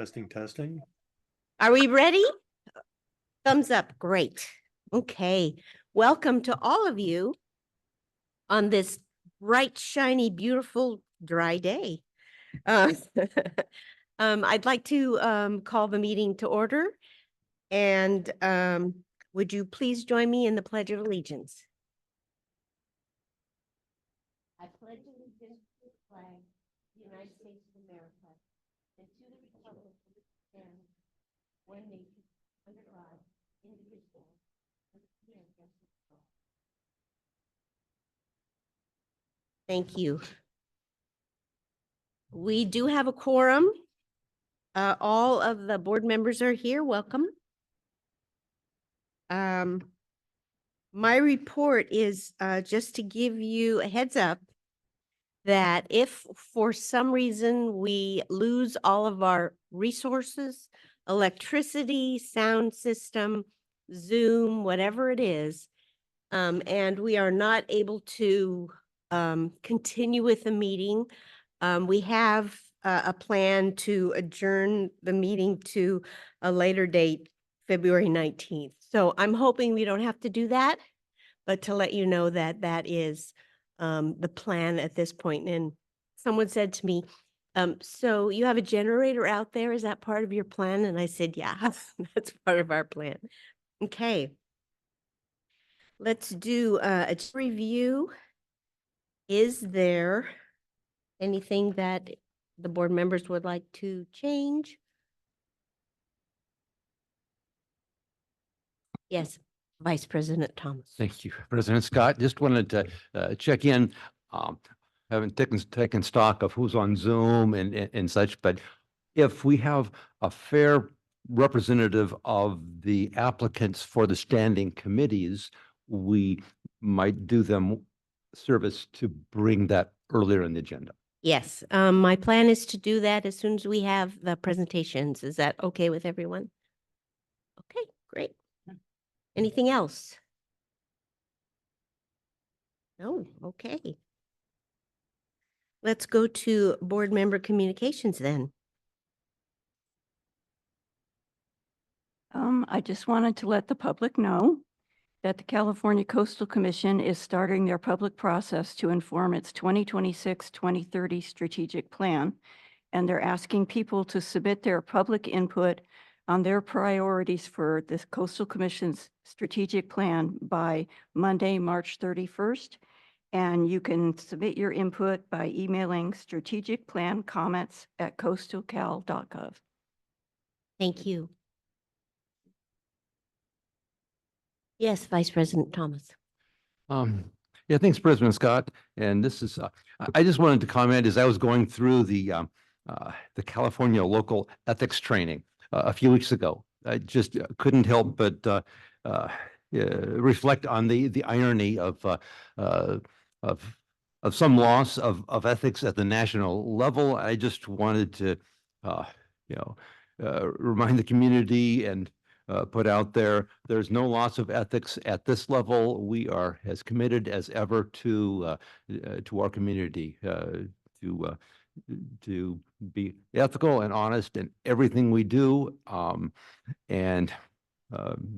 Testing, testing. Are we ready? Thumbs up. Great. Okay. Welcome to all of you on this bright, shiny, beautiful, dry day. Uh, I'd like to call the meeting to order. And would you please join me in the Pledge of Allegiance? I pledge allegiance to the flag of the United States of America and to the republic for which it stands, one nation, under God, indivisible, with liberty and justice for all. Thank you. We do have a quorum. All of the board members are here. Welcome. My report is just to give you a heads up that if for some reason we lose all of our resources, electricity, sound system, Zoom, whatever it is, and we are not able to continue with the meeting, we have a plan to adjourn the meeting to a later date, February 19th. So I'm hoping we don't have to do that, but to let you know that that is the plan at this point. And someone said to me, so you have a generator out there, is that part of your plan? And I said, yeah, that's part of our plan. Okay. Let's do a review. Is there anything that the board members would like to change? Yes, Vice President Thomas. Thank you, President Scott. Just wanted to check in. Haven't taken stock of who's on Zoom and such, but if we have a fair representative of the applicants for the standing committees, we might do them service to bring that earlier in the agenda. Yes, my plan is to do that as soon as we have the presentations. Is that okay with everyone? Okay, great. Anything else? No, okay. Let's go to board member communications then. I just wanted to let the public know that the California Coastal Commission is starting their public process to inform its 2026-2030 strategic plan. And they're asking people to submit their public input on their priorities for the Coastal Commission's strategic plan by Monday, March 31st. And you can submit your input by emailing strategicplancomments@coastalcal.gov. Thank you. Yes, Vice President Thomas. Yeah, thanks, President Scott. And this is, I just wanted to comment as I was going through the California local ethics training a few weeks ago. I just couldn't help but reflect on the irony of some loss of ethics at the national level. I just wanted to, remind the community and put out there, there's no loss of ethics at this level. We are as committed as ever to our community, to be ethical and honest in everything we do, and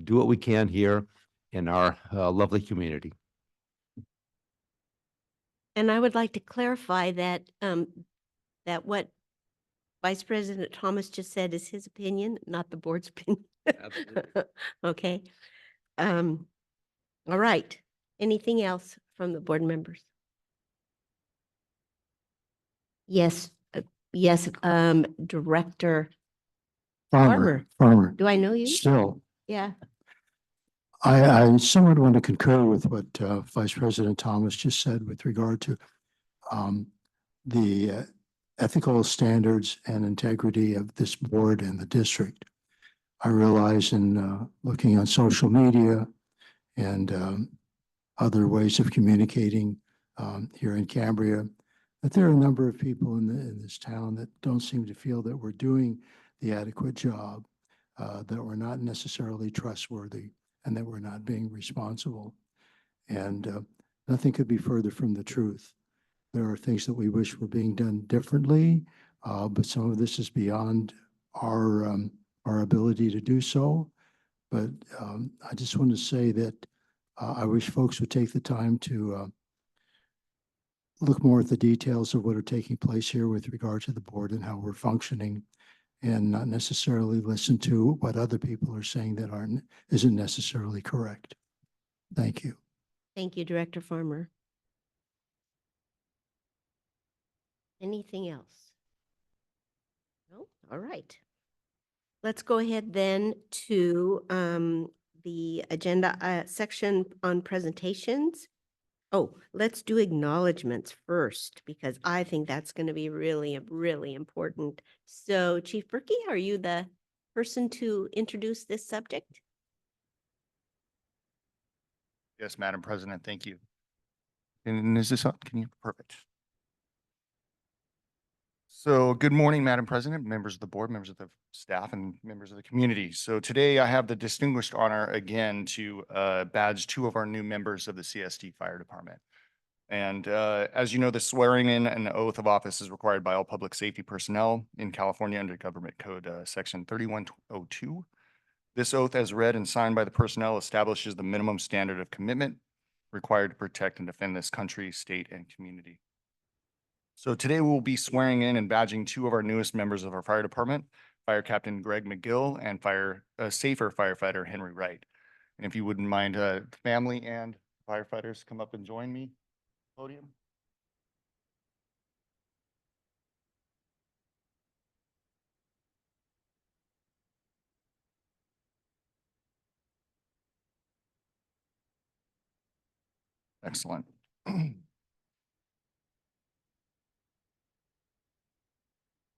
do what we can here in our lovely community. And I would like to clarify that that what Vice President Thomas just said is his opinion, not the board's opinion. Absolutely. Okay. All right. Anything else from the board members? Yes. Yes. Director Farmer. Do I know you? Still, Yeah. I somewhat want to concur with what Vice President Thomas just said with regard to the ethical standards and integrity of this board and the district. I realize in looking on social media and other ways of communicating here in Cambria, that there are a number of people in this town that don't seem to feel that we're doing the adequate job, that we're not necessarily trustworthy, and that we're not being responsible. And nothing could be further from the truth. There are things that we wish were being done differently, but some of this is beyond our ability to do so. But I just want to say that I wish folks would take the time to look more at the details of what are taking place here with regard to the board and how we're functioning, and not necessarily listen to what other people are saying that isn't necessarily correct. Thank you. Thank you, Director Farmer. Anything else? No? All right. Let's go ahead then to the agenda section on presentations. Oh, let's do acknowledgements first, because I think that's going to be really, really important. So Chief Berkey, are you the person to introduce this subject? Yes, Madam President, thank you. And is this up? Can you? Perfect. So good morning, Madam President, members of the board, members of the staff, and members of the community. So today I have the distinguished honor again to badge 2 of our new members of the CSD Fire Department. And as you know, the swearing in and oath of office is required by all public safety personnel in California under Government Code Section 3102. This oath, as read and signed by the personnel, establishes the minimum standard of commitment required to protect and defend this country, state, and community. So today we'll be swearing in and badging 2 of our newest members of our fire department, Fire Captain Greg McGill and Safer Firefighter Henry Wright. And if you wouldn't mind, family and firefighters come up and join me, podium. Excellent.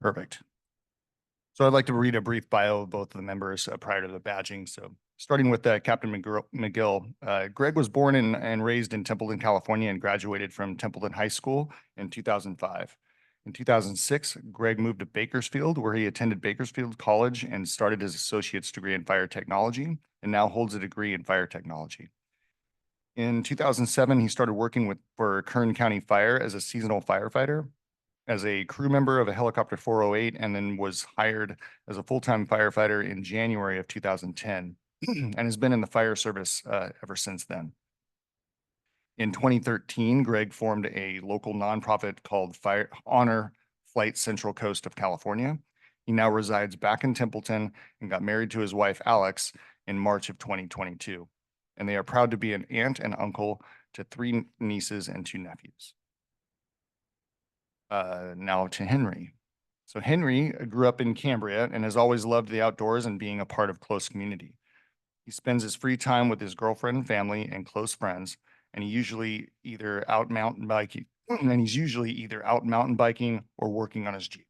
Perfect. So I'd like to read a brief bio of both of the members prior to the badging. So starting with Captain McGill, Greg was born and raised in Templeton, California, and graduated from Templeton High School in 2005. In 2006, Greg moved to Bakersfield, where he attended Bakersfield College and started his associate's degree in fire technology, and now holds a degree in fire technology. In 2007, he started working for Kern County Fire as a seasonal firefighter, as a crew member of a helicopter 408, and then was hired as a full-time firefighter in January of 2010 and has been in the fire service ever since then. In 2013, Greg formed a local nonprofit called Honor Flight Central Coast of California. He now resides back in Templeton and got married to his wife, Alex, in March of 2022. And they are proud to be an aunt and uncle to 3 nieces and 2 nephews. Now to Henry. So Henry grew up in Cambria and has always loved the outdoors and being a part of close community. He spends his free time with his girlfriend, family, and close friends, and he's usually either out mountain biking or working on his Jeep.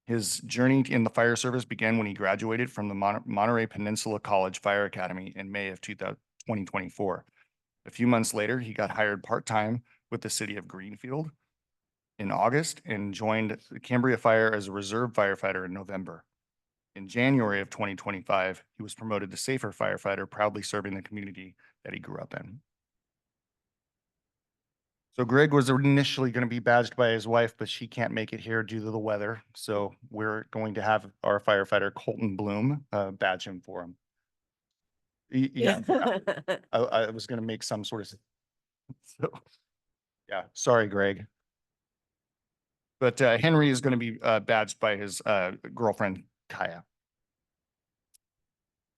His journey in the fire service began when he graduated from the Monterey Peninsula College Fire Academy in May of 2024. A few months later, he got hired part-time with the city of Greenfield in August and joined the Cambria Fire as a reserve firefighter in November. In January of 2025, he was promoted to Safer Firefighter, proudly serving the community that he grew up in. So Greg was initially going to be badged by his wife, but she can't make it here due to the weather. So we're going to have our firefighter Colton Bloom badge him for him. Yeah, I was going to make some sort of, so yeah, sorry, Greg. But Henry is going to be badged by his girlfriend, Kaya.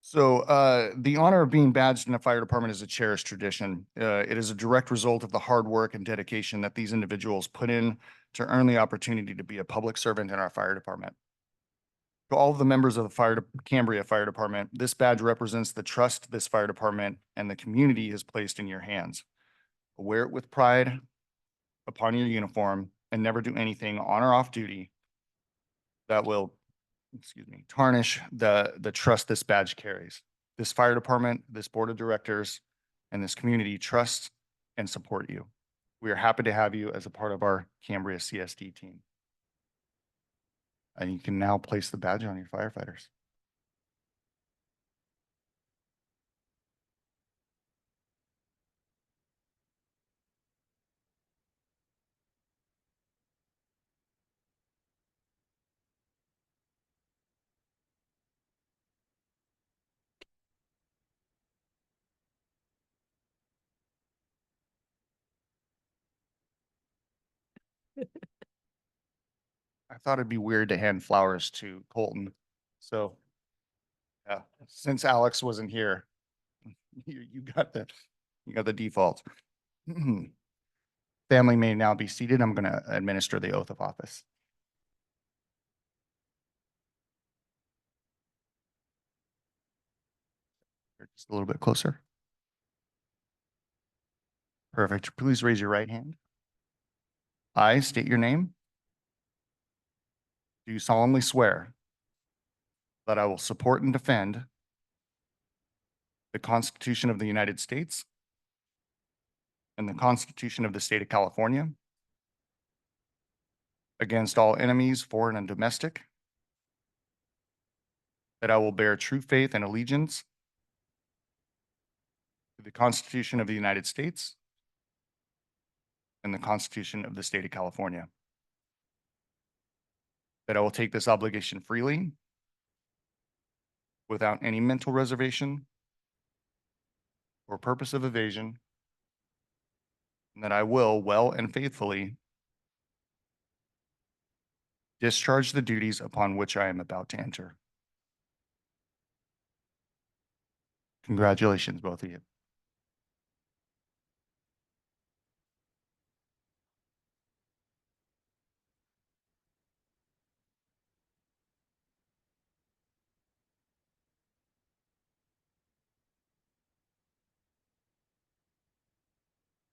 So the honor of being badged in a fire department is a cherished tradition. It is a direct result of the hard work and dedication that these individuals put in to earn the opportunity to be a public servant in our fire department. To all of the members of the Cambria Fire Department, this badge represents the trust this fire department and the community has placed in your hands. Wear it with pride upon your uniform and never do anything on or off duty that will, tarnish the trust this badge carries. This fire department, this board of directors, and this community trust and support you. We are happy to have you as a part of our Cambria CSD team. And you can now place the badge on your firefighters. I thought it'd be weird to hand flowers to Colton. So, yeah, since Alex wasn't here, you got the default. Family may now be seated. I'm going to administer the oath of office. Just a little bit closer. Perfect. Please raise your right hand. I state your name. Do solemnly swear that I will support and defend the Constitution of the United States and the Constitution of the State of California against all enemies, foreign and domestic, that I will bear true faith and allegiance to the Constitution of the United States and the Constitution of the State of California, that I will take this obligation freely without any mental reservation or purpose of evasion, and that I will well and faithfully discharge the duties upon which I am about to enter. Congratulations, both of you.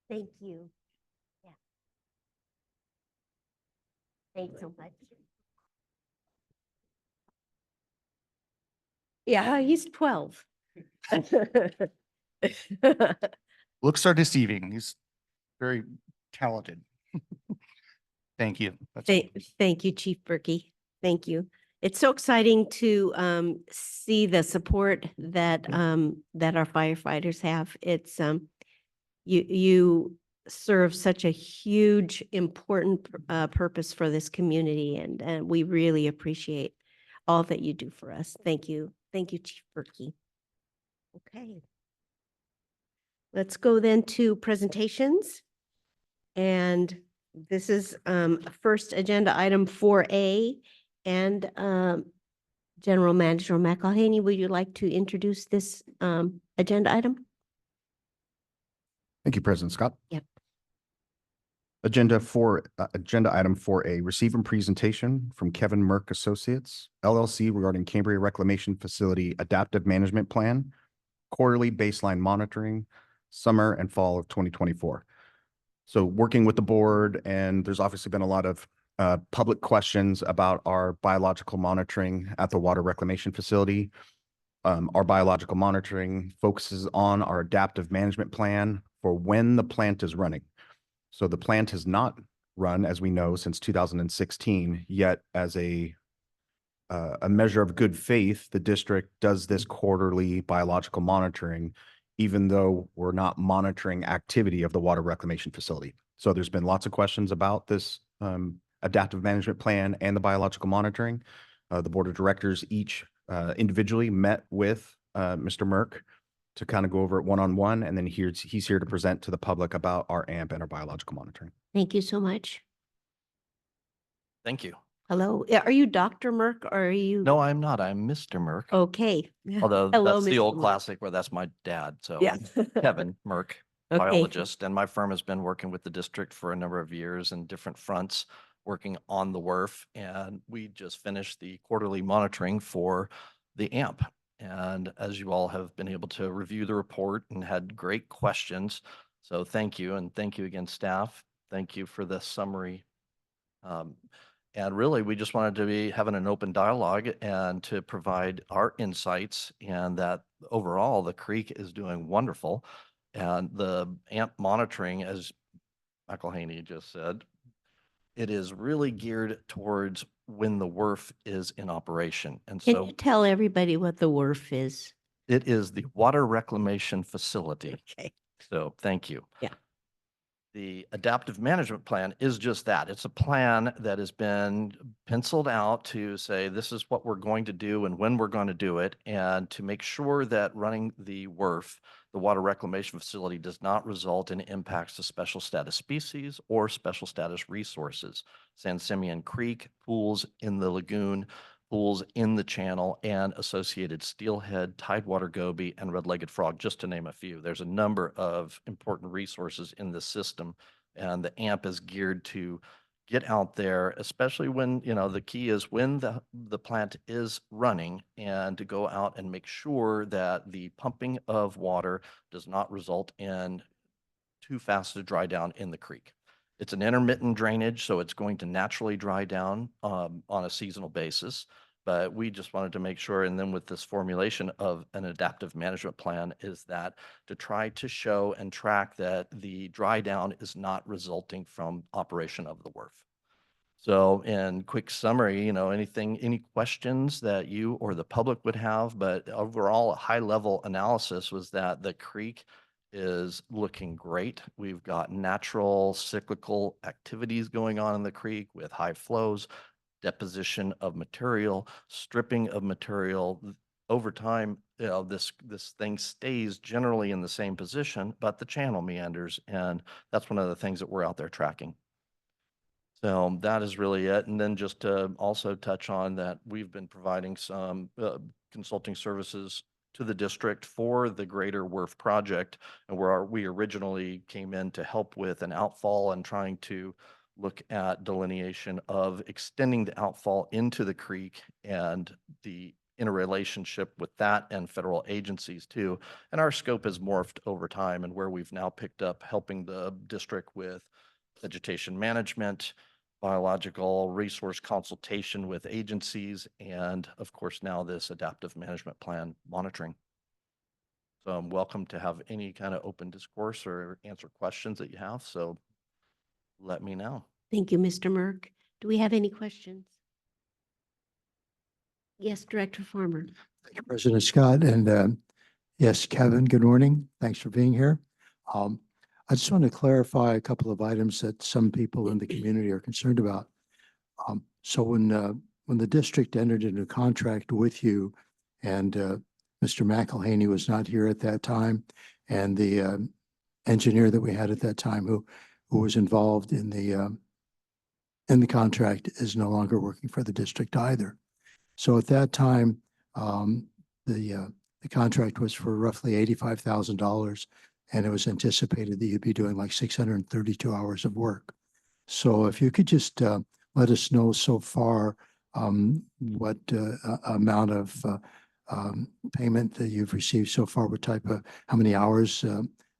Thank you. Yeah. Thanks so much. Yeah, he's 12. Looks are deceiving. He's very talented. Thank you. Thank you, Chief Berkey. Thank you. It's so exciting to see the support that that our firefighters have. It's you serve such a huge, important purpose for this community, and we really appreciate all that you do for us. Thank you. Thank you, Chief Berkey. Okay. Let's go then to presentations. And this is first agenda item 4A. And General Manager McElhaney, would you like to introduce this agenda item? Thank you, President Scott. Yep. Agenda item 4A, receive and presentation from Kevin Merck Associates, LLC regarding Cambria Reclamation Facility Adaptive Management Plan, quarterly baseline monitoring, summer and fall of 2024. So working with the board, and there's obviously been a lot of public questions about our biological monitoring at the water reclamation facility. Our biological monitoring focuses on our adaptive management plan for when the plant is running. So the plant has not run, as we know, since 2016, yet as a measure of good faith, the district does this quarterly biological monitoring, even though we're not monitoring activity of the water reclamation facility. So there's been lots of questions about this adaptive management plan and the biological monitoring. The board of directors each individually met with Mr. Merck to kind of go over it one-on-one, and then he's here to present to the public about our AMP and our biological monitoring. Thank you so much. Thank you. Hello. Are you Dr. Merck or are you? No, I'm not. I'm Mr. Merck. Okay. Although Hello, that's the Mr. old Merck. classic where that's my dad. So Yeah. Kevin Merck, Okay. biologist, and my firm has been working with the district for a number of years in different fronts, working on the WRF. And we just finished the quarterly monitoring for the AMP. And as you all have been able to review the report and had great questions. So thank you. And thank you again, staff. Thank you for the summary. And really, we just wanted to be having an open dialogue and to provide our insights, and that overall the creek is doing wonderful. And the AMP monitoring, as McElhaney just said, it is really geared towards when the WRF is in operation. And Can so you tell everybody what the WRF is? it is the Water Reclamation Facility. Okay. So thank you. Yeah. The adaptive management plan is just that. It's a plan that has been penciled out to say, this is what we're going to do and when we're going to do it, and to make sure that running the WRF, the water reclamation facility, does not result in impacts to special status species or special status resources. San Simeon Creek, pools in the lagoon, pools in the channel, and associated steelhead, tidewater goby, and red-legged frog, just to name a few. There's a number of important resources in the system, and the AMP is geared to get out there, especially when, the key is when the plant is running, and to go out and make sure that the pumping of water does not result in too fast to dry down in the creek. It's an intermittent drainage, so it's going to naturally dry down on a seasonal basis. But we just wanted to make sure, and then with this formulation of an adaptive management plan, is that to try to show and track that the dry down is not resulting from operation of the WRF. So in quick summary, any questions that you or the public would have, but overall, a high level analysis was that the creek is looking great. We've got natural cyclical activities going on in the creek with high flows, deposition of material, stripping of material. Over time, this thing stays generally in the same position, but the channel meanders, and that's one of the things that we're out there tracking. So that is really it. And then just to also touch on that, we've been providing some consulting services to the district for the greater WRF project, and where we originally came in to help with an outfall and trying to look at delineation of extending the outfall into the creek and the interrelationship with that and federal agencies too. And our scope has morphed over time, and where we've now picked up helping the district with vegetation management, biological resource consultation with agencies, and of course now this adaptive management plan monitoring. So I'm welcome to have any kind of open discourse or answer questions that you have. So let me know. Thank you, Mr. Merck. Do we have any questions? Yes, Director Farmer. Thank you, President Scott. And yes, Kevin, good morning. Thanks for being here. I just want to clarify a couple of items that some people in the community are concerned about. So when the district entered into a contract with you, and Mr. McElhaney was not here at that time, and the engineer that we had at that time who was involved in the contract is no longer working for the district either. So at that time, the contract was for roughly $85,000. And it was anticipated that you'd be doing like 632 hours of work. So if you could just let us know so far what amount of payment that you've received so far, how many hours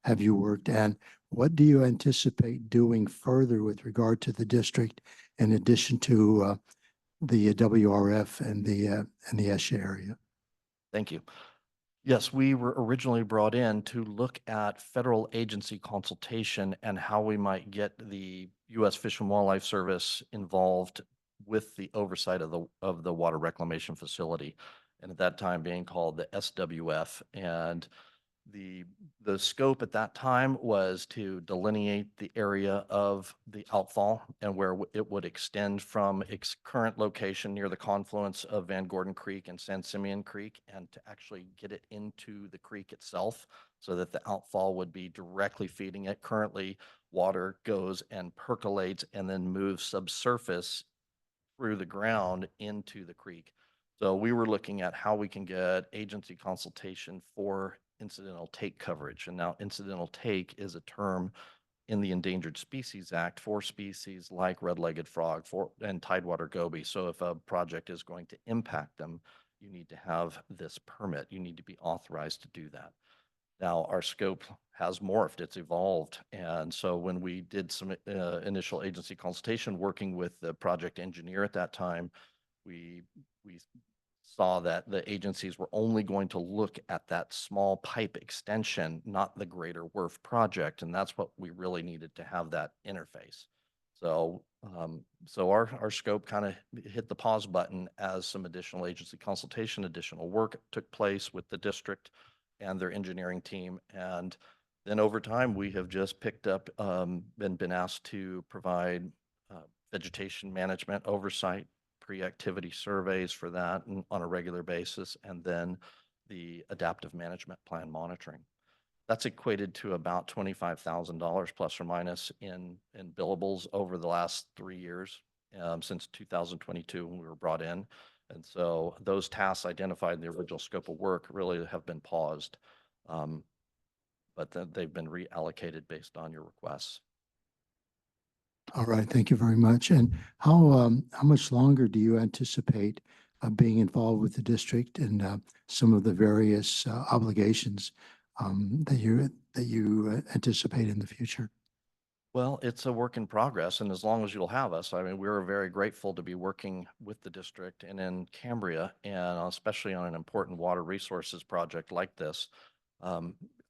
have you worked, and what do you anticipate doing further with regard to the district in addition to the WRF and the ESHA area? Thank you. Yes, we were originally brought in to look at federal agency consultation and how we might get the U.S. Fish and Wildlife Service involved with the oversight of the water reclamation facility, and at that time being called the SWF. And the scope at that time was to delineate the area of the outfall and where it would extend from its current location near the confluence of Van Gordon Creek and San Simeon Creek, and to actually get it into the creek itself so that the outfall would be directly feeding it. Currently, water goes and percolates and then moves subsurface through the ground into the creek. So we were looking at how we can get agency consultation for incidental take coverage. And now incidental take is a term in the Endangered Species Act for species like red-legged frog and tidewater goby. So if a project is going to impact them, you need to have this permit. You need to be authorized to do that. Now our scope has morphed, it's evolved. And so when we did some initial agency consultation working with the project engineer at that time, we saw that the agencies were only going to look at that small pipe extension, not the greater WRF project. And that's what we really needed to have that interface. So, our scope kind of hit the pause button as some additional agency consultation, additional work took place with the district and their engineering team. And Then over time, we have just picked up and been asked to provide vegetation management oversight, pre-activity surveys for that on a regular basis, and then the adaptive management plan monitoring. That's equated to about $25,000 plus or minus in billables over the last 3 years, since 2022 when we were brought in. And so those tasks identified in the original scope of work really have been paused. But then they've been reallocated based on your requests. All right, thank you very much. And how much longer do you anticipate being involved with the district and some of the various obligations that you anticipate in the future? Well, it's a work in progress, and as long as you'll have us, I mean, we're very grateful to be working with the district and in Cambria, and especially on an important water resources project like this.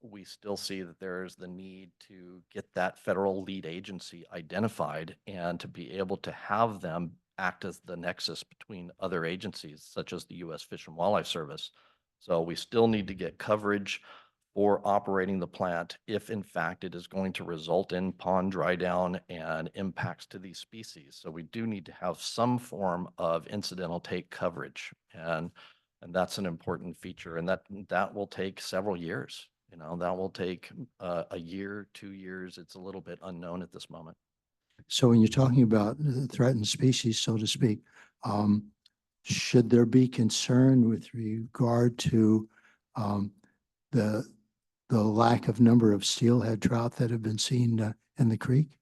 We still see that there's the need to get that federal lead agency identified and to be able to have them act as the nexus between other agencies, such as the U.S. Fish and Wildlife Service. So we still need to get coverage for operating the plant if in fact it is going to result in pond dry down and impacts to these species. So we do need to have some form of incidental take coverage, and that's an important feature, and that will take several years. You know, that will take a year, 2 years. It's a little bit unknown at this moment. So when you're talking about threatened species, so to speak, should there be concern with regard to the lack of number of steelhead trout that have been seen in the creek?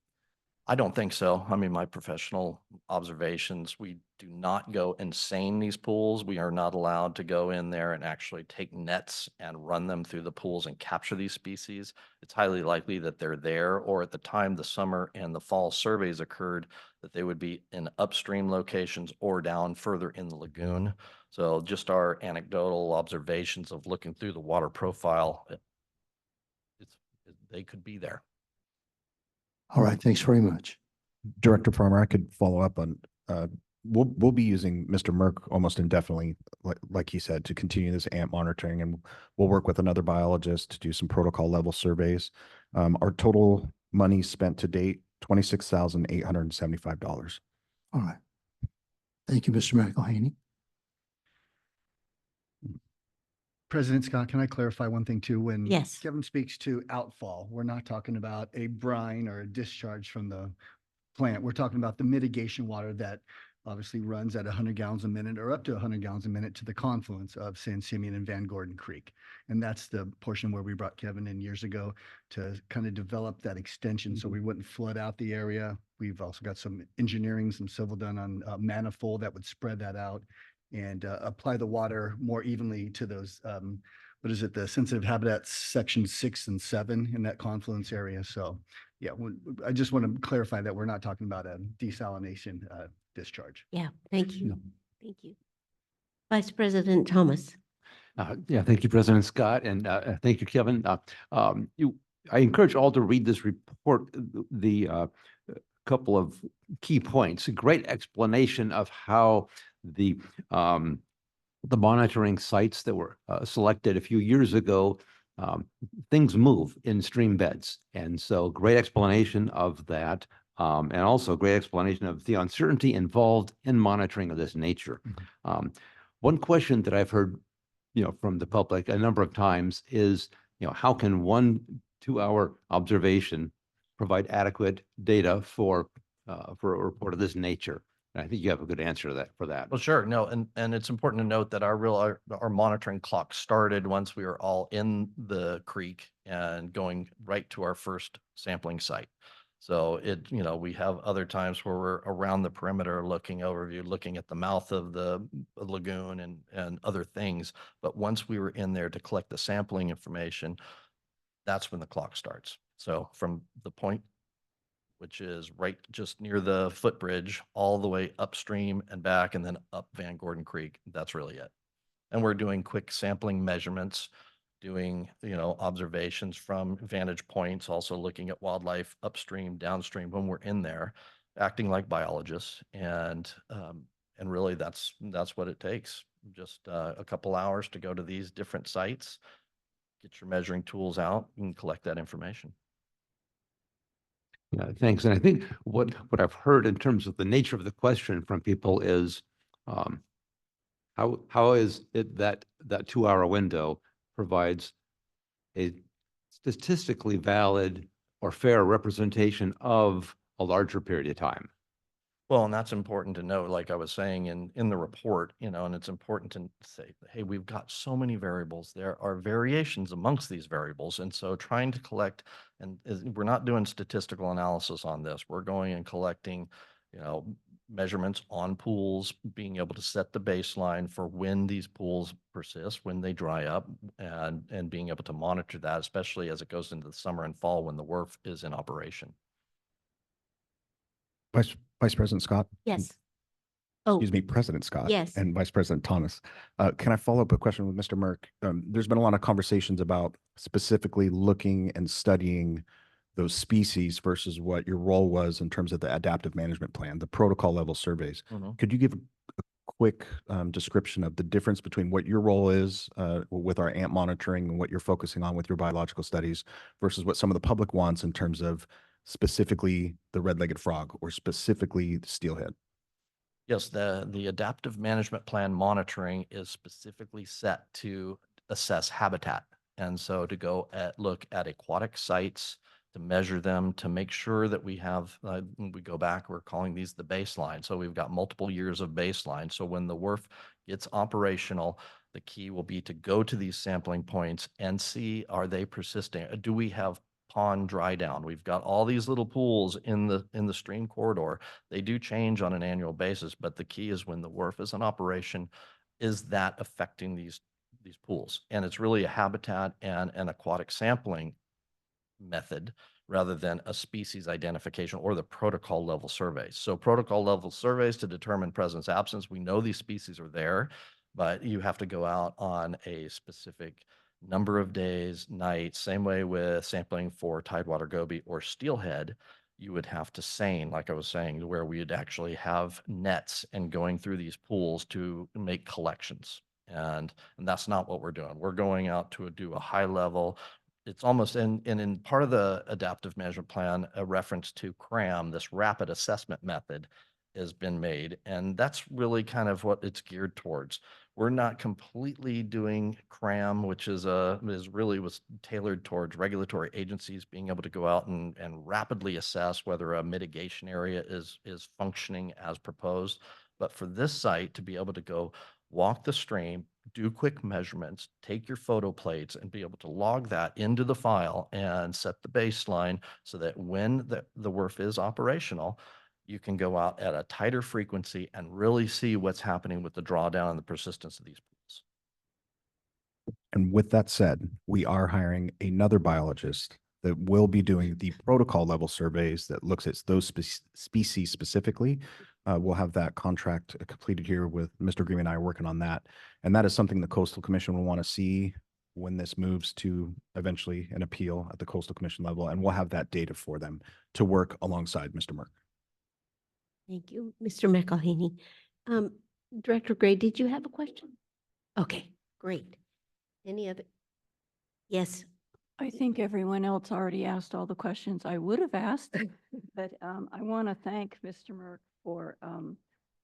I don't think so. I mean, my professional observations, we do not go insane these pools. We are not allowed to go in there and actually take nets and run them through the pools and capture these species. It's highly likely that they're there, or at the time the summer and the fall surveys occurred, that they would be in upstream locations or down further in the lagoon. So just our anecdotal observations of looking through the water profile, they could be there. All right, thanks very much. Director Farmer, I could follow up on, we'll be using Mr. Merck almost indefinitely, like he said, to continue this AMP monitoring, and we'll work with another biologist to do some protocol level surveys. Our total money spent to date, $26,875. All right. Thank you, Mr. McElhaney. President Scott, can I clarify one thing too? When Yes. Kevin speaks to outfall, we're not talking about a brine or a discharge from the plant. We're talking about the mitigation water that obviously runs at 100 gallons a minute or up to 100 gallons a minute to the confluence of San Simeon and Van Gordon Creek. And that's the portion where we brought Kevin in years ago to kind of develop that extension so we wouldn't flood out the area. We've also got some engineering, some civil done on manifold that would spread that out and apply the water more evenly to those, what is it, the sensitive habitats section 6 and 7 in that confluence area. So yeah, I just want to clarify that we're not talking about a desalination discharge. Yeah, thank you. Thank you. Vice President Thomas. Yeah, thank you, President Scott, and thank you, Kevin. I encourage all to read this report, the couple of key points, a great explanation of how the monitoring sites that were selected a few years ago, things move in stream beds. And so great explanation of that. And also great explanation of the uncertainty involved in monitoring of this nature. One question that I've heard, from the public a number of times is, how can 1-2 hour observation provide adequate data for a report of this nature? And I think you have a good answer for that. Well, sure. No, and it's important to note that our monitoring clock started once we were all in the creek and going right to our first sampling site. So we have other times where we're around the perimeter looking at the mouth of the lagoon and other things. But once we were in there to collect the sampling information, that's when the clock starts. So from the point, which is right just near the footbridge, all the way upstream and back, and then up Van Gordon Creek. That's really it. And we're doing quick sampling measurements, doing, observations from vantage points, also looking at wildlife upstream, downstream when we're in there, acting like biologists. And really that's what it takes. Just a couple hours to go to these different sites, get your measuring tools out and collect that information. Yeah, thanks. And I think what I've heard in terms of the nature of the question from people is, how is it that 2-hour window provides a statistically valid or fair representation of a larger period of time? Well, and that's important to note, like I was saying in the report, and it's important to say, hey, we've got so many variables. There are variations amongst these variables. And so trying to collect, we're not doing statistical analysis on this. We're going and collecting, measurements on pools, being able to set the baseline for when these pools persist, when they dry up, and being able to monitor that, especially as it goes into the summer and fall when the WRF is in operation. Vice President Scott? Yes. Oh, Excuse me, President Scott. Yes. And Vice President Thomas. Can I follow up a question with Mr. Merck? There's been a lot of conversations about specifically looking and studying those species versus what your role was in terms of the adaptive management plan, the protocol level surveys. Could you give a quick description of the difference between what your role is with our AMP monitoring and what you're focusing on with your biological studies versus what some of the public wants in terms of specifically the red-legged frog or specifically the steelhead? Yes, the adaptive management plan monitoring is specifically set to assess habitat. And so to look at aquatic sites, to measure them, to make sure that we have, when we go back, we're calling these the baseline. So we've got multiple years of baseline. So when the WRF gets operational, the key will be to go to these sampling points and see, are they persisting? Do we have pond dry down? We've got all these little pools in the stream corridor. They do change on an annual basis, but the key is when the WRF is in operation, is that affecting these pools? And it's really a habitat and an aquatic sampling method rather than a species identification or the protocol level surveys. So protocol level surveys to determine presence absence. We know these species are there, but you have to go out on a specific number of days, nights, same way with sampling for tidewater goby or steelhead. You would have to seine, like I was saying, where we'd actually have nets and going through these pools to make collections. And that's not what we're doing. We're going out to do a high level. It's almost, and in part of the adaptive management plan, a reference to CRAM, this rapid assessment method, has been made. And that's really kind of what it's geared towards. We're not completely doing CRAM, which was tailored towards regulatory agencies being able to go out and rapidly assess whether a mitigation area is functioning as proposed. But for this site to be able to go walk the stream, do quick measurements, take your photo plates and be able to log that into the file and set the baseline so that when the WRF is operational, you can go out at a tighter frequency and really see what's happening with the drawdown and the persistence of these pools. And with that said, we are hiring another biologist that will be doing the protocol level surveys that looks at those species specifically. We'll have that contract completed here with Mr. Green and I are working on that. And that is something the Coastal Commission will want to see when this moves to eventually an appeal at the Coastal Commission level. And we'll have that data for them to work alongside Mr. Merck. Thank you, Mr. McElhaney. Director Gray, did you have a question? Okay, great. Any other? Yes. I think everyone else already asked all the questions I would have asked, but I want to thank Mr. Merck for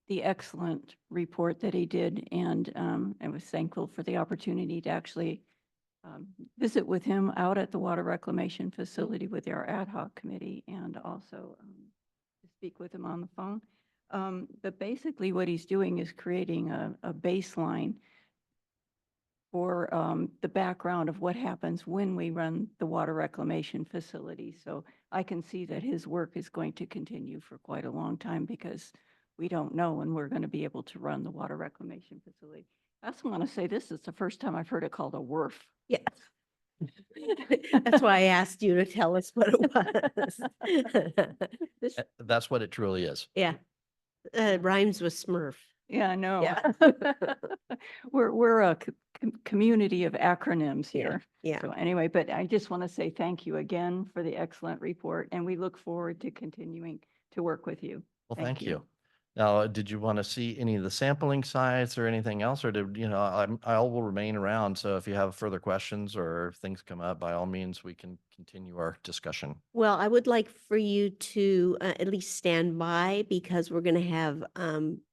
the excellent report that he did, and I was thankful for the opportunity to actually visit with him out at the water reclamation facility with our ad hoc committee, and also to speak with him on the phone. But basically what he's doing is creating a baseline for the background of what happens when we run the water reclamation facility. So I can see that his work is going to continue for quite a long time because we don't know when we're going to be able to run the water reclamation facility. I also want to say this is the first time I've heard it called a WRF. Yeah. That's why I asked you to tell us what it was. That's what it truly is. Yeah. Rhymes with Smurf. Yeah, I know. Yeah. We're a community of acronyms here. Yeah. So anyway, but I just want to say thank you again for the excellent report, and we look forward to continuing to work with you. Well, thank you. Now, did you want to see any of the sampling sites or anything else, or did, you know, I will remain around. So if you have further questions or if things come up, by all means, we can continue our discussion. Well, I would like for you to at least stand by because we're going to have,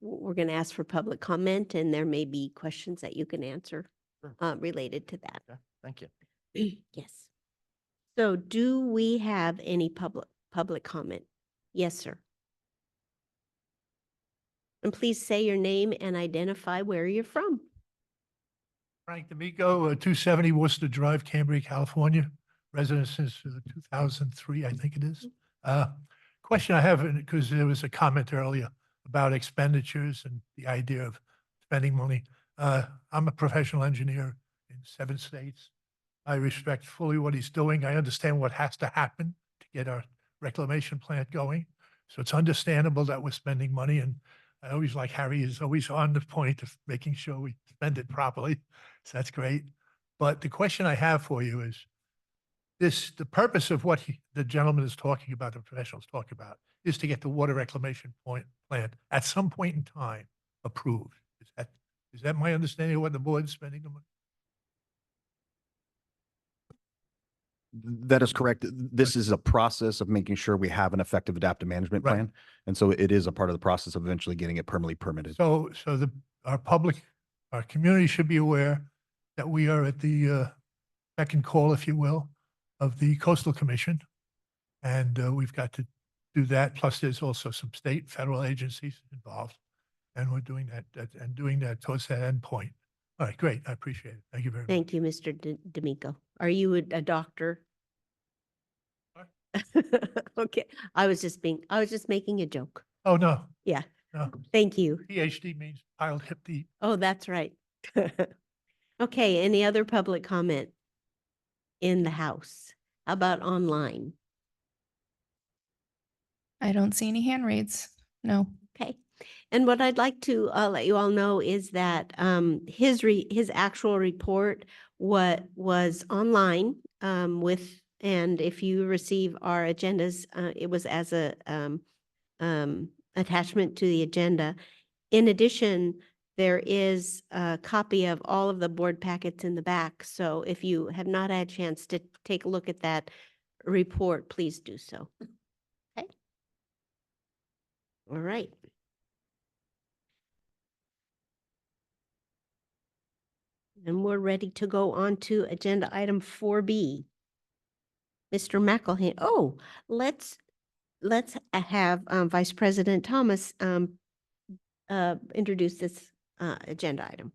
we're going to ask for public comment and there may be questions that you can answer Sure. related to that. Okay, thank you. Yes. So do we have any public comment? Yes, sir. And please say your name and identify where you're from. Frank D'Amico, 270 Worcester Drive, Cambria, California, resident since 2003, I think it is. Question I have, because there was a comment earlier about expenditures and the idea of spending money. I'm a professional engineer in 7 states. I respect fully what he's doing. I understand what has to happen to get our reclamation plant going. So it's understandable that we're spending money, and I always like Harry is always on the point of making sure we spend it properly. So that's great. But the question I have for you is the purpose of what the gentleman is talking about, the professional is talking about, is to get the water reclamation plant at some point in time approved. Is that my understanding of what the board is spending the money? That is correct. This is a process of making sure we have an effective adaptive management Right. plan. And so it is a part of the process of eventually getting it permanently permitted. So our community should be aware that we are at the beck and call, if you will, of the Coastal Commission. And we've got to do that. Plus, there's also some state, federal agencies involved. And we're doing that towards that end point. All right, great. I appreciate it. Thank you very much. Thank you, Mr. D'Amico. Are you a doctor? Okay, I was just making a joke. Oh, no, Yeah, no. thank you. PhD means piled hip deep. Oh, that's right. Okay, any other public comment in the house? How about online? I don't see any hand raised. No. Okay. And what I'd like to let you all know is that his actual report was online and if you receive our agendas, it was as a attachment to the agenda. In addition, there is a copy of all of the board packets in the back. So if you have not had a chance to take a look at that report, please do so. Okay. All right. And we're ready to go on to agenda item 4B. Mr. McElhaney, let's have Vice President Thomas introduce this agenda item.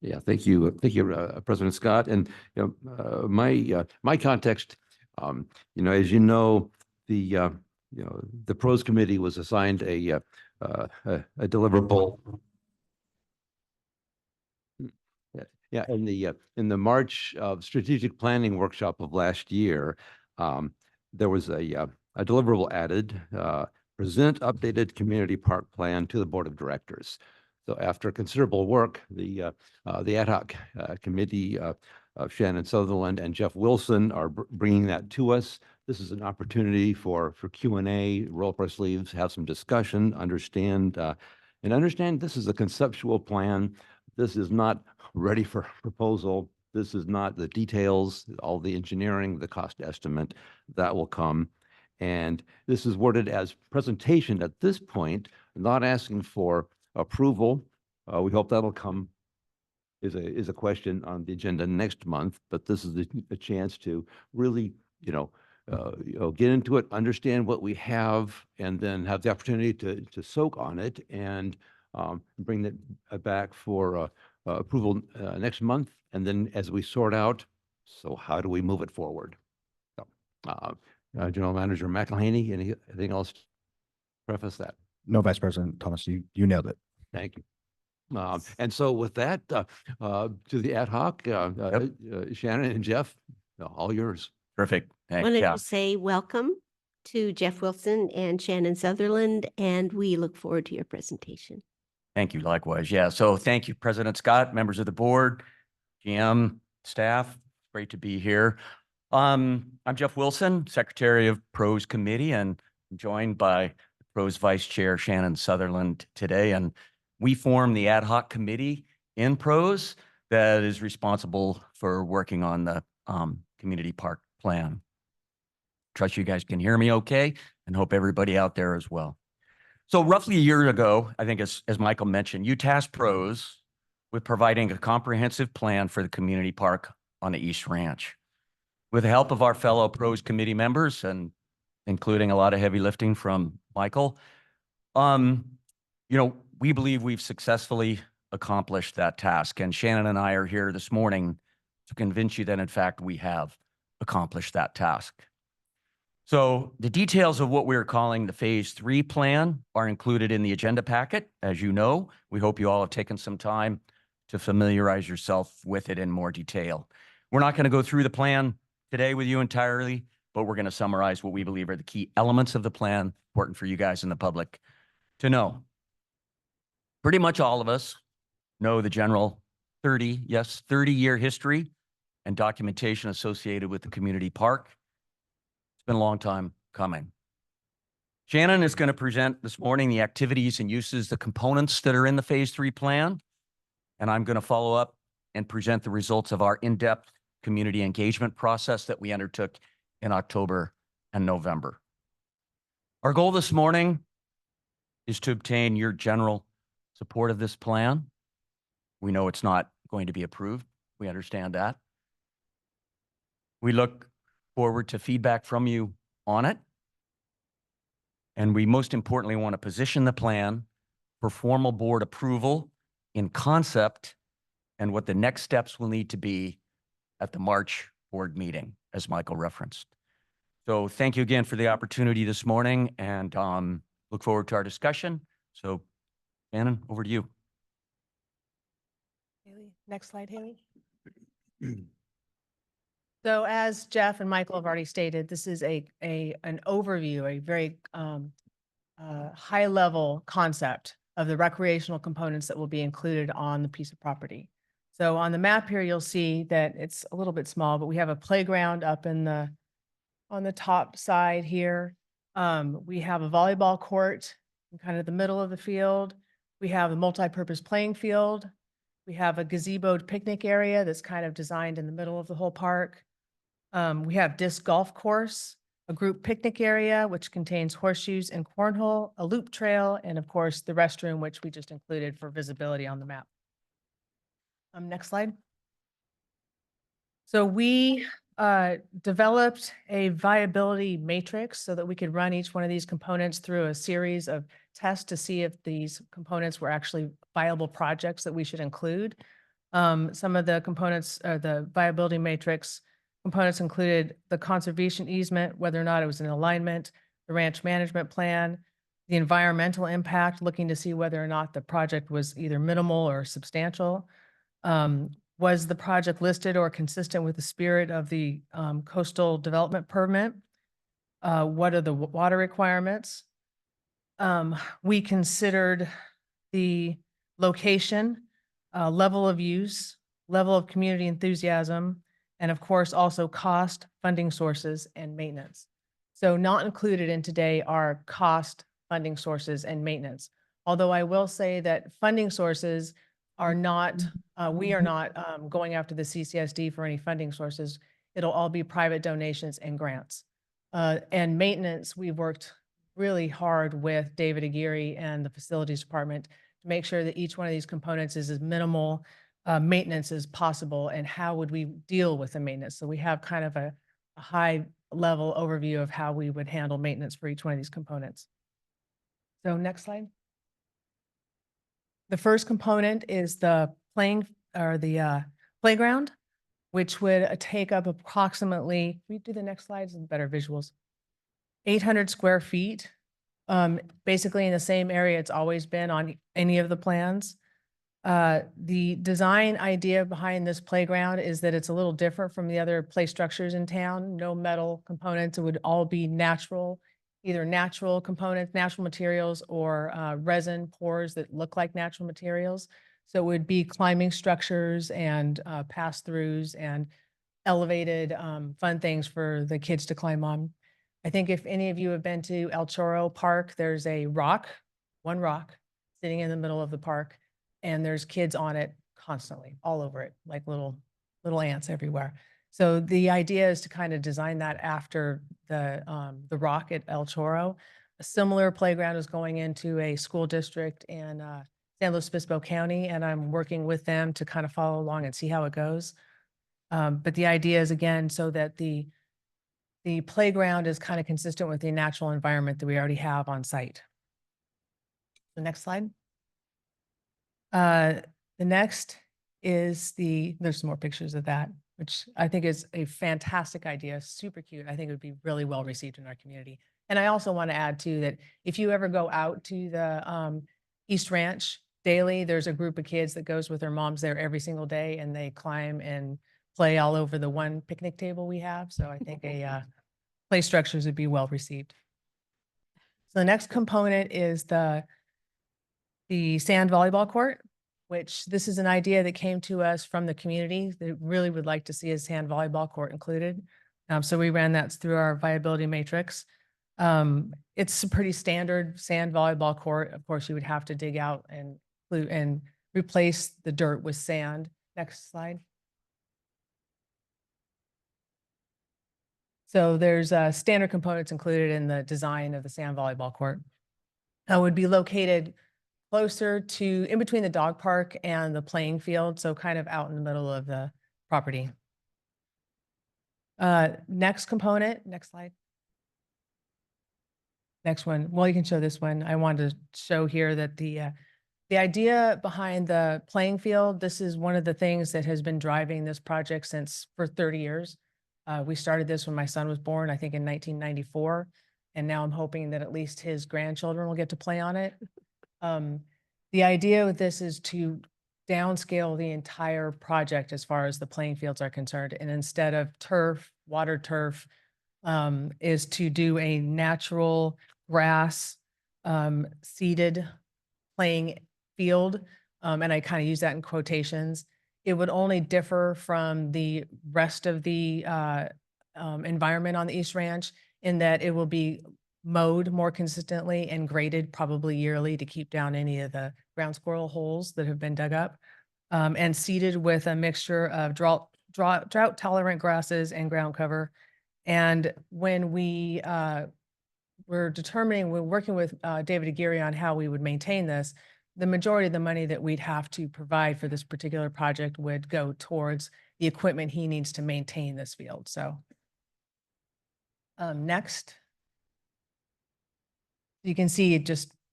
Yeah, thank you, President Scott. And my context, as you know, the pros committee was assigned a deliverable. Yeah, in the March strategic planning workshop of last year, there was a deliverable added, present updated community park plan to the board of directors. So after considerable work, the ad hoc committee of Shannon Sutherland and Jeff Wilson are bringing that to us. This is an opportunity for Q&A, roll up our sleeves, have some discussion, understand this is a conceptual plan. This is not ready for proposal. This is not the details, all the engineering, the cost estimate that will come. And this is worded as presentation at this point, not asking for approval. We hope that'll come is a question on the agenda next month, but this is a chance to really, get into it, understand what we have, and then have the opportunity to soak on it and bring it back for approval next month. And then as we sort out, so how do we move it forward? So, General Manager McElhaney, anything else to preface that? No, Vice President Thomas, you nailed it. Thank you. And so with that, to the ad hoc, Shannon and Jeff, all yours. Perfect. Thanks. Wanted Yeah. to say welcome to Jeff Wilson and Shannon Sutherland, and we look forward to your presentation. Thank you. Likewise. Yeah. So thank you, President Scott, members of the board, GM, staff. Great to be here. I'm Jeff Wilson, Secretary of Pros Committee, and I'm joined by the PRO's Vice Chair Shannon Sutherland today, and we form the ad hoc committee in PRO's that is responsible for working on the community park plan. Trust you guys can hear me okay, and hope everybody out there as well. So roughly a year ago, I think as Michael mentioned, you tasked PRO's with providing a comprehensive plan for the community park on the East Ranch. With the help of our fellow PRO's committee members and including a lot of heavy lifting from Michael, we believe we've successfully accomplished that task. And Shannon and I are here this morning to convince you that in fact we have accomplished that task. So the details of what we're calling the Phase 3 plan are included in the agenda packet. As you know, we hope you all have taken some time to familiarize yourself with it in more detail. We're not going to go through the plan today with you entirely, but we're going to summarize what we believe are the key elements of the plan important for you guys in the public to know. Pretty much all of us know the general 30-year history and documentation associated with the community park. It's been a long time coming. Shannon is going to present this morning the activities and uses, the components that are in the Phase 3 plan, and I'm going to follow up and present the results of our in-depth community engagement process that we undertook in October and November. Our goal this morning is to obtain your general support of this plan. We know it's not going to be approved. We understand that. We look forward to feedback from you on it. And we most importantly want to position the plan for formal board approval in concept and what the next steps will need to be at the March board meeting, as Michael referenced. So thank you again for the opportunity this morning, and look forward to our discussion. So Shannon, over to you. Haley, next slide, Haley. So as Jeff and Michael have already stated, this is an overview, a very high-level concept of the recreational components that will be included on the piece of property. So on the map here, you'll see that it's a little bit small, but we have a playground up on the top side here. We have a volleyball court in kind of the middle of the field. We have a multi-purpose playing field. We have a gazeboed picnic area that's kind of designed in the middle of the whole park. We have disc golf course, a group picnic area, which contains horseshoes and cornhole, a loop trail, and of course the restroom, which we just included for visibility on the map. Next slide. So we developed a viability matrix so that we could run each one of these components through a series of tests to see if these components were actually viable projects that we should include. Some of the components, the viability matrix components included the conservation easement, whether or not it was in alignment, the ranch management plan, the environmental impact, looking to see whether or not the project was either minimal or substantial. Was the project listed or consistent with the spirit of the coastal development permit? What are the water requirements? We considered the location, level of use, level of community enthusiasm, and of course also cost, funding sources, and maintenance. So not included in today are cost, funding sources, and maintenance. Although I will say that funding sources are not, we are not going after the CCSD for any funding sources. It'll all be private donations and grants. And maintenance, we've worked really hard with David Aguirre and the facilities department to make sure that each one of these components is as minimal maintenance as possible, and how would we deal with the maintenance. So we have kind of a high level overview of how we would handle maintenance for each one of these components. So next slide. The first component is the playground, which would take up approximately, can we do the next slides and better visuals? 800 square feet, basically in the same area it's always been on any of the plans. The design idea behind this playground is that it's a little different from the other play structures in town. No metal components. It would all be natural, either natural components, natural materials, or resin pores that look like natural materials. So it would be climbing structures and pass-throughs and elevated fun things for the kids to climb on. I think if any of you have been to El Chorro Park, there's a rock, one rock, sitting in the middle of the park, and there's kids on it constantly, all over it, like little ants everywhere. So the idea is to kind of design that after the rock at El Chorro. A similar playground is going into a school district in San Luis Obispo County, and I'm working with them to kind of follow along and see how it goes. But the idea is, again, so that the playground is kind of consistent with the natural environment that we already have on site. The next slide. The next is there's some more pictures of that, which I think is a fantastic idea, super cute. I think it would be really well received in our community. And I also want to add too, that if you ever go out to the East Ranch daily, there's a group of kids that goes with their moms there every single day, and they climb and play all over the one picnic table we have. So I think play structures would be well received. So the next component is the sand volleyball court, which this is an idea that came to us from the community that really would like to see a sand volleyball court included. So we ran that through our viability matrix. It's a pretty standard sand volleyball court. Of course, you would have to dig out and replace the dirt with sand. Next slide. So there's standard components included in the design of the sand volleyball court. It would be located closer to in between the dog park and the playing field, so kind of out in the middle of the property. Next component, next slide. Next one. Well, you can show this one. I wanted to show here that the idea behind the playing field, this is one of the things that has been driving this project for 30 years. We started this when my son was born, I think in 1994. And now I'm hoping that at least his grandchildren will get to play on it. The idea with this is to downscale the entire project as far as the playing fields are concerned. And instead of turf, water turf, is to do a natural grass seeded playing field. And I kind of use that in quotations. It would only differ from the rest of the environment on the East Ranch in that it will be mowed more consistently and graded probably yearly to keep down any of the ground squirrel holes that have been dug up, and seeded with a mixture of drought tolerant grasses and ground cover. And when we're working with David Aguirre on how we would maintain this, the majority of the money that we'd have to provide for this particular project would go towards the equipment he needs to maintain this field. So next. You can see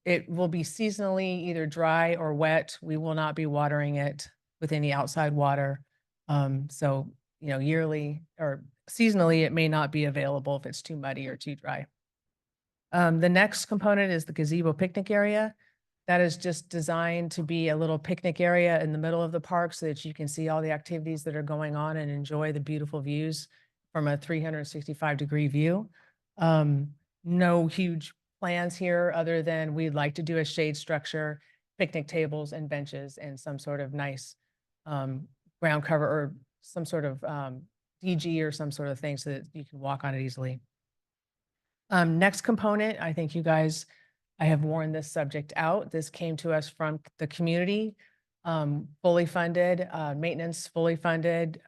it will be seasonally either dry or wet. We will not be watering it with any outside water. So, yearly or seasonally, it may not be available if it's too muddy or too dry. The next component is the gazebo picnic area. That is just designed to be a little picnic area in the middle of the park so that you can see all the activities that are going on and enjoy the beautiful views from a 365-degree view. No huge plans here other than we'd like to do a shade structure, picnic tables and benches, and some sort of nice ground cover or some sort of DG or some sort of thing so that you can walk on it easily. Next component, I think you guys, I have worn this subject out. This came to us from the community, fully funded, maintenance fully funded.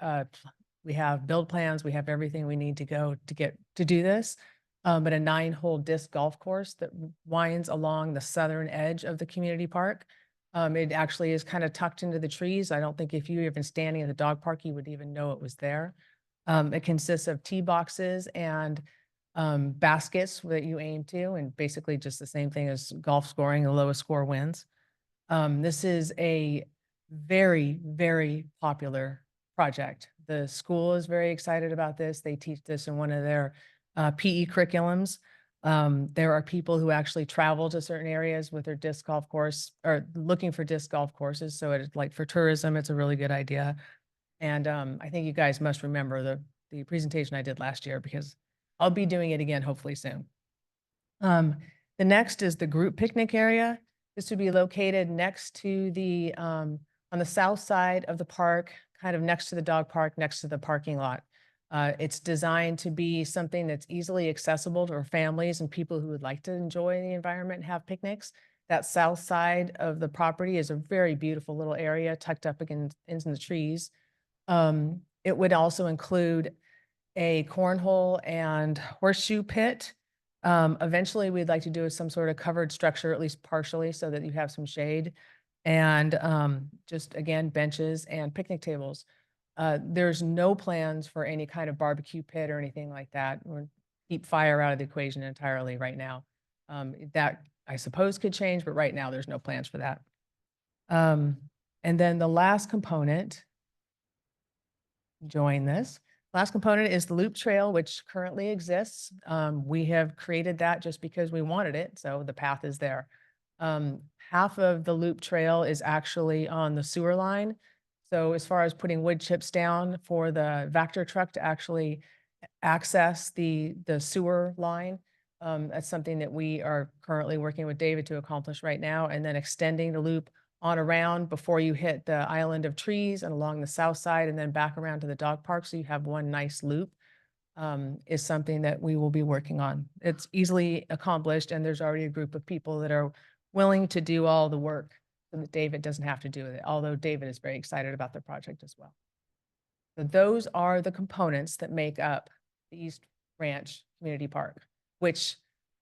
We have build plans. We have everything we need to go to do this. But a 9-hole disc golf course that winds along the southern edge of the community park. It actually is kind of tucked into the trees. I don't think if you had been standing at the dog park, you would even know it was there. It consists of tee boxes and baskets that you aim to, and basically just the same thing as golf scoring, the lowest score wins. This is a very, very popular project. The school is very excited about this. They teach this in one of their PE curriculums. There are people who actually travel to certain areas with their disc golf course or looking for disc golf courses. So it's like for tourism, it's a really good idea. And I think you guys must remember the presentation I did last year because I'll be doing it again, hopefully soon. The next is the group picnic area. This would be located next to on the south side of the park, kind of next to the dog park, next to the parking lot. It's designed to be something that's easily accessible to families and people who would like to enjoy the environment and have picnics. That south side of the property is a very beautiful little area tucked up against into the trees. It would also include a cornhole and horseshoe pit. Eventually, we'd like to do some sort of covered structure, at least partially, so that you have some shade. And just again, benches and picnic tables. There's no plans for any kind of barbecue pit or anything like that. We're keep fire out of the equation entirely right now. That I suppose could change, but right now there's no plans for that. And then the last component, join this. Last component is the loop trail, which currently exists. We have created that just because we wanted it, so the path is there. Half of the loop trail is actually on the sewer line. So as far as putting wood chips down for the Vector truck to actually access the sewer line, that's something that we are currently working with David to accomplish right now, and then extending the loop on around before you hit the island of trees and along the south side and then back around to the dog park. So you have one nice loop, is something that we will be working on. It's easily accomplished, and there's already a group of people that are willing to do all the work so that David doesn't have to do it, although David is very excited about the project as well. So those are the components that make up the East Ranch Community Park, which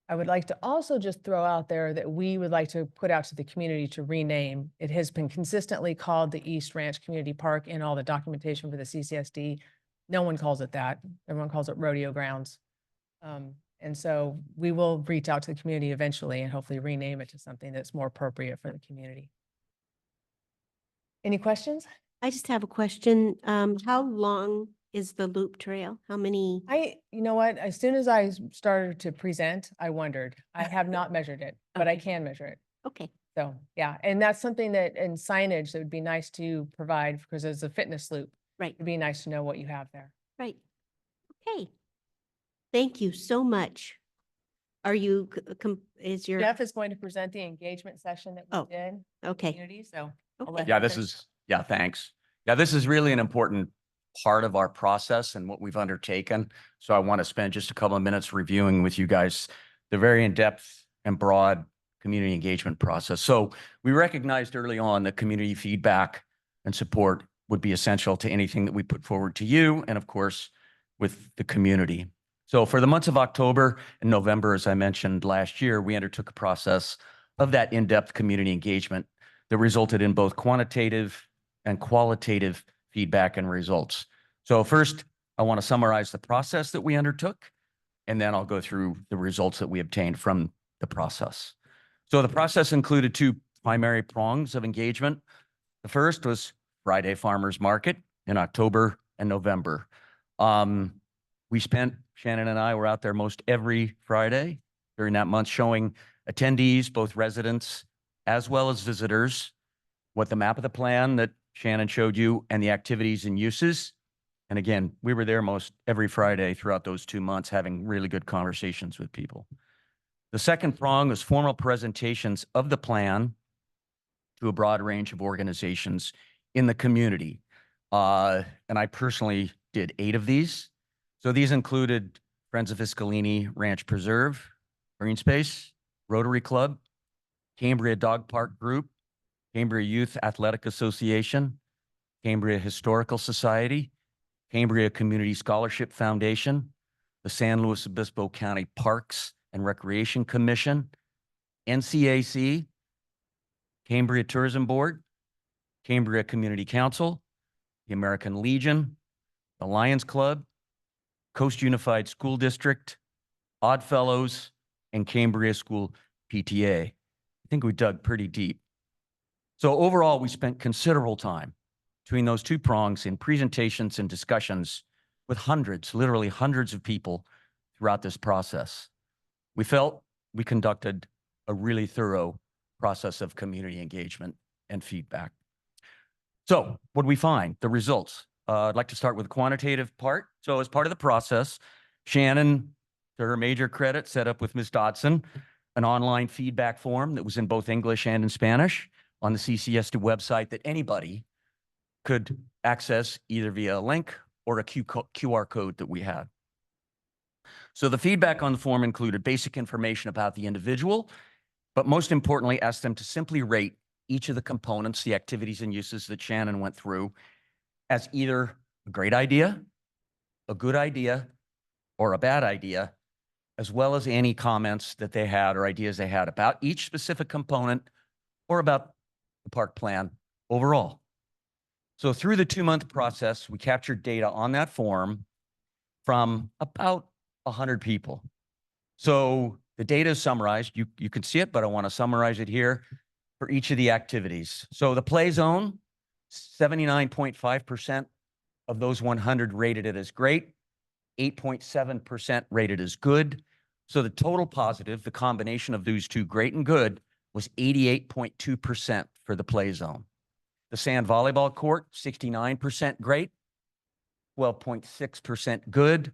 I would like to also just throw out there that we would like to put out to the community to rename. It has been consistently called the East Ranch Community Park in all the documentation for the CCSD. No one calls it that. Everyone calls it Rodeo Grounds. And so we will reach out to the community eventually and hopefully rename it to something that's more appropriate for the community. Any questions? I just have a question. How long is the loop trail? How many? You know what? As soon as I started to present, I wondered. I have not measured it, but I Okay. can measure it. Okay. So, yeah, and that's something that in signage that would be nice to provide because it's a fitness loop. Right. It'd be nice to know what you have there. Right. Okay. Thank you so much. Are you, is your, Jeff is going to present the engagement session that we Oh, did. with the okay. Community, so. I'll Okay. let Yeah, him this finish. is, yeah, thanks. Yeah, this is really an important part of our process and what we've undertaken. So I want to spend just a couple of minutes reviewing with you guys the very in-depth and broad community engagement process. So we recognized early on that community feedback and support would be essential to anything that we put forward to you and of course with the community. So for the months of October and November, as I mentioned last year, we undertook a process of that in-depth community engagement that resulted in both quantitative and qualitative feedback and results. So first, I want to summarize the process that we undertook, and then I'll go through the results that we obtained from the process. So the process included two primary prongs of engagement. The first was Friday Farmers Market in October and November. Shannon and I were out there most every Friday during that month showing attendees, both residents as well as visitors, what the map of the plan that Shannon showed you and the activities and uses. And again, we were there most every Friday throughout those 2 months, having really good conversations with people. The second prong was formal presentations of the plan to a broad range of organizations in the community. And I personally did 8 of these. So these included Friends of Fiscalini Ranch Preserve, Green Space, Rotary Club, Cambria Dog Park Group, Cambria Youth Athletic Association, Cambria Historical Society, Cambria Community Scholarship Foundation, the San Luis Obispo County Parks and Recreation Commission, NCAC, Cambria Tourism Board, Cambria Community Council, the American Legion, the Lions Club, Coast Unified School District, Odd Fellows, and Cambria School PTA. I think we dug pretty deep. So overall, we spent considerable time between those two prongs in presentations and discussions with hundreds, literally hundreds of people throughout this process. We felt we conducted a really thorough process of community engagement and feedback. So what did we find? The results. I'd like to start with the quantitative part. So as part of the process, Shannon, to her major credit, set up with Ms. Dodson an online feedback form that was in both English and in Spanish on the CCSD website that anybody could access either via a link or a QR code that we had. So the feedback on the form included basic information about the individual, but most importantly, asked them to simply rate each of the components, the activities and uses that Shannon went through, as either a great idea, a good idea, or a bad idea, as well as any comments that they had or ideas they had about each specific component or about the park plan overall. So through the 2-month process, we captured data on that form from about 100 people. So the data is summarized. You can see it, but I want to summarize it here for each of the activities. So the play zone, 79.5% of those 100 rated it as great, 8.7% rated as good. So the total positive, the combination of those two, great and good, was 88.2% for the play zone. The sand volleyball court, 69% great, 12.6% good,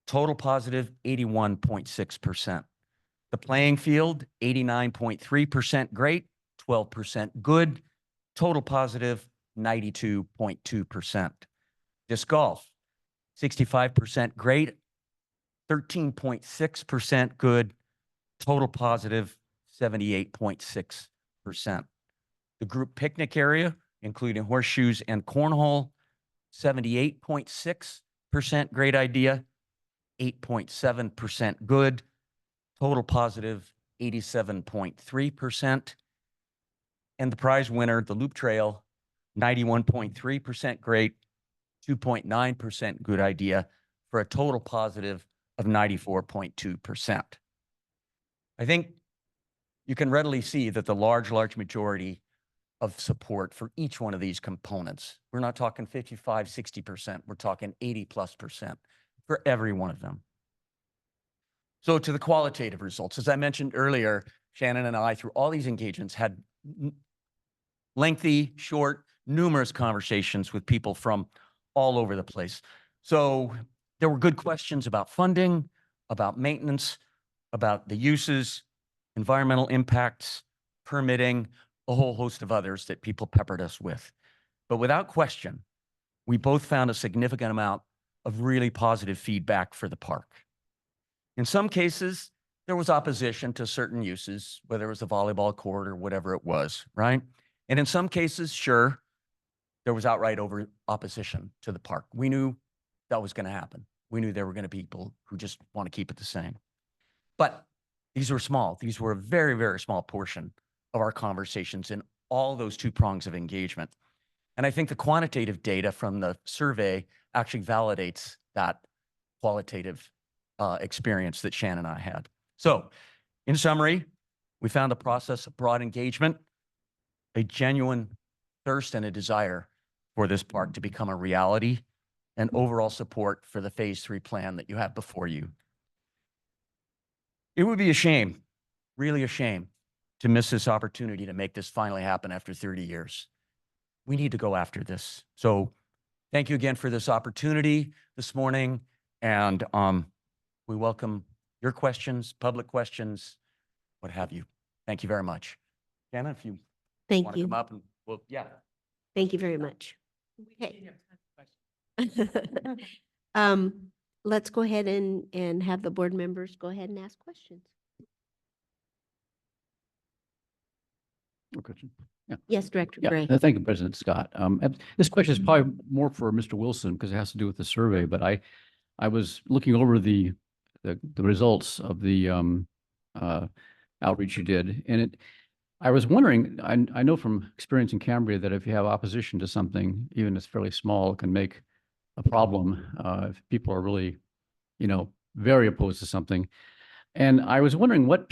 total positive, 81.6%. The playing field, 89.3% great, 12% good, total positive, 92.2%. Disc golf, 65% great, 13.6% good, total positive, 78.6%. The group picnic area, including horseshoes and cornhole, 78.6% great idea, 8.7% good, total positive, 87.3%. And the prize winner, the loop trail, 91.3% great, 2.9% good idea, for a total positive of 94.2%. I think you can readily see that the large majority of support for each one of these components. We're not talking 55, 60%. We're talking 80+% for every one of them. So to the qualitative results, as I mentioned earlier, Shannon and I, through all these engagements, had lengthy, short, numerous conversations with people from all over the place. So there were good questions about funding, about maintenance, about the uses, environmental impacts, permitting, a whole host of others that people peppered us with. But without question, we both found a significant amount of really positive feedback for the park. In some cases, there was opposition to certain uses, whether it was a volleyball court or whatever it was, right? And in some cases, sure, there was outright opposition to the park. We knew that was going to happen. We knew there were going to be people who just want to keep it the same. But these were small. These were a very, very small portion of our conversations in all those two prongs of engagement. And I think the quantitative data from the survey actually validates that qualitative experience that Shannon and I had. So in summary, we found a process of broad engagement, a genuine thirst and a desire for this park to become a reality, and overall support for the Phase 3 plan that you have before you. It would be a shame, really a shame, to miss this opportunity to make this finally happen after 30 years. We need to go after this. So thank you again for this opportunity this morning. And we welcome your questions, public questions, what have you. Thank you very much. Jana, if you Thank want to you. come up and, well, yeah. Thank you very much. Okay. Let's go ahead and have the board members go ahead and ask questions. Question. Yeah. Yes, Director Yeah, Gray. thank you, President Scott. This question is probably more for Mr. Wilson because it has to do with the survey, but I was looking over the results of the outreach you did, and I was wondering, I know from experience in Cambria that if you have opposition to something, even if it's fairly small, it can make a problem if people are really, very opposed to something. And I was wondering what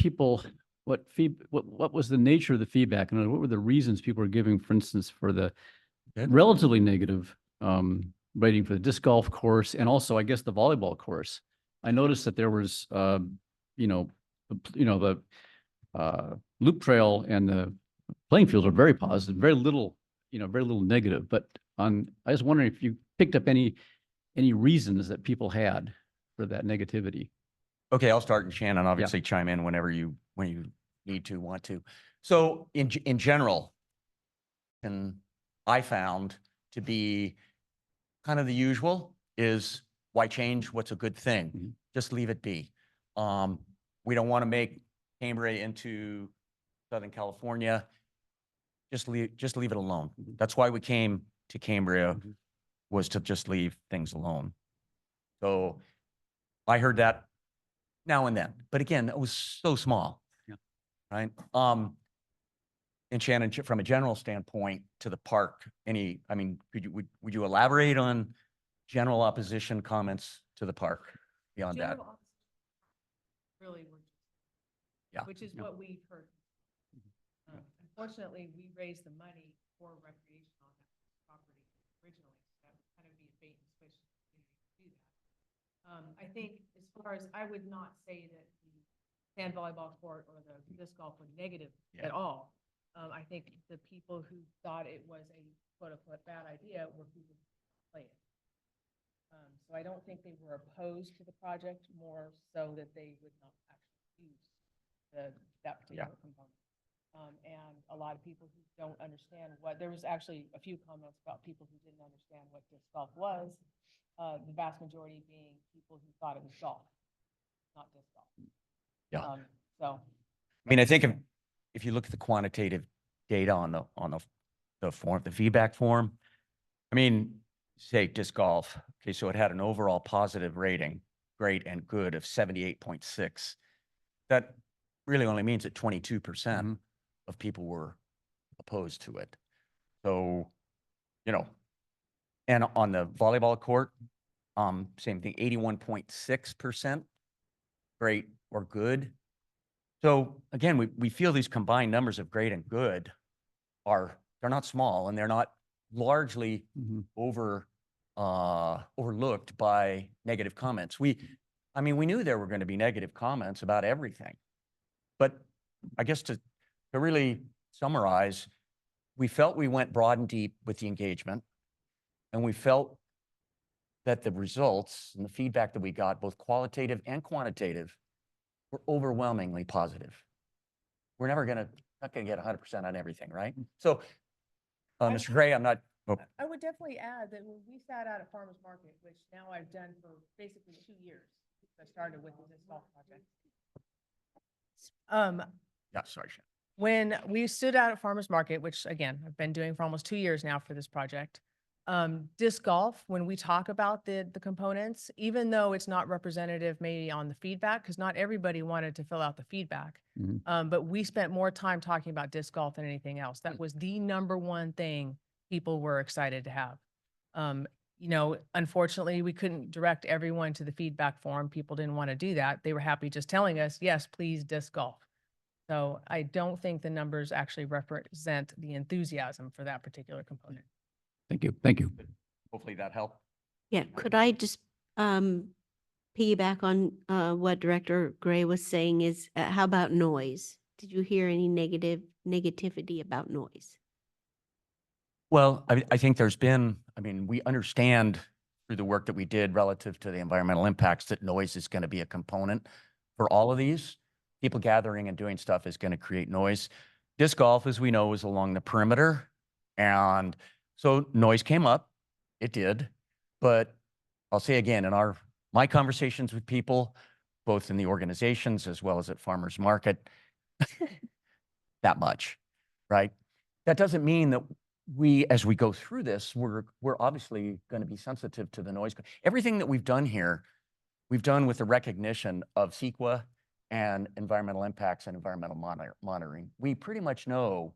was the nature of the feedback, and what were the reasons people were giving, for instance, for the relatively negative rating for the disc golf course, and also, I guess, the volleyball course. I noticed that there was, the loop trail and the playing field are very positive, very little negative. But I was wondering if you picked up any reasons that people had for that negativity. Okay, I'll start, and Shannon, obviously chime in when you want to. So in general, and I found to be kind of the usual is why change what's a good thing? Just leave it be. We don't want to make Cambria into Southern California. Just leave it alone. That's why we came to Cambria, was to just leave things alone. So I heard that now and then, but again, it was so small. Yeah. Right. And Shannon, from a general standpoint to the park, would you elaborate on general opposition comments to the park beyond that? General opposition really were, Yeah. which is what we heard. Unfortunately, we raised the money for recreation on that property originally. So that would kind of be a bait and switch to do that. I think as far as, I would not say that the sand volleyball court or the disc golf were negative at all. I think the people who thought it was a quote unquote bad idea were people who play it. So I don't think they were opposed to the project, more so that they would not actually use that particular component. And a lot of people who don't understand there was actually a few comments about people who didn't understand what disc golf was. The vast majority being people who thought it was golf, not disc golf. Yeah. So. I think if you look at the quantitative data on the feedback form, say disc golf. Okay, so it had an overall positive rating, great and good, of 78.6. That really only means that 22% of people were opposed to it. So, and on the volleyball court, same thing, 81.6%, great or good. So again, we feel these combined numbers of great and good they're not small, and they're not largely overlooked by negative comments. We knew there were going to be negative comments about everything, but I guess to really summarize, we felt we went broad and deep with the engagement, and we felt that the results and the feedback that we got, both qualitative and quantitative, were overwhelmingly positive. We're not going to get 100% on everything, right? So, Mr. Gray, I would definitely add that when we sat out at Farmers Market, which now I've done for basically 2 years, I started with the disc golf project. Sorry, Shannon. When we stood out at Farmers Market, which again, I've been doing for almost 2 years now for this project, disc golf, when we talk about the components, even though it's not representative maybe on the feedback, because not everybody wanted to fill out the feedback, but we spent more time talking about disc golf than anything else. That was the number one thing people were excited to have. Unfortunately, we couldn't direct everyone to the feedback form. People didn't want to do that. They were happy just telling us, yes, please disc golf. So I don't think the numbers actually represent the enthusiasm for that particular component. Thank you. Thank you. Hopefully that helped. Yeah, could I just piggyback on what Director Gray was saying is, how about noise? Did you hear any negativity about noise? Well, I think there's been, we understand through the work that we did relative to the environmental impacts that noise is going to be a component for all of these. People gathering and doing stuff is going to create noise. Disc golf, as we know, is along the perimeter. And so noise came up. It did. But I'll say again, in my conversations with people, both in the organizations as well as at Farmers Market, that much, right? That doesn't mean that as we go through this, we're obviously going to be sensitive to the noise. Everything that we've done here, we've done with the recognition of CEQA and environmental impacts and environmental monitoring. We pretty much know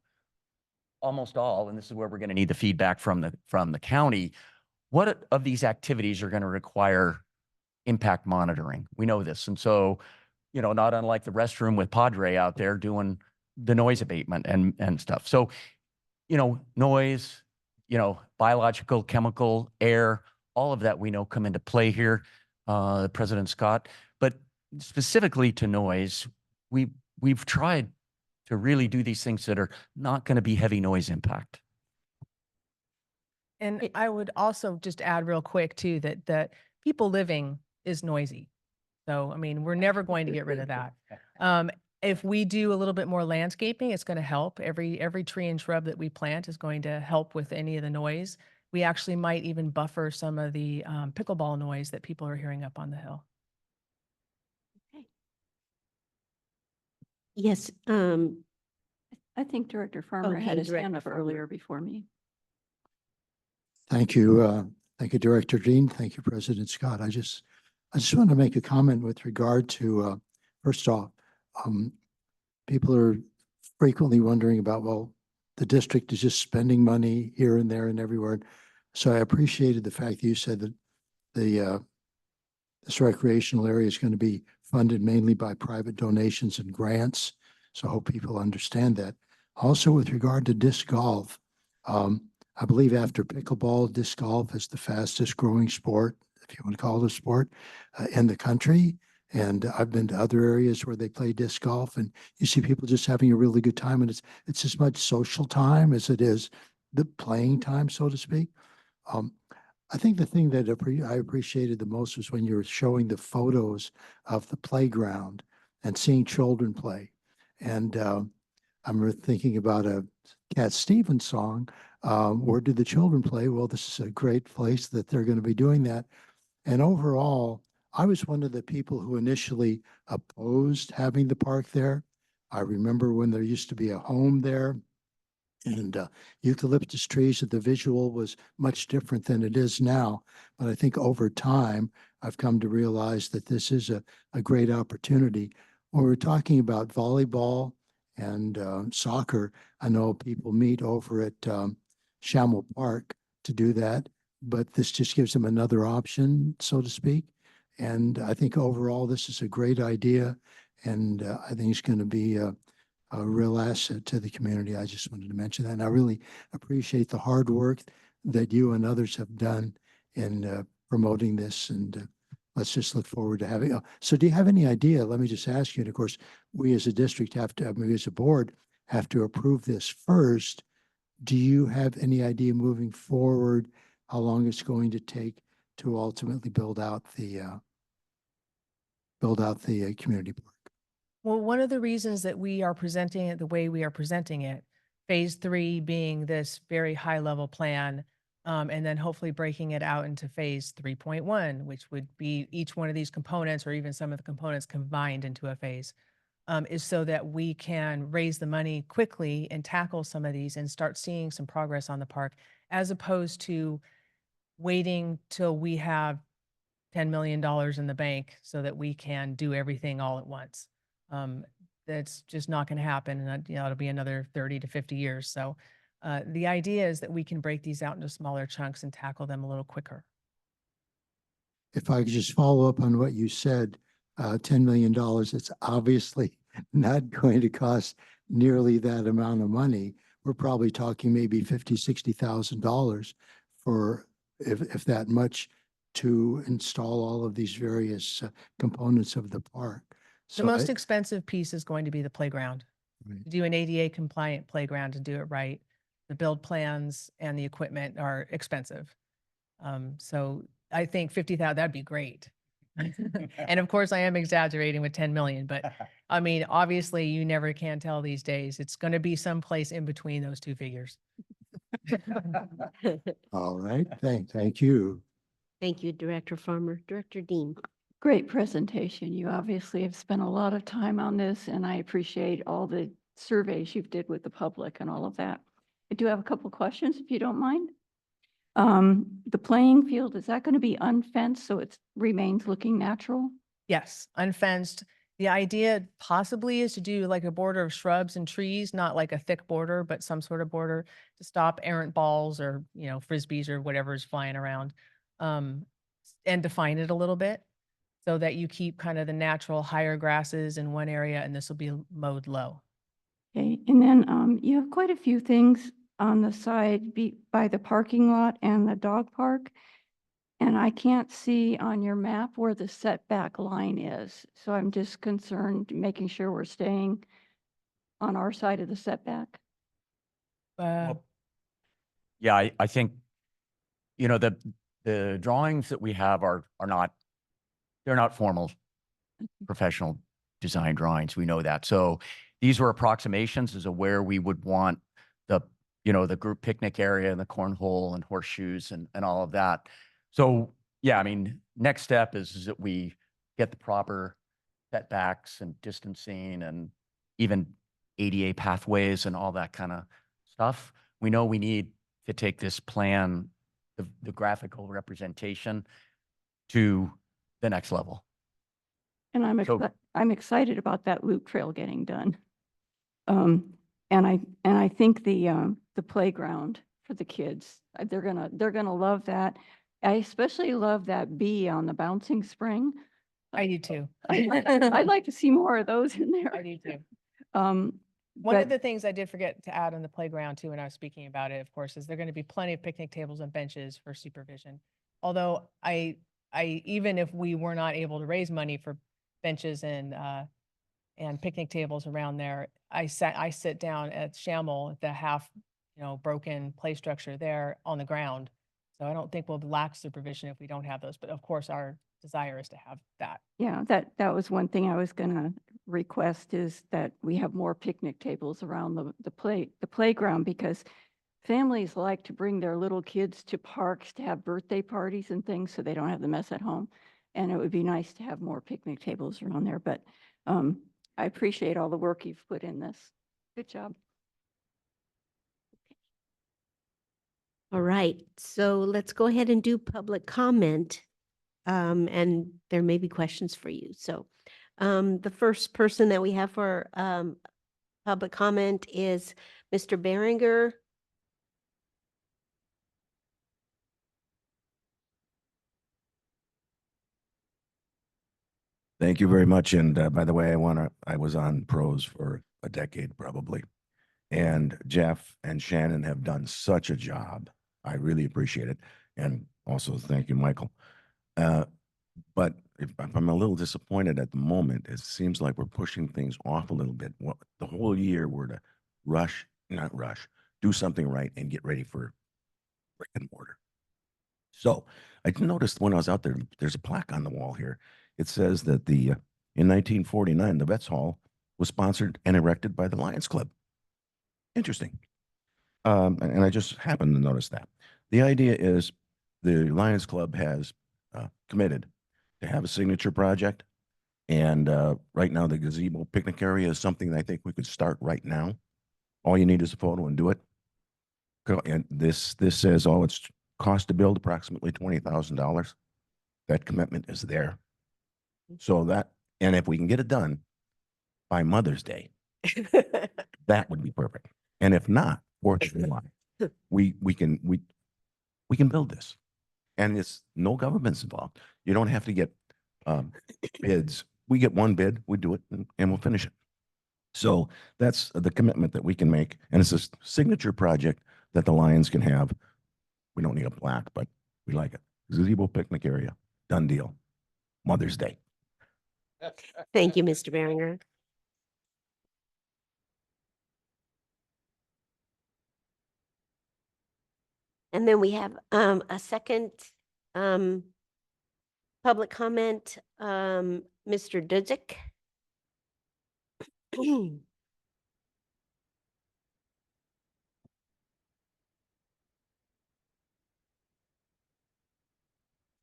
almost all, and this is where we're going to need the feedback from the county, what of these activities are going to require impact monitoring. We know this. And so, not unlike the restroom with Padre out there doing the noise abatement and stuff. So, noise, biological, chemical, air, all of that we know come into play here, President Scott. But specifically to noise, we've tried to really do these things that are not going to be heavy noise impact. And I would also just add real quick too, that people living is noisy. So, we're never going to get rid of that. If we do a little bit more landscaping, it's going to help. Every tree and shrub that we plant is going to help with any of the noise. we actually might even buffer some of the pickleball noise that people are hearing up on the hill. Yes, I think Director Farmer Okay, had his Director hand up Farmer. earlier before me. Thank you. Thank you, Director Dean. Thank you, President Scott. I just want to make a comment with regard to, first off, people are frequently wondering about, well, the district is just spending money here and there and everywhere. So I appreciated the fact that you said that this recreational area is going to be funded mainly by private donations and grants. So I hope people understand that. Also, with regard to disc golf, I believe after pickleball, disc golf is the fastest growing sport, if you want to call it a sport, in the country. And I've been to other areas where they play disc golf, and you see people just having a really good time. And it's as much social time as it is the playing time, so to speak. I think the thing that I appreciated the most was when you were showing the photos of the playground and seeing children play. And I'm thinking about a Cat Stevens song, Where Did the Children Play? Well, this is a great place that they're going to be doing that. And overall, I was one of the people who initially opposed having the park there. I remember when there used to be a home there and eucalyptus trees, and the visual was much different than it is now. But I think over time, I've come to realize that this is a great opportunity. When we're talking about volleyball and soccer, I know people meet over at Shamel Park to do that, but this just gives them another option, so to speak. And I think overall, this is a great idea, and I think it's going to be a real asset to the community. I just wanted to mention that. And I really appreciate the hard work that you and others have done in promoting this. And let's just look forward to having. So do you have any idea? Let me just ask you. And of course, we as a district have to, maybe as a board, have to approve this first. Do you have any idea moving forward how long it's going to take to ultimately build out the community park? Well, one of the reasons that we are presenting it the way we are presenting it, phase 3 being this very high level plan, and then hopefully breaking it out into phase 3.1, which would be each one of these components or even some of the components combined into a phase, is so that we can raise the money quickly and tackle some of these and start seeing some progress on the park, as opposed to waiting till we have $10 million in the bank so that we can do everything all at once. That's just not going to happen. And it'll be another 30 to 50 years. So the idea is that we can break these out into smaller chunks and tackle them a little quicker. If I could just follow up on what you said, $10 million, it's obviously not going to cost nearly that amount of money. We're probably talking maybe $50,000, $60,000 for, if that much, to install all of these various components of the park. The most expensive piece is going to be the playground. Right. To do an ADA compliant playground and do it right, the build plans and the equipment are expensive. So I think 50,000, that'd be great. And of course I am exaggerating with 10 million, but I mean, obviously you never can tell these days. It's going to be someplace in between those two figures. All right. Thank you. Thank you, Director Farmer. Director Dean. Great presentation. You obviously have spent a lot of time on this, and I appreciate all the surveys you've did with the public and all of that. I do have a couple of questions, if you don't mind. The playing field, is that going to be unfenced so it remains looking natural? Yes, unfenced. The idea possibly is to do like a border of shrubs and trees, not like a thick border, but some sort of border to stop errant balls or, frisbees or whatever is flying around, and define it a little bit so that you keep kind of the natural higher grasses in one area and this will be mowed low. Okay, and then you have quite a few things on the side by the parking lot and the dog park. And I can't see on your map where the setback line is. So I'm just concerned, making sure we're staying on our side of the setback. Yeah, I think, the drawings that we have are not, they're not formal professional design drawings. We know that. So these were approximations as to where we would want the, you know, the group picnic area and the cornhole and horseshoes and all of that. So yeah, I mean, next step is that we get the proper setbacks and distancing and even ADA pathways and all that kind of stuff. We know we need to take this plan, the graphical representation, to the next level. And So- I'm excited about that loop trail getting done. And I think the playground for the kids, they're gonna love that. I especially love that bee on the bouncing spring. I do too. I'd like to see more of those in there. I do too. Um, One of but- the things I did forget to add on the playground too, when I was speaking about it, of course, is there going to be plenty of picnic tables and benches for supervision. Although even if we were not able to raise money for benches and picnic tables around there, I sit down at Shamel at the half, broken play structure there on the ground. So I don't think we'll lack supervision if we don't have those. But of course, our desire is to have that. Yeah, that was one thing I was gonna request, is that we have more picnic tables around the playground, because families like to bring their little kids to parks to have birthday parties and things, so they don't have the mess at home. And it would be nice to have more picnic tables around there, but I appreciate all the work you've put in this. Good job. All right, so let's go ahead and do public comment. And there may be questions for you. So the first person that we have for public comment is Mr. Behringer. Thank you very much. And by the way, I was on pros for a decade probably. And Jeff and Shannon have done such a job. I really appreciate it. And also thank you, Michael. But if I'm a little disappointed at the moment, it seems like we're pushing things off a little bit. Well, the whole year we're to not rush, do something right and get ready for brick and mortar. So I noticed when I was out there, there's a plaque on the wall here. It says that in 1949, the Vets Hall was sponsored and erected by the Lions Club. Interesting. And I just happened to notice that. The idea is the Lions Club has committed to have a signature project. And right now, the gazebo picnic area is something that I think we could start right now. All you need is a photo and do it. And this says, oh, it's cost to build approximately $20,000. That commitment is there. So and if we can get it done by Mother's Day, that would be perfect. And if not, 4th of July, we can build this. And it's no government's involved. You don't have to get bids. We get one bid, we do it, and we'll finish it. So that's the commitment that we can make. And it's a signature project that the Lions can have. We don't need a plaque, but we like it. Gazebo picnic area, done deal. Mother's Day. Thank you, Mr. Behringer. And then we have a second public comment, Mr. Dudzik.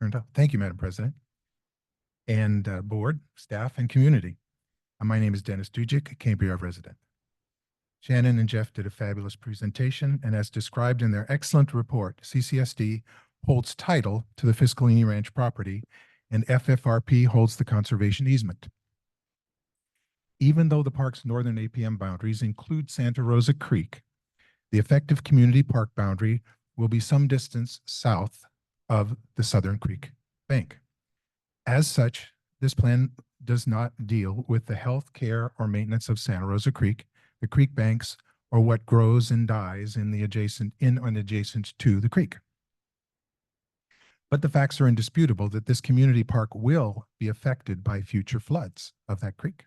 Turned up. Thank you, Madam President, and board, staff, and community. My name is Dennis Dujic, a Cambria resident. Shannon and Jeff did a fabulous presentation, and as described in their excellent report, CCSD holds title to the Fiscalini Ranch property, and FFRP holds the conservation easement. Even though the park's northern APM boundaries include Santa Rosa Creek, the effective community park boundary will be some distance south of the Southern Creek bank. As such, this plan does not deal with the health, care, or maintenance of Santa Rosa Creek, the creek banks, or what grows and dies in and adjacent to the creek. But the facts are indisputable that this community park will be affected by future floods of that creek.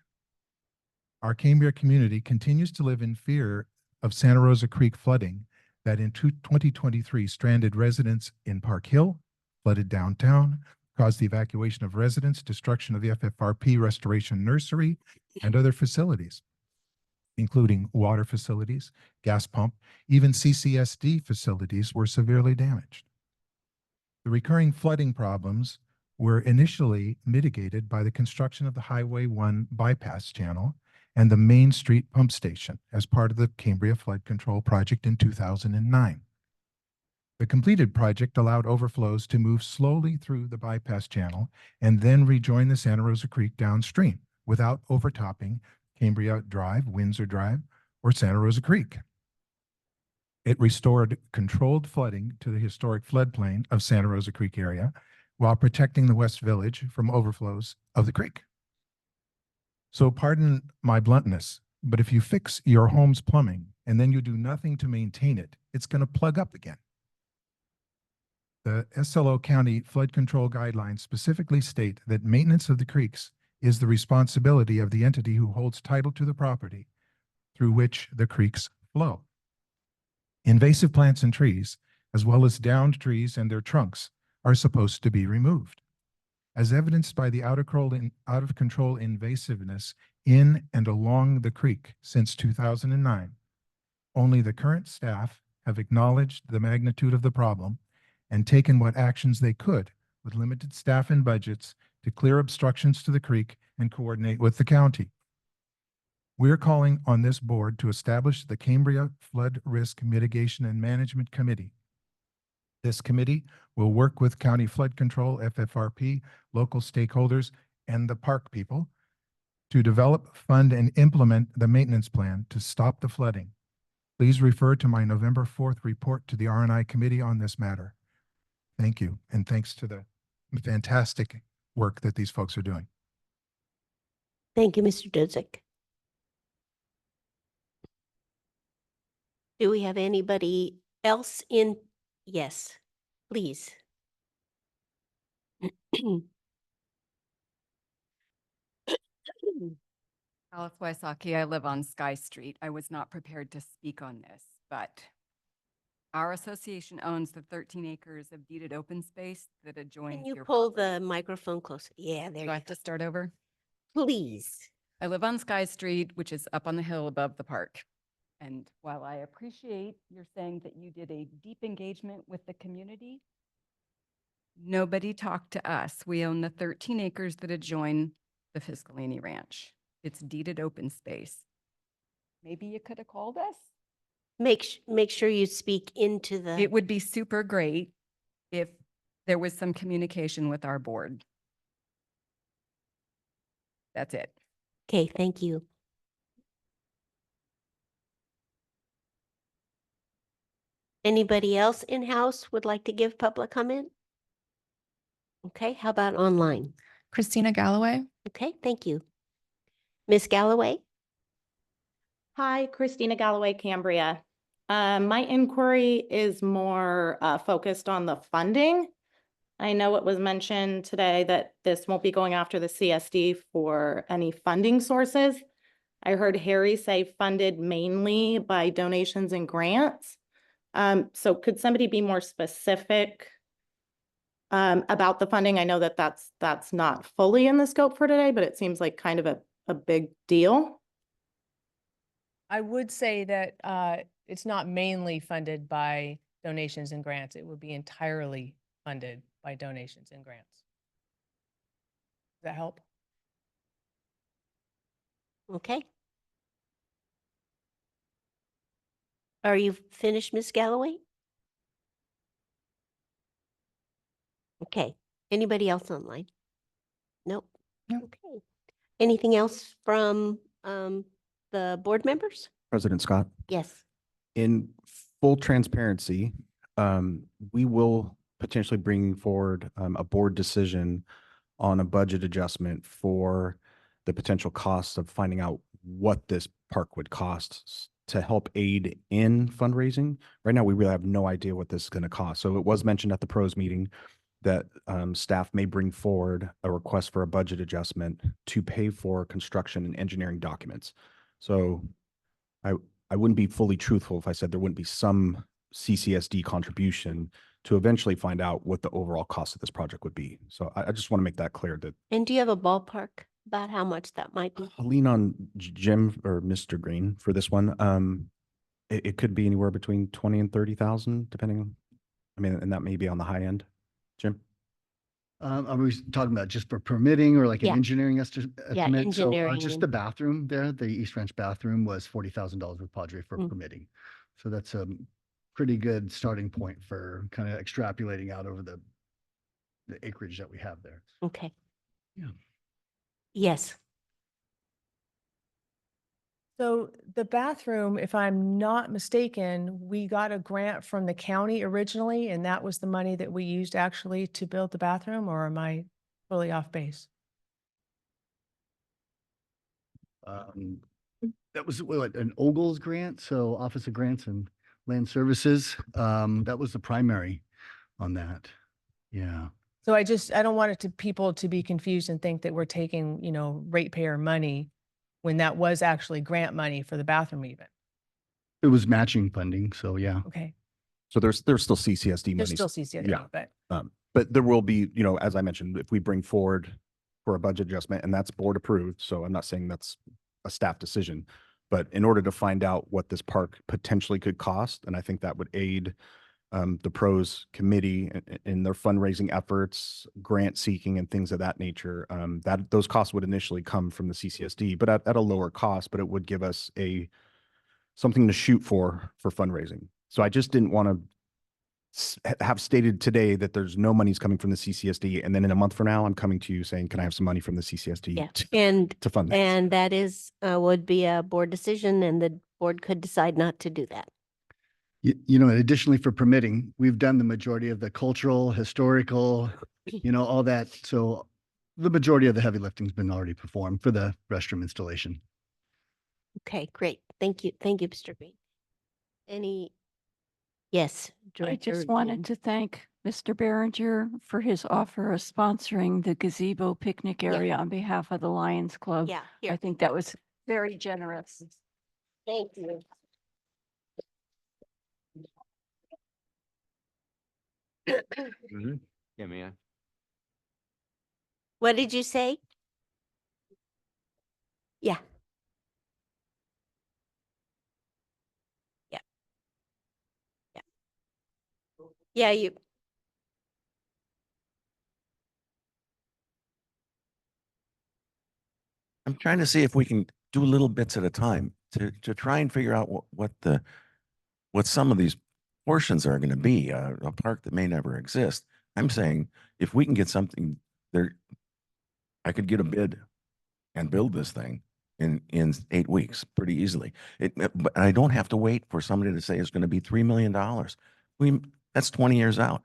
Our Cambria community continues to live in fear of Santa Rosa Creek flooding that in 2023 stranded residents in Park Hill, flooded downtown, caused the evacuation of residents, destruction of the FFRP restoration nursery, and other facilities. including water facilities, gas pump, even CCSD facilities were severely damaged. The recurring flooding problems were initially mitigated by the construction of the Highway 1 bypass channel and the Main Street pump station as part of the Cambria Flood Control Project in 2009. The completed project allowed overflows to move slowly through the bypass channel and then rejoin the Santa Rosa Creek downstream without overtopping Cambria Drive, Windsor Drive, or Santa Rosa Creek. It restored controlled flooding to the historic floodplain of Santa Rosa Creek area while protecting the West Village from overflows of the creek. So pardon my bluntness, but if you fix your home's plumbing and then you do nothing to maintain it, it's going to plug up again. The SLO County flood control guidelines specifically state that maintenance of the creeks is the responsibility of the entity who holds title to the property through which the creeks flow. Invasive plants and trees, as well as downed trees and their trunks, are supposed to be removed. As evidenced by the out of control invasiveness in and along the creek since 2009, only the current staff have acknowledged the magnitude of the problem and taken what actions they could with limited staff and budgets to clear obstructions to the creek and coordinate with the county. We're calling on this board to establish the Cambria Flood Risk Mitigation and Management Committee. This committee will work with County Flood Control, FFRP, local stakeholders, and the park people to develop, fund, and implement the maintenance plan to stop the flooding. Please refer to my November 4th report to the R&I committee on this matter. Thank you, and thanks to the fantastic work that these folks are doing. Thank you, Mr. Dudzik. Do we have anybody else in? Yes, please. Alice Wysocki, I live on Sky Street. I was not prepared to speak on this, but our association owns the 13 acres of deeded open space that adjoins Can you your pull property. the microphone closer? Yeah, there Do you I have go. to start over? Please. I live on Sky Street, which is up on the hill above the park. And while I appreciate you're saying that you did a deep engagement with the community, nobody talked to us. We own the 13 acres that adjoin the Fiscalini Ranch. It's deeded open space. Maybe you could have called us? Make sure you speak into the. It would be super great if there was some communication with our board. That's it. Okay, thank you. Anybody else in-house would like to give public comment? Okay, how about online? Christina Galloway. Okay, thank you. Miss Galloway? Hi, Christina Galloway, Cambria. My inquiry is more focused on the funding. I know it was mentioned today that this won't be going after the CSD for any funding sources. I heard Harry say funded mainly by donations and grants. So could somebody be more specific about the funding? I know that that's not fully in the scope for today, but it seems like kind of a big deal. I would say that it's not mainly funded by donations and grants. It would be entirely funded by donations and grants. Does that help? Okay. Are you finished, Miss Galloway? Okay. Anybody else online? Nope. Nope. Okay. Anything else from the board members? President Scott, Yes. in full transparency, we will potentially bring forward a board decision on a budget adjustment for the potential costs of finding out what this park would cost to help aid in fundraising. Right now, we really have no idea what this is going to cost. So it was mentioned at the pros meeting that staff may bring forward a request for a budget adjustment to pay for construction and engineering documents. So I wouldn't be fully truthful if I said there wouldn't be some CCSD contribution to eventually find out what the overall cost of this project would be. So I just want to make that clear that. And do you have a ballpark about how much that might be? I'll lean on Jim or Mr. Green for this one. It could be anywhere between 20 and 30,000, depending on, I mean, and that may be on the high end. Jim? Are we talking about just for permitting or like an Yeah. engineering estimate? So engineering just and- the bathroom there, the East Ranch bathroom was $40,000 with Padre for Mm. permitting. So that's a pretty good starting point for kind of extrapolating out over the acreage that we have there. Okay. Yeah. Yes. So the bathroom, if I'm not mistaken, we got a grant from the county originally, and that was the money that we used actually to build the bathroom, or am I fully off base? That was what, an Ogles grant, so Office of Grants and Land Services. That was the primary on that. Yeah. So I don't want it to people to be confused and think that we're taking, ratepayer money when that was actually grant money for the bathroom even. It was matching funding, so yeah. Okay. So there's still CCSD There's money. still CCD, Yeah. but But there will be, as I mentioned, if we bring forward for a budget adjustment, and that's board approved, so I'm not saying that's a staff decision, but in order to find out what this park potentially could cost, and I think that would aid the pros committee in their fundraising efforts, grant seeking and things of that nature, that those costs would initially come from the CCSD, but at a lower cost, but it would give us something to shoot for fundraising. So I just didn't want to have stated today that there's no money's coming from the CCSD. And then in a month from now, I'm coming to you saying, can I have some money from the CCSD Yeah. And to fund that? and that is would be a board decision, and the board could decide not to do that. Additionally for permitting, we've done the majority of the cultural, historical, all that. So the majority of the heavy lifting's been already performed for the restroom installation. Okay, great. Thank you. Thank you, Mr. Green. Yes, I Director. just wanted Jean. to thank Mr. Berenger for his offer of sponsoring the gazebo picnic area on behalf of the Lions Club. Yeah, I here. think that was very generous. Thank you. Yeah, man. What did you say? Yeah. Yeah. Yeah. Yeah, you. I'm trying to see if we can do little bits at a time to try and figure out what some of these portions are going to be, a park that may never exist. I'm saying if we can get something there, I could get a bid and build this thing in 8 weeks pretty easily. But I don't have to wait for somebody to say it's going to be $3 million. That's 20 years out.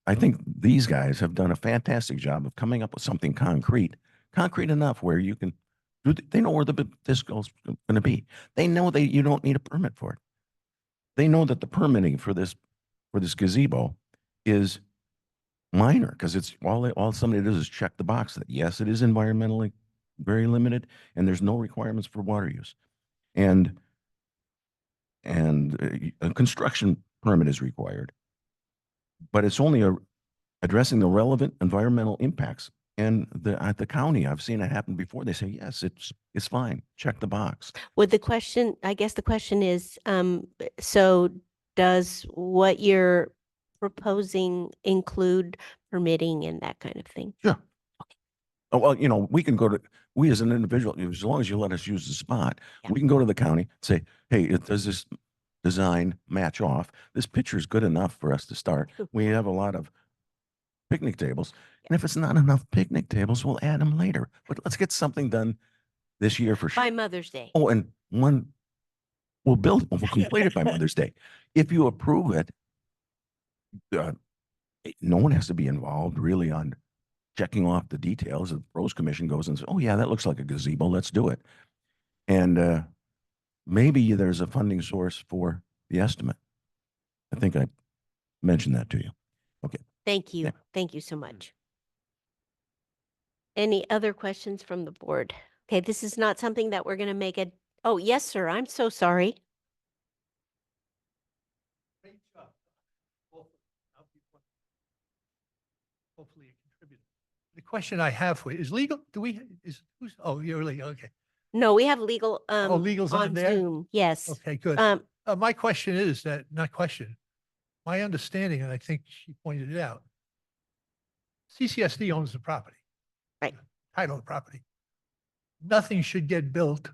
I think these guys have done a fantastic job of coming up with something concrete enough where you can they know where the disco is going to be. They know you don't need a permit for it. They know that the permitting for this gazebo is minor because it's all somebody does is check the box that yes, it is environmentally very limited and there's no requirements for water use. And a construction permit is required, but it's only addressing the relevant environmental impacts. And at the county, I've seen it happen before. They say, yes, it's fine. Check the box. Would the question, I guess the question is, so does what you're proposing include permitting and that kind of thing? Sure. Oh, well, we as an individual, as long as you let us use the spot, we can go to the county, say, hey, does this design match off? This picture is good enough for us to start. We have a lot of picnic tables. And if it's not enough picnic tables, we'll add them later. But let's get something done this year for sure. By Mother's Day. Oh, and we'll complete it by Mother's Day. If you approve it, no one has to be involved really on checking off the details. The Pros Commission goes and says, oh yeah, that looks like a gazebo. Let's do it. And maybe there's a funding source for the estimate. I think I mentioned that to you. Okay. Thank you. Yeah. Thank you so much. Any other questions from the board? Okay, this is not something that we're going to make a, oh, yes, sir. I'm so sorry. Hopefully it contributed. The question I have for you is legal, oh, you're legal, okay. No, we have legal, Oh, legal's on there? Zoom. Yes. Okay, good. My question is that, not question, my understanding, and I think she pointed it out, CCSD owns the property. Right. Title of the property. Nothing should get built,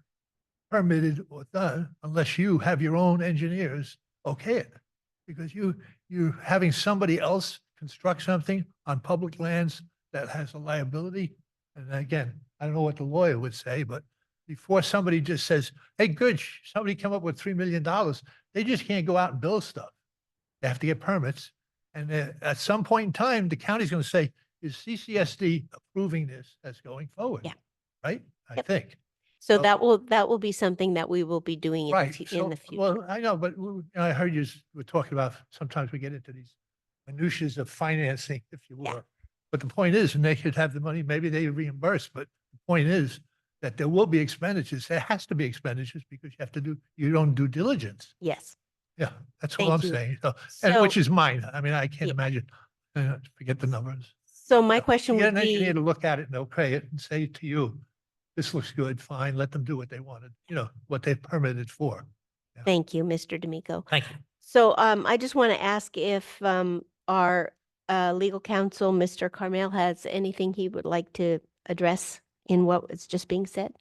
permitted or done unless you have your own engineers okay it. Because you're having somebody else construct something on public lands that has a liability. And again, I don't know what the lawyer would say, but before somebody just says, hey, good, somebody come up with $3 million, they just can't go out and build stuff. They have to get permits. And at some point in time, the county's going to say, is CCSD approving this as going forward? Yeah. Right? I Yep. think. So So- that will be something that we will be doing Right. in the future. Well, I know, but I heard you were talking about, sometimes we get into these minutiae of financing, if you Yeah. will. But the point is, and they should have the money, maybe they reimburse, but the point is that there will be expenditures. There has to be expenditures because you have to do your own due diligence. Yes. Yeah, that's all Thank I'm you. saying. So, and which So- is mine. I mean, I can't Yeah. imagine, forget the numbers. So my question You get would an engineer be, to look at it and okay it and say to you, this looks good, fine, let them do what they wanted, what they've permitted for. thank you, Mr. D'Amico. Thank you. So I just want to ask if our legal counsel, Mr. Carmel, has anything he would like to address in what was just being said?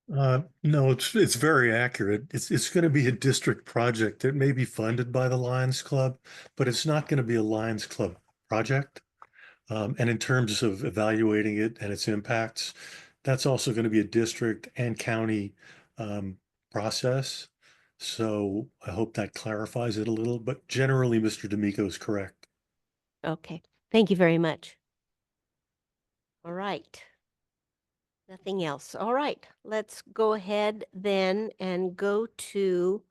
No, it's very accurate. It's going to be a district project. It may be funded by the Lions Club, but it's not going to be a Lions Club project. And in terms of evaluating it and its impacts, that's also going to be a district and county process. So I hope that clarifies it a little, but generally, Mr. D'Amico is correct. Okay, thank you very much. All right. Nothing else. All right, let's go ahead then and go to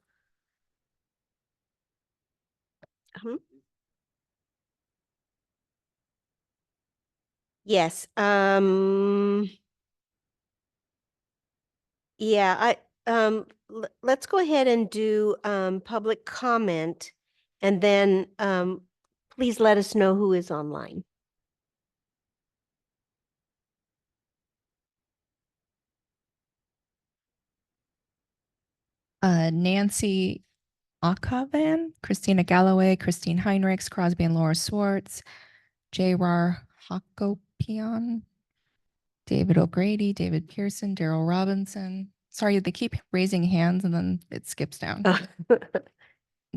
yes. Yeah, let's go ahead and do public comment, and then please let us know who is online. Nancy Akavan, Christina Galloway, Christine Heinrichs, Crosby and Laura Swartz, J.R. Hakopian, David O'Grady, David Pearson, Daryl Robinson. Sorry, they keep raising hands and then it skips down.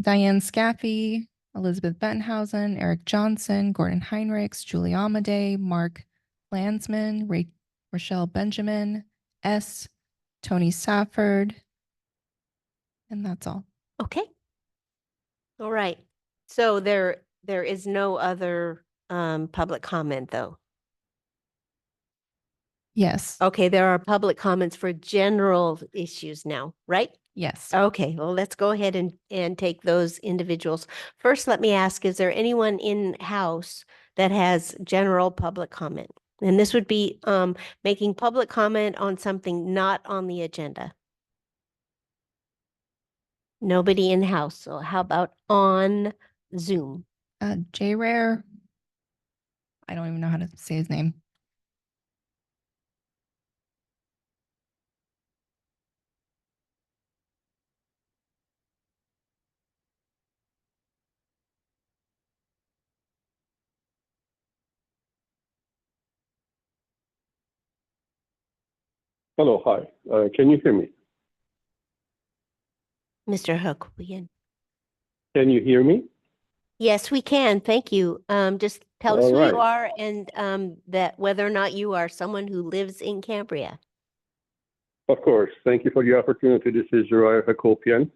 Diane Scaffey, Elizabeth Bettenhausen, Eric Johnson, Gordon Heinrichs, Julie Amadei, Mark Landsman, Rochelle Benjamin, S. Tony Safford. And that's all. Okay. All right. So there is no other public comment though. Yes. Okay, there are public comments for general issues now, right? Yes. Okay, well, let's go ahead and take those individuals. First, let me ask, is there anyone in-house that has general public comment? And this would be making public comment on something not on the agenda. Nobody in-house. So how about on Zoom? J Rare. I don't even know how to say his name. Hello, hi. Can you hear me? Mr. Hakopian. Can you hear me? Yes, we can. Thank you. Just tell us All who right. you are and that whether or not you are someone who lives in Cambria. Of course. Thank you for the opportunity. This is Uriah Hakopian.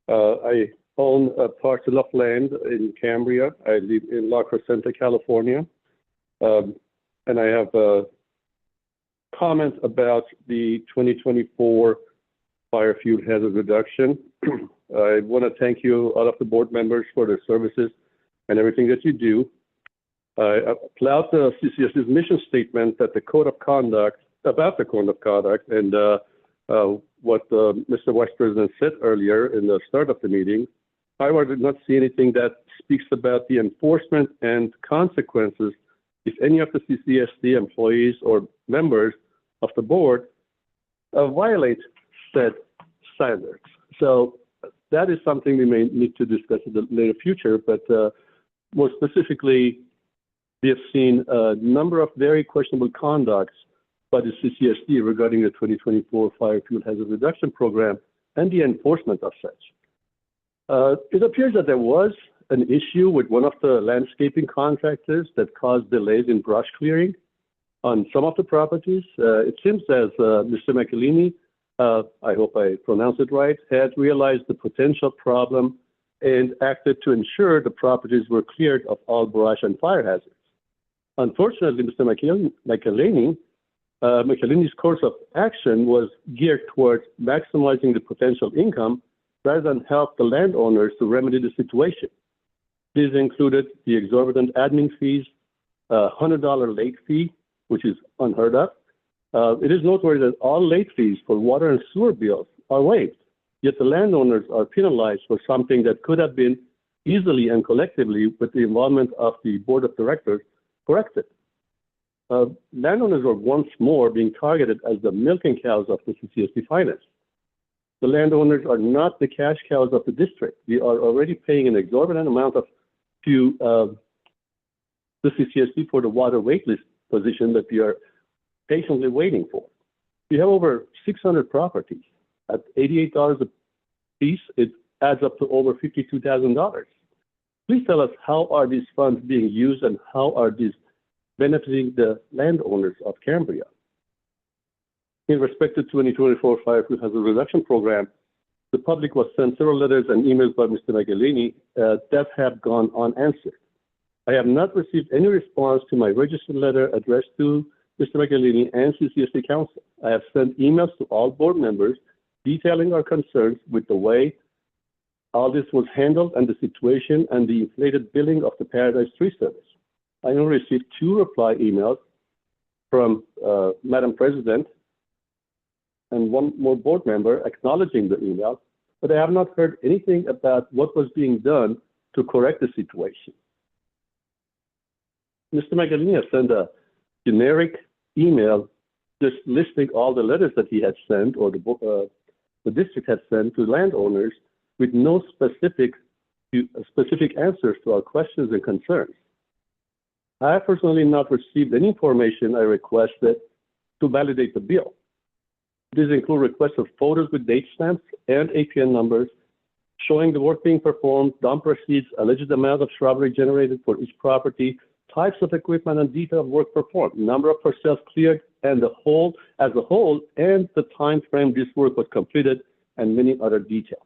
I own a parcel of land in Cambria. I live in La Crescenta, California. And I have a comment about the 2024 fire fuel hazard reduction. I want to thank you, all of the board members, for their services and everything that you do. I applaud the CCSD's mission statement that the code of conduct, about the code of conduct, and what Mr. Vice President said earlier in the start of the meeting. However, I did not see anything that speaks about the enforcement and consequences if any of the CCSD employees or members of the board violate said standards. So that is something we may need to discuss in the later future, but more specifically, we have seen a number of very questionable conducts by the CCSD regarding the 2024 Fire Fuel Hazard Reduction Program and the enforcement of such. It appears that there was an issue with one of the landscaping contractors that caused delays in brush clearing on some of the properties. It seems as Mr. McElhaney, I hope I pronounced it right, had realized the potential problem and acted to ensure the properties were cleared of all brush and fire hazards. Unfortunately, Mr. McElhaney's course of action was geared towards maximizing the potential income rather than help the landowners to remedy the situation. These included the exorbitant admin fees, $100 late fee, which is unheard of. It is noteworthy that all late fees for water and sewer bills are waived, yet the landowners are penalized for something that could have been easily and collectively, with the involvement of the board of directors, corrected. Landowners are once more being targeted as the milking cows of the CCSD finance. The landowners are not the cash cows of the district. We are already paying an exorbitant amount to the CCSD for the water waitlist position that we are patiently waiting for. We have over 600 properties. At $88 a piece, it adds up to over $52,000. Please tell us, how are these funds being used and how are these benefiting the landowners of Cambria? In respect to 2024 Fire Fuel Hazard Reduction Program, the public was sent several letters and emails by Mr. McElhaney that have gone unanswered. I have not received any response to my registered letter addressed to Mr. McElhaney and CCSD Council. I have sent emails to all board members detailing our concerns with the way all this was handled and the situation and the inflated billing of the Paradise Tree Service. I only received 2 reply emails from Madam President and 1 more board member acknowledging the email, but I have not heard anything about what was being done to correct the situation. Mr. McElhaney has sent a generic email just listing all the letters that he had sent or the district had sent to landowners with no specific answers to our questions and concerns. I have personally not received any information I requested to validate the bill. These include requests of photos with date stamps and APN numbers showing the work being performed, dump receipts, alleged amount of shrubbery generated for each property, types of equipment and detail of work performed, number of parcels cleared, and the whole as a whole, and the time frame this work was completed, and many other details.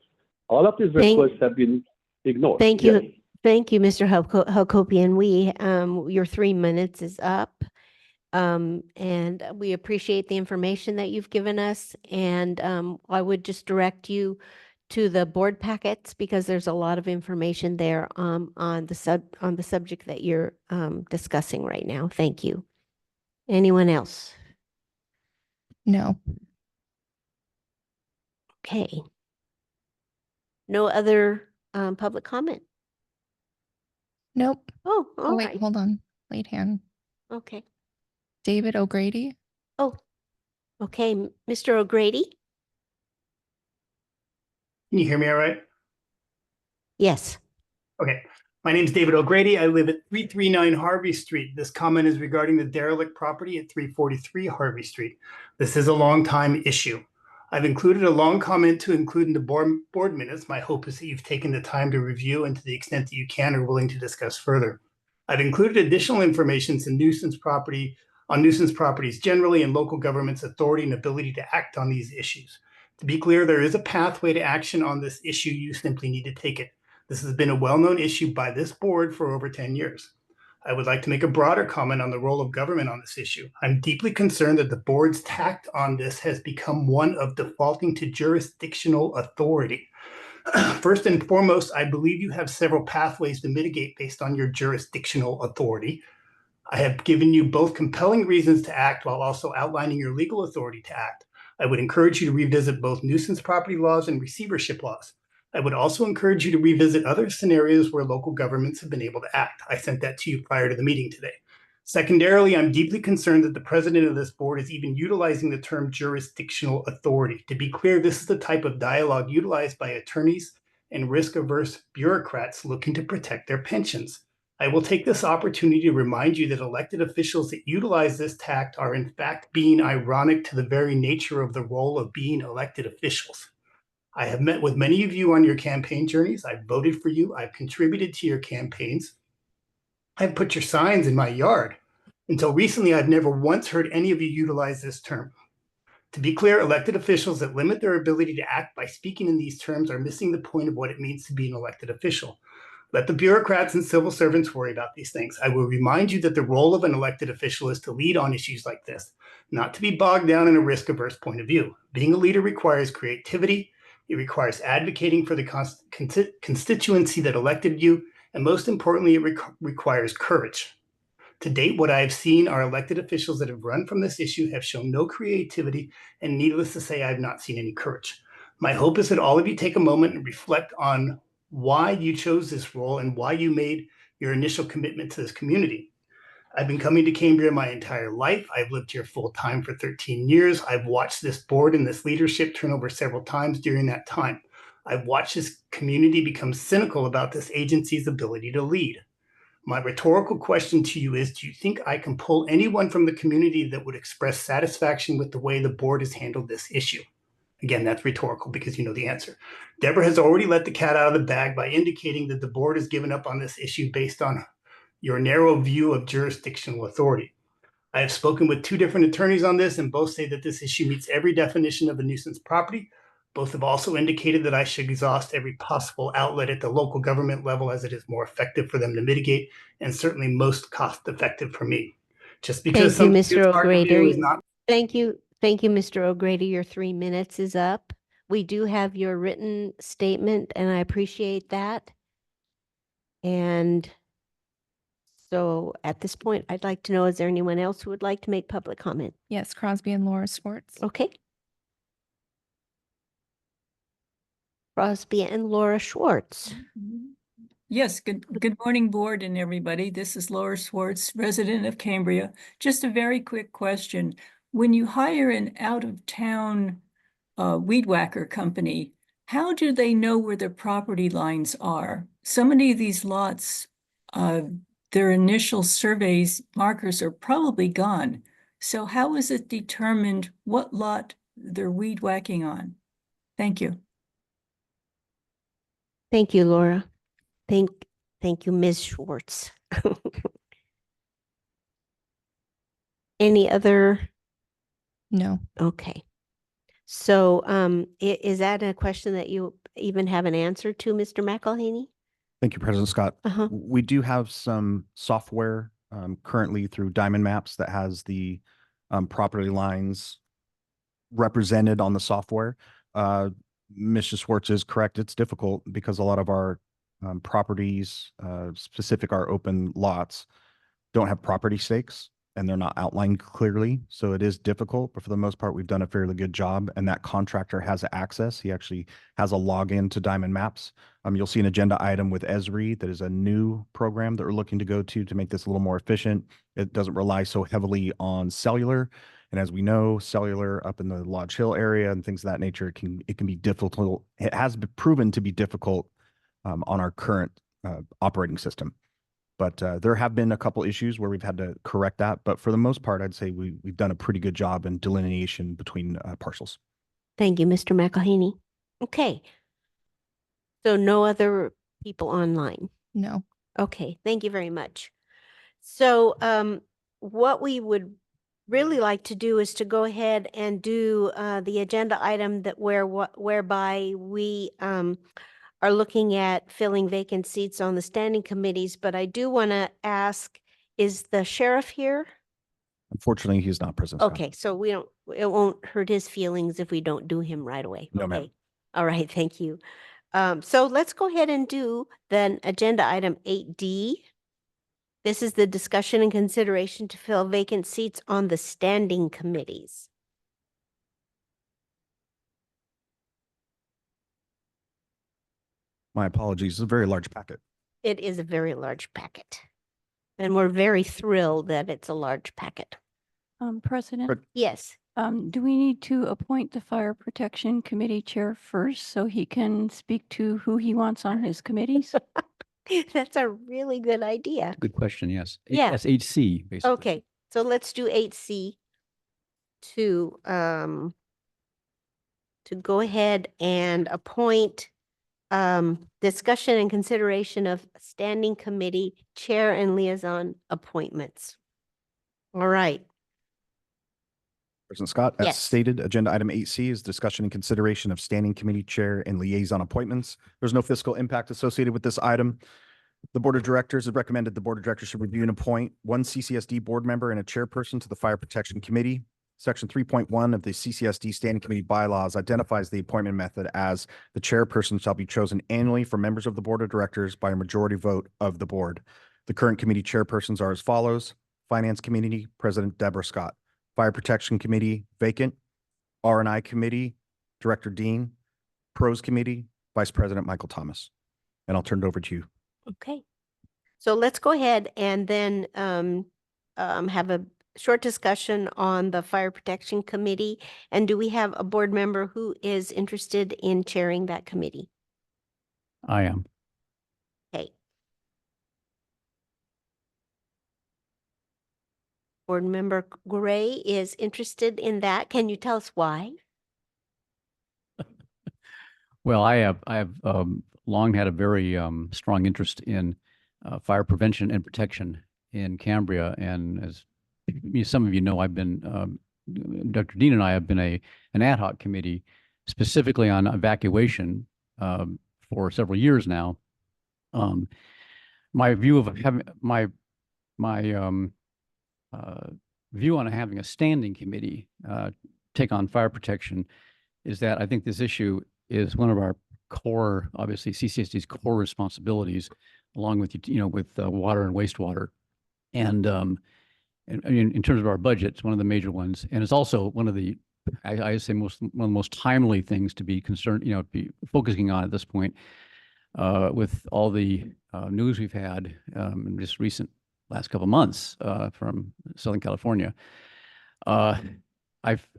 All of these requests have been ignored. Thank you. Yes. Thank you, Mr. Hakopian. Your 3 minutes is up. And we appreciate the information that you've given us. And I would just direct you to the board packets because there's a lot of information there on the subject that you're discussing right now. Thank you. Anyone else? No. Okay. No other public comment? Nope. Oh, all wait, right. hold on. Late hand. Okay. David O'Grady. Oh, okay. Mr. O'Grady? Can you hear me all right? Yes. Okay. My name is David O'Grady. I live at 339 Harvey Street. This comment is regarding the derelict property at 343 Harvey Street. This is a long time issue. I've included a long comment to include in the board minutes. My hope is that you've taken the time to review and to the extent that you can are willing to discuss further. I've included additional information on nuisance properties generally and local government's authority and ability to act on these issues. To be clear, there is a pathway to action on this issue. You simply need to take it. This has been a well-known issue by this board for over 10 years. I would like to make a broader comment on the role of government on this issue. I'm deeply concerned that the board's tact on this has become one of defaulting to jurisdictional authority. First and foremost, I believe you have several pathways to mitigate based on your jurisdictional authority. I have given you both compelling reasons to act while also outlining your legal authority to act. I would encourage you to revisit both nuisance property laws and receivership laws. I would also encourage you to revisit other scenarios where local governments have been able to act. I sent that to you prior to the meeting today. Secondarily, I'm deeply concerned that the president of this board is even utilizing the term jurisdictional authority. To be clear, this is the type of dialogue utilized by attorneys and risk-averse bureaucrats looking to protect their pensions. I will take this opportunity to remind you that elected officials that utilize this tact are in fact being ironic to the very nature of the role of being elected officials. I have met with many of you on your campaign journeys. I've voted for you. I've contributed to your campaigns. I've put your signs in my yard. Until recently, I've never once heard any of you utilize this term. To be clear, elected officials that limit their ability to act by speaking in these terms are missing the point of what it means to be an elected official. Let the bureaucrats and civil servants worry about these things. I will remind you that the role of an elected official is to lead on issues like this, not to be bogged down in a risk-averse point of view. Being a leader requires creativity. It requires advocating for the constituency that elected you, and most importantly, it requires courage. To date, what I have seen are elected officials that have run from this issue have shown no creativity, and needless to say, I have not seen any courage. My hope is that all of you take a moment and reflect on why you chose this role and why you made your initial commitment to this community. I've been coming to Cambria my entire life. I've lived here full time for 13 years. I've watched this board and this leadership turn over several times during that time. I've watched this community become cynical about this agency's ability to lead. My rhetorical question to you is, do you think I can pull anyone from the community that would express satisfaction with the way the board has handled this issue? Again, that's rhetorical because you know the answer. Deborah has already let the cat out of the bag by indicating that the board has given up on this issue based on your narrow view of jurisdictional authority. I have spoken with two different attorneys on this, and both say that this issue meets every definition of a nuisance property. Both have also indicated that I should exhaust every possible outlet at the local government level, as it is more effective for them to mitigate and certainly most cost effective for me. Just because Thank you, something Mr. is hard to do O'Grady. is not. Thank you. Thank you, Mr. O'Grady. Your 3 minutes is up. We do have your written statement, and I appreciate that. And so at this point, I'd like to know, is there anyone else who would like to make public comment? Yes, Crosby and Laura Swartz. Okay. Crosby and Laura Schwartz. Yes, good morning, board and everybody. This is Laura Swartz, resident of Cambria. Just a very quick question. When you hire an out-of-town weed whacker company, how do they know where their property lines are? So many of these lots, their initial surveys markers are probably gone. So how is it determined what lot they're weed whacking on? Thank you. Thank you, Laura. Thank you, Ms. Schwartz. Any other? No. Okay. So is that a question that you even have an answer to, Mr. McElhaney? Thank you, President Scott. Uh-huh. We do have some software currently through Diamond Maps that has the property lines represented on the software. Mrs. Schwartz is correct. It's difficult because a lot of our properties, specific our open lots, don't have property stakes and they're not outlined clearly. So it is difficult, but for the most part, we've done a fairly good job, and that contractor has access. He actually has a login to Diamond Maps. You'll see an agenda item with Esri that is a new program that we're looking to go to make this a little more efficient. It doesn't rely so heavily on cellular. And as we know, cellular up in the Lodge Hill area and things of that nature, it can be difficult. It has been proven to be difficult on our current operating system. But there have been a couple issues where we've had to correct that. But for the most part, I'd say we've done a pretty good job in delineation between parcels. Thank you, Mr. McElhaney. Okay. So no other people online? No. Okay, thank you very much. So what we would really like to do is to go ahead and do the agenda item that whereby we are looking at filling vacant seats on the standing committees. But I do want to ask, is the sheriff here? Unfortunately, he's not present. Scott. Okay, so it won't hurt his feelings if we don't do him right away. No, okay. ma'am. All right, thank you. So let's go ahead and do then agenda item 8D. This is the discussion and consideration to fill vacant seats on the standing committees. My apologies. It's a very large packet. It is a very large packet. And we're very thrilled that it's a large packet. President, Yes. do we need to appoint the Fire Protection Committee Chair first so he can speak to who he wants on his committees? That's a really good idea. Good question, yes. Yeah. That's 8C, basically. Okay, so let's do 8C to go ahead and appoint discussion and consideration of standing committee chair and liaison appointments. All right. President Scott, as Yes. stated, agenda item 8C is discussion and consideration of standing committee chair and liaison appointments. There's no fiscal impact associated with this item. The Board of Directors has recommended the Board of Directors should review and appoint one CCSD board member and a chairperson to the Fire Protection Committee. Section 3.1 of the CCSD Standing Committee bylaws identifies the appointment method as the chairperson shall be chosen annually from members of the Board of Directors by a majority vote of the board. The current committee chairpersons are as follows: Finance Committee, President Deborah Scott; Fire Protection Committee, vacant; R&I Committee, Director Dean; Pros Committee, Vice President Michael Thomas. And I'll turn it over to you. Okay. So let's go ahead and then have a short discussion on the Fire Protection Committee. And do we have a board member who is interested in chairing that committee? I am. Okay. Board Member Gray is interested in that. Can you tell us why? Well, I have long had a very strong interest in fire prevention and protection in Cambria. And as some of you know, I've been, Dr. Dean and I have been an ad hoc committee specifically on evacuation for several years now. My view of having view on having a standing committee take on fire protection is that I think this issue is one of our core, obviously CCSD's core responsibilities, along with, with water and wastewater. And in terms of our budget, it's one of the major ones. And it's also one of the, I say one of the most timely things to be concerned, be focusing on at this point with all the news we've had in just last couple of months from Southern California. I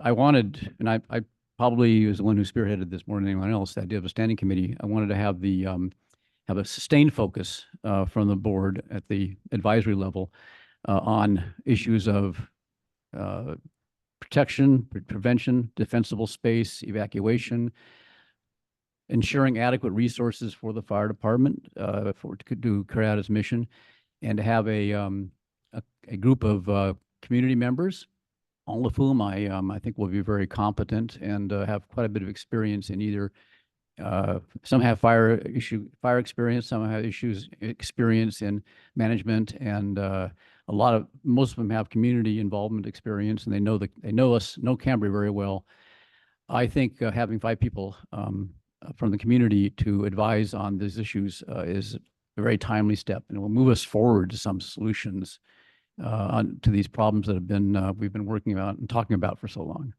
wanted, and I probably was the one who spearheaded this more than anyone else, the idea of a standing committee. I wanted to have the have a sustained focus from the board at the advisory level on issues of protection, prevention, defensible space, evacuation, ensuring adequate resources for the fire department to carry out its mission, and to have a group of community members, all of whom I think will be very competent and have quite a bit of experience in either. Some have fire experience, some have experience in management, and most of them have community involvement experience, and they know Cambria very well. I think having 5 people from the community to advise on these issues is a very timely step, and it will move us forward to some solutions to these problems that we've been working about and talking about for so long.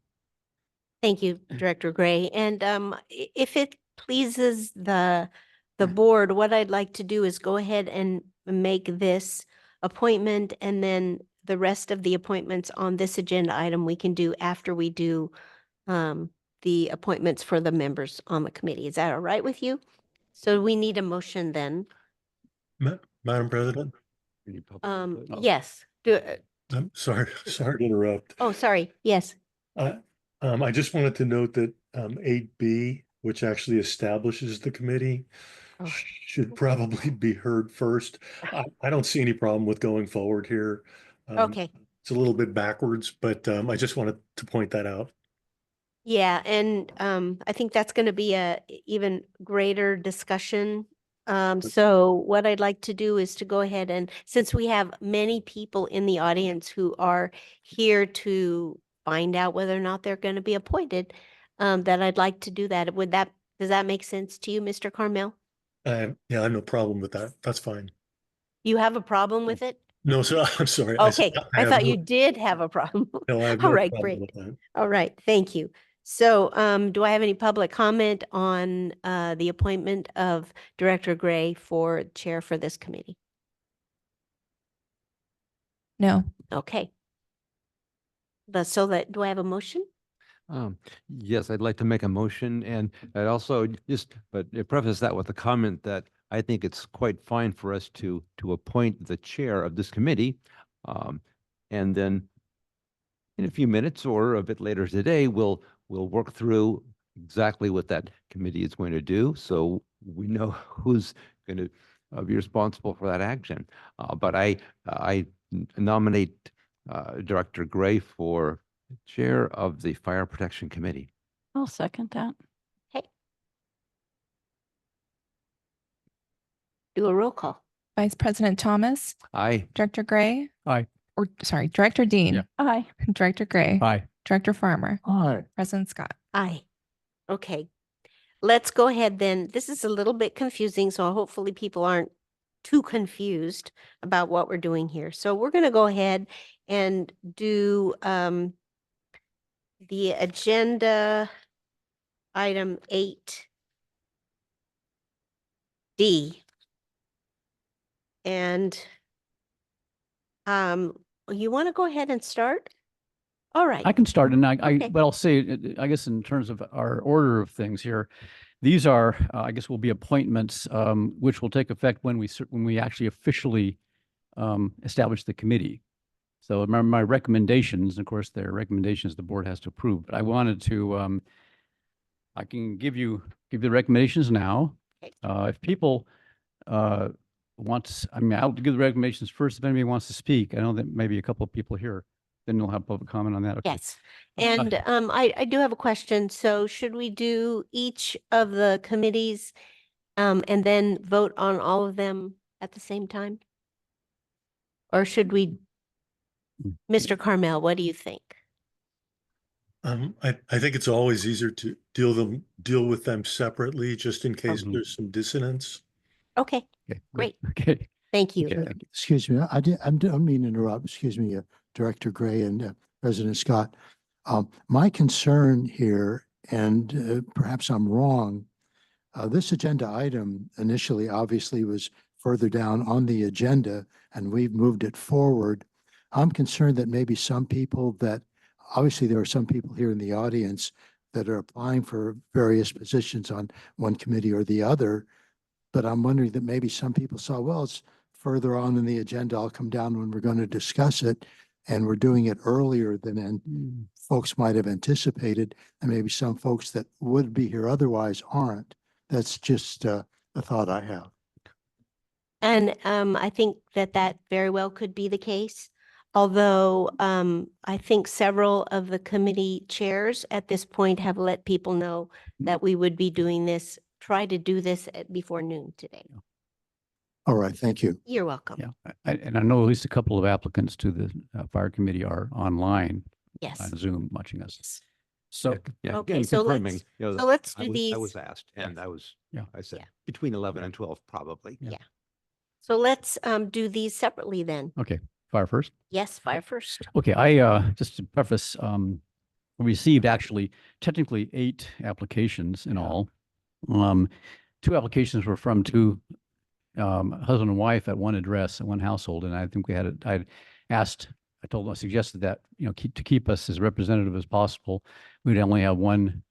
Thank you, Director Gray. And if it pleases the board, what I'd like to do is go ahead and make this appointment, and then the rest of the appointments on this agenda item we can do after we do the appointments for the members on the committee. Is that all right with you? So we need a motion then. Madam President? Yes. I'm sorry to interrupt. Oh, sorry. Yes. I just wanted to note that 8B, which actually establishes the committee, should probably be heard first. I don't see any problem with going forward here. Okay. It's a little bit backwards, but I just wanted to point that out. Yeah, and I think that's going to be a even greater discussion. So what I'd like to do is to go ahead and, since we have many people in the audience who are here to find out whether or not they're going to be appointed, that I'd like to do that. Does that make sense to you, Mr. Carmel? Yeah, I have no problem with that. That's fine. You have a problem with it? No, sir, I'm sorry. Okay, I have thought no- you did have a problem. No, I have All no right, problem great. with that. All right, thank you. So do I have any public comment on the appointment of Director Gray for chair for this committee? No. Okay. But do I have a motion? Yes, I'd like to make a motion, and I'd also preface that with a comment that I think it's quite fine for us to appoint the chair of this committee. And then in a few minutes or a bit later today, we'll work through exactly what that committee is going to do. So we know who's going to be responsible for that action. But I nominate Director Gray for chair of the Fire Protection Committee. I'll second that. Okay. Do a roll call. Vice President Thomas, Aye. Director Gray, Aye. or sorry, Director Dean, Yeah. Aye. Director Gray, Aye. Director Farmer, Aye. President Scott. Aye. Okay. Let's go ahead then. This is a little bit confusing, so hopefully people aren't too confused about what we're doing here. So we're going to go ahead and do the agenda item 8D. And you want to go ahead and start? All right. I can start, and Okay. but I'll say, I guess in terms of our order of things here, these are, I guess, will be appointments, which will take effect when we actually officially establish the committee. So remember my recommendations, of course, they're recommendations the board has to approve, but I wanted to, I can give you the recommendations now. Okay. If people I'll give the recommendations first. If anybody wants to speak, I know that maybe a couple of people here, then we'll have public comment on that. Okay. Yes. And I do have a question. So should we do each of the committees and then vote on all of them at the same time? Or should we, Mr. Carmel, what do you think? I think it's always easier to deal with them separately, just in case Mhm. there's some dissonance. Okay, Okay, great. Okay. Thank you. Okay. Excuse me, I don't mean to interrupt. Excuse me, Director Gray and President Scott. My concern here, and perhaps I'm wrong, this agenda item initially obviously was further down on the agenda, and we've moved it forward. I'm concerned that maybe obviously there are some people here in the audience that are applying for various positions on one committee or the other. But I'm wondering that maybe some people saw, well, it's further on in the agenda. I'll come down when we're going to discuss it. And we're doing it earlier than folks might have anticipated. And maybe some folks that would be here otherwise aren't. That's just a thought I have. And I think that very well could be the case. Although I think several of the committee chairs at this point have let people know that we would be doing this, try to do this before noon today. All right, thank you. You're welcome. Yeah. And I know at least a couple of applicants to the fire committee are online Yes. on Zoom watching us. So, Yeah. Okay, again, so confirming, let's- you know, so let's I do was- I these. was asked, and I said Yeah. between 11 and 12, probably. Yeah. So let's do these separately then. okay, fire first. Yes, fire first. Okay, I just to preface, received actually technically 8 applications in all. 2 applications were from 2 husband and wife at one address, at one household, and I think I suggested that, you know, to keep us as representative as possible, we'd only have one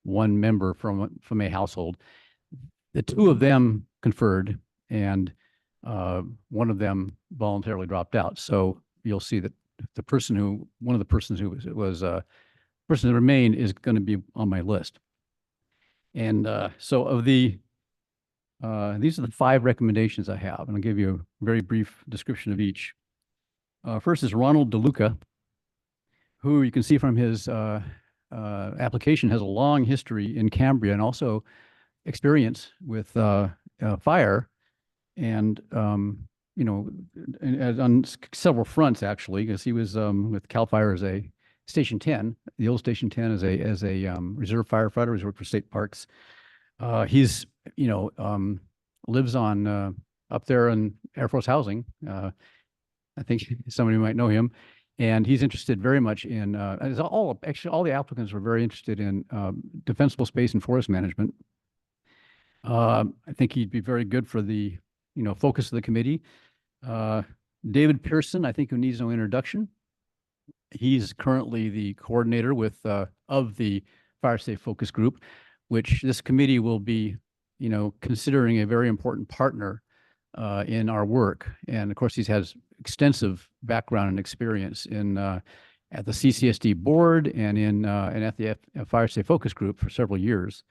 member from a household. The 2 of them conferred, and one of them voluntarily dropped out. So you'll see that one of the persons who was person that remained is going to be on my list. And so of these are the 5 recommendations I have, and I'll give you a very brief description of each. First is Ronald DeLuca, who you can see from his application has a long history in Cambria and also experience with fire, and you know, on several fronts actually, because he was with CAL FIRE as a Station 10, the old Station 10 as a reserve firefighter. He's worked for state parks. He's, you know, lives on up there in Air Force housing. I think somebody might know him, and he's interested very much in, all the applicants were very interested in defensible space and forest management. I think he'd be very good for the, you know, focus of the committee. David Pearson, I think who needs no introduction. He's currently the coordinator with, of the Fire Safe Focus Group, which this committee will be, considering a very important partner in our work. And of course, he has extensive background and experience in at the CCSD board and and at the Fire Safe Focus Group for several years.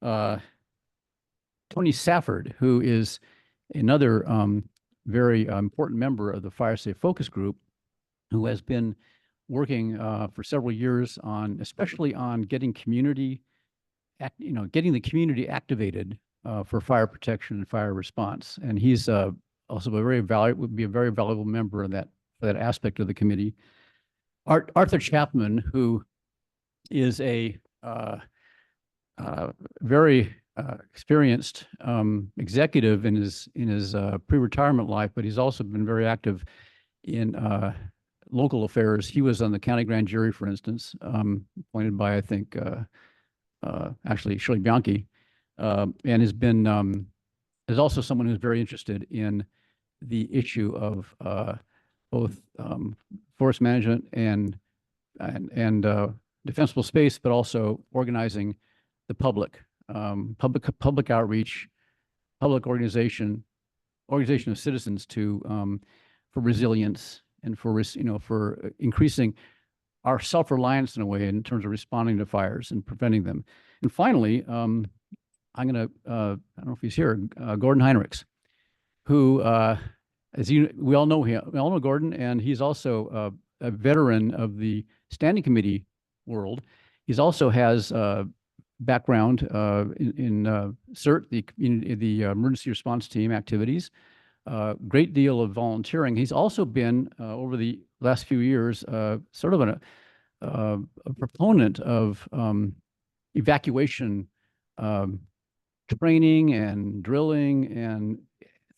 Tony Safford, who is another very important member of the Fire Safe Focus Group, who has been working for several years on, especially on getting getting the community activated for fire protection and fire response. And he's also would be a very valuable member of that aspect of the committee. Arthur Chapman, who is a very experienced executive in his pre-retirement life, but he's also been very active in local affairs. He was on the county grand jury, for instance, appointed by, I think, actually Shirley Bianchi, and has been is also someone who's very interested in the issue of both forest management and defensible space, but also organizing the public outreach, public organization of citizens to for resilience and for for increasing our self-reliance in a way in terms of responding to fires and preventing them. And finally, I'm going to I don't know if he's here, Gordon Heinrichs, who we all know him. We all know Gordon, and he's also a veteran of the standing committee world. He's also has background in CERT, the emergency response team activities, great deal of volunteering. He's also been over the last few years sort of a proponent of evacuation training and drilling and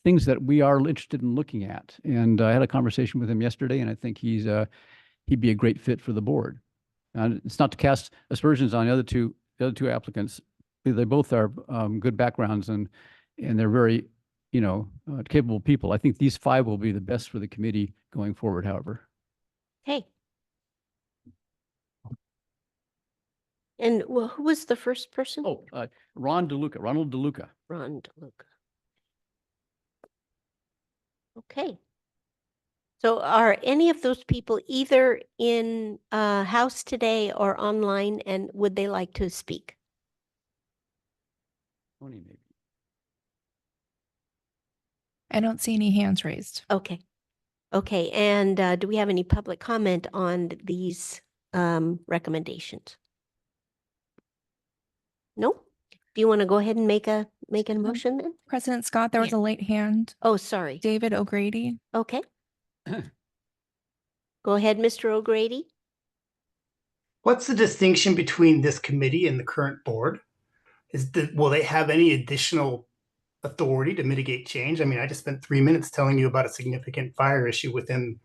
things that we are interested in looking at. And I had a conversation with him yesterday, and I think he'd be a great fit for the board. And it's not to cast aspersions on the other two applicants. They both are good backgrounds, and they're very capable people. I think these five will be the best for the committee going forward, however. Okay. And who was the first person? Oh, Ronald DeLuca. Ron DeLuca. Okay. So are any of those people either in house today or online, and would they like to speak? Tony, maybe. I don't see any hands raised. Okay. Okay. And do we have any public comment on these recommendations? No? Do you want to go ahead and make a motion then? President Scott, there was a late hand. Oh, sorry. David O'Grady. Okay. Go ahead, Mr. O'Grady. What's the distinction between this committee and the current board? Will they have any additional authority to mitigate change? I mean, I just spent 3 minutes telling you about a significant fire issue within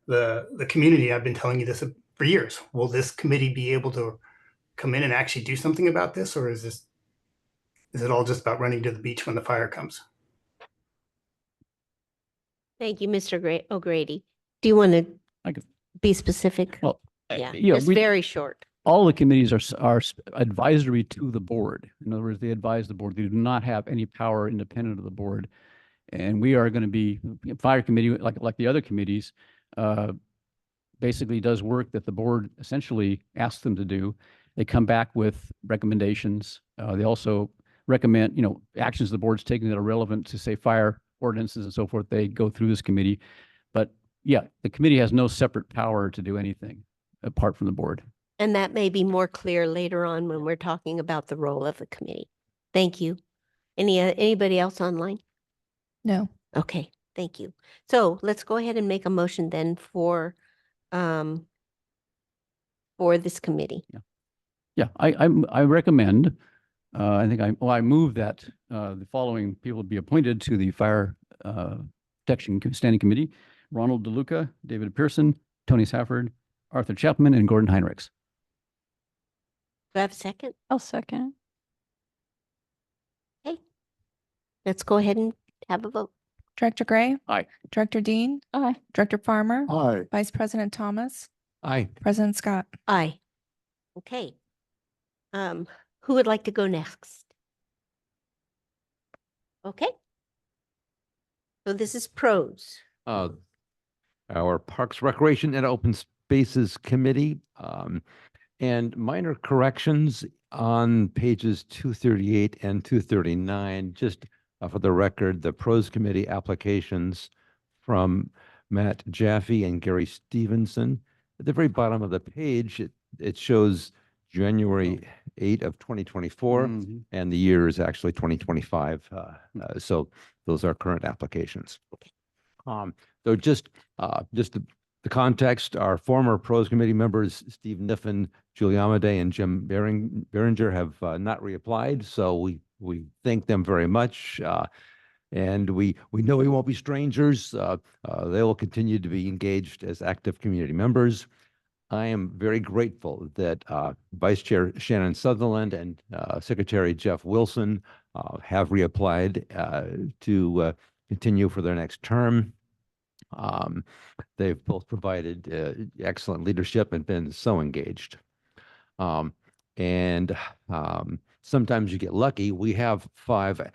the community. I've been telling you this for years. Will this committee be able to come in and actually do something about this, or is it all just about running to the beach when the fire comes? Thank you, Mr. O'Grady. Do you want to be specific? Well, yeah, yeah, just very short. All the committees are advisory to the board. In other words, they advise the board. They do not have any power independent of the board. And we are going to be, fire committee, like the other committees, basically does work that the board essentially asks them to do. They come back with recommendations. They also recommend, actions the board's taking that are relevant to, say, fire ordinances and so forth. They go through this committee. But yeah, the committee has no separate power to do anything apart from the board. And that may be more clear later on when we're talking about the role of the committee. Thank you. Anybody else online? No. Okay, thank you. So let's go ahead and make a motion then for this committee. Yeah, I recommend, I move that the following people be appointed to the Fire Protection Standing Committee: Ronald DeLuca, David Pearson, Tony Safford, Arthur Chapman, and Gordon Heinrichs. Do I have a second? I'll second. Okay. Let's go ahead and have a vote. Director Gray, Aye. Director Dean, Aye. Director Farmer, Aye. Vice President Thomas, Aye. President Scott. Aye. Okay. Who would like to go next? Okay. So this is pros. Our Parks, Recreation, and Open Spaces Committee, and minor corrections on pages 238 and 239. Just for the record, the Pros Committee applications from Matt Jaffe and Gary Stevenson. At the very bottom of the page, it shows January 8 of 2024, and the year is actually 2025. So those are current applications. So just the context, our former Pros Committee members, Steve Niffen, Julie Amade, and Jim Behringer have not reapplied. So we thank them very much. And we know we won't be strangers. They will continue to be engaged as active community members. I am very grateful that Vice Chair Shannon Sutherland and Secretary Jeff Wilson have reapplied to continue for their next term. They've both provided excellent leadership and been so engaged. Sometimes you get lucky. We have 5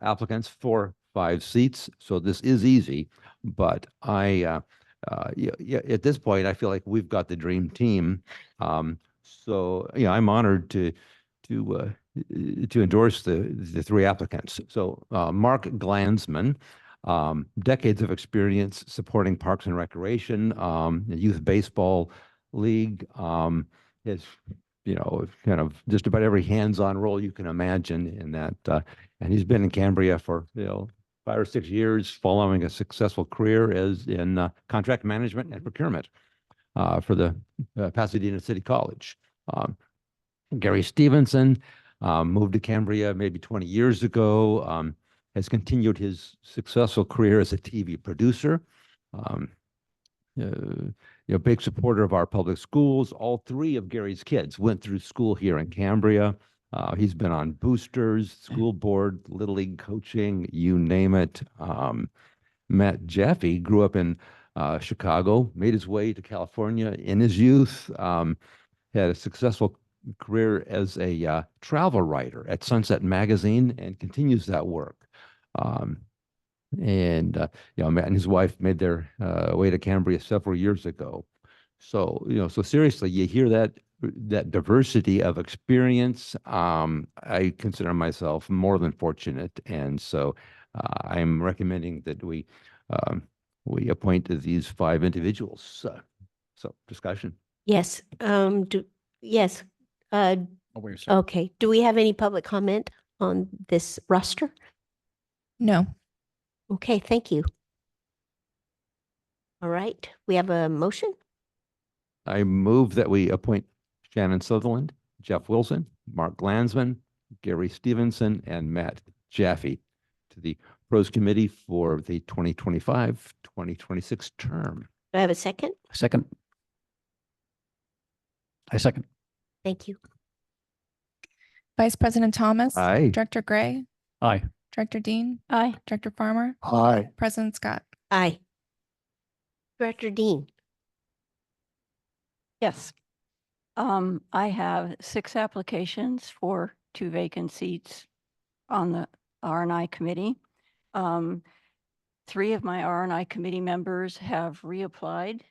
applicants for 5 seats, so this is easy. But at this point, I feel like we've got the dream team. So I'm honored to endorse the 3 applicants. So Mark Glansman. Decades of experience supporting Parks and Recreation, the Youth Baseball League, is, kind of just about every hands-on role you can imagine in that. And he's been in Cambria for, 5 or 6 years, following a successful career as in contract management and procurement for the Pasadena City College. Gary Stevenson moved to Cambria maybe 20 years ago. Has continued his successful career as a TV producer. Big supporter of our public schools. All 3 of Gary's kids went through school here in Cambria. He's been on boosters, school board, Little League coaching, you name it. Matt Jaffe grew up in Chicago, made his way to California in his youth, had a successful career as a travel writer at Sunset Magazine and continues that work. Matt and his wife made their way to Cambria several years ago. So, so seriously, you hear that diversity of experience. I consider myself more than fortunate. And so I'm recommending that we appoint these 5 individuals. So discussion. Yes. Yes. Oh, wait a second. Okay. Do we have any public comment on this roster? No. Okay, thank you. All right, we have a motion. I move that we appoint Shannon Sutherland, Jeff Wilson, Mark Glansman, Gary Stevenson, and Matt Jaffe to the Pros Committee for the 2025-2026 term. Do I have a second? Second. I second. Thank you. Vice President Thomas. Aye. Director Gray, Aye. Director Dean, Aye. Director Farmer, Aye. President Scott. Aye. Director Dean. Yes. I have 6 applications for 2 vacant seats on the R&I committee. 3 of my R&I committee members have reapplied.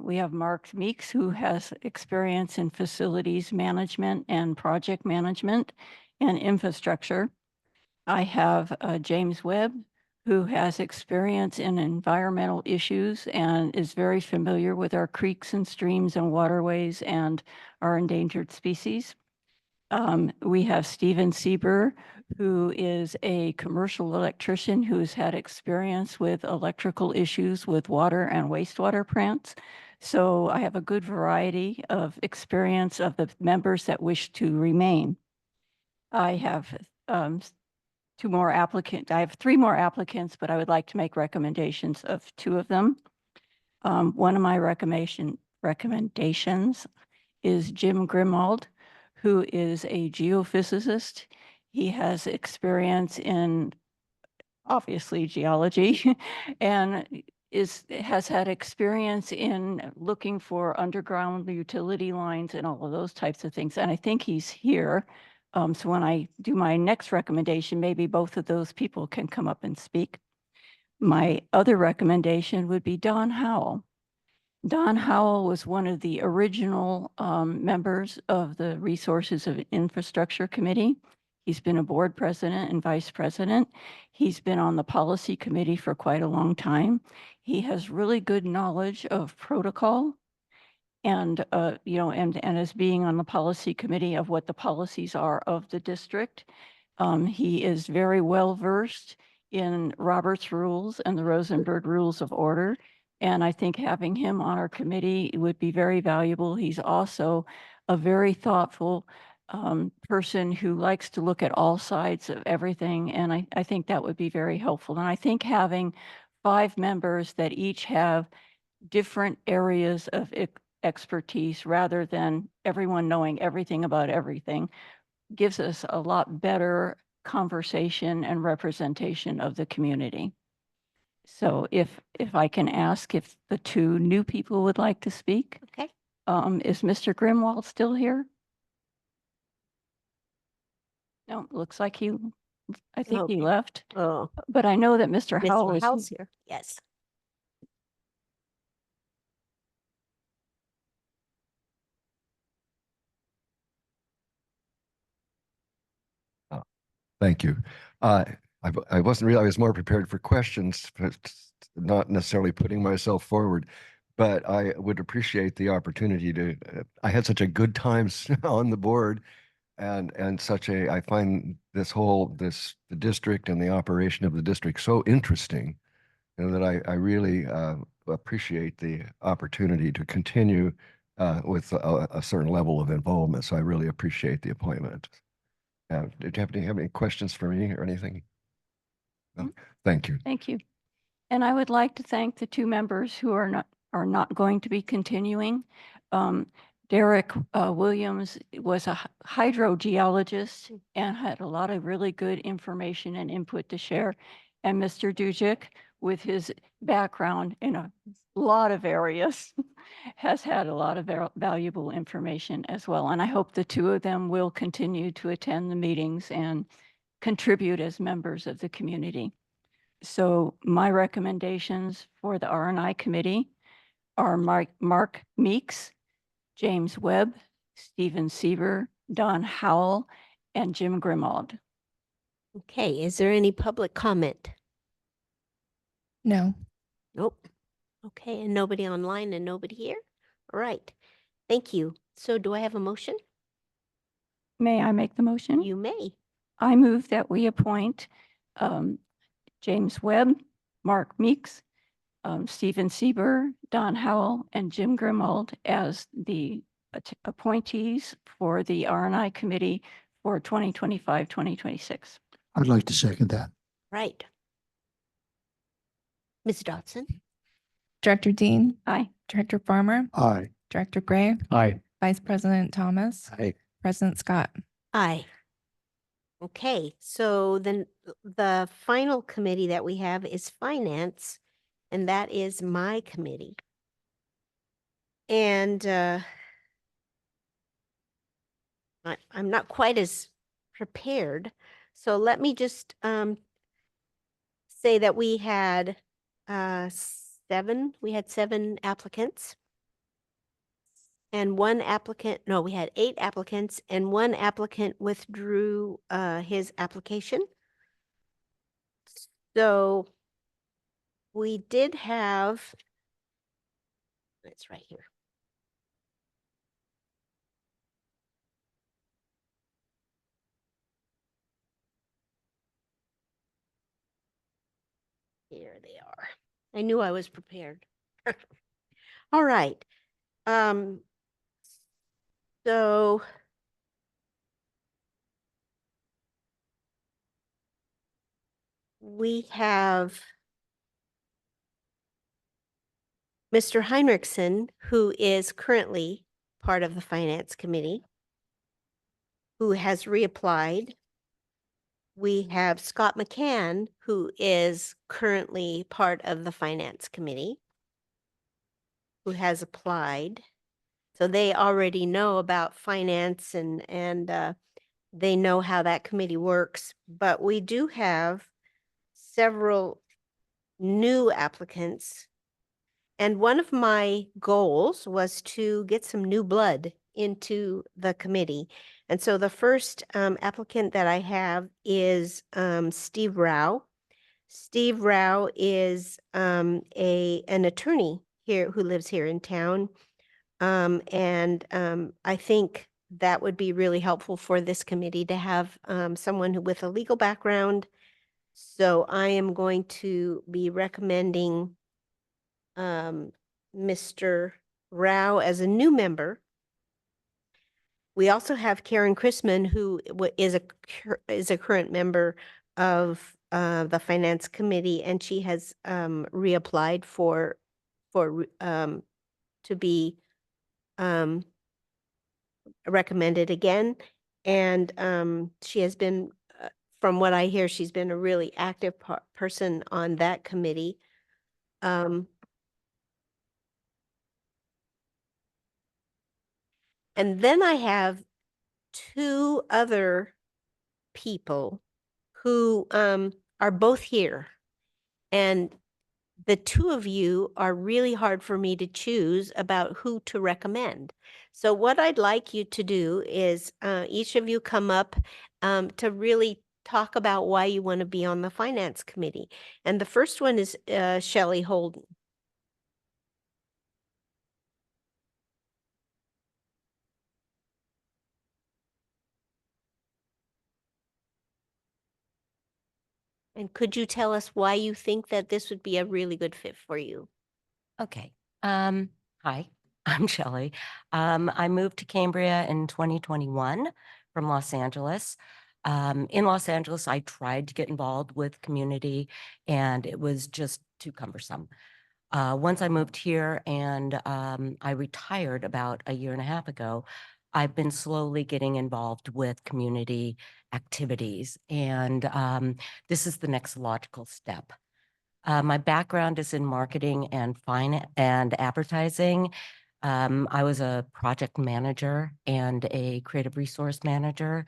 We have Mark Meeks, who has experience in facilities management and project management and infrastructure. I have James Webb, who has experience in environmental issues and is very familiar with our creeks and streams and waterways and our endangered species. We have Stephen Sieber, who is a commercial electrician who's had experience with electrical issues with water and wastewater plants. So I have a good variety of experience of the members that wish to remain. I have 2 more applicants. I have 3 more applicants, but I would like to make recommendations of 2 of them. One of my recommendations is Jim Grimald, who is a geophysicist. He has experience in obviously geology, and has had experience in looking for underground utility lines and all of those types of things. And I think he's here. So when I do my next recommendation, maybe both of those people can come up and speak. My other recommendation would be Don Howell. Don Howell was one of the original members of the Resources of Infrastructure Committee. He's been a board president and vice president. He's been on the policy committee for quite a long time. He has really good knowledge of protocol and, and as being on the policy committee of what the policies are of the district. He is very well versed in Robert's rules and the Rosenberg Rules of Order. And I think having him on our committee would be very valuable. He's also a very thoughtful person who likes to look at all sides of everything. And I think that would be very helpful. And I think having 5 members that each have different areas of expertise rather than everyone knowing everything about everything gives us a lot better conversation and representation of the community. So if I can ask if the 2 new people would like to speak. Okay. Is Mr. Grimwald still here? No, looks like I think he Okay. left. Oh, But I know that Mr. Howell Mr. is Howell's here. Yes. Thank you. I wasn't really, I was more prepared for questions, but not necessarily putting myself forward. But I would appreciate the opportunity to, I had such a good time on the board and I find the district and the operation of the district so interesting, and that I really appreciate the opportunity to continue with a certain level of involvement. So I really appreciate the appointment. Did you have any questions for me or anything? No? Thank you. Thank you. And I would like to thank the 2 members who are not going to be continuing. Derek Williams was a hydrogeologist and had a lot of really good information and input to share. And Mr. Dujic, with his background in a lot of areas, has had a lot of valuable information as well. And I hope the 2 of them will continue to attend the meetings and contribute as members of the community. So my recommendations for the R&I committee are Mark Meeks, James Webb, Stephen Sieber, Don Howell, and Jim Grimald. Okay. Is there any public comment? No. Nope. Okay. And nobody online and nobody here? All right. Thank you. So do I have a motion? May I make the motion? You may. I move that we appoint James Webb, Mark Meeks, Stephen Sieber, Don Howell, and Jim Grimald as the appointees for the R&I committee for 2025-2026. I'd like to second that. Right. Ms. Dodson? Director Dean, Aye. Director Farmer, Aye. Director Gray, Aye. Vice President Thomas, Aye. President Scott. Aye. Okay, so then the final committee that we have is Finance, and that is my committee. And I'm not quite as prepared, so let me just say that we had 7 applicants. And we had 8 applicants and 1 applicant withdrew his application. So we did have, it's right here. Here they are. I knew I was prepared. All right. So we have Mr. Heinrichsen, who is currently part of the Finance Committee, who has reapplied. we have Scott McCann, who is currently part of the Finance Committee, who has applied. So they already know about finance and they know how that committee works. But we do have several new applicants. And one of my goals was to get some new blood into the committee. And so the first applicant that I have is Steve Rao. Steve Rao is an attorney here who lives here in town. I think that would be really helpful for this committee to have someone with a legal background. So I am going to be recommending Mr. Rao as a new member. We also have Karen Chrisman, who is a current member of the Finance Committee, and she has reapplied to be recommended again. And she has been, from what I hear, she's been a really active person on that committee. And then I have two other people who are both here. And the two of you are really hard for me to choose about who to recommend. So what I'd like you to do is each of you come up to really talk about why you want to be on the Finance Committee. And the first one is Shelley Holden. And could you tell us why you think that this would be a really good fit for you? Okay. Hi, I'm Shelley. I moved to Cambria in 2021 from Los Angeles. In Los Angeles, I tried to get involved with community and it was just too cumbersome. Once I moved here and I retired about a year and a half ago, I've been slowly getting involved with community activities, and this is the next logical step. My background is in marketing and finance and advertising. I was a project manager and a creative resource manager.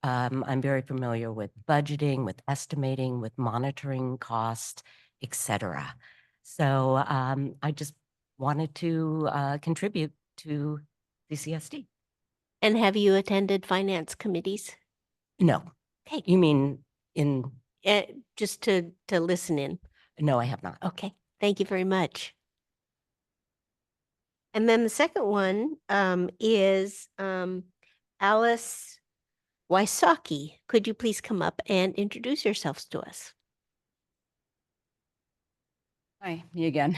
I'm very familiar with budgeting, with estimating, with monitoring costs, etc. So I just wanted to contribute to the CSD. And have you attended finance committees? No. Okay. You mean in? Just to listen in. No, I have not. Okay. Thank you very much. And then the second one is Alice Wysocki. Could you please come up and introduce yourselves to us? Hi, me again.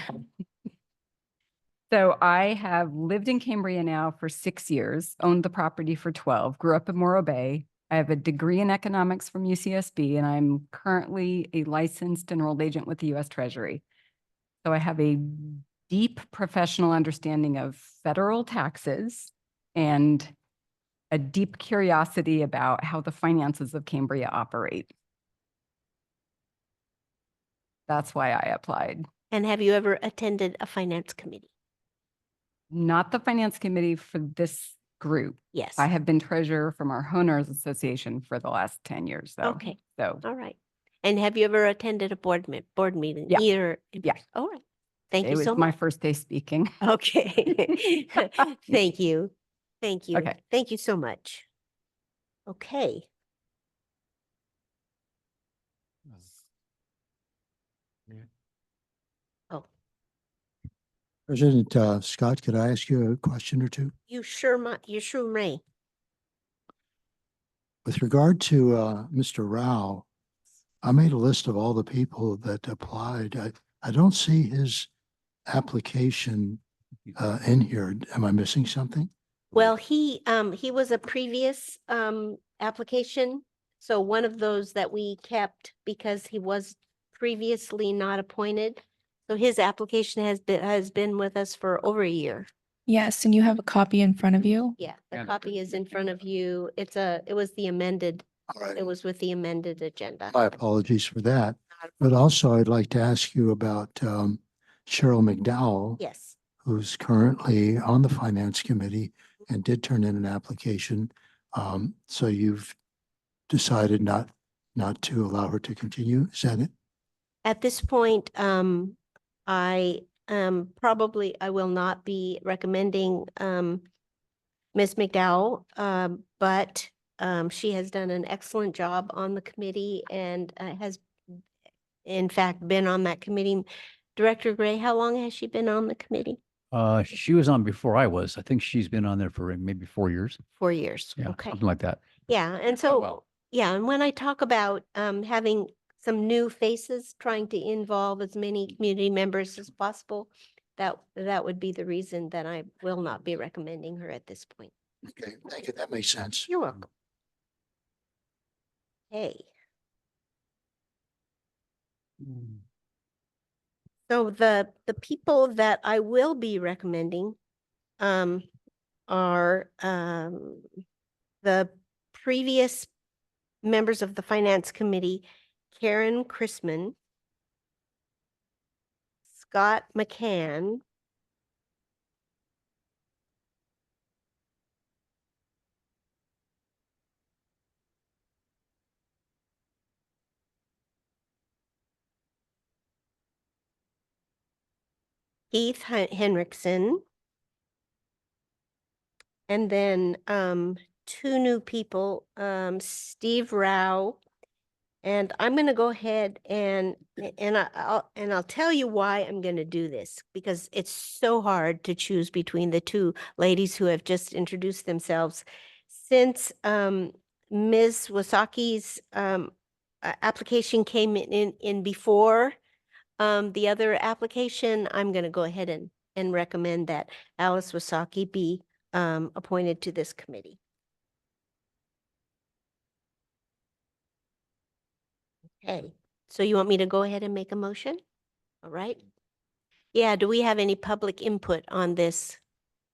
So I have lived in Cambria now for 6 years, owned the property for 12, grew up in Morro Bay. I have a degree in economics from UCSB, and I'm currently a licensed enrolled agent with the U.S. Treasury. So I have a deep professional understanding of federal taxes and a deep curiosity about how the finances of Cambria operate. That's why I applied. And have you ever attended a finance committee? Not the finance committee for this group. Yes. I have been treasurer from our homeowners association for the last 10 years. Though. Okay. So. All right. And have you ever attended a board meeting? Yeah. Either. Yeah. All right. Thank It you was so much. my first day speaking. Okay. Thank you. Thank you. Okay. Thank you so much. Okay. Oh, President Scott, could I ask you a question or two? you sure may. With regard to Mr. Rao, I made a list of all the people that applied. I don't see his application in here. Am I missing something? Well, he was a previous application. So one of those that we kept because he was previously not appointed. So his application has been with us for over a year. Yes, and you have a copy in front of you. Yeah, the And- copy is in front of you. It was the amended All right. It was with the amended agenda. My apologies for that. But also I'd like to ask you about Cheryl McDowell, Yes. who's currently on the Finance Committee and did turn in an application. So you've decided not to allow her to continue, is that it? At this point, I I will not be recommending Ms. McDowell, but she has done an excellent job on the committee and has in fact been on that committee. Director Gray, how long has she been on the committee? She was on before I was. I think she's been on there for maybe 4 years. 4 years. Yeah, Okay. something like that. Yeah, and so, yeah, and when I talk about having some new faces, trying to involve as many community members as possible, that would be the reason that I will not be recommending her at this point. Okay, thank you. That makes sense. You're welcome. Hey. So the people that I will be recommending are the previous members of the Finance Committee, Karen Chrisman, Scott McCann, Keith Henriksen, and then two new people, Steve Rao. And I'm going to go ahead and I'll tell you why I'm going to do this, because it's so hard to choose between the two ladies who have just introduced themselves. Since Ms. Wasaki's application came in before the other application, I'm going to go ahead and recommend that Alice Wasaki be appointed to this committee. Okay, so you want me to go ahead and make a motion? All right. Yeah, do we have any public input on this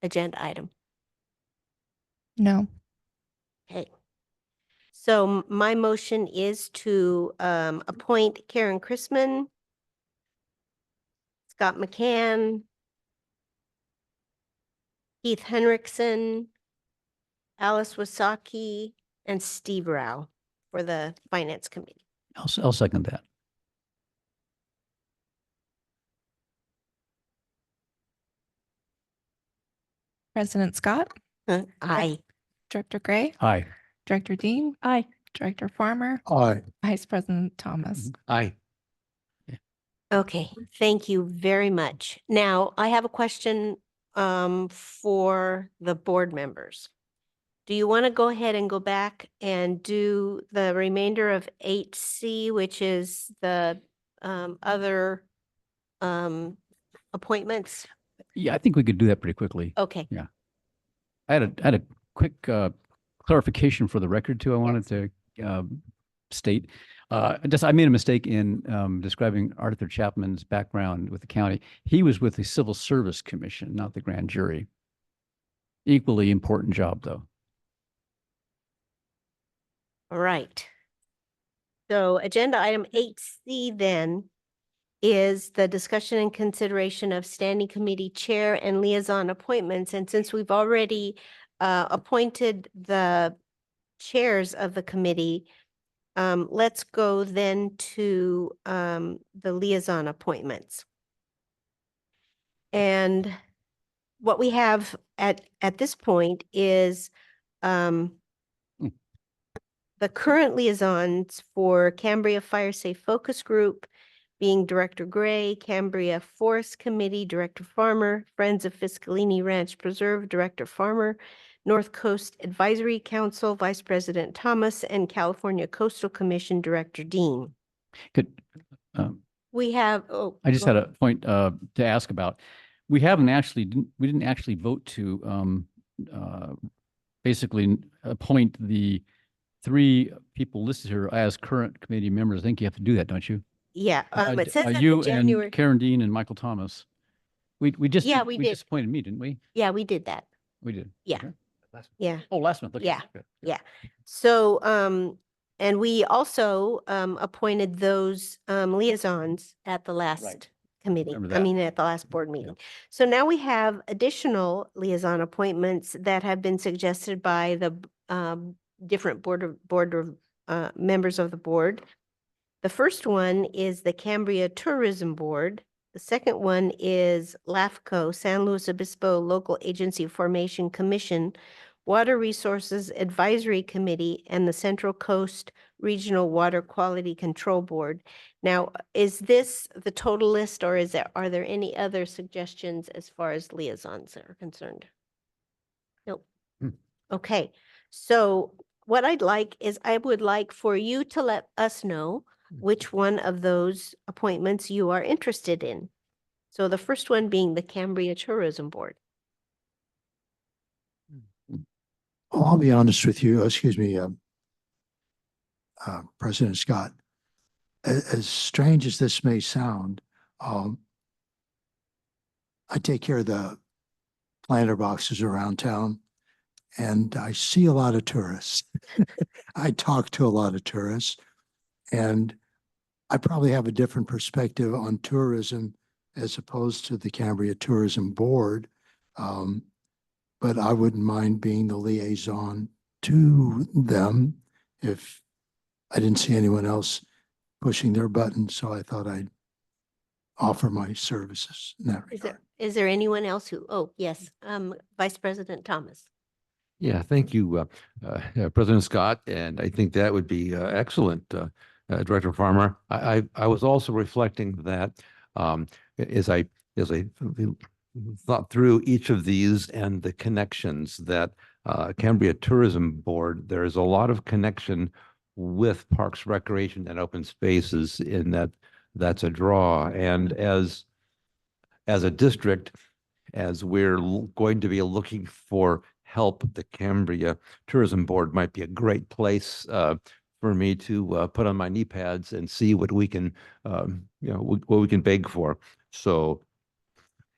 agenda item? No. Okay. So my motion is to appoint Karen Chrisman, Scott McCann, Keith Henriksen, Alice Wasaki, and Steve Rao for the Finance Committee. I'll second that. President Scott? Aye. Director Gray? Aye. Director Dean? Aye. Director Farmer? Aye. Vice President Thomas? Aye. Okay, thank you very much. Now, I have a question for the board members. Do you want to go ahead and go back and do the remainder of 8C, which is the other appointments? Yeah, I think we could do that pretty quickly. Okay. Yeah. I had a quick clarification for the record too. I wanted to state. I made a mistake in describing Arthur Chapman's background with the county. He was with the Civil Service Commission, not the grand jury. Equally important job, though. All right. So agenda item 8C then is the discussion and consideration of standing committee chair and liaison appointments. And since we've already appointed the chairs of the committee, let's go then to the liaison appointments. And what we have at this point is the current liaisons for Cambria Fire Safe Focus Group being Director Gray, Cambria Forest Committee, Director Farmer, Friends of Fiscalini Ranch Preserve, Director Farmer, North Coast Advisory Council, Vice President Thomas, and California Coastal Commission, Director Dean. Could We have, I just had a point to ask about. We didn't actually vote to basically appoint the 3 people listed here as current committee members. I think you have to do that, don't you? Yeah, it says that you the January. and Karen Dean and Michael Thomas. We just Yeah, we did. just appointed me, didn't we? Yeah, we did that. We did. Yeah. Okay. Yeah. Oh, last month. Okay. Yeah. Good. Yeah. So And we also appointed those liaisons at the last committee, Remember I that. mean, at the last board meeting. So now we have additional liaison appointments that have been suggested by the different members of the board. The first one is the Cambria Tourism Board. The second one is LAFCO, San Luis Obispo Local Agency Formation Commission, Water Resources Advisory Committee, and the Central Coast Regional Water Quality Control Board. Now, is this the total list, or are there any other suggestions as far as liaisons are concerned? Nope. Okay, so what I'd like is I would like for you to let us know which one of those appointments you are interested in. So the first one being the Cambria Tourism Board. I'll be honest with you, excuse me, President Scott. As strange as this may sound, I take care of the planter boxes around town, and I see a lot of tourists. I talk to a lot of tourists, and I probably have a different perspective on tourism as opposed to the Cambria Tourism Board. But I wouldn't mind being the liaison to them if I didn't see anyone else pushing their button. So I thought I'd offer my services in that regard. Is there anyone else who, oh, yes, Vice President Thomas. Yeah, thank you, President Scott, and I think that would be excellent, Director Farmer. I was also reflecting that as I thought through each of these and the connections that Cambria Tourism Board, there's a lot of connection with Parks, Recreation, and Open Spaces in that's a draw. And as a district, as we're going to be looking for help, the Cambria Tourism Board might be a great place for me to put on my knee pads and see what we can, what we can beg for. So,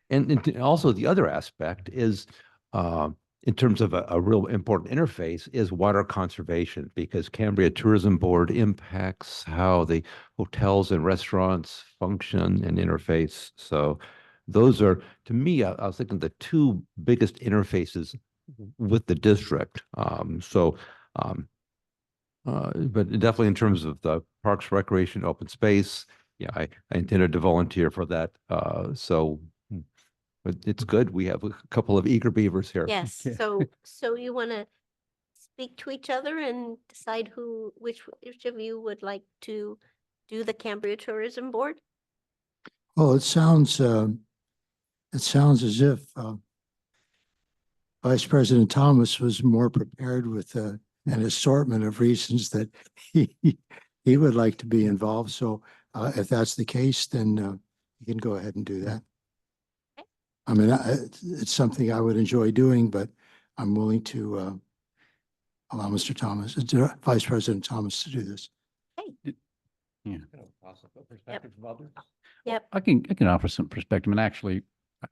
and also the other aspect is, in terms of a real important interface, is water conservation, because Cambria Tourism Board impacts how the hotels and restaurants function and interface. So those are, to me, I was thinking the two biggest interfaces with the district. But definitely in terms of the Parks, Recreation, Open Space, yeah, I intended to volunteer for that. But it's good. We have a couple of eager beavers here. Yes, so you want to speak to each other and decide which of you would like to do the Cambria Tourism Board? Well, it sounds as if Vice President Thomas was more prepared with an assortment of reasons that he would like to be involved. So if that's the case, then you can go ahead and do that. I mean, it's something I would enjoy doing, but I'm willing to allow Mr. Thomas, Vice President Thomas, to do this. Yeah. Yep. I can offer some perspective, and actually,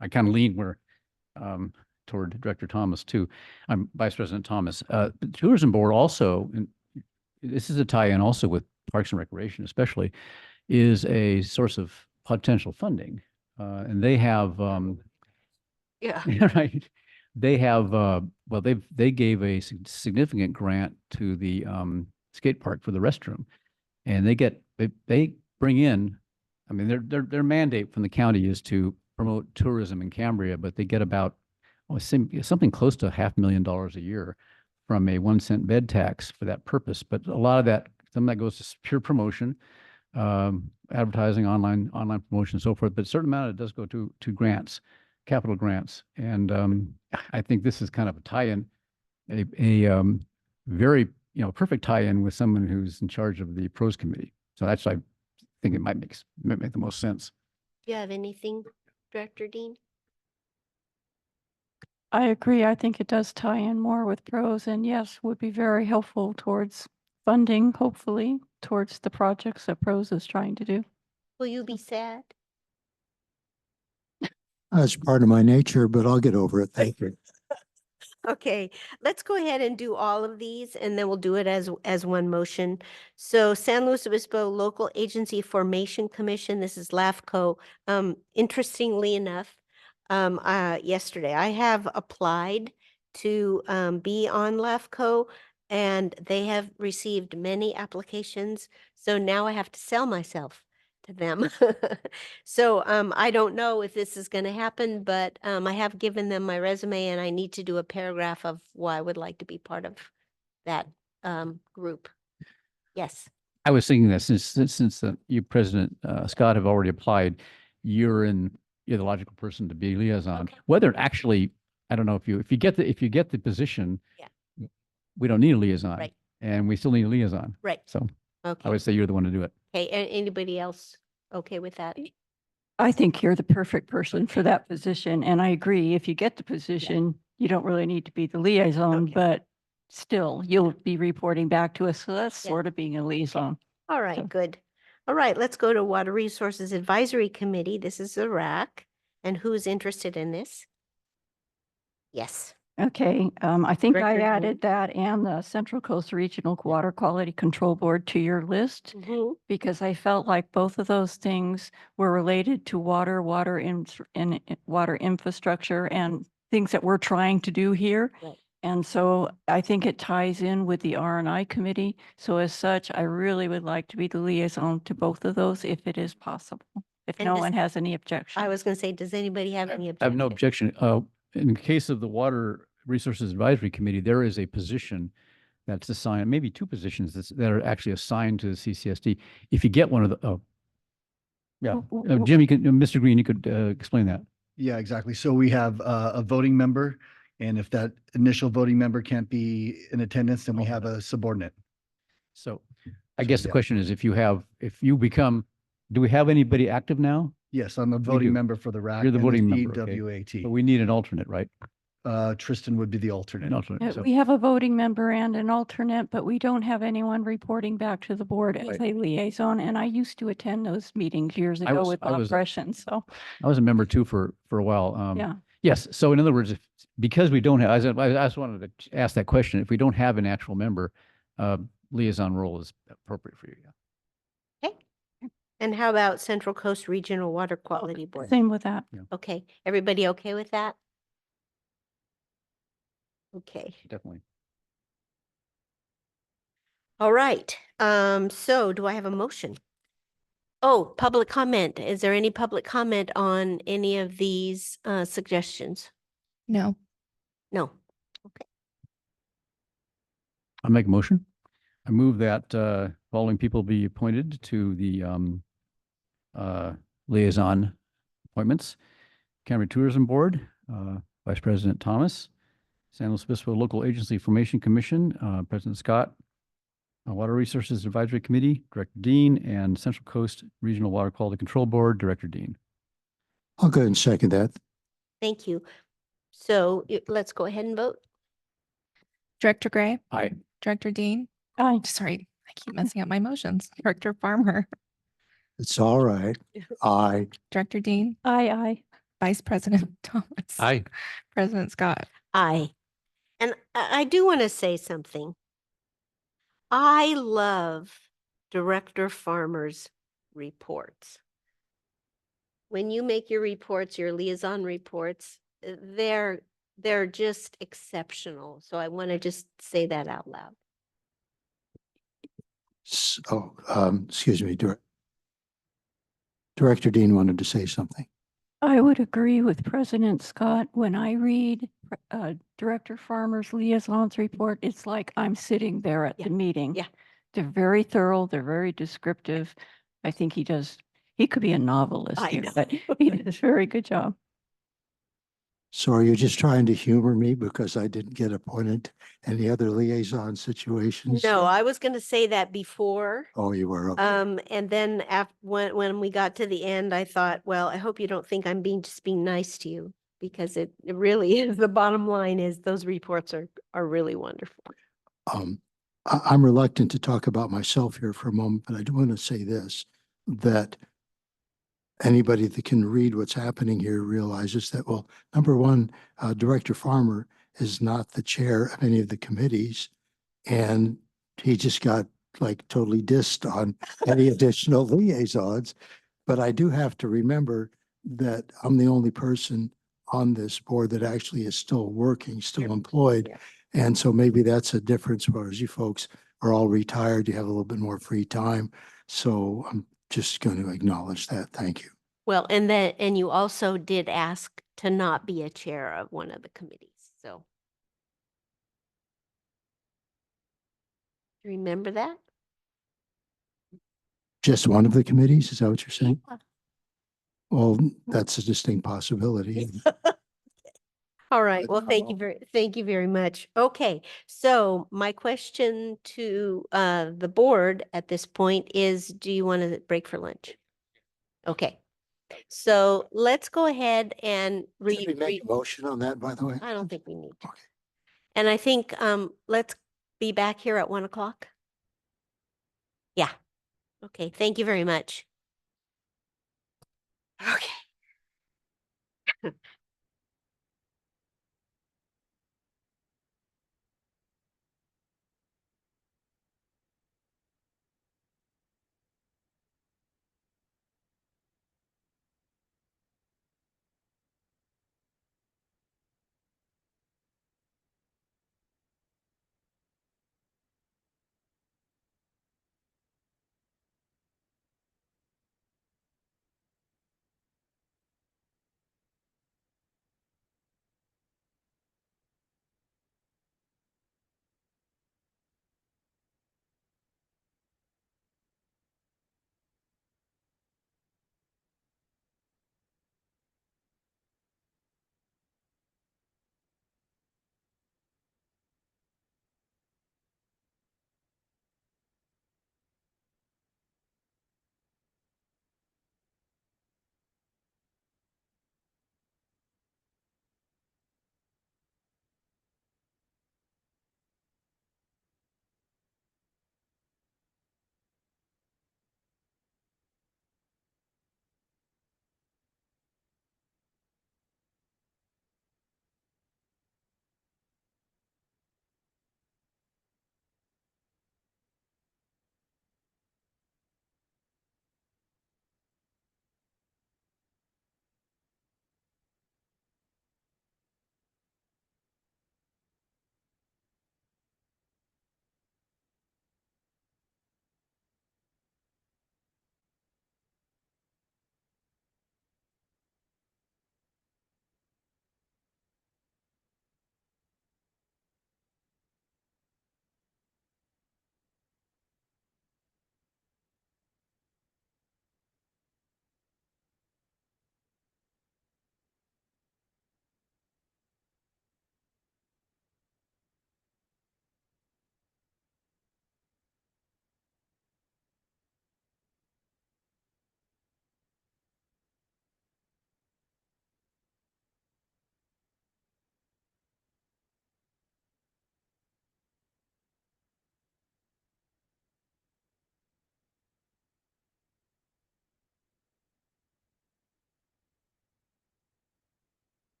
I kind of lean toward Director Thomas too. I'm Vice President Thomas. The Tourism Board also, and this is a tie-in also with Parks and Recreation, especially, is a source of potential funding, and they have. Yeah. Right. They have, well, they gave a significant grant to the skate park for the restroom, and they bring in, I mean, their mandate from the county is to promote tourism in Cambria, but they get about something close to $500,000 a year from a 1-cent bed tax for that purpose. But a lot of that, some of that goes to pure promotion, advertising, online promotion, and so forth. But a certain amount of it does go to grants. Capital grants. And I think this is kind of a tie-in, a very, perfect tie-in with someone who's in charge of the pros committee. So that's, I think it might make the most sense. Do you have anything, Director Dean? I agree. I think it does tie in more with pros, and yes, would be very helpful towards funding, hopefully, towards the projects that pros is trying to do. Will you be sad? That's part of my nature, but I'll get over it. Thank you. Okay, let's go ahead and do all of these and then we'll do it as one motion. So San Luis Obispo Local Agency Formation Commission, this is LAFCO. Interestingly enough, yesterday I have applied to be on LAFCO and they have received many applications. So now I have to sell myself to them. So I don't know if this is going to happen, but I have given them my resume and I need to do a paragraph of why I would like to be part of that group. Yes. I was thinking that since you, President Scott, have already applied, you're the logical person to be liaison. Okay. Whether actually, I don't know if you get the position, Yeah. we don't need a liaison, Right. and we still need a liaison. Right. So Okay. I would say you're the one to do it. Okay. Anybody else okay with that? I think you're the perfect person for that position. And I agree, if you get the position, you don't really need to be the liaison, Okay. but still, you'll be reporting back to us. So that's Yeah. sort of being a liaison. All right, So- good. All right, let's go to Water Resources Advisory Committee. This is Iraq. And who's interested in this? Yes. Okay, I think I Director Green. added that and the Central Coast Regional Water Quality Control Board to your list Mhm. because I felt like both of those things were related to water infrastructure and things that we're trying to do here. Right. And so I think it ties in with the R&I committee. So as such, I really would like to be the liaison to both of those if it is possible, if And no does- one has any objection. I was going to say, does anybody have any I have no objection? objection. In the case of the Water Resources Advisory Committee, there is a position that's assigned, maybe two positions that are actually assigned to the CCSD. If you get one of the, Jim, Mr. Green, you could explain that. Yeah, exactly. So we have a voting member, and if that initial voting member can't be in attendance, then we have a subordinate. So I guess the question is, if you become, do we have anybody active now? Yes, I'm a do. voting member for the RAC. You're the and voting member, okay. CWAT. But we need an alternate, right? Tristan would be the alternate. An alternate. So We have a voting member and an alternate, but we don't have anyone reporting back to the board as Right. a liaison. And I used to attend those meetings years ago with Bob Gresham, so. I was a member too for a while. Yeah. Yes. So in other words, because we don't have, I just wanted to ask that question. If we don't have an actual member, liaison role is appropriate for you. Yeah. And how about Central Coast Regional Water Quality Board? Same with that. Okay, everybody okay with that? Okay, Definitely. all right. So do I have a motion? Oh, public comment. Is there any public comment on any of these suggestions? No. No. I make a motion. I move that following people be appointed to the liaison appointments. Cambria Tourism Board, Vice President Thomas, San Luis Obispo Local Agency Formation Commission, President Scott, Water Resources Advisory Committee, Director Dean, and Central Coast Regional Water Quality Control Board, Director Dean. I'll go ahead and second that. Thank you. So let's go ahead and vote. Director Gray, Aye. Director Dean. Aye. Sorry, I keep messing up my motions. Director Farmer, It's all right. Aye. Director Dean, Aye. Vice President Thomas. Aye. President Scott. Aye. And I do want to say something. I love Director Farmer's reports. When you make your reports, your liaison reports, they're just exceptional. So I want to just say that out loud. So, excuse me, Director Dean wanted to say something. I would agree with President Scott. When I read Director Farmer's liaisons report, it's like I'm sitting there at the meeting. Yeah. They're very thorough. They're very descriptive. I think he could be a novelist I here, know. but he does a very good job. So are you just trying to humor me because I didn't get appointed to any other liaison situations? No, I was going to say that before. Oh, you were. Okay. And then when we got to the end, I thought, well, I hope you don't think I'm just being nice to you, because it really is. The bottom line is those reports are really wonderful. I'm reluctant to talk about myself here for a moment, but I do want to say this, that anybody that can read what's happening here realizes that, well, number one, Director Farmer is not the chair of any of the committees. And he just got like totally dissed on any additional liaisons. But I do have to remember that I'm the only person on this board that actually is still working, still employed. Yeah. And so maybe that's a difference, whereas you folks are all retired, you have a little bit more free time. So I'm just going to acknowledge that. Thank you. Well, and you also did ask to not be a chair of one of the committees, so. Remember that? Just one of the committees, is that what you're saying? Yeah. Well, that's a distinct possibility. All right. Well, thank you very much. Okay. So my question to the board at this point is, do you want to break for lunch? Okay. So let's go ahead and Did we make a motion on that, by the way? I don't think we need to. And I think let's be back here at 1 o'clock. Yeah. Okay. Thank you very much. Okay.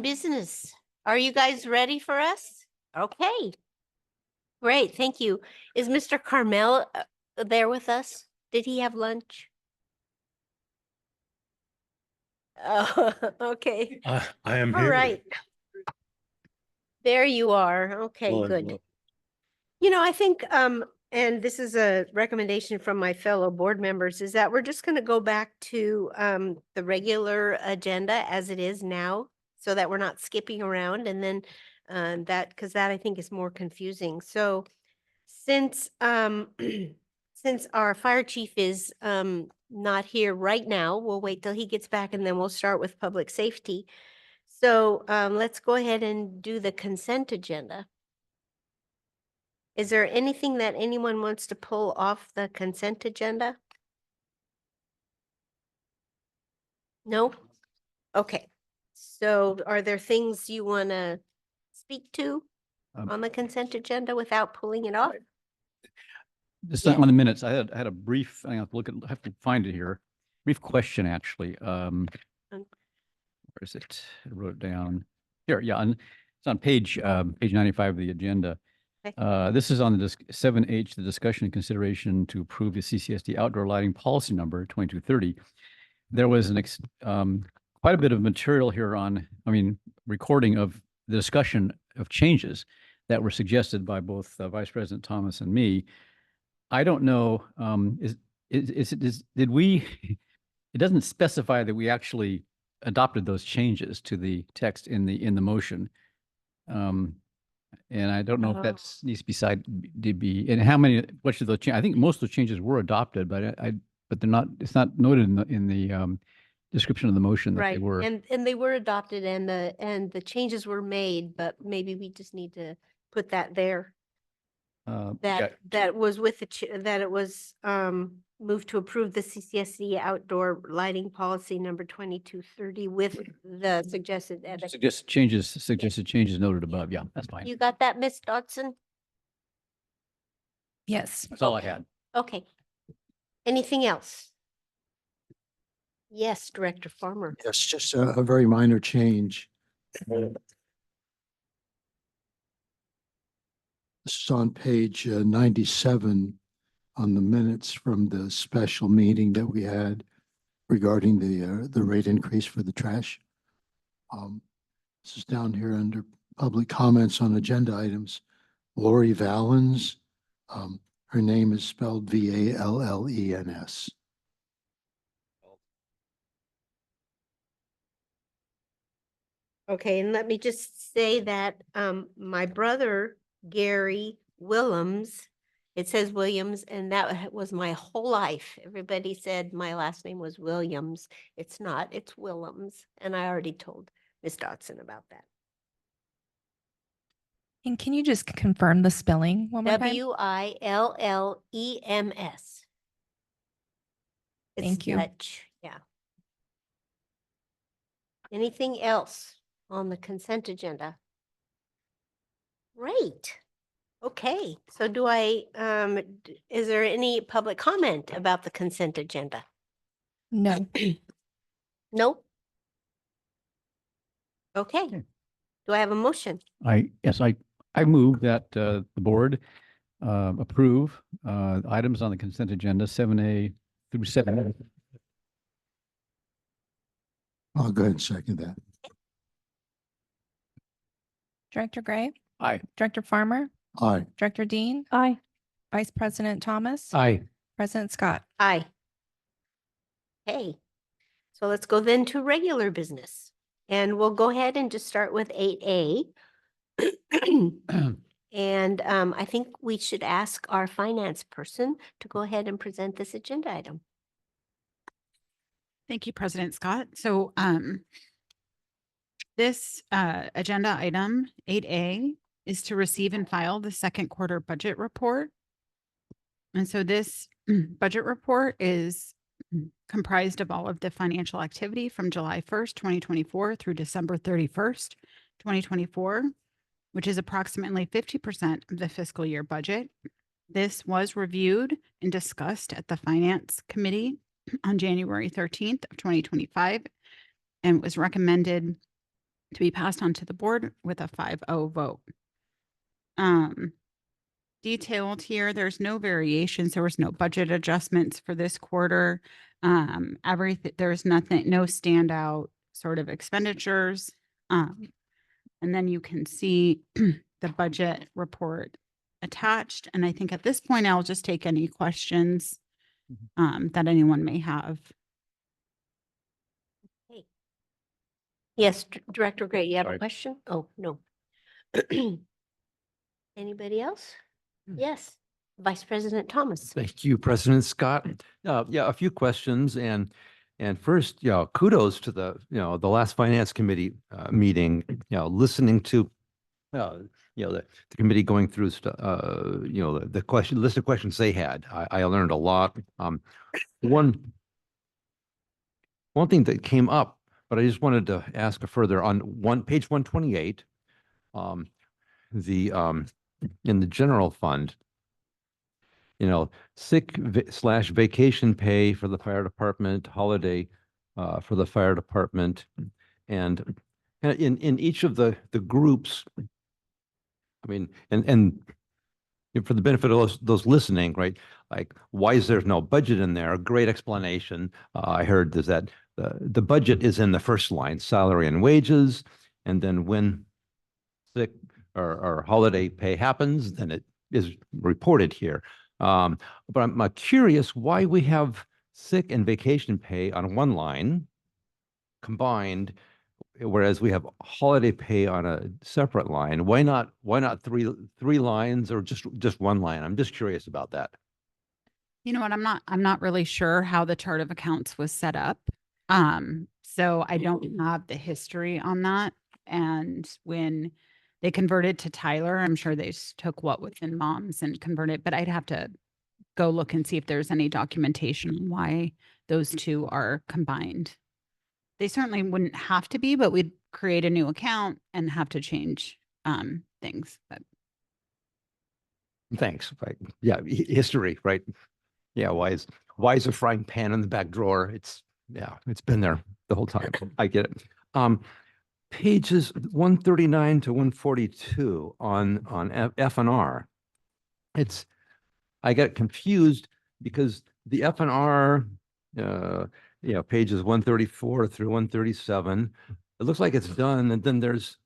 Business. Are you guys ready for us? Okay. Great, thank you. Is Mr. Carmel there with us? Did he have lunch? Oh, okay. I am All here. right. There you are. Okay, Well, good. well, You know, I think, and this is a recommendation from my fellow board members, is that we're just going to go back to the regular agenda as it is now, so that we're not skipping around, and then because that I think is more confusing. So since since our fire chief is not here right now, we'll wait till he gets back and then we'll start with public safety. So let's go ahead and do the consent agenda. Is there anything that anyone wants to pull off the consent agenda? No? Okay. So are there things you want to speak to on the consent agenda without pulling it off? Just on the minutes, I had a brief, I have to I have to find it here. Brief question, actually. Where is it? I wrote it down. Here, yeah, it's on page 95 of the agenda. Okay. This is on the 7H, the discussion and consideration to approve the CCSD outdoor lighting policy number 2230. There was quite a bit of material here recording of the discussion of changes that were suggested by both Vice President Thomas and me. I don't know, did we, it doesn't specify that we actually adopted those changes to the text in the motion. And I don't know if that's needs to be, and how many, what should those change? I think most of the changes were adopted, but but they're not, it's not noted in the description of the motion that they Right. were. And they were adopted and the changes were made, but maybe we just need to put that there. Yeah, That was with that it was moved to approve the CCSD outdoor lighting policy number 2230 with the suggested edit. Suggested changes noted above. Yeah, that's fine. You got that, Miss Dodson? Yes. That's all I had. Okay. Anything else? Yes, Director Farmer. Yes, just a very minor change. This is on page 97 on the minutes from the special meeting that we had regarding the rate increase for the trash. This is down here under public comments on agenda items. Lori Valens, her name is spelled Vallens. Okay, and let me just say that my brother, Gary Willems, it says Williams, and that was my whole life. Everybody said my last name was Williams. It's not, it's Willems. And I already told Miss Dotson about that. And can you just confirm the spelling one more time? Willems. Thank you. Dutch, yeah. Anything else on the consent agenda? Great. Okay, so do I, is there any public comment about the consent agenda? No. Nope. Okay. Do I have a motion? Yes, I move that the board approve items on the consent agenda 7A through 7. I'll go ahead and second that. Director Gray? Aye. Director Farmer? Aye. Director Dean? Aye. Vice President Thomas? Aye. President Scott? Aye. Okay, so let's go then to regular business. And we'll go ahead and just start with 8A. And I think we should ask our finance person to go ahead and present this agenda item. Thank you, President Scott. So this agenda item 8A is to receive and file the second quarter budget report. And so this budget report is comprised of all of the financial activity from July 1st, 2024 through December 31st, 2024, which is approximately 50% of the fiscal year budget. This was reviewed and discussed at the Finance Committee on January 13th of 2025 and was recommended to be passed on to the board with a 5-0 vote. Detailed here, there's no variations. There was no budget adjustments for this quarter. Everything, there's nothing, no standout sort of expenditures. And then you can see the budget report attached. And I think at this point, I'll just take any questions that anyone may have. Yes, Director Gray, you have Sorry. a question? Oh, no. Anybody else? Yes, Vice President Thomas. Thank you, President Scott. Yeah, a few questions and first, kudos to the last Finance Committee meeting, listening to the committee going through the question list of questions they had. I learned a lot. One thing that came up, but I just wanted to ask further on page 128, in the general fund, sick/vacation pay for the fire department, holiday for the fire department, and in each of the groups. I mean, and for the benefit of those listening, right? Like, why is there no budget in there? A great explanation I heard is that the budget is in the first line, salary and wages, and then when sick or holiday pay happens, then it is reported here. But I'm curious why we have sick and vacation pay on one line combined, whereas we have holiday pay on a separate line. Why not three lines or just one line? I'm just curious about that. You know what? I'm not really sure how the chart of accounts was set up. So I don't have the history on that. And when they converted to Tyler, I'm sure they just took what was in Mom's and converted, but I'd have to go look and see if there's any documentation on why those two are combined. They certainly wouldn't have to be, but we'd create a new account and have to change things. But Thanks. Right. Yeah, history, right? Yeah, why is a frying pan in the back drawer? It's been there the whole time. I get it. Pages 139 to 142 on F&R. I get confused because the F&R, pages 134 through 137, it looks like it's done, and then there's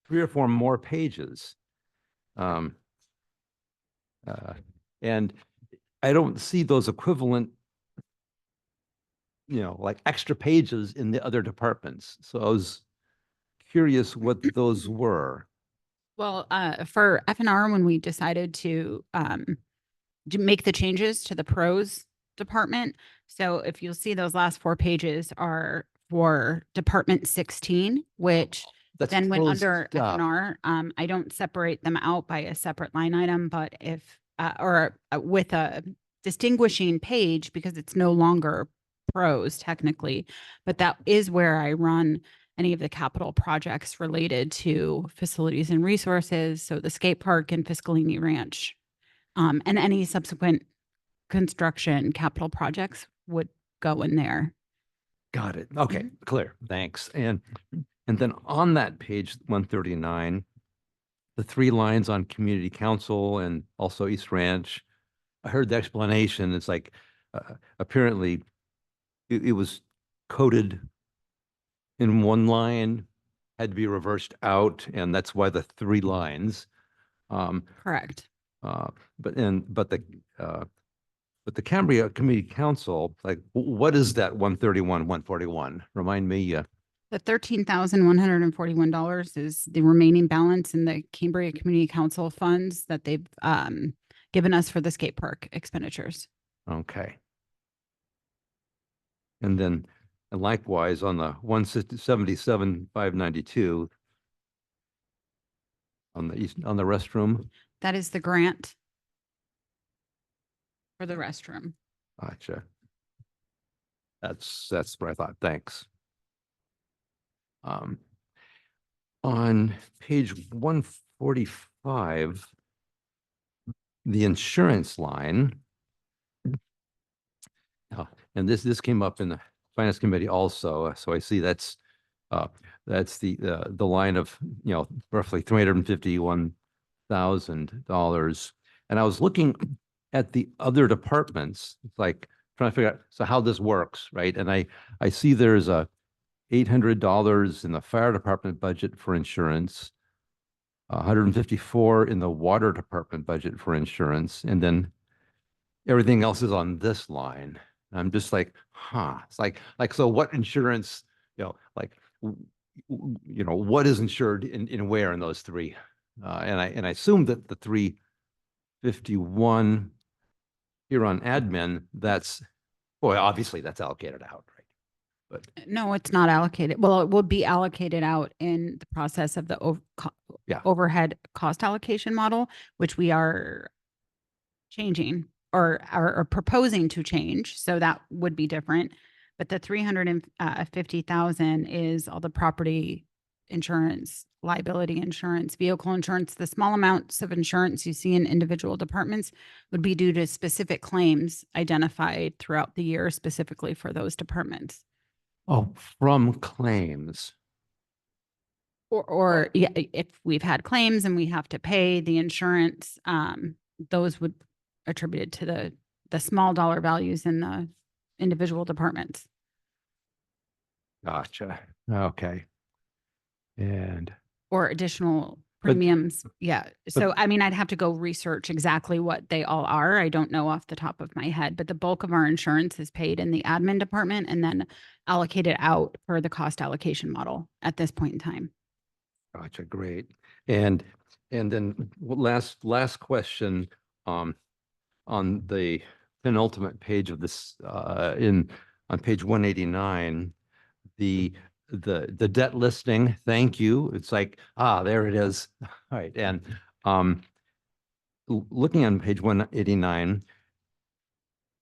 3 or 4 more pages. And I don't see those equivalent, like extra pages in the other departments. So I was curious what those were. well, for F&R, when we decided to make the changes to the pros department, so if you'll see those last 4 pages are for Department 16, which then went pros under stuff. F&R. I don't separate them out by a separate line item, but if with a distinguishing page, because it's no longer pros technically, but that is where I run any of the capital projects related to facilities and resources. So the skate park and Fiscalini Ranch, and any subsequent construction capital projects would go in there. Got it. Okay, clear. Thanks. And then on that page 139, the 3 lines on community council and also East Ranch, I heard the explanation. It's like apparently it was coded in one line, had to be reversed out, and that's why the 3 lines. Correct. But the Cambria Community Council, like, what is that 131, 141? Remind me. The $13,141 is the remaining balance in the Cambria Community Council funds that they've given us for the skate park expenditures. Okay. And then likewise on the 177,592 on the restroom. That is the grant for the restroom. Gotcha. That's what I thought. Thanks. On page 145, the insurance line. And this came up in the Finance Committee also. So I see that's That's the line of, roughly $351,000. And I was looking at the other departments, like trying to figure out, so how this works, right? And I see there's a $800 in the fire department budget for insurance, 154 in the water department budget for insurance, and then everything else is on this line. I'm just like, it's like, so what insurance, what is insured in where in those three? And I assume that the 351 here on admin, obviously that's allocated out, right? But No, it's not allocated. Well, it will be allocated out in the process of the overhead cost allocation model, which we are changing or are proposing to change. So that would be different. But the 350,000 is all the property insurance, liability insurance, vehicle insurance. The small amounts of insurance you see in individual departments would be due to specific claims identified throughout the year specifically for those departments. Oh, from claims. Or yeah, if we've had claims and we have to pay the insurance, those would attributed to the small dollar values in the individual departments. Gotcha. Okay. And Or additional But- premiums. Yeah. So, I mean, I'd have to go research exactly what they all are. I don't know off the top of my head, but the bulk of our insurance is paid in the admin department and then allocated out for the cost allocation model at this point in time. Gotcha, great. And then last question, on the penultimate page of this, on page 189, the debt listing, thank you. It's like, there it is. All right. And looking on page 189,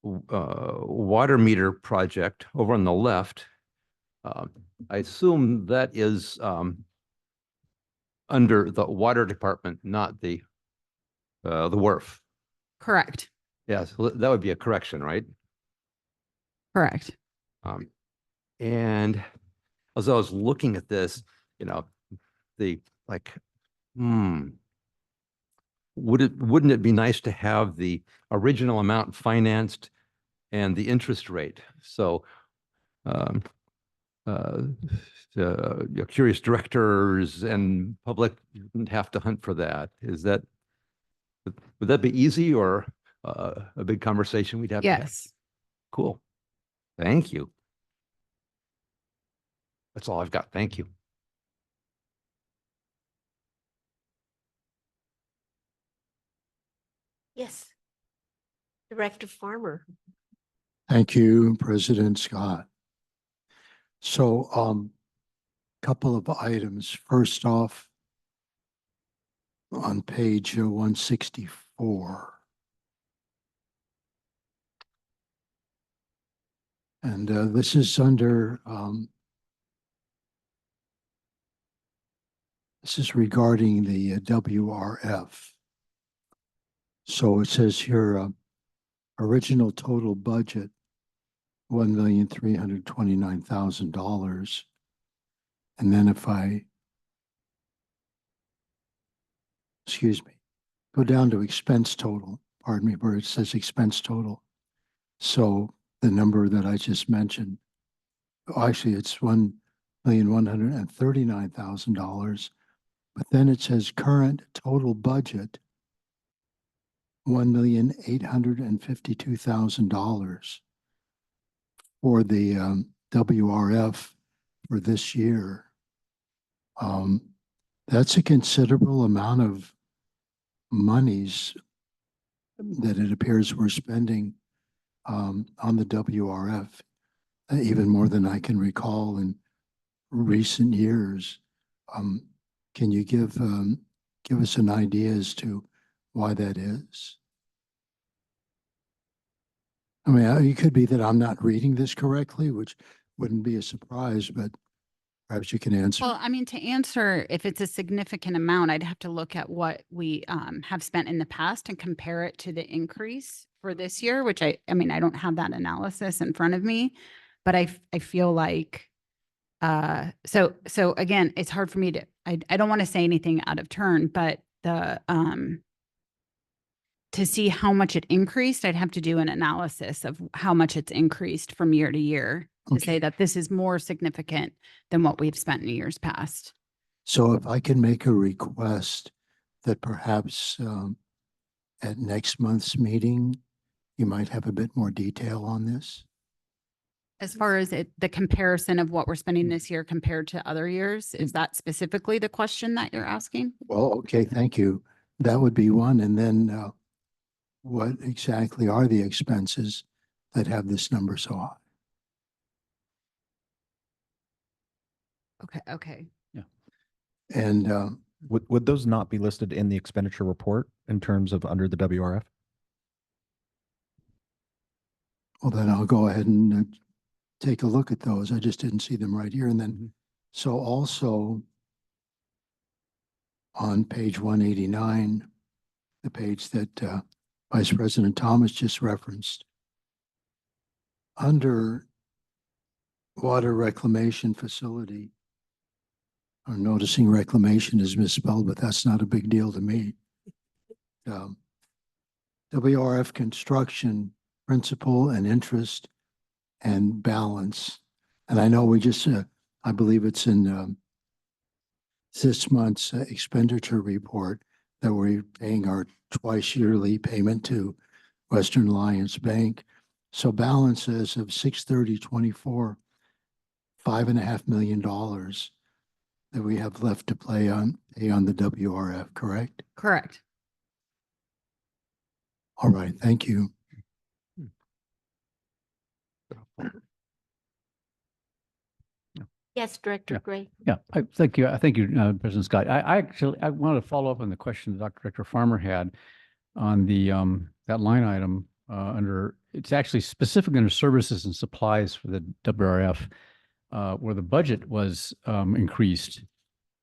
water meter project over on the left, I assume that is under the water department, not the WRF. Correct. Yes, that would be a correction, right? Correct. And as I was looking at this, wouldn't it be nice to have the original amount financed and the interest rate? So curious directors and public didn't have to hunt for that. Would that be easy or a big conversation we'd have to have? Yes. Cool. Thank you. That's all I've got. Thank you. Yes. Director Farmer. Thank you, President Scott. So, couple of items. First off, on page 164. And this is under, this is regarding the WRF. So it says here, original total budget, $1,329,000. And then if I, go down to expense total, pardon me, where it says expense total. So the number that I just mentioned, actually it's $1,139,000, but then it says current total budget, $1,852,000 for the WRF for this year. That's a considerable amount of monies that it appears we're spending on the WRF, even more than I can recall in recent years. Can you give us an idea as to why that is? I mean, it could be that I'm not reading this correctly, which wouldn't be a surprise, but perhaps you can answer. Well, I mean, to answer if it's a significant amount, I'd have to look at what we have spent in the past and compare it to the increase for this year, which I mean, I don't have that analysis in front of me, but I feel like So again, it's hard for me to, I don't want to say anything out of turn, but to see how much it increased, I'd have to do an analysis of how much it's increased from year to year to say that this is more significant than what we've spent in years past. So if I can make a request that perhaps at next month's meeting, you might have a bit more detail on this? As far as the comparison of what we're spending this year compared to other years, is that specifically the question that you're asking? Well, okay, thank you. That would be one. And then what exactly are the expenses that have this number so high? Okay. And would those not be listed in the expenditure report in terms of under the WRF? well, then I'll go ahead and take a look at those. I just didn't see them right here. And then, so also on page 189, the page that Vice President Thomas just referenced, under water reclamation facility, I'm noticing reclamation is misspelled, but that's not a big deal to me. WRF construction, principal and interest and balance. And I know we just, I believe it's in this month's expenditure report that we're paying our twice yearly payment to Western Alliance Bank. So balances of 6/30/24, $5.5 million that we have left to pay on the WRF, correct? Correct. All right, thank you. Yes, Director Gray. Yeah, thank you. Thank you, President Scott. I wanted to follow up on the question that Director Farmer had on the that line item under, it's actually specific under services and supplies for the WRF, where the budget was increased.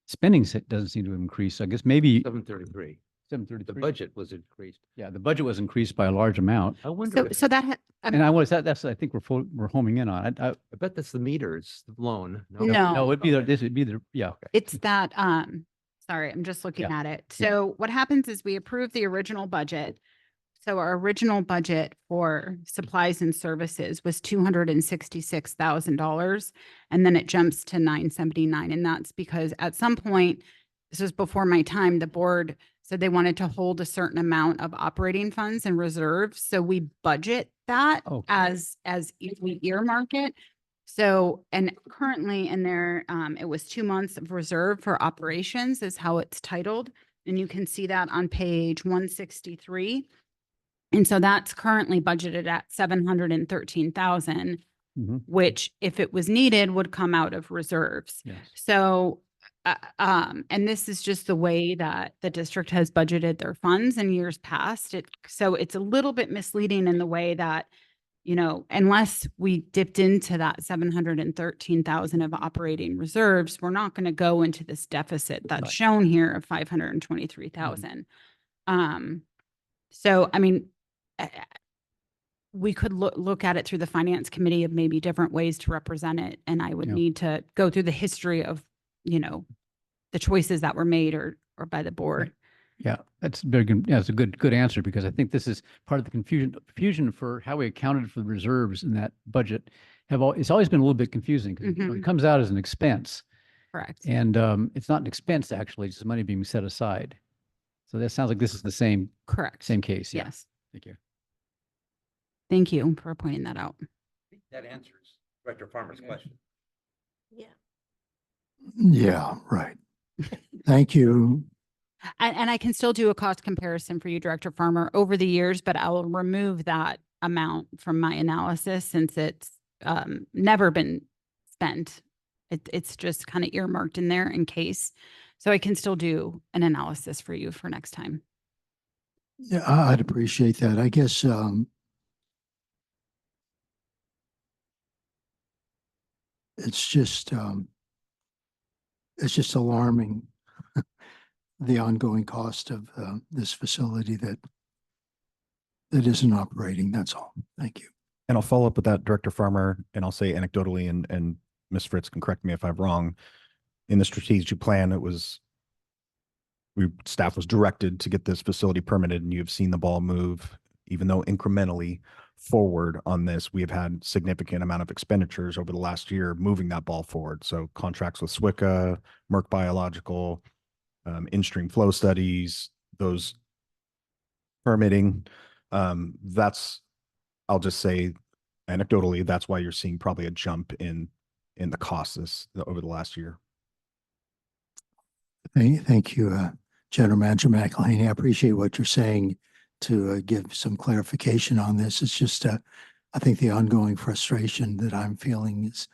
Spending doesn't seem to have increased. I guess maybe 733. 733. The budget was increased. Yeah, the budget was increased by a large amount. I wonder. So that, And that's I think we're homing in on. I bet that's the meters, the loan. No. It'd be this would be the, yeah. Okay. it's that, sorry, I'm just looking at it. So what happens is we approve the original budget. So our original budget for supplies and services was $266,000. And then it jumps to 979. And that's because at some point, this was before my time, the board said they wanted to hold a certain amount of operating funds and reserves. So we budget that as we earmark it. So, and currently in there, it was 2 months of reserve for operations is how it's titled. And you can see that on page 163. And so that's currently budgeted at 713,000, which if it was needed would come out of reserves. Yes. So, and this is just the way that the district has budgeted their funds in years past. So it's a little bit misleading in the way that, you know, unless we dipped into that 713,000 of operating reserves, we're not going to go into this deficit that's shown here of 523,000. So, I mean, we could look at it through the finance committee of maybe different ways to represent it. And I would need to go through the history of, you know, the choices that were made or by the board. Yeah, that's very good. Yeah, it's a good answer, because I think this is part of the confusion for how we accounted for the reserves in that budget. It's always been a little bit confusing, because it comes out as an expense. Correct. And it's not an expense, actually, it's just money being set aside. So that sounds like this is the same. Correct. Same case. Yeah. Yes. Thank you. Thank you for pointing that out. That answers Director Farmer's question. Yeah. Yeah, right. Thank you. And I can still do a cost comparison for you, Director Farmer, over the years, but I will remove that amount from my analysis since it's never been spent. It's just kind of earmarked in there in case. So I can still do an analysis for you for next time. Yeah, I'd appreciate that. I guess it's just alarming, the ongoing cost of this facility that isn't operating. That's all. Thank you. And I'll follow up with that, Director Farmer, and I'll say anecdotally and Ms. Fritz can correct me if I'm wrong, in the strategic plan, staff was directed to get this facility permitted, and you've seen the ball move, even though incrementally forward on this. We have had significant amount of expenditures over the last year moving that ball forward. So contracts with SWICA, Merck Biological, in-stream flow studies, those permitting. I'll just say anecdotally, that's why you're seeing probably a jump in the costs over the last year. Thank you, General Manager McElhaney. I appreciate what you're saying to give some clarification on this. It's just, I think the ongoing frustration that I'm feeling is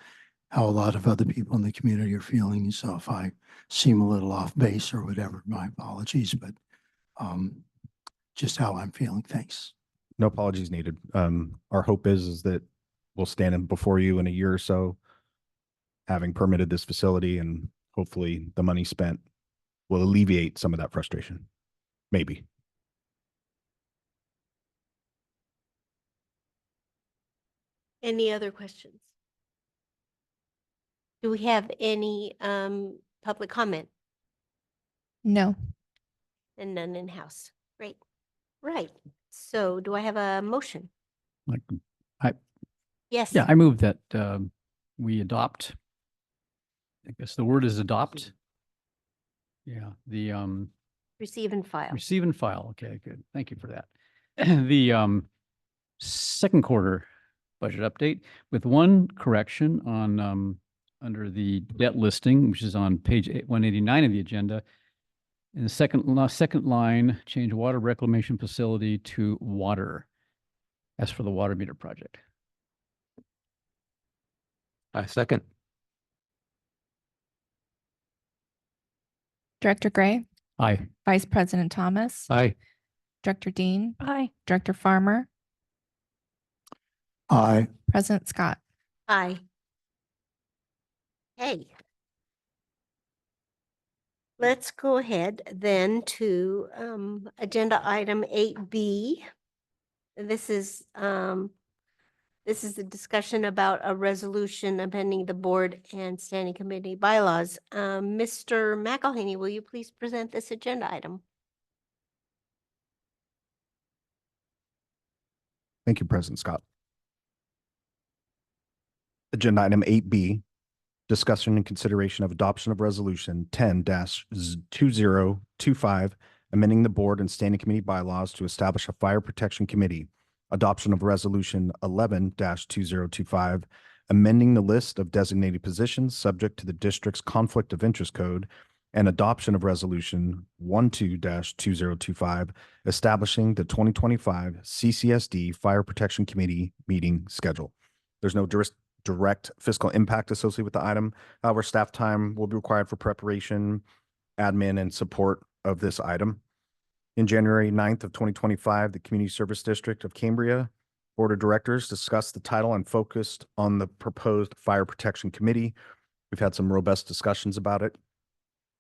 how a lot of other people in the community are feeling. So if I seem a little off base or whatever, my apologies, but just how I'm feeling. Thanks. No apologies needed. Our hope is that we'll stand before you in a year or so, having permitted this facility, and hopefully the money spent will alleviate some of that frustration. Maybe. Any other questions? Do we have any public comment? No. And none in-house. Great. Right. So do I have a motion? Yes. Yeah, I move that we adopt. I guess the word is adopt. Yeah, the Receive and file. receive and file. Okay, good. Thank you for that. The second quarter budget update with one correction on under the debt listing, which is on page 189 of the agenda. In the second line, change water reclamation facility to water. As for the water meter project. I second. Director Gray, Aye. Vice President Thomas, Aye. Director Dean, Aye. Director Farmer, Aye. President Scott. Aye. Hey. Let's go ahead then to agenda item 8B. This is a discussion about a resolution amending the board and standing committee bylaws. Mr. McElhaney, will you please present this agenda item? Thank you, President Scott. Agenda item 8B, discussion and consideration of adoption of resolution 10-2025, amending the board and standing committee bylaws to establish a fire protection committee. Adoption of resolution 11-2025, amending the list of designated positions subject to the district's conflict of interest code, and adoption of resolution 12-2025, establishing the 2025 CCSD Fire Protection Committee meeting schedule. There's no direct fiscal impact associated with the item. However, staff time will be required for preparation, admin, and support of this item. In January 9th of 2025, the Community Service District of Cambria Board of Directors discussed the title and focused on the proposed Fire Protection Committee. We've had some robust discussions about it,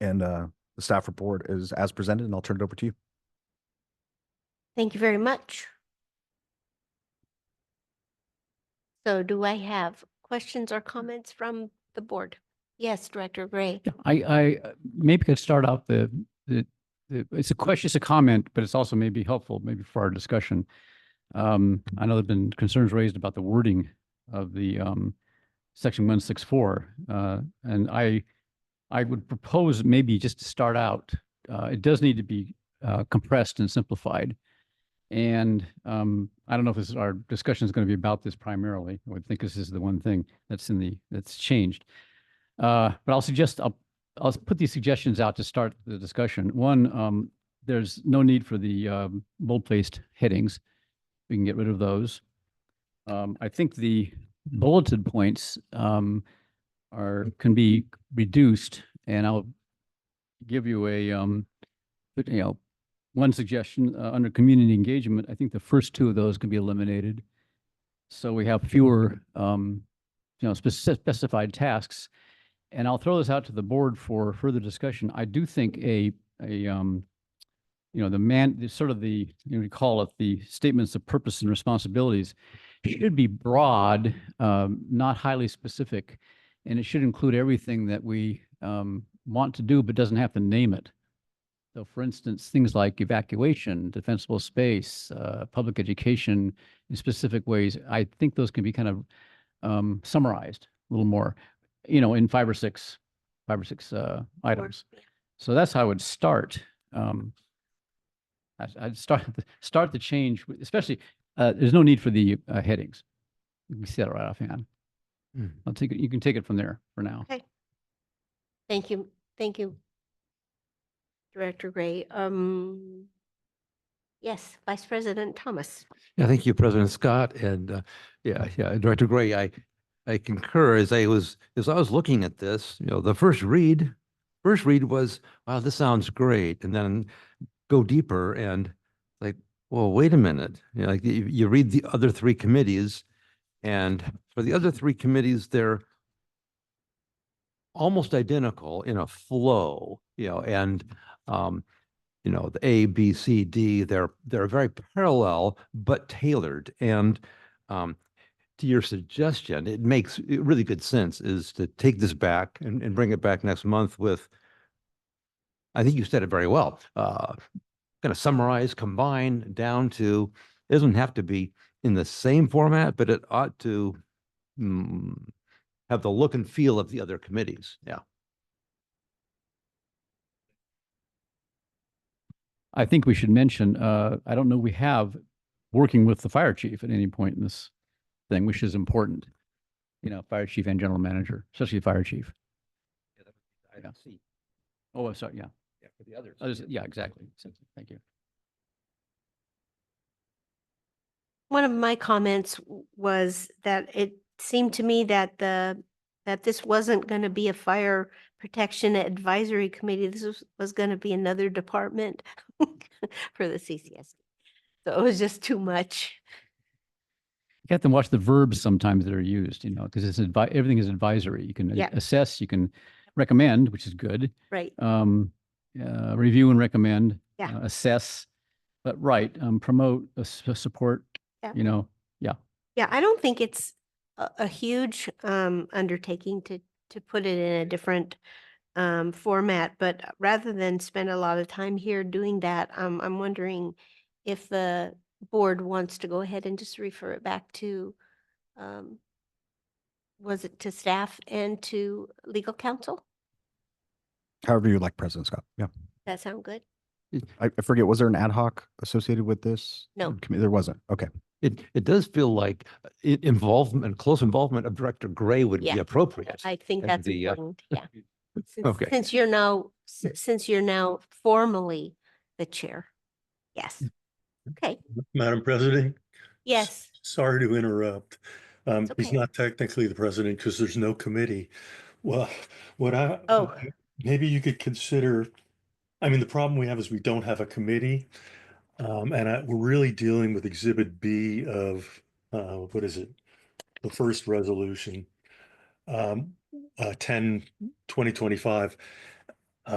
and the staff report is as presented, and I'll turn it over to you. Thank you very much. So do I have questions or comments from the board? Yes, Director Gray. Yeah, I maybe could start out it's a question, it's a comment, but it's also maybe helpful maybe for our discussion. I know there've been concerns raised about the wording of the section 164, and I would propose maybe just to start out, it does need to be compressed and simplified. And I don't know if our discussion is going to be about this primarily. I would think this is the one thing that's that's changed. But I'll put these suggestions out to start the discussion. One, there's no need for the bold-faced headings. We can get rid of those. I think the bulleted points can be reduced, and I'll give you a one suggestion under community engagement. I think the first two of those can be eliminated, so we have fewer specified tasks. And I'll throw this out to the board for further discussion. I do think we call it the statements of purpose and responsibilities should be broad, not highly specific. And it should include everything that we want to do, but doesn't have to name it. So for instance, things like evacuation, defensible space, public education in specific ways, I think those can be kind of summarized a little more, in five or six items. So that's how I would start. I'd start the change, especially, there's no need for the headings. You can see that right offhand. I'll take it. You can take it from there for now. Okay. Thank you. Thank you, Director Gray. Yes, Vice President Thomas. Yeah, thank you, President Scott. And yeah, Director Gray, I concur. As I was looking at this, the first read was, wow, this sounds great. And then go deeper and like, well, wait a minute. Like you read the other three committees, and for the other three committees, they're almost identical in a flow, and the A, B, C, D, they're very parallel but tailored. And to your suggestion, it makes really good sense is to take this back and bring it back next month with, I think you said it very well, kind of summarize, combine down to, it doesn't have to be in the same format, but it ought to have the look and feel of the other committees. Yeah. I think we should mention, I don't know, we have working with the fire chief at any point in this thing, which is important. Fire chief and general manager, especially the fire chief. Yeah. Oh, I'm sorry. Yeah. Yeah, for the others. Yeah, exactly. Thank you. One of my comments was that it seemed to me that this wasn't going to be a fire protection advisory committee. This was going to be another department for the CCSD. So it was just too much. You have to watch the verbs sometimes that are used, because it's everything is advisory. You can assess, you can recommend, which is good. Right. Review and recommend. Yeah. Assess, but promote, support. Yeah. Yeah, I don't think it's a huge undertaking to put it in a different format, but rather than spend a lot of time here doing that, I'm wondering if the board wants to go ahead and just refer it back to, was it to staff and to legal counsel? However you like, President Scott. Yeah. That sound good? I forget, was there an ad hoc associated with this? No. There wasn't. Okay. It does feel like close involvement of Director Gray would be appropriate. I think that's important. Yeah. Okay. Since you're now formally the chair. Yes. Okay. Madam President? Yes. Sorry to interrupt. He's okay. not technically the president because there's no committee. Well, Oh. maybe you could consider, the problem we have is we don't have a committee. And we're really dealing with Exhibit B of, what is it? The first resolution, 10/2025.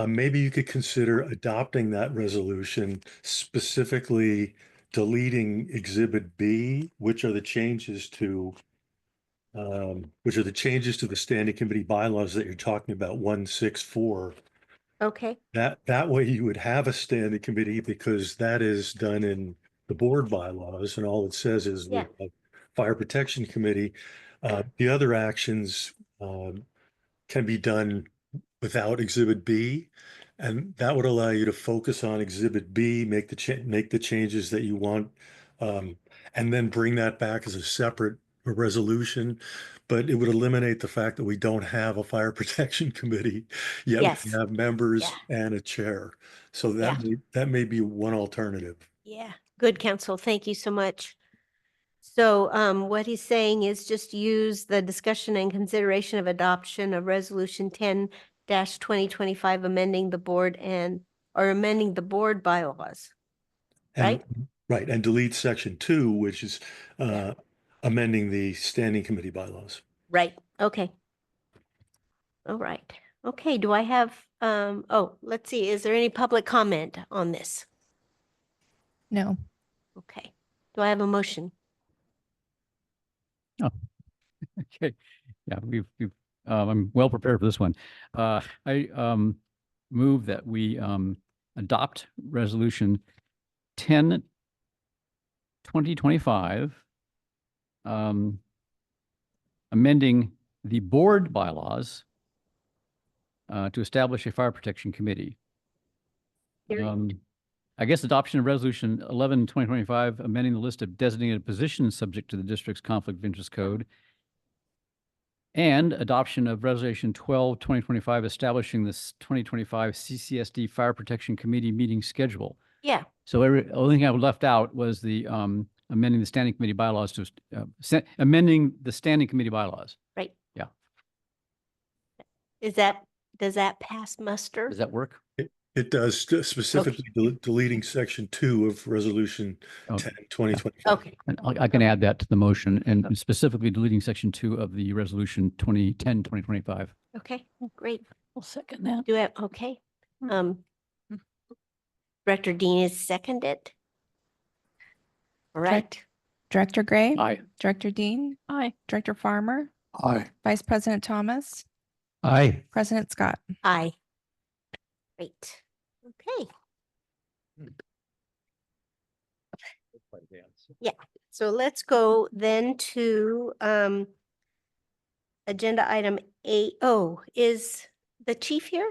Maybe you could consider adopting that resolution, specifically deleting Exhibit B, which are the changes to the standing committee bylaws that you're talking about, 164. Okay. That way you would have a standing committee because that is done in the board bylaws and all it says is the fire protection committee. The other actions can be done without Exhibit B, and that would allow you to focus on Exhibit B, make the changes that you want, and then bring that back as a separate resolution. But it would eliminate the fact that we don't have a fire protection committee, yet we have members and a chair. So that may be one alternative. Yeah. Good, counsel. Thank you so much. So what he's saying is just use the discussion and consideration of adoption of Resolution 10-2025, amending the board bylaws. Right? Right. And delete Section 2, which is amending the standing committee bylaws. Right. Okay. All right. Okay. Do I have, let's see. Is there any public comment on this? No. Okay. Do I have a motion? Oh, okay. Yeah, we've I'm well prepared for this one. I move that we adopt resolution 10/2025, amending the board bylaws to establish a fire protection committee. I guess adoption of resolution 11/2025, amending the list of designated positions subject to the district's conflict of interest code. And adoption of resolution 12/2025, establishing this 2025 CCSD Fire Protection Committee meeting schedule. Yeah. So only thing I left out was the amending the standing committee bylaws to amending the standing committee bylaws. Right. Yeah. Does that pass muster? Does that work? It does, specifically deleting section 2 of resolution 10/2025. Okay. And I can add that to the motion, and specifically deleting section 2 of the resolution 2010/2025. Okay, great. I'll second that. Do it, okay. Director Dean is seconded. All right. Director Gray? Aye. Director Dean? Aye. Director Farmer? Aye. Vice President Thomas? Aye. President Scott? Aye. Great. Okay. Yeah, so let's go then to agenda item 8. Oh, is the chief here?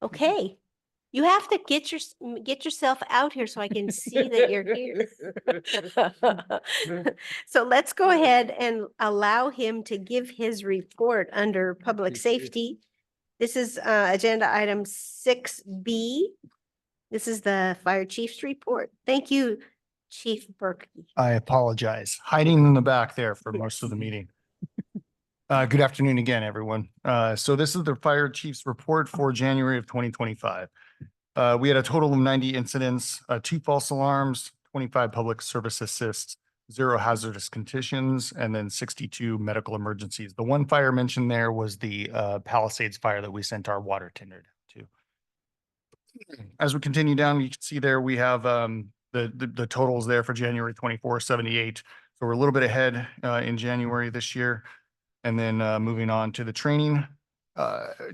Okay. You have to get yourself out here so I can see that you're here. So let's go ahead and allow him to give his report under public safety. This is agenda item 6B. This is the fire chief's report. Thank you, Chief Berkey. I apologize. Hiding in the back there for most of the meeting. Good afternoon again, everyone. So this is the fire chief's report for January of 2025. We had a total of 90 incidents, 2 false alarms, 25 public service assists, 0 hazardous conditions, and then 62 medical emergencies. The one fire mentioned there was the Palisades fire that we sent our water tender to. As we continue down, you can see there we have the totals there for January 24, 78. So we're a little bit ahead in January this year. And then moving on to the training.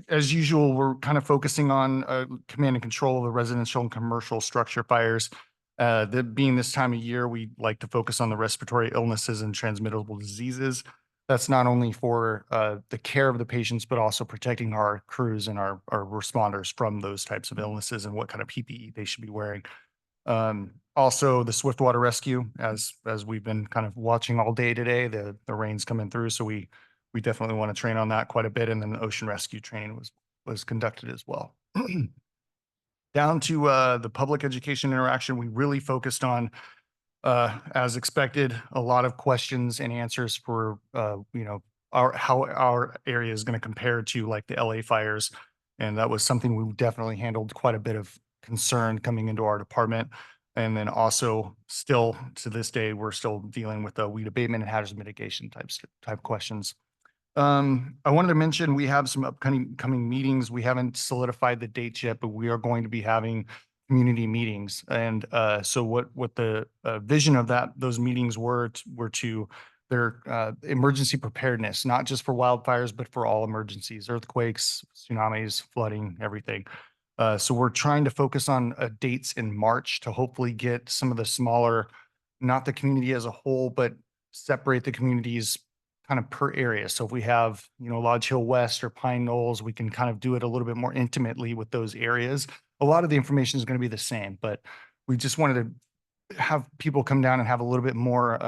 As usual, we're kind of focusing on command and control of the residential and commercial structure fires. Being this time of year, we like to focus on the respiratory illnesses and transmittable diseases. That's not only for the care of the patients, but also protecting our crews and our responders from those types of illnesses and what kind of PPE they should be wearing. Also, the swiftwater rescue, as we've been kind of watching all day today, the rain's coming through, so we definitely want to train on that quite a bit. And then the ocean rescue training was conducted as well. Down to the public education interaction, we really focused on, as expected, a lot of questions and answers for, how our area is going to compare to like the LA fires. And that was something we definitely handled quite a bit of concern coming into our department. And then also still to this day, we're still dealing with the weed abatement and hazard mitigation type questions. I wanted to mention we have some upcoming meetings. We haven't solidified the dates yet, but we are going to be having community meetings. And so what the vision of those meetings were to their emergency preparedness, not just for wildfires, but for all emergencies, earthquakes, tsunamis, flooding, everything. So we're trying to focus on dates in March to hopefully get some of the smaller, not the community as a whole, but separate the communities kind of per area. So if we have, Lodge Hill West or Pine Knolls, we can kind of do it a little bit more intimately with those areas. A lot of the information is going to be the same, but we just wanted to have people come down and have a little bit more,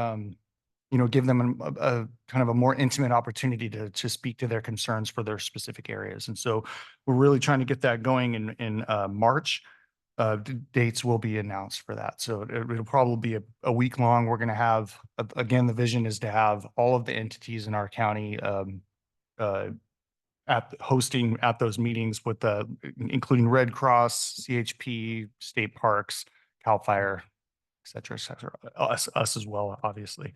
give them a kind of a more intimate opportunity to speak to their concerns for their specific areas. And so we're really trying to get that going in March. Dates will be announced for that. So it'll probably be a week long. We're going to have, again, the vision is to have all of the entities in our county hosting at those meetings with including Red Cross, CHP, state parks, CAL FIRE, et cetera, us as well, obviously.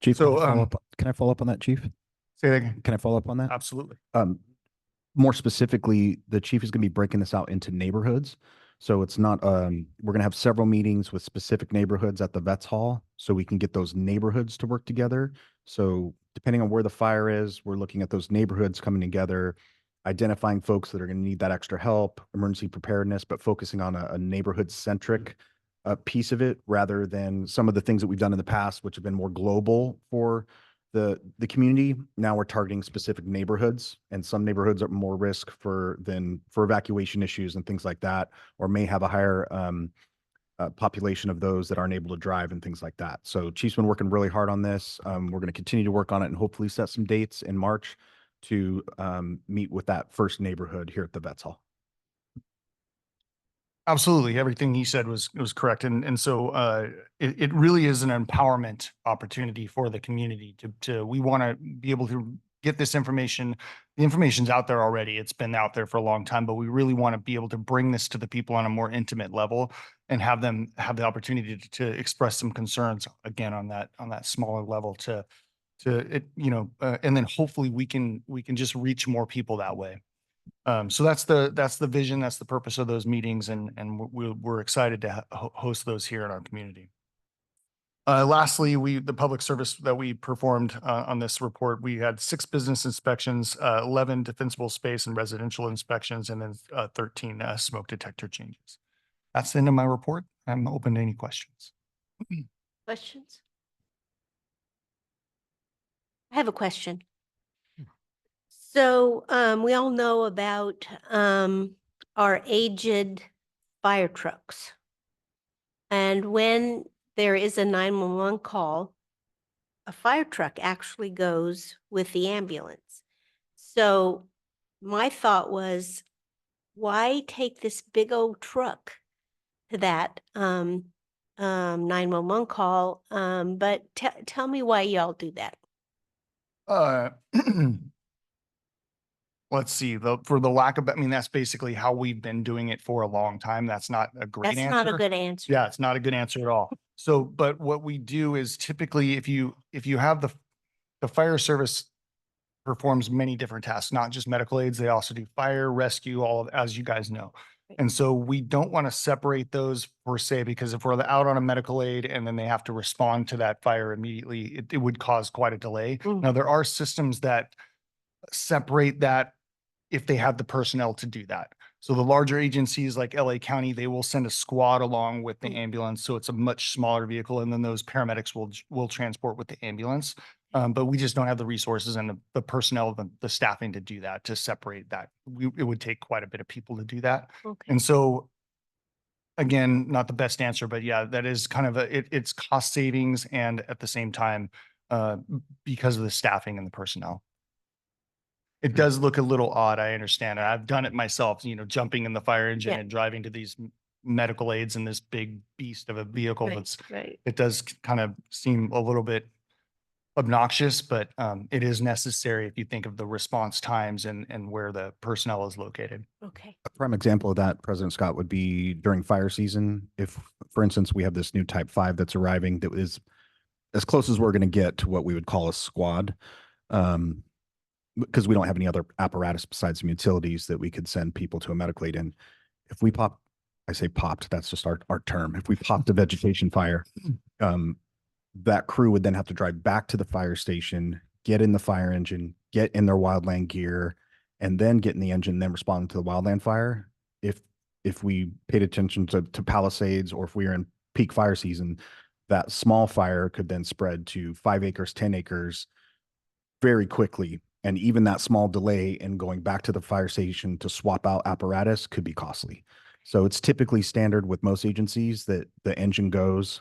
Chief, So, can I follow up on that, Chief? Say that again. Can I follow up on that? Absolutely. More specifically, the chief is going to be breaking this out into neighborhoods. So it's not, we're going to have several meetings with specific neighborhoods at the Vets Hall so we can get those neighborhoods to work together. So depending on where the fire is, we're looking at those neighborhoods coming together, identifying folks that are going to need that extra help, emergency preparedness, but focusing on a neighborhood centric piece of it rather than some of the things that we've done in the past, which have been more global for the community. Now we're targeting specific neighborhoods, and some neighborhoods are more risk for evacuation issues and things like that, or may have a higher population of those that aren't able to drive and things like that. So Chief's been working really hard on this. We're going to continue to work on it and hopefully set some dates in March to meet with that first neighborhood here at the Vets Hall. Absolutely. Everything he said was correct. And so it really is an empowerment opportunity for the community we want to be able to get this information. The information's out there already. It's been out there for a long time, but we really want to be able to bring this to the people on a more intimate level and have them have the opportunity to express some concerns again on that smaller level to it, and then hopefully we can just reach more people that way. So that's the vision, that's the purpose of those meetings, and we're excited to host those here in our community. Lastly, the public service that we performed on this report, we had 6 business inspections, 11 defensible space and residential inspections, and then 13 smoke detector changes. That's the end of my report. I'm open to any questions. Questions? I have a question. So we all know about our aged fire trucks. And when there is a 911 call, a fire truck actually goes with the ambulance. So my thought was, why take this big old truck to that 911 call? But tell me why y'all do that. Let's see, for the lack of, that's basically how we've been doing it for a long time. That's not a great answer. That's not a good answer. Yeah, it's not a good answer at all. So, but what we do is typically if you have the fire service performs many different tasks, not just medical aids. They also do fire, rescue, all of, as you guys know. And so we don't want to separate those per se, because if we're out on a medical aid and then they have to respond to that fire immediately, it would cause quite a delay. Now, there are systems that separate that if they have the personnel to do that. So the larger agencies like LA County, they will send a squad along with the ambulance. So it's a much smaller vehicle. And then those paramedics will transport with the ambulance. But we just don't have the resources and the personnel, the staffing to do that, to separate that. It would take quite a bit of people to do that. Okay. And so again, not the best answer, but yeah, that is kind of it's cost savings. And at the same time, because of the staffing and the personnel. It does look a little odd. I understand. I've done it myself, jumping in the fire engine and driving to these medical aids in this big beast of a vehicle. It does kind of seem a little bit obnoxious, but it is necessary if you think of the response times and where the personnel is located. Okay. A prime example of that, President Scott, would be during fire season. If, for instance, we have this new Type 5 that's arriving that is as close as we're going to get to what we would call a squad. Because we don't have any other apparatus besides some utilities that we could send people to a medical aid in. If we I say popped, that's just our term. If we popped a vegetation fire, that crew would then have to drive back to the fire station, get in the fire engine, get in their wildland gear, and then get in the engine, then respond to the wildland fire. If we paid attention to Palisades, or if we were in peak fire season, that small fire could then spread to 5 acres, 10 acres very quickly. And even that small delay in going back to the fire station to swap out apparatus could be costly. So it's typically standard with most agencies that the engine goes.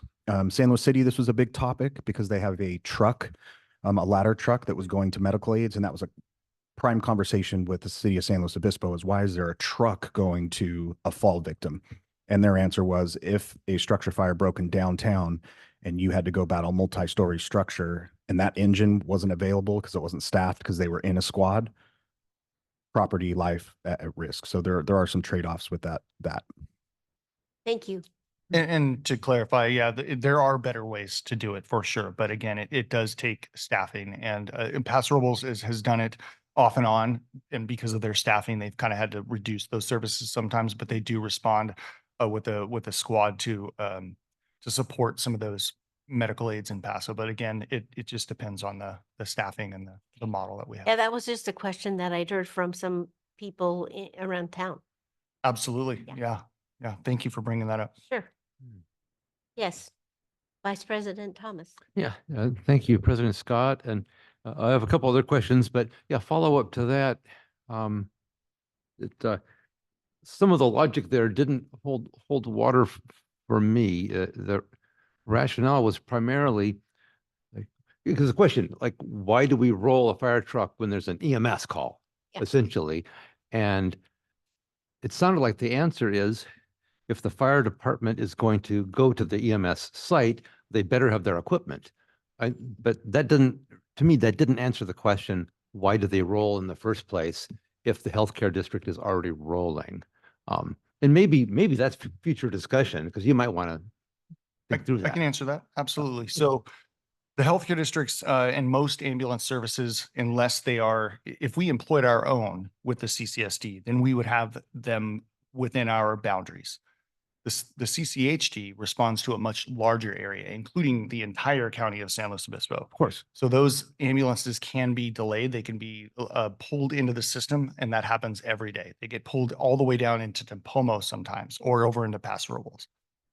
San Luis City, this was a big topic because they have a truck, a ladder truck that was going to medical aids. And that was a prime conversation with the city of San Luis Obispo, is why is there a truck going to a fall victim? And their answer was, if a structure fire broke in downtown and you had to go battle multi-story structure and that engine wasn't available because it wasn't staffed because they were in a squad, property life at risk. So there are some trade-offs with that. Thank you. And to clarify, yeah, there are better ways to do it for sure. But again, it does take staffing, and Paso Robles has done it off and on. And because of their staffing, they've kind of had to reduce those services sometimes, but they do respond with a squad to support some of those medical aids in Paso. But again, it just depends on the staffing and the model that we have. Yeah, that was just a question that I'd heard from some people around town. Absolutely. Yeah. Yeah. Thank you for bringing that up. Sure. Yes. Vice President Thomas. Yeah, thank you, President Scott. And I have a couple other questions, but yeah, follow up to that. Some of the logic there didn't hold water for me. The rationale was primarily because the question, like, why do we roll a fire truck when there's an EMS call, essentially? And it sounded like the answer is, if the fire department is going to go to the EMS site, they better have their equipment. But that didn't, to me, that didn't answer the question, why do they roll in the first place if the healthcare district is already rolling? And maybe that's future discussion, because you might want to think through that. I can answer that. Absolutely. So the healthcare districts and most ambulance services, unless they are, if we employed our own with the CCSD, then we would have them within our boundaries. The CCHD responds to a much larger area, including the entire county of San Luis Obispo. Of course. So those ambulances can be delayed. They can be pulled into the system, and that happens every day. They get pulled all the way down into Tempomo sometimes, or over into Paso Robles.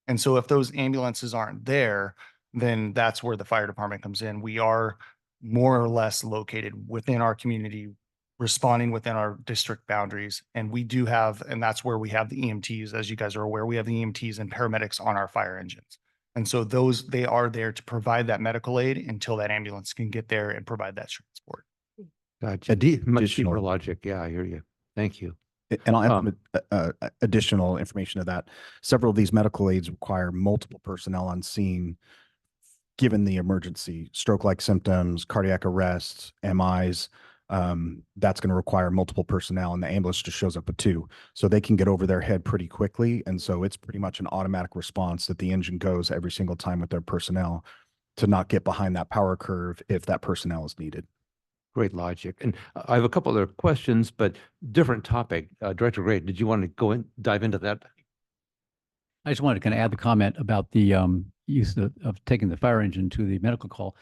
And so if those ambulances aren't there, then that's where the fire department comes in. We are more or less located within our community, responding within our district boundaries. And we do have, and that's where we have the EMTs, as you guys are aware, we have the EMTs and paramedics on our fire engines. And so they are there to provide that medical aid until that ambulance can get there and provide that transport. Gotcha. Much deeper logic. Yeah, I hear you. Thank you. And I'll add additional information to that. Several of these medical aids require multiple personnel on scene, given the emergency, stroke-like symptoms, cardiac arrest, MIs. That's going to require multiple personnel, and the ambulance just shows up with two. So they can get over their head pretty quickly. And so it's pretty much an automatic response that the engine goes every single time with their personnel to not get behind that power curve if that personnel is needed. Great logic. And I have a couple other questions, but different topic. Director Gray, did you want to dive into that? I just wanted to kind of add the comment about the use of taking the fire engine to the medical call.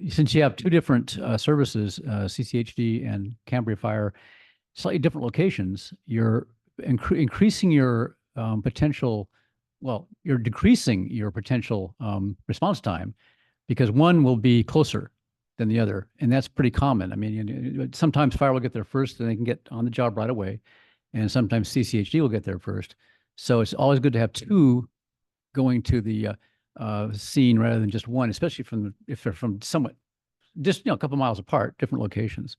Since you have two different services, CCHD and Cambria Fire, slightly different locations, you're increasing your potential, well, you're decreasing your potential response time, because one will be closer than the other. And that's pretty common. I mean, sometimes fire will get there first and they can get on the job right away. And sometimes CCHD will get there first. So it's always good to have two going to the scene rather than just one, especially if they're from somewhat just, a couple miles apart, different locations.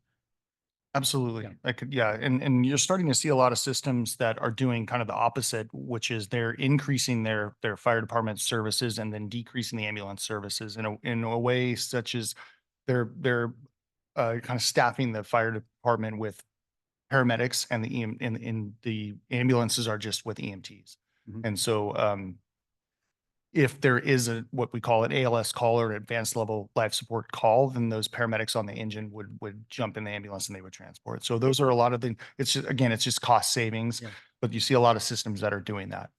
Absolutely. And you're starting to see a lot of systems that are doing kind of the opposite, which is they're increasing their fire department services and then decreasing the ambulance services in a way such as they're kind of staffing the fire department with paramedics, and the ambulances are just with EMTs. And so if there is what we call an ALS call or an advanced level life support call, then those paramedics on the engine would jump in the ambulance and they would transport. So those are a lot of the, it's just, again, it's just cost savings, but you see a lot of systems that are doing that.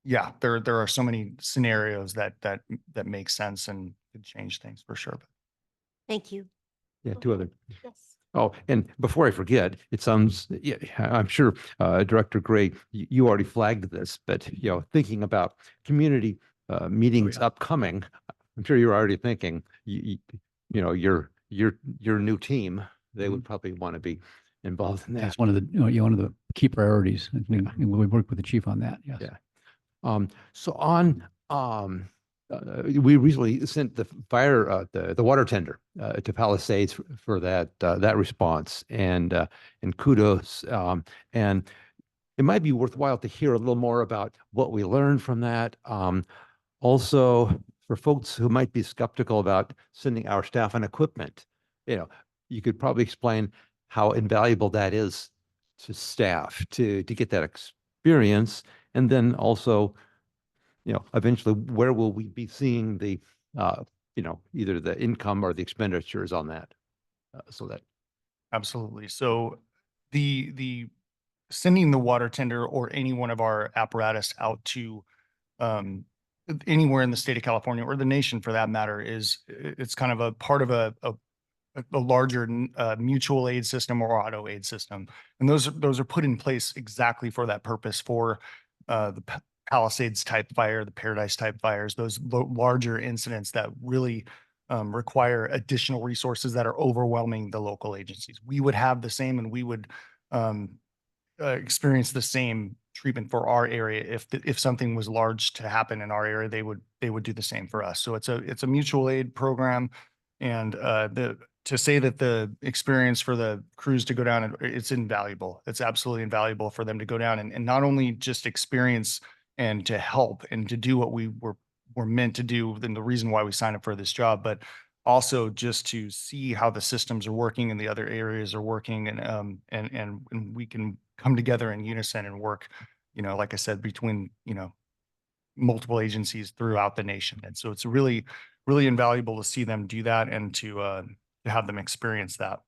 There are so many scenarios that make sense and could change things for sure. Thank you. Yeah, two other. Yes. Oh, and before I forget, it sounds, I'm sure Director Gray, you already flagged this, but thinking about community meetings upcoming, I'm sure you're already thinking, your new team, they would probably want to be involved in that. That's one of the key priorities. And we work with the chief on that. Yes. Yeah. We recently sent the fire, the water tender to Palisades for that response, and kudos. And it might be worthwhile to hear a little more about what we learned from that. Also, for folks who might be skeptical about sending our staff and equipment, you could probably explain how invaluable that is to staff to get that experience, and then also, eventually, where will we be seeing the, either the income or the expenditures on that? Absolutely. So the sending the water tender or any one of our apparatus out to anywhere in the state of California or the nation for that matter it's kind of a part of a larger mutual aid system or auto aid system. And those are put in place exactly for that purpose for the Palisades type fire, the Paradise type fires, those larger incidents that really require additional resources that are overwhelming the local agencies. We would have the same and we would experience the same treatment for our area. If something was large to happen in our area, they would do the same for us. So it's a mutual aid program. And to say that the experience for the crews to go down, and it's invaluable. It's absolutely invaluable for them to go down and not only just experience and to help and to do what we were meant to do, and the reason why we signed up for this job, but also just to see how the systems are working and the other areas are working, and we can come together in unison and work, like I said, between, multiple agencies throughout the nation. And so it's really, really invaluable to see them do that and to have them experience that.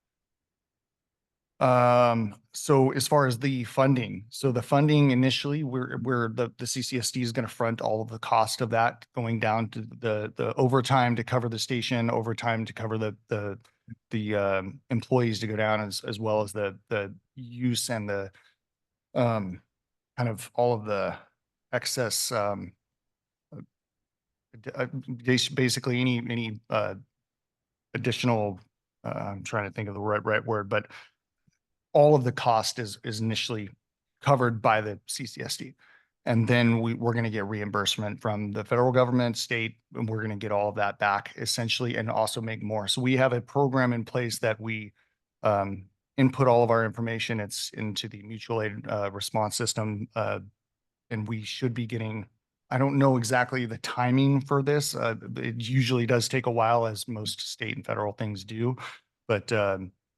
So as far as the funding, the funding initially, the CCSD is going to front all of the cost of that, going down to the overtime to cover the station, overtime to cover the employees to go down, as well as the use and the kind of all of the excess basically any additional I'm trying to think of the right word, but all of the cost is initially covered by the CCSD. And then we're going to get reimbursement from the federal government, state, and we're going to get all of that back essentially, and also make more. So we have a program in place that we input all of our information. It's into the mutual aid response system. And we should be getting, I don't know exactly the timing for this. It usually does take a while, as most state and federal things do, but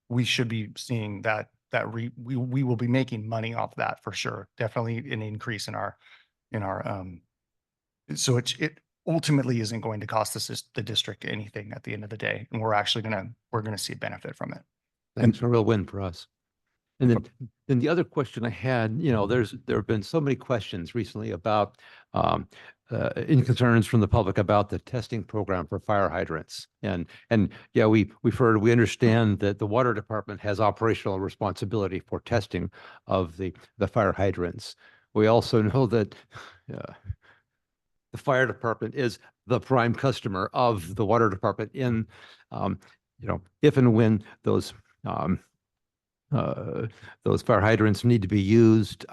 we should be seeing that we will be making money off that for sure. Definitely an increase in our so it ultimately isn't going to cost us the district anything at the end of the day, and we're actually gonna see a benefit from it. That's a real win for us. And then the other question I had, there have been so many questions recently about in concerns from the public about the testing program for fire hydrants. And yeah, we understand that the water department has operational responsibility for testing of the fire hydrants. We also know that the fire department is the prime customer of the water department in, if and when those fire hydrants need to be used.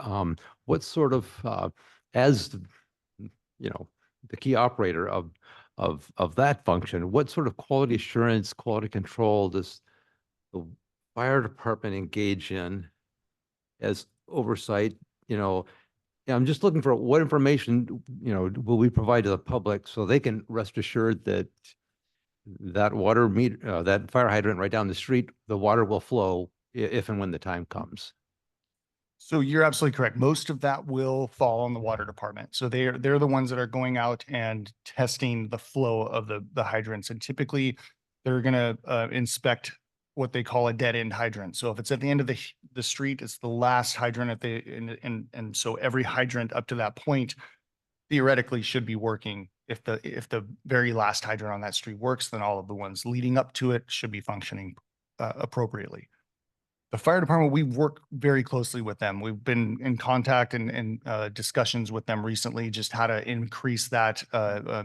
What sort of, as the key operator of that function, what sort of quality assurance, quality control does the fire department engage in as oversight? I'm just looking for what information will we provide to the public so they can rest assured that that water meter, that fire hydrant right down the street, the water will flow if and when the time comes. So you're absolutely correct. Most of that will fall on the water department. So they're the ones that are going out and testing the flow of the hydrants. And typically they're going to inspect what they call a dead end hydrant. So if it's at the end of the street, it's the last hydrant at and so every hydrant up to that point theoretically should be working. If the very last hydrant on that street works, then all of the ones leading up to it should be functioning appropriately. The fire department, we work very closely with them. We've been in contact and discussions with them recently, just how to increase that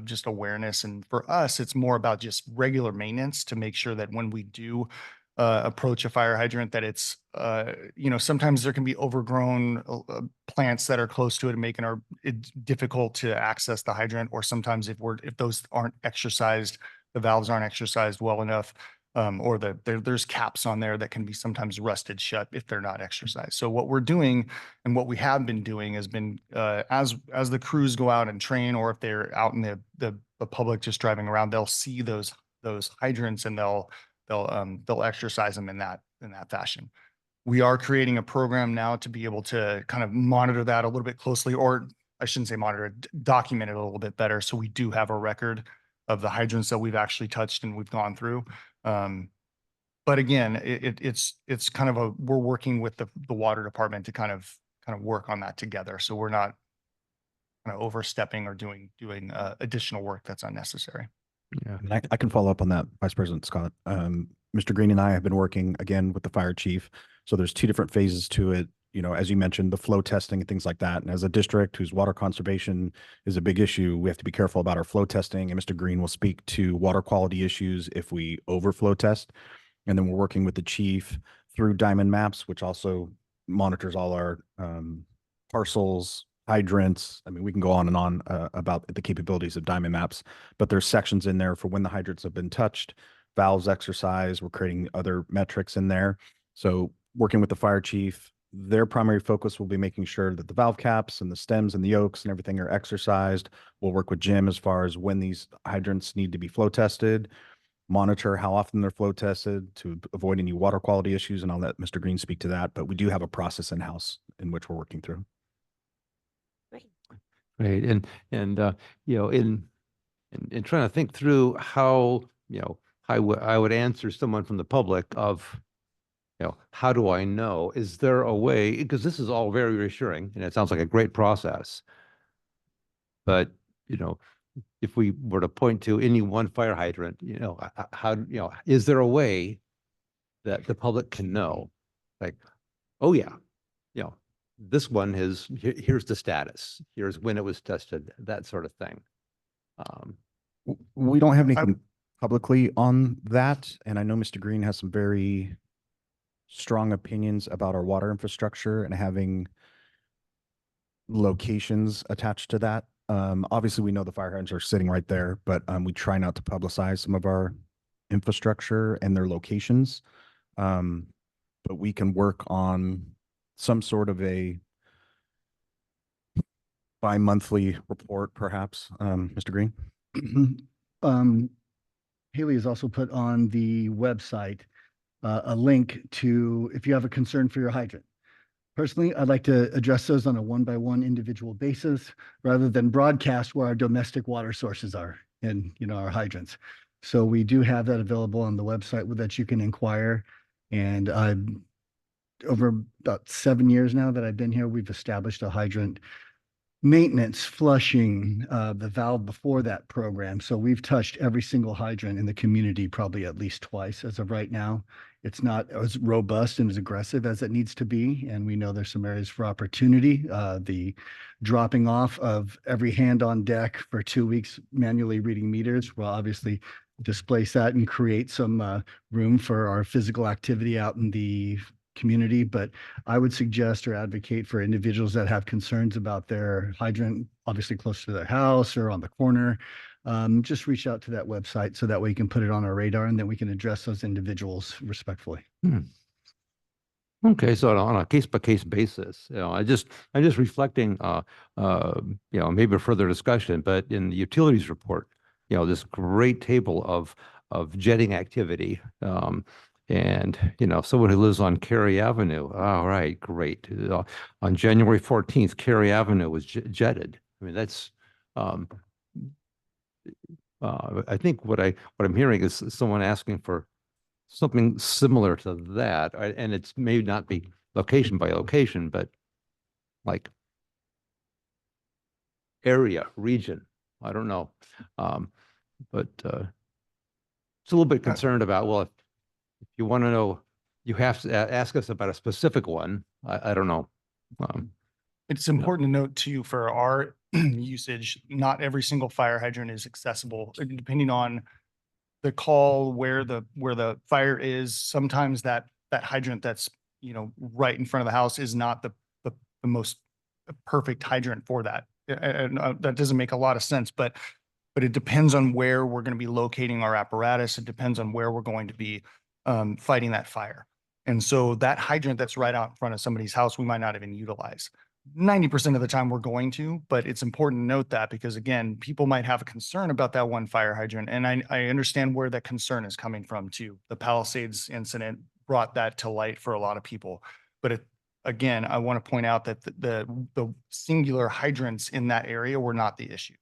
just awareness. And for us, it's more about just regular maintenance to make sure that when we do approach a fire hydrant, that it's, sometimes there can be overgrown plants that are close to it and making it difficult to access the hydrant. Or sometimes if those aren't exercised, the valves aren't exercised well enough, or there's caps on there that can be sometimes rusted shut if they're not exercised. So what we're doing and what we have been doing has been as the crews go out and train, or if they're out in the public just driving around, they'll see those hydrants and they'll exercise them in that fashion. We are creating a program now to be able to kind of monitor that a little bit closely, or I shouldn't say monitor, document it a little bit better. So we do have a record of the hydrants that we've actually touched and we've gone through. But again, it's kind of we're working with the water department to kind of work on that together. So we're not kind of overstepping or doing additional work that's unnecessary. Yeah. And I can follow up on that, Vice President Scott. Mr. Green and I have been working again with the fire chief. So there's two different phases to it. You know, as you mentioned, the flow testing and things like that. And as a district whose water conservation is a big issue, we have to be careful about our flow testing. And Mr. Green will speak to water quality issues if we overflow test. And then we're working with the chief through Diamond Maps, which also monitors all our parcels, hydrants. I mean, we can go on and on about the capabilities of Diamond Maps, but there's sections in there for when the hydrants have been touched, valves exercised. We're creating other metrics in there. So working with the fire chief, their primary focus will be making sure that the valve caps and the stems and the yolks and everything are exercised. We'll work with Jim as far as when these hydrants need to be flow tested, monitor how often they're flow tested to avoid any water quality issues. And I'll let Mr. Green speak to that, but we do have a process in-house in which we're working through. Right. And, you know, in trying to think through how, you know, I would answer someone from the public of, you know, how do I know? Is there a way, because this is all very reassuring and it sounds like a great process. But, you know, if we were to point to any one fire hydrant, you know, how, you know, is there a way that the public can know? Like, oh yeah, you know, this one is, here's the status, here's when it was tested, that sort of thing. We don't have anything publicly on that. And I know Mr. Green has some very strong opinions about our water infrastructure and having locations attached to that. Obviously we know the fire hydrants are sitting right there, but we try not to publicize some of our infrastructure and their locations. But we can work on some sort of a bi-monthly report, perhaps, Mr. Green. Haley has also put on the website a link to if you have a concern for your hydrant. Personally, I'd like to address those on a one-by-one individual basis rather than broadcast where our domestic water sources are and, you know, our hydrants. So we do have that available on the website that you can inquire. And over about 7 years now that I've been here, we've established a hydrant maintenance flushing the valve before that program. So we've touched every single hydrant in the community probably at least twice as of right now. It's not as robust and as aggressive as it needs to be. And we know there's some areas for opportunity. The dropping off of every hand on deck for 2 weeks manually reading meters will obviously displace that and create some room for our physical activity out in the community. But I would suggest or advocate for individuals that have concerns about their hydrant, obviously close to their house or on the corner, just reach out to that website so that way you can put it on our radar and then we can address those individuals respectfully. Okay, so on a case-by-case basis, you know, I'm just reflecting, you know, maybe a further discussion, but in the utilities report, you know, this great table of jetting activity, and, you know, someone who lives on Cary Avenue, all right, great. On January 14th, Cary Avenue was jetted. I mean, that's, I think what I'm hearing is someone asking for something similar to that, and it's may not be location by location, but like area, region, I don't know. But it's a little bit concerned about, well, if you want to know, you have to ask us about a specific one. I don't know. It's important to note too, for our usage, not every single fire hydrant is accessible, depending on the call, where the fire is. Sometimes that hydrant that's, you know, right in front of the house is not the most perfect hydrant for that. And that doesn't make a lot of sense, but it depends on where we're going to be locating our apparatus. It depends on where we're going to be fighting that fire. And so that hydrant that's right out in front of somebody's house, we might not even utilize. 90% of the time we're going to, but it's important to note that because again, people might have a concern about that one fire hydrant. And I understand where that concern is coming from too. The Palisades incident brought that to light for a lot of people. But again, I want to point out that the singular hydrants in that area were not the issue.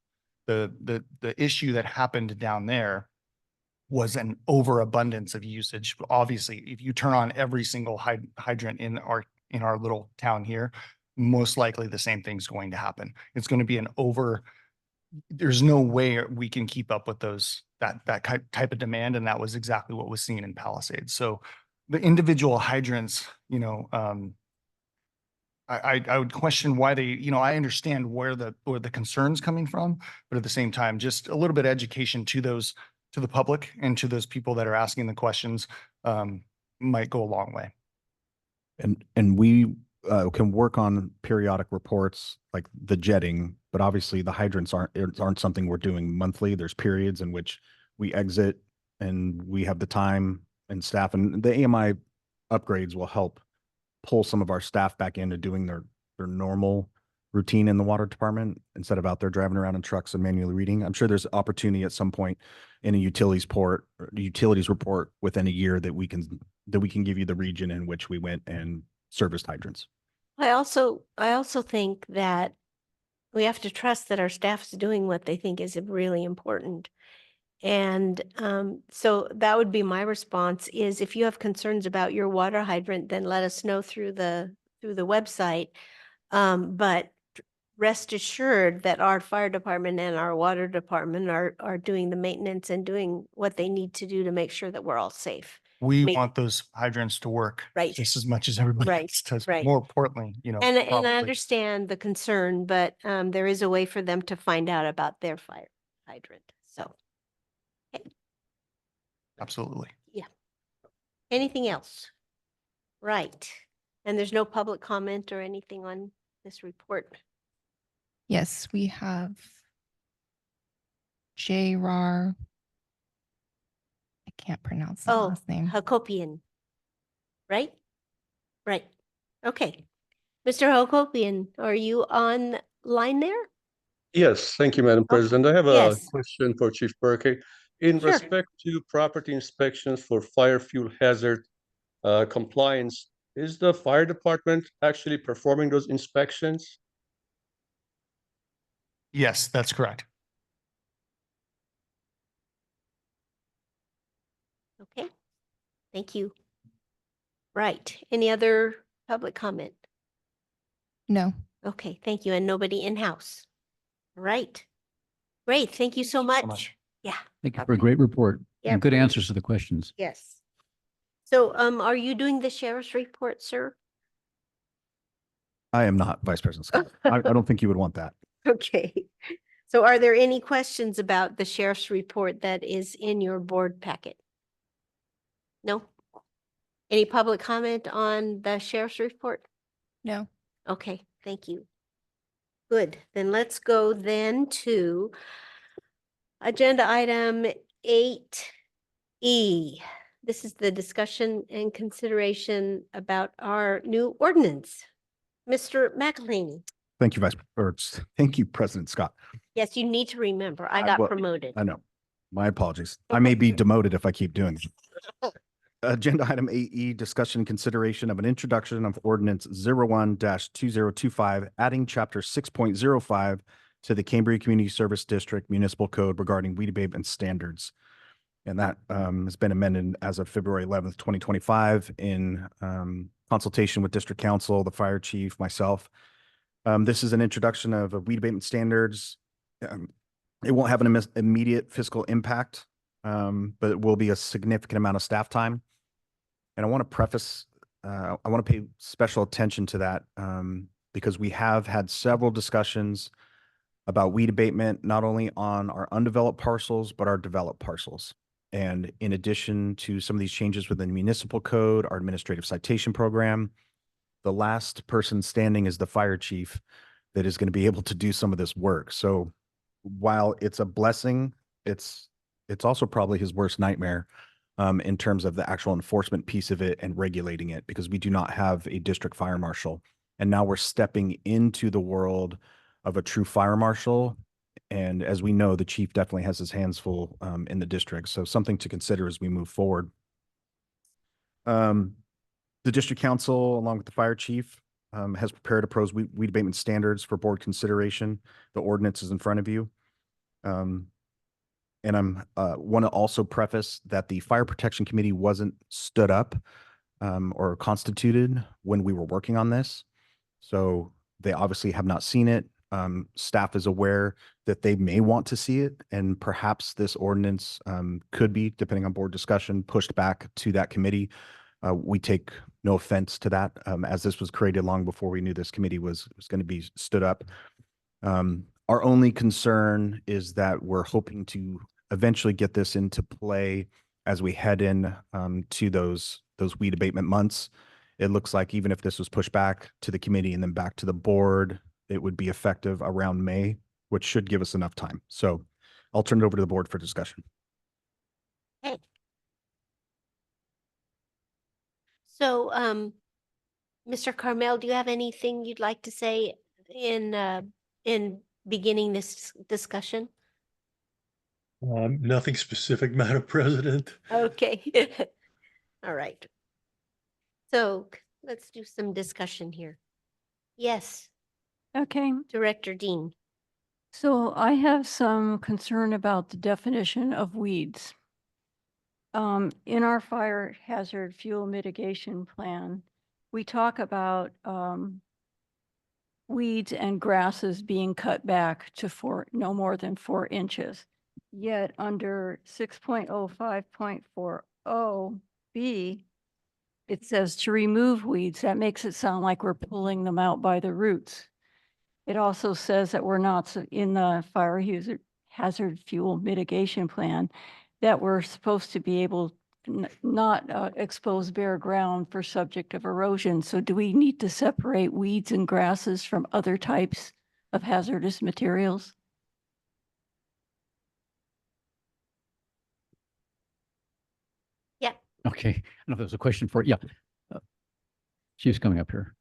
The issue that happened down there was an overabundance of usage. Obviously, if you turn on every single hydrant in our little town here, most likely the same thing's going to happen. It's going to be there's no way we can keep up with that type of demand. And that was exactly what was seen in Palisades. So the individual hydrants, I would question why they, I understand where the concern's coming from, but at the same time, just a little bit of education to the public and to those people that are asking the questions, might go a long way. And we can work on periodic reports like the jetting, but obviously the hydrants aren't something we're doing monthly. There's periods in which we exit and we have the time and staff, and the AMI upgrades will help pull some of our staff back into doing their normal routine in the water department instead of out there driving around in trucks and manually reading. I'm sure there's opportunity at some point in a utilities report within a year that we can give you the region in which we went and serviced hydrants. I also think that we have to trust that our staff is doing what they think is really important. And so that would be my response is if you have concerns about your water hydrant, then let us know through the website. But rest assured that our fire department and our water department are doing the maintenance and doing what they need to do to make sure that we're all safe. We want those hydrants to work just as much as everybody else does. More importantly, And I understand the concern, but there is a way for them to find out about their fire hydrant. So. Okay. Absolutely. Yeah. Anything else? Right. And there's no public comment or anything on this report. Yes, we have J.R. I can't pronounce the last name. Hakopian. Right? Right. Okay. Mr. Hakopian, are you on line there? Yes, thank you, Madam President. I have a Yes. question for Chief Burke. In Sure. respect to property inspections for fire fuel hazard compliance, is the fire department actually performing those inspections? Yes, that's correct. Okay. Thank you. Right. Any other public comment? No. Okay, thank you. And nobody in-house. Right. Great. Thank you so much. Yeah. Thank you for a great report Yeah, and good great. answers to the questions. Yes. So, are you doing the sheriff's report, sir? I am not, Vice President Scott. I don't think you would want that. Okay. So are there any questions about the sheriff's report that is in your board packet? No? Any public comment on the sheriff's report? No. Okay, thank you. Good. Then let's go then to agenda item 8E. This is the discussion and consideration about our new ordinance. Mr. McElhaney. Thank you, President Scott. Yes, you need to remember, I got promoted. I know. My apologies. I may be demoted if I keep doing this. Agenda item 8E, discussion consideration of an introduction of ordinance 01-2025, adding chapter 6.05 to the Cambria Community Service District Municipal Code regarding weed abatement standards. And that has been amended as of February 11th, 2025 in consultation with District Council, the fire chief, myself. This is an introduction of weed abatement standards. It won't have an immediate fiscal impact, but it will be a significant amount of staff time. And I want to preface, I want to pay special attention to that because we have had several discussions about weed abatement, not only on our undeveloped parcels, but our developed parcels. And in addition to some of these changes within the municipal code, our administrative citation program, the last person standing is the fire chief that is going to be able to do some of this work. So while it's a blessing, it's also probably his worst nightmare in terms of the actual enforcement piece of it and regulating it, because we do not have a district fire marshal. And now we're stepping into the world of a true fire marshal. And as we know, the chief definitely has his hands full in the district. So something to consider as we move forward. The district council, along with the fire chief, has prepared a pros weed abatement standards for board consideration. The ordinance is in front of you. And I'm want to also preface that the Fire Protection Committee wasn't stood up or constituted when we were working on this. So They obviously have not seen it. Staff is aware that they may want to see it, and perhaps this ordinance could be, depending on board discussion, pushed back to that committee. We take no offense to that, as this was created long before we knew this committee was going to be stood up. Our only concern is that we're hoping to eventually get this into play as we head in to those weed abatement months. It looks like even if this was pushed back to the committee and then back to the board, it would be effective around May, which should give us enough time. So I'll turn it over to the board for discussion. Hey. So, Mr. Carmel, do you have anything you'd like to say in beginning this discussion? Nothing specific, Madam President. Okay. All right. So let's do some discussion here. Yes, Okay, Director Dean. so I have some concern about the definition of weeds. In our fire hazard fuel mitigation plan, we talk about weeds and grasses being cut back to no more than 4 inches. Yet under 6.05.40B, it says to remove weeds. That makes it sound like we're pulling them out by the roots. It also says that we're not in the fire hazard fuel mitigation plan, that we're supposed to be able not expose bare ground for subject of erosion. So do we need to separate weeds and grasses from other types of hazardous materials? Yeah. Okay, I don't know if there's a question for, yeah. She's coming up here.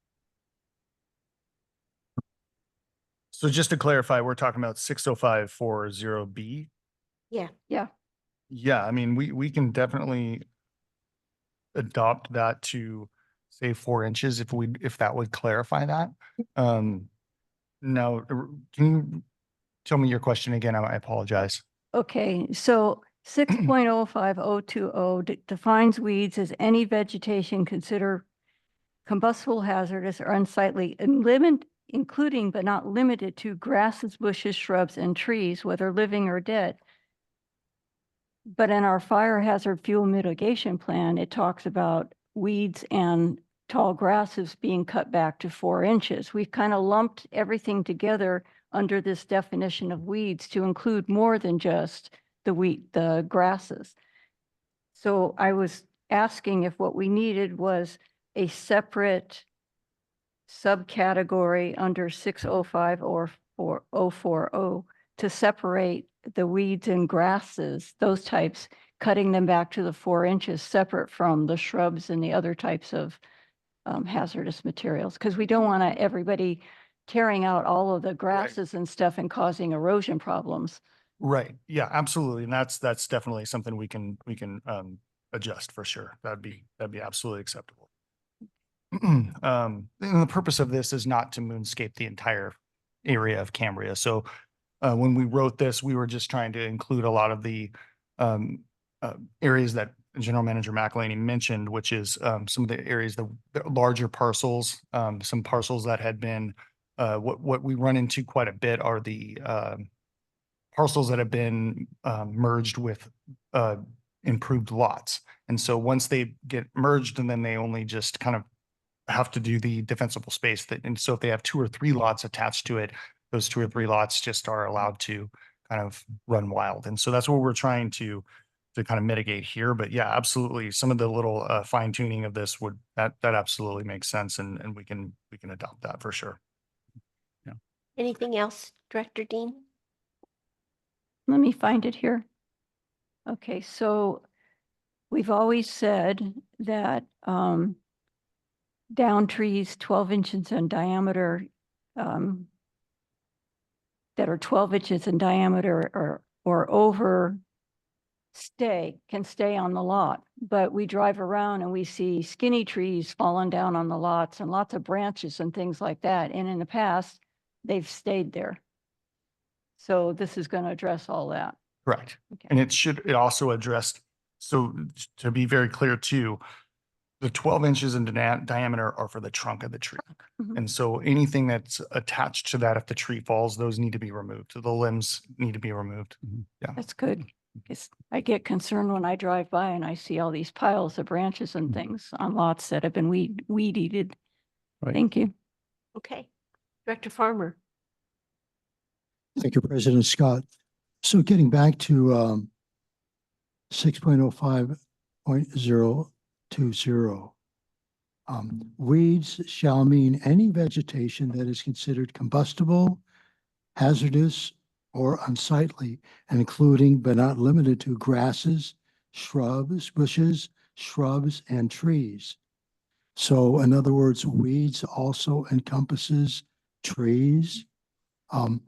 So just to clarify, we're talking about 60540B. Yeah. Yeah. Yeah, I mean, we can definitely adopt that to say 4 inches if that would clarify that. Now, can you tell me your question again? I apologize. Okay, so 6.05020 defines weeds as any vegetation considered combustible, hazardous, or unsightly, and including but not limited to grasses, bushes, shrubs, and trees, whether living or dead. But in our fire hazard fuel mitigation plan, it talks about weeds and tall grasses being cut back to 4 inches. We've kind of lumped everything together under this definition of weeds to include more than just the grasses. So I was asking if what we needed was a separate subcategory under 605 or 4040 to separate the weeds and grasses, those types, cutting them back to the 4 inches separate from the shrubs and the other types of hazardous materials. Because we don't want everybody tearing out all of the grasses and stuff and causing erosion problems. Right. Yeah, absolutely. And that's definitely something we can adjust for sure. That'd be absolutely acceptable. And the purpose of this is not to moonscape the entire area of Cambria. So when we wrote this, we were just trying to include a lot of the areas that General Manager McElhaney mentioned, which is some of the areas, the larger parcels, some parcels that had been, what we run into quite a bit are the parcels that have been merged with improved lots. And so once they get merged, and then they only just kind of have to do the defensible space and so if they have 2 or 3 lots attached to it, those 2 or 3 lots just are allowed to kind of run wild. And so that's what we're trying to kind of mitigate here. But yeah, absolutely. Some of the little fine tuning of this that absolutely makes sense. And we can adopt that for sure. Yeah. Anything else, Director Dean? Let me find it here. Okay, so we've always said that down trees 12 inches in diameter that are 12 inches in diameter or over can stay on the lot. But we drive around and we see skinny trees falling down on the lots and lots of branches and things like that. And in the past, they've stayed there. So this is going to address all that. Correct. Okay. And it also addressed, so to be very clear too, The 12 inches in diameter are for the trunk of the tree. Mhm. And so anything that's attached to that, if the tree falls, those need to be removed. The limbs need to be removed. Yeah. That's good. Because I get concerned when I drive by and I see all these piles of branches and things on lots that have been weed eated. Right. Thank you. Okay. Director Farmer. Thank you, President Scott. So getting back to 6.05.020, weeds shall mean any vegetation that is considered combustible, hazardous, or unsightly, including but not limited to grasses, shrubs, bushes, shrubs, and trees. So in other words, weeds also encompasses trees. I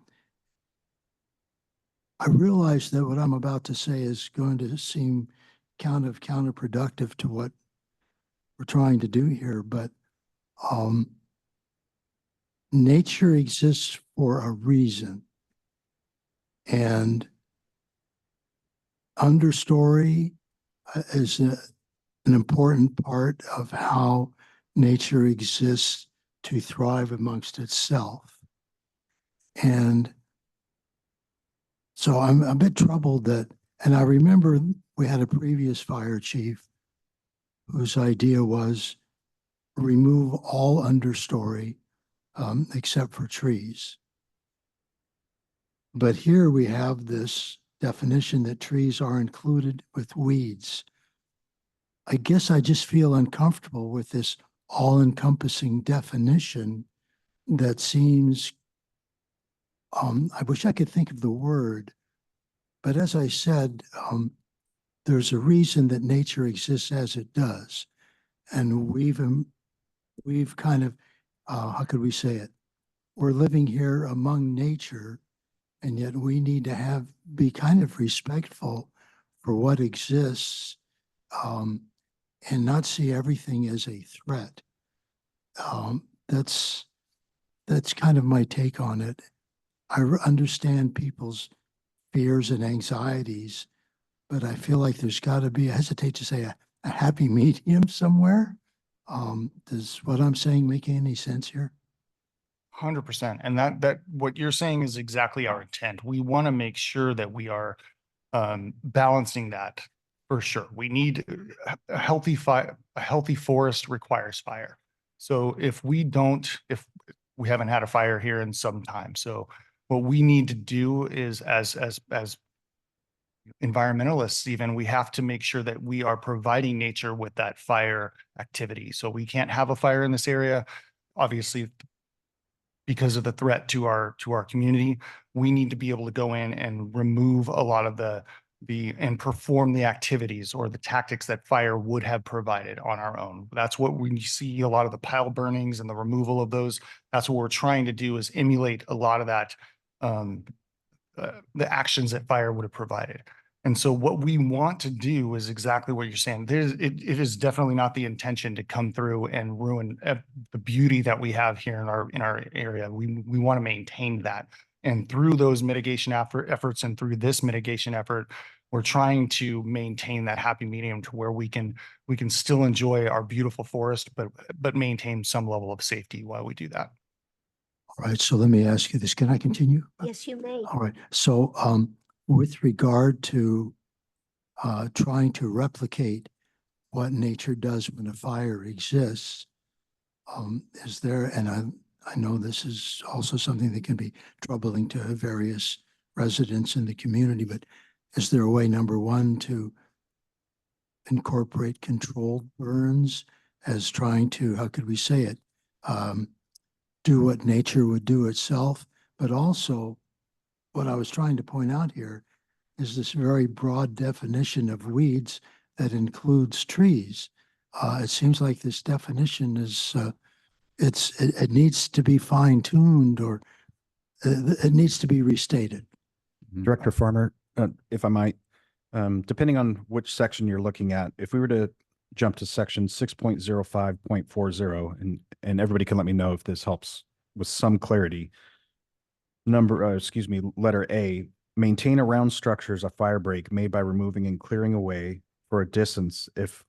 realize that what I'm about to say is going to seem kind of counterproductive to what we're trying to do here, but nature exists for a reason. And understory is an important part of how nature exists to thrive amongst itself. And so I'm a bit troubled that, and I remember we had a previous fire chief whose idea was remove all understory except for trees. But here we have this definition that trees are included with weeds. I guess I just feel uncomfortable with this all-encompassing definition that seems, I wish I could think of the word, but as I said, there's a reason that nature exists as it does. And we've kind of, how could we say it? We're living here among nature, and yet we need to be kind of respectful for what exists, and not see everything as a threat. That's kind of my take on it. I understand people's fears and anxieties, but I feel like there's got to be, I hesitate to say, a happy medium somewhere. Does what I'm saying make any sense here? 100%. And that what you're saying is exactly our intent. We want to make sure that we are balancing that for sure. We need a healthy forest requires fire. So if we haven't had a fire here in some time, so what we need to do is as environmentalists, even, we have to make sure that we are providing nature with that fire activity. So we can't have a fire in this area, obviously, because of the threat to our community. We need to be able to go in and remove a lot of and perform the activities or the tactics that fire would have provided on our own. That's what we see a lot of the pile burnings and the removal of those. That's what we're trying to do, is emulate a lot of that, the actions that fire would have provided. And so what we want to do is exactly what you're saying. It is definitely not the intention to come through and ruin the beauty that we have here in our area. We want to maintain that. And through those mitigation efforts and through this mitigation effort, we're trying to maintain that happy medium to where we can still enjoy our beautiful forest, but maintain some level of safety while we do that. All right, so let me ask you this. Can I continue? Yes, you may. All right, so with regard to trying to replicate what nature does when a fire exists, is there, and I know this is also something that can be troubling to various residents in the community, but is there a way, number one, to incorporate controlled burns as trying to, how could we say it, do what nature would do itself? But also, what I was trying to point out here is this very broad definition of weeds that includes trees. It seems like this definition is, it needs to be fine-tuned, or it needs to be restated. Director Farmer, if I might, depending on which section you're looking at, if we were to jump to section 6.05.40, and everybody can let me know if this helps with some clarity. Letter A, maintain around structures a fire break made by removing and clearing away for a distance if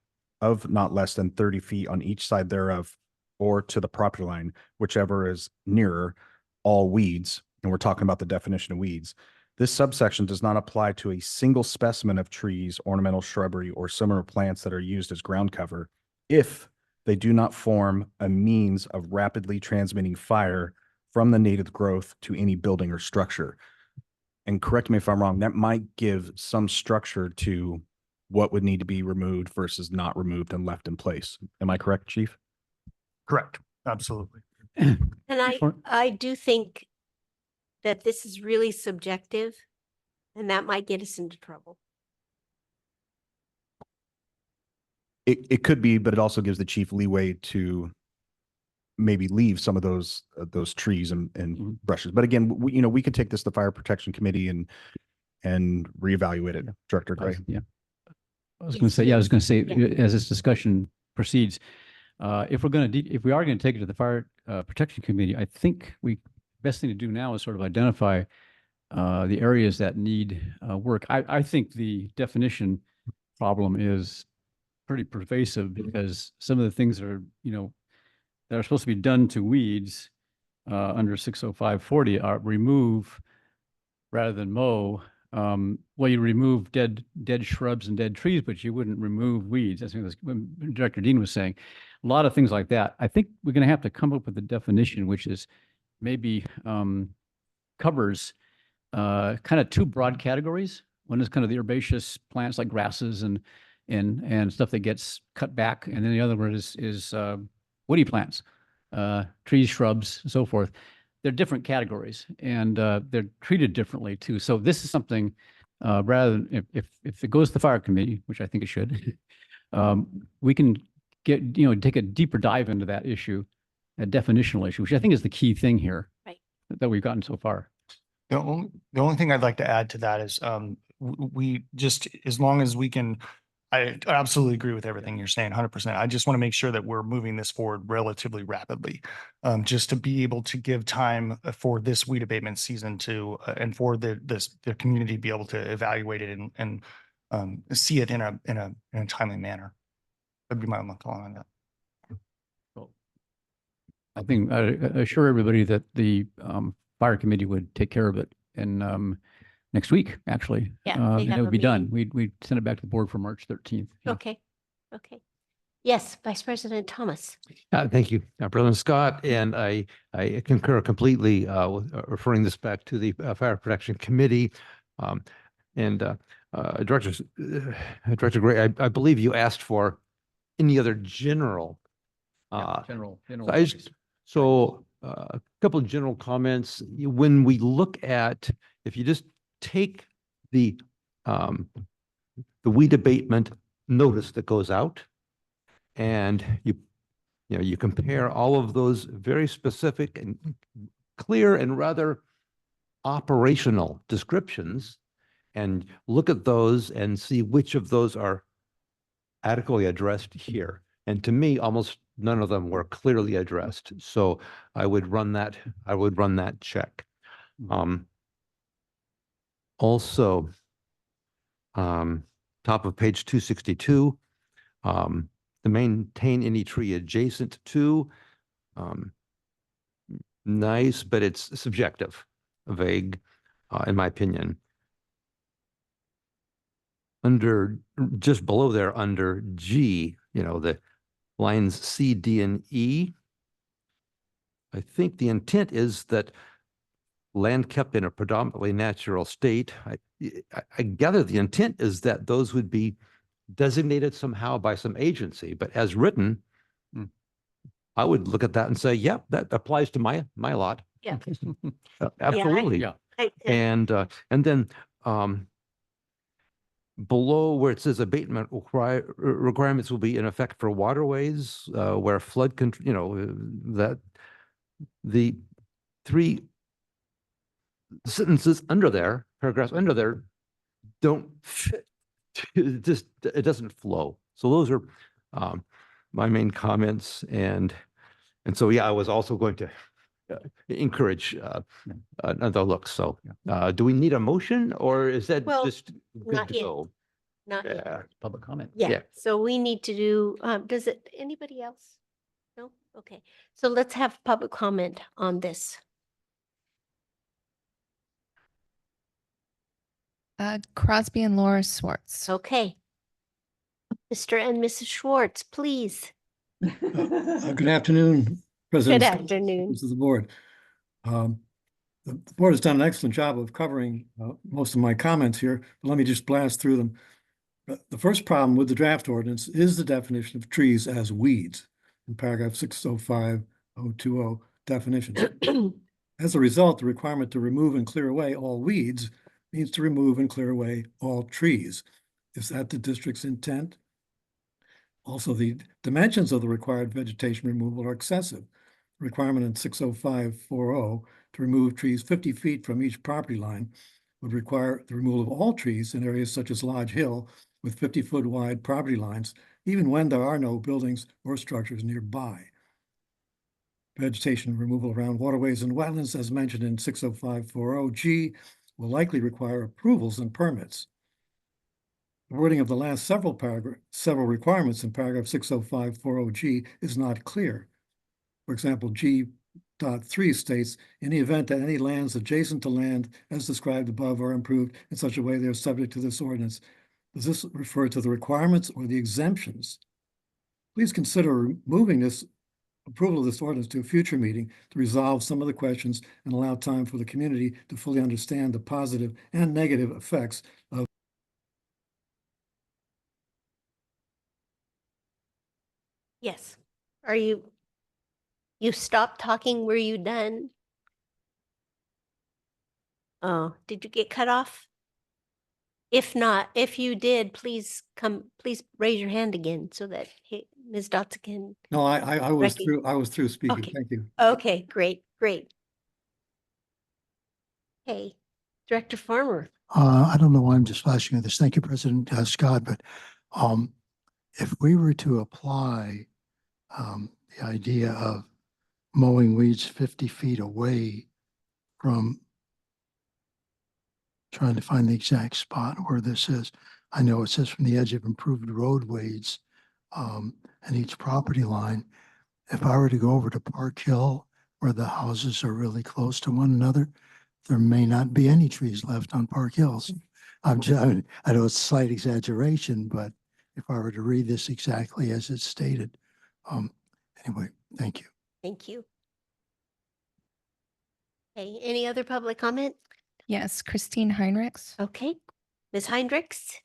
of not less than 30 feet on each side thereof, or to the property line, whichever is nearer, all weeds. And we're talking about the definition of weeds. This subsection does not apply to a single specimen of trees, ornamental shrubbery, or similar plants that are used as ground cover if they do not form a means of rapidly transmitting fire from the native growth to any building or structure. And correct me if I'm wrong, that might give some structure to what would need to be removed versus not removed and left in place. Am I correct, Chief? Correct. Absolutely. And I do think that this is really subjective, and that might get us into trouble. It could be, but it also gives the chief leeway to maybe leave some of those trees and brushes. But again, we could take this to the Fire Protection Committee and reevaluate it, Director Gray. Yeah. I was going to say, as this discussion proceeds, if we are going to take it to the Fire Protection Committee, I think best thing to do now is sort of identify the areas that need work. I think the definition problem is pretty pervasive because some of the things that are supposed to be done to weeds under 60540 are remove rather than mow. Well, you remove dead shrubs and dead trees, but you wouldn't remove weeds. That's what Director Dean was saying. A lot of things like that. I think we're going to have to come up with a definition which is maybe covers kind of two broad categories. One is kind of the herbaceous plants like grasses and stuff that gets cut back, and then the other one is woody plants, trees, shrubs, and so forth. They're different categories, and they're treated differently too. So this is something rather than if it goes to the fire committee, which I think it should, we can take a deeper dive into that issue, a definitional issue, which I think is the key thing here that we've gotten so far. The only thing I'd like to add to that is we just, as long as we can, I absolutely agree with everything you're saying, 100%. I just want to make sure that we're moving this forward relatively rapidly, just to be able to give time for this weed abatement season to, and for the community to be able to evaluate it and see it in a timely manner. That'd be my only call on that. I think I assure everybody that the fire committee would take care of it and next week, actually. Yeah, they and have it a would be done. meeting. We'd send it back to the board for March 13th. Yeah. Okay. Yes, Vice President Thomas. Thank you, President Scott. And I concur completely with referring this back to the Fire Protection Committee. Director Gray, I believe you asked for any other general. General. So a couple of general comments. When we look at, if you just take the weed abatement notice that goes out, and you compare all of those very specific and clear and rather operational descriptions, and look at those and see which of those are adequately addressed here. And to me, almost none of them were clearly addressed. So I would run that check. Also, top of page 262, to maintain any tree adjacent to, nice, but it's subjective, vague, in my opinion. Just below there, under G, the lines C, D, and E, I think the intent is that land kept in a predominantly natural state. I gather the intent is that those would be designated somehow by some agency, but as written, I would look at that and say, yeah, that applies to my lot. Yeah. Absolutely. Yeah. And then below where it says abatement requirements will be in effect for waterways where flood control, that the three sentences under there, paragraphs under there, don't fit. It doesn't flow. So those are my main comments, and so yeah, I was also going to encourage another look. So do we need a motion, or is that Well, just good not to yet. go? Not, Yeah, public comment. yeah, so we need to do, does it, anybody else? No? Okay, so let's have public comment on this. Crosby and Laura Swartz. Okay. Mr. and Mrs. Schwartz, please. Good afternoon, President. Good afternoon. Members of the board. The board has done an excellent job of covering most of my comments here, but let me just blast through them. The first problem with the draft ordinance is the definition of trees as weeds in paragraph 605.020 definitions. As a result, the requirement to remove and clear away all weeds means to remove and clear away all trees. Is that the district's intent? Also, the dimensions of the required vegetation removal are excessive. The requirement in 605.40 to remove trees 50 feet from each property line would require the removal of all trees in areas such as Lodge Hill with 50-foot wide property lines, even when there are no buildings or structures nearby. Vegetation removal around waterways and wetlands, as mentioned in 605.40G, will likely require approvals and permits. The wording of the last several requirements in paragraph 605.40G is not clear. For example, G.3 states, in the event that any lands adjacent to land as described above are improved in such a way they are subject to this ordinance. Does this refer to the requirements or the exemptions? Please consider moving this approval of this ordinance to a future meeting to resolve some of the questions and allow time for the community to fully understand the positive and negative effects of. Yes. Are you stopped talking? Were you done? Oh, did you get cut off? If not, if you did, please raise your hand again so that Ms. Dotson can. No, I was through speaking. Okay. Thank you. Okay, great. Hey, Director Farmer. I don't know why I'm just flashing this. Thank you, President Scott, but if we were to apply the idea of mowing weeds 50 feet away from, trying to find the exact spot where this is. I know it says from the edge of improved roadways and each property line. If I were to go over to Park Hill where the houses are really close to one another, there may not be any trees left on Park Hills. I know it's a slight exaggeration, but if I were to read this exactly as it's stated, anyway, thank you. Thank you. Okay, any other public comment? Yes, Christine Heinrichs. Okay, Ms. Heinrichs.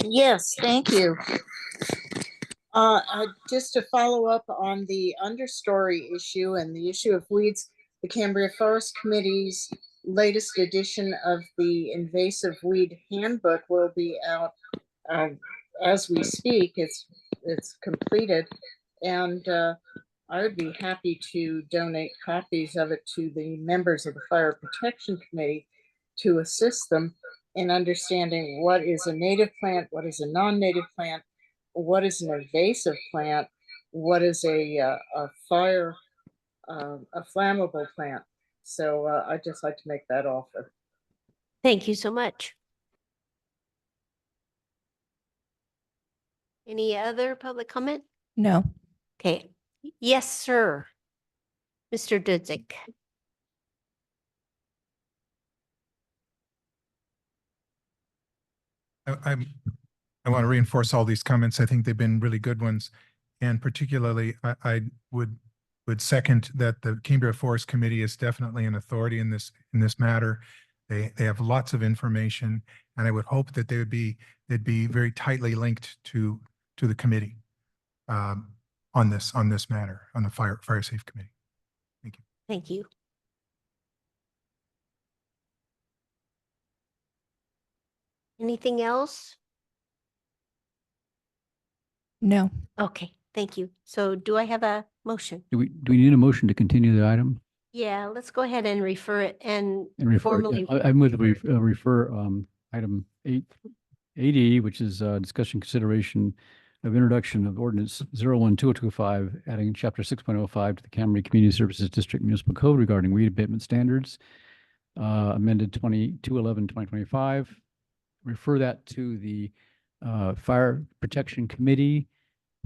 Yes, thank you. Just to follow up on the understory issue and the issue of weeds, the Cambria Forest Committee's latest edition of the invasive weed handbook will be out as we speak. It's completed, and I would be happy to donate copies of it to the members of the Fire Protection Committee to assist them in understanding what is a native plant, what is a non-native plant, what is an invasive plant, what is a flammable plant. So I'd just like to make that offer. Thank you so much. Any other public comment? No. Okay. Yes, sir. Mr. Dudzik. I want to reinforce all these comments. I think they've been really good ones. And particularly, I would second that the Cambria Forest Committee is definitely an authority in this matter. They have lots of information, and I would hope that they'd be very tightly linked to the committee on this matter, on the Fire Safe Committee. Thank you. Thank you. Anything else? No. Okay, thank you. So do I have a motion? Do we need a motion to continue the item? Yeah, let's go ahead and refer it and Refer, formally. I move that we refer item 880, which is discussion consideration of introduction of ordinance 012025, adding chapter 6.05 to the Cambria Community Services District Municipal Code regarding weed abatement standards. amended 22/11/2025. Refer that to the Fire Protection Committee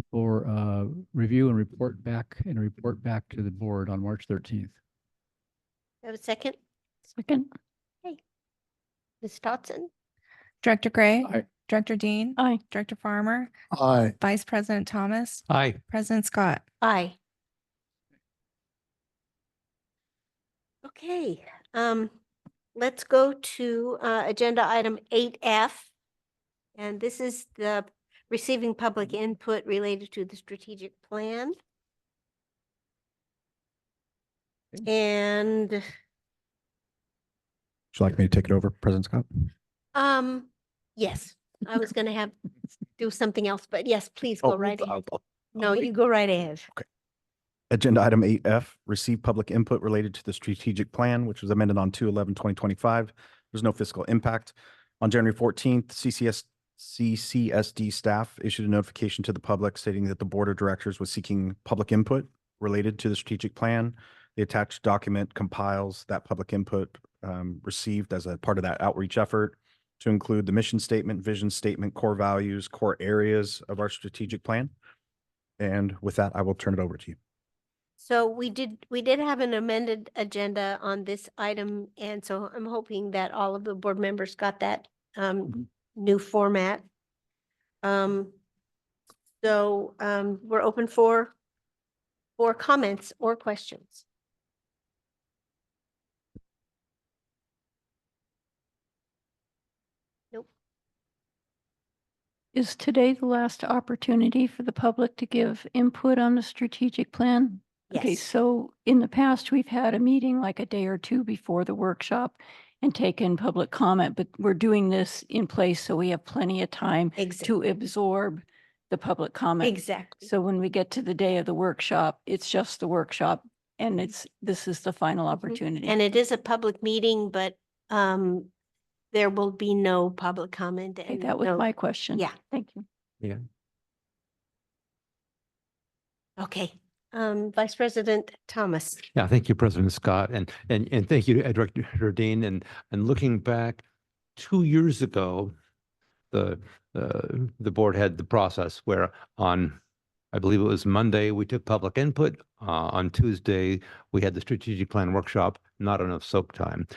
for review and report back to the board on March 13th. Have a second? Second. Hey, Ms. Dotson? Director Gray. Aye. Director Dean. Aye. Director Farmer. Aye. Vice President Thomas. Aye. President Scott. Aye. Okay, let's go to agenda item 8F. And this is the receiving public input related to the strategic plan. And Would you like me to take it over, President Scott? yes, I was gonna do something else, but yes, please go Oh, right ahead. I'll No, you go right ahead. Agenda item 8F, receive public input related to the strategic plan, which was amended on 2/11/2025. There's no fiscal impact. On January 14th, CCSD staff issued a notification to the public stating that the board of directors was seeking public input related to the strategic plan. The attached document compiles that public input received as a part of that outreach effort to include the mission statement, vision statement, core values, core areas of our strategic plan. And with that, I will turn it over to you. So we did have an amended agenda on this item, and so I'm hoping that all of the board members got that new format. So we're open for comments or questions. Nope. Is today the last opportunity for the public to give input on the strategic plan? Okay, Yes. so in the past, we've had a meeting like a day or two before the workshop and taken public comment, but we're doing this in place so we have plenty of time to absorb the public comment. Exactly. So when we get to the day of the workshop, it's just the workshop and this is the final opportunity. And it is a public meeting, but there will be no public comment. Okay, And that was no- my question. Yeah. Thank you. Yeah. Okay. Vice President Thomas. Yeah, thank you, President Scott, and thank you to Director Dean. And looking back 2 years ago, the board had the process where on, I believe it was Monday, we took public input. On Tuesday, we had the strategic plan workshop, not enough soak time.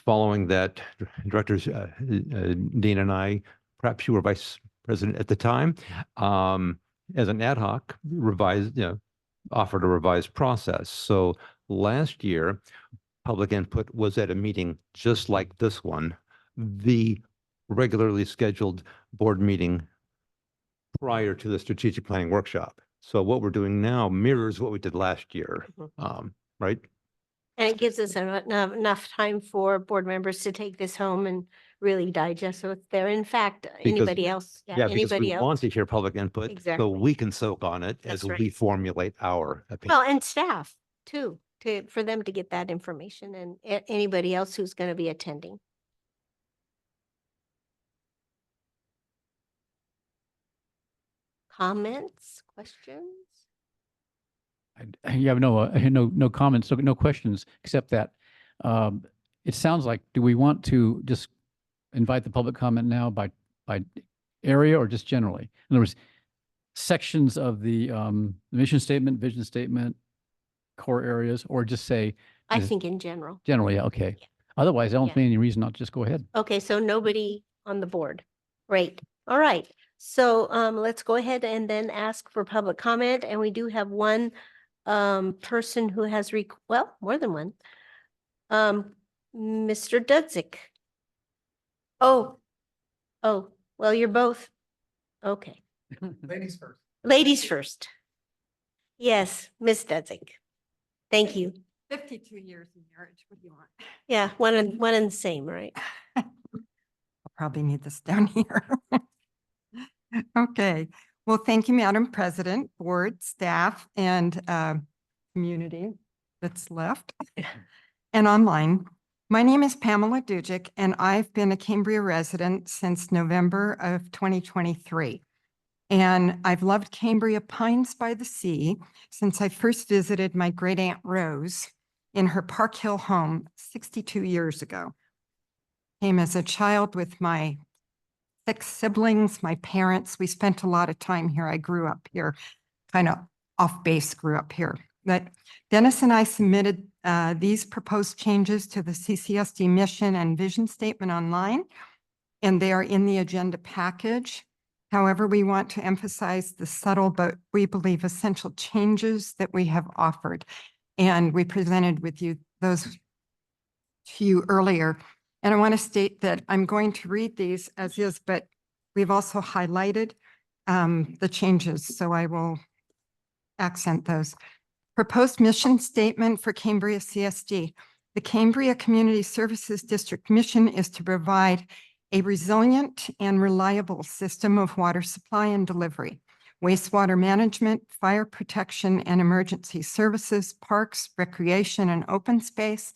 Following that, Directors Dean and I, perhaps you were Vice President at the time, as an ad hoc revised, offered a revised process. So last year, public input was at a meeting just like this one, the regularly scheduled board meeting prior to the strategic planning workshop. So what we're doing now mirrors what we did last year, right? And it gives us enough time for board members to take this home and really digest. So if there, in fact, anybody else, Because anybody we else. want to hear public input, so Exactly. we can soak on it That's as right. we formulate our opinion. Well, and staff too, for them to get that information and anybody else who's going to be attending. Comments, questions? You have no comments, no questions, except that it sounds like, do we want to just invite the public comment now by area or just generally? In other words, sections of the mission statement, vision statement, core areas, or just say? I think in general. Generally, yeah, okay. Otherwise, I don't see any reason not to just go ahead. Okay, so nobody on the board. Great. All right. So let's go ahead and then ask for public comment. And we do have one person who has, more than one. Mr. Dudzik. Oh, well, you're both. Okay. Ladies first. Ladies first. Yes, Miss Dudzik. Thank you. 52 years in marriage. What do you want? Yeah, one and the same, right? I'll probably need this down here. Okay. Well, thank you, Madam President, board, staff, and community that's left and online. My name is Pamela Dujic, and I've been a Cambria resident since November of 2023. And I've loved Cambria Pines by the Sea since I first visited my great aunt Rose in her Park Hill home 62 years ago. Came as a child with my 6 siblings, my parents. We spent a lot of time here. I grew up here, kind of off base, grew up here. But Dennis and I submitted these proposed changes to the CCSD mission and vision statement online, and they are in the agenda package. However, we want to emphasize the subtle but we believe essential changes that we have offered. And we presented with you those to you earlier. And I want to state that I'm going to read these as is, but we've also highlighted the changes, so I will accent those. Proposed mission statement for Cambria CSD. The Cambria Community Services District mission is to provide a resilient and reliable system of water supply and delivery, wastewater management, fire protection and emergency services, parks, recreation and open space,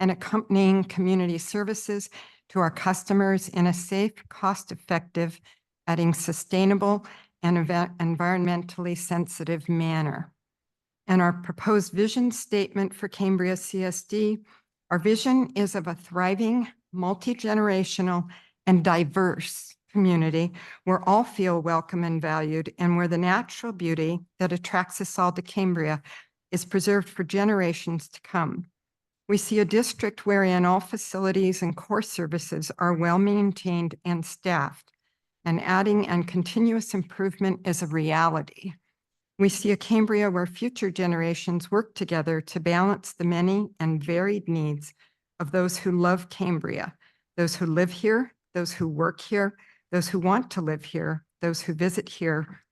and accompanying community services to our customers in a safe, cost-effective, adding sustainable and environmentally sensitive manner. And our proposed vision statement for Cambria CSD, our vision is of a thriving, multi-generational, and diverse community where all feel welcome and valued, and where the natural beauty that attracts us all to Cambria is preserved for generations to come. We see a district wherein all facilities and core services are well-maintained and staffed, and adding and continuous improvement is a reality. We see a Cambria where future generations work together to balance the many and varied needs of those who love Cambria, those who live here, those who work here, those who want to live here, those who visit here,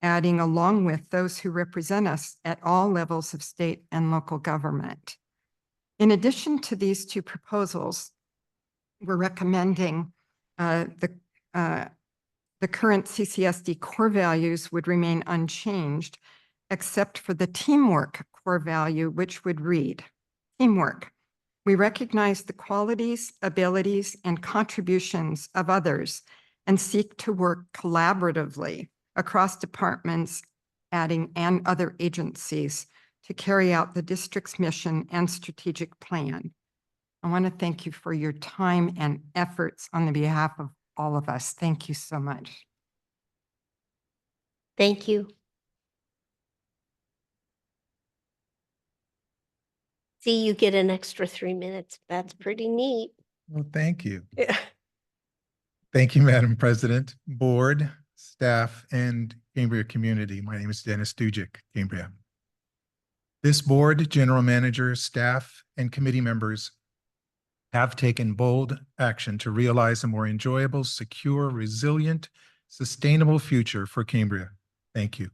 adding along with those who represent us at all levels of state and local government. In addition to these two proposals, we're recommending the current CCSD core values would remain unchanged, except for the teamwork core value, which would read, teamwork. We recognize the qualities, abilities, and contributions of others and seek to work collaboratively across departments, adding and other agencies to carry out the district's mission and strategic plan. I want to thank you for your time and efforts on the behalf of all of us. Thank you so much. Thank you. See, you get an extra 3 minutes. That's pretty neat. Well, thank you. Thank you, Madam President, board, staff, and Cambria community. My name is Dennis Dujic, Cambria. This board, general manager, staff, and committee members have taken bold action to realize a more enjoyable, secure, resilient, sustainable future for Cambria. Thank you.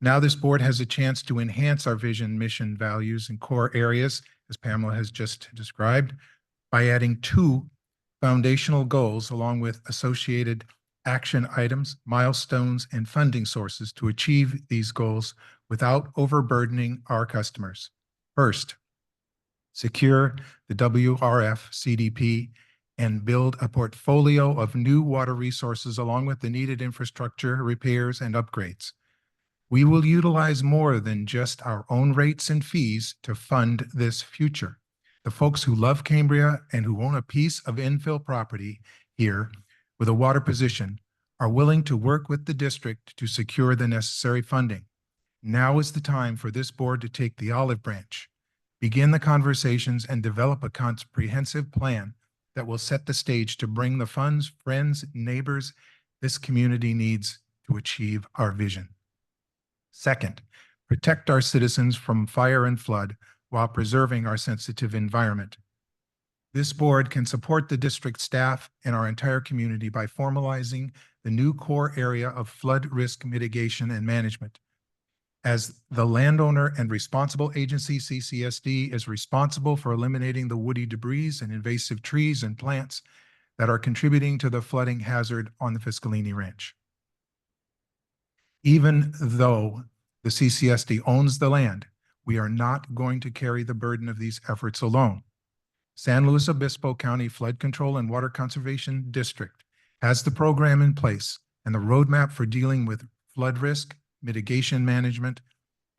Now this board has a chance to enhance our vision, mission, values, and core areas, as Pamela has just described, by adding 2 foundational goals along with associated action items, milestones, and funding sources to achieve these goals without overburdening our customers. First, secure the WRF CDP and build a portfolio of new water resources along with the needed infrastructure, repairs, and upgrades. We will utilize more than just our own rates and fees to fund this future. The folks who love Cambria and who own a piece of infill property here with a water position are willing to work with the district to secure the necessary funding. Now is the time for this board to take the olive branch, begin the conversations, and develop a comprehensive plan that will set the stage to bring the funds, friends, neighbors this community needs to achieve our vision. Second, protect our citizens from fire and flood while preserving our sensitive environment. This board can support the district staff and our entire community by formalizing the new core area of flood risk mitigation and management. As the landowner and responsible agency, CCSD is responsible for eliminating the woody debris and invasive trees and plants that are contributing to the flooding hazard on the Fiscalini Ranch. Even though the CCSD owns the land, we are not going to carry the burden of these efforts alone. San Luis Obispo County Flood Control and Water Conservation District has the program in place and the roadmap for dealing with flood risk, mitigation management,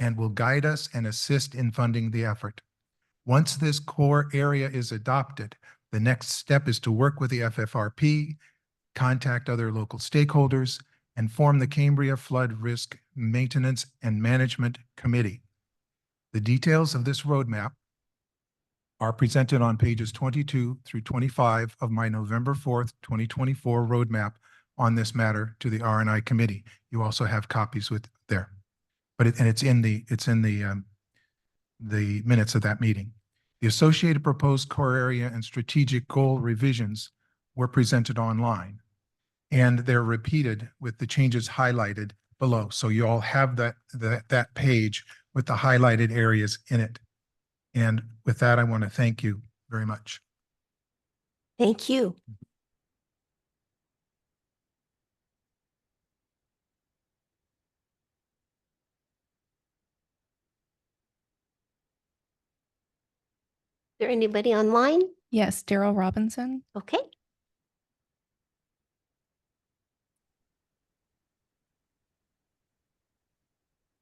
and will guide us and assist in funding the effort. Once this core area is adopted, the next step is to work with the FFRP, contact other local stakeholders, and form the Cambria Flood Risk Maintenance and Management Committee. The details of this roadmap are presented on pages 22 through 25 of my November 4th, 2024 roadmap on this matter to the R&I committee. You also have copies with there, but it's in the minutes of that meeting. The associated proposed core area and strategic goal revisions were presented online, and they're repeated with the changes highlighted below. So you all have that page with the highlighted areas in it. And with that, I want to thank you very much. Thank you. Is there anybody online? Yes, Daryl Robinson. Okay.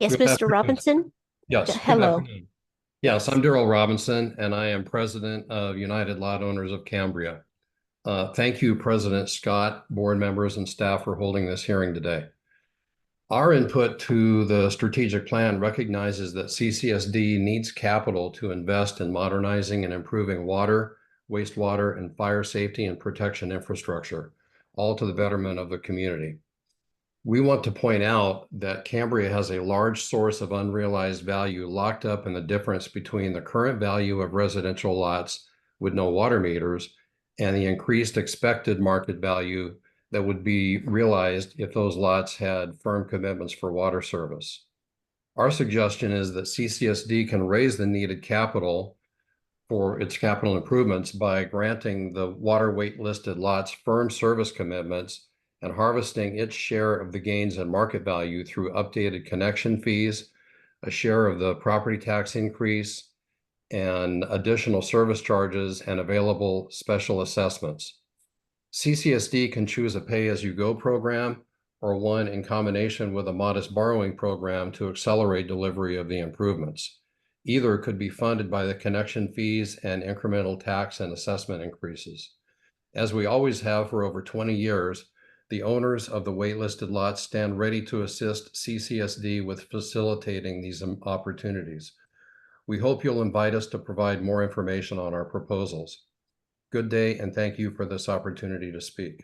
Yes, Good Mr. afternoon. Robinson? Yes. good Hello. afternoon. Yes, I'm Daryl Robinson, and I am president of United Lot Owners of Cambria. Thank you, President Scott, board members, and staff for holding this hearing today. Our input to the strategic plan recognizes that CCSD needs capital to invest in modernizing and improving water, wastewater, and fire safety and protection infrastructure, all to the betterment of the community. We want to point out that Cambria has a large source of unrealized value locked up in the difference between the current value of residential lots with no water meters and the increased expected market value that would be realized if those lots had firm commitments for water service. Our suggestion is that CCSD can raise the needed capital for its capital improvements by granting the water wait listed lots firm service commitments and harvesting its share of the gains in market value through updated connection fees, a share of the property tax increase, and additional service charges and available special assessments. CCSD can choose a pay-as-you-go program or one in combination with a modest borrowing program to accelerate delivery of the improvements. Either could be funded by the connection fees and incremental tax and assessment increases. As we always have for over 20 years, the owners of the waitlisted lots stand ready to assist CCSD with facilitating these opportunities. We hope you'll invite us to provide more information on our proposals. Good day, and thank you for this opportunity to speak.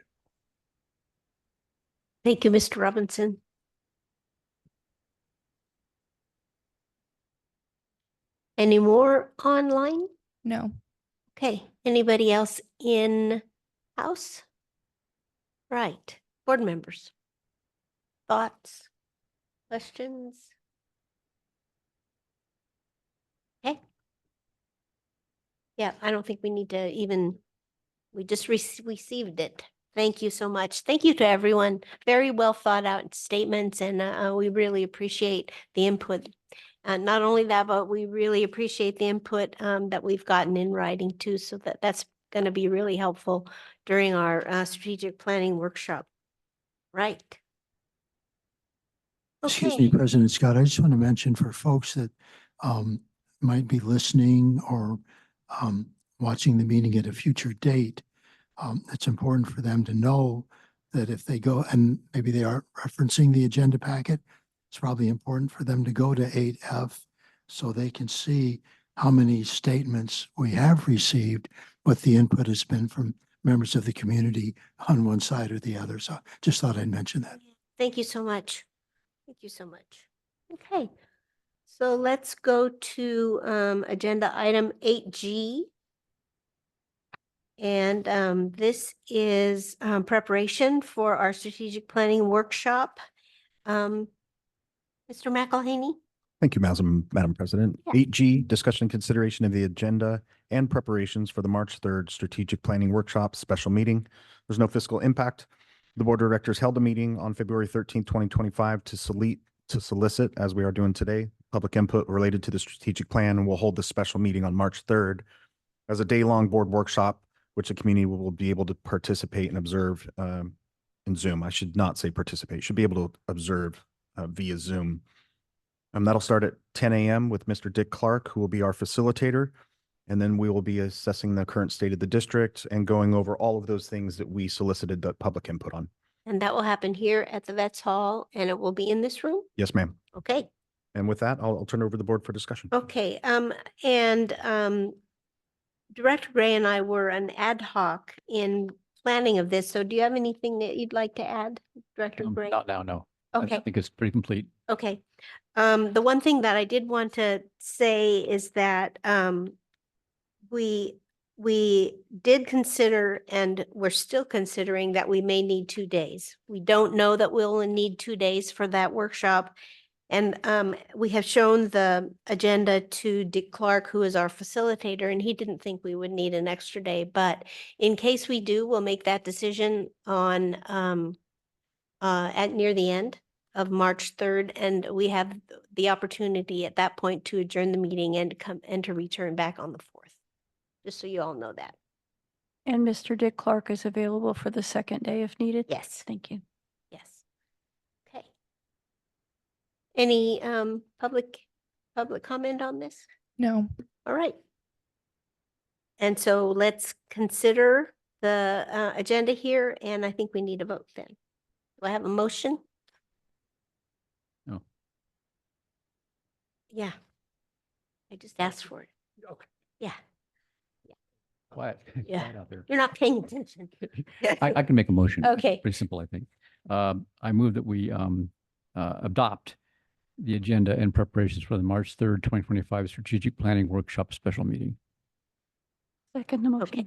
Thank you, Mr. Robinson. Any more online? No. Okay. Anybody else in house? Right. Board members. Thoughts? Questions? Okay. Yeah, I don't think we need to even, we just received it. Thank you so much. Thank you to everyone. Very well thought out statements, and we really appreciate the input. And not only that, but we really appreciate the input that we've gotten in writing too, so that's going to be really helpful during our strategic planning workshop. Right. Excuse me, President Scott, I just want to mention for folks that might be listening or watching the meeting at a future date, it's important for them to know that if they go, and maybe they are referencing the agenda packet, it's probably important for them to go to 8F so they can see how many statements we have received, what the input has been from members of the community on one side or the other. So just thought I'd mention that. Thank you so much. Thank you so much. Okay. So let's go to agenda item 8G. And this is preparation for our strategic planning workshop. Mr. McElhaney? Thank you, Madam President. 8G, discussion and consideration of the agenda and preparations for the March 3rd Strategic Planning Workshop special meeting. There's no fiscal impact. The Board of Directors held a meeting on February 13th, 2025 to solicit, as we are doing today, public input related to the strategic plan, and we'll hold this special meeting on March 3rd as a day-long board workshop, which the community will be able to participate and observe in Zoom. I should not say participate, should be able to observe via Zoom. That'll start at 10 a.m. with Mr. Dick Clark, who will be our facilitator. And then we will be assessing the current state of the district and going over all of those things that we solicited the public input on. And that will happen here at the Vets Hall, and it will be in this room? Yes, ma'am. Okay. And with that, I'll turn over the board for discussion. Okay, Director Gray and I were an ad hoc in planning of this, so do you have anything that you'd like to add, Director Gray? Not now, no. I Okay. think it's pretty complete. Okay. The one thing that I did want to say is that we did consider, and we're still considering, that we may need 2 days. We don't know that we'll need 2 days for that workshop. And we have shown the agenda to Dick Clark, who is our facilitator, and he didn't think we would need an extra day. But in case we do, we'll make that decision on at near the end of March 3rd, and we have the opportunity at that point to adjourn the meeting and to return back on the 4th. Just so you all know that. And Mr. Dick Clark is available for the second day if needed? Yes. Thank you. Yes. Okay. Any public comment on this? No. All right. And so let's consider the agenda here, and I think we need a vote then. Do I have a motion? No. Yeah. I just asked for it. Okay. Yeah. Quiet. Yeah. Quiet out there. You're not paying attention. I can make a motion. Okay. Pretty simple, I think. I move that we adopt the agenda in preparations for the March 3rd, 2025 Strategic Planning Workshop Special Meeting. Second the motion. Okay.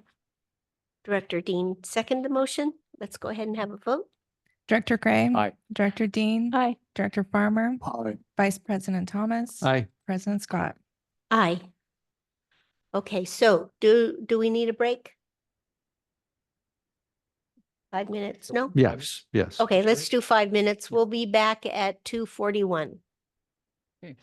Director Dean, second the motion. Let's go ahead and have a vote. Director Gray. Aye. Director Dean. Aye. Director Farmer. Aye. Vice President Thomas. Aye. President Scott. Aye. Okay, so do we need a break? 5 minutes? No? Yes, yes. Okay, let's do 5 minutes. We'll be back at 2:41. Okay.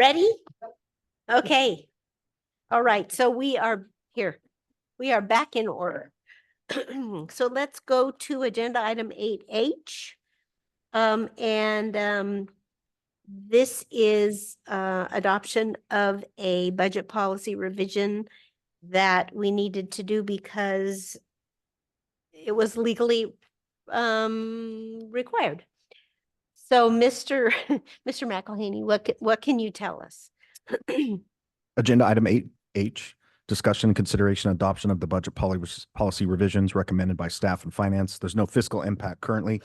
Ready? Okay. All right, so we are here. We are back in order. So let's go to agenda item 8H. This is adoption of a budget policy revision that we needed to do because it was legally required. So Mr. McElhaney, what can you tell us? Agenda item 8H, discussion and consideration adoption of the budget policy revisions recommended by staff and finance. There's no fiscal impact currently.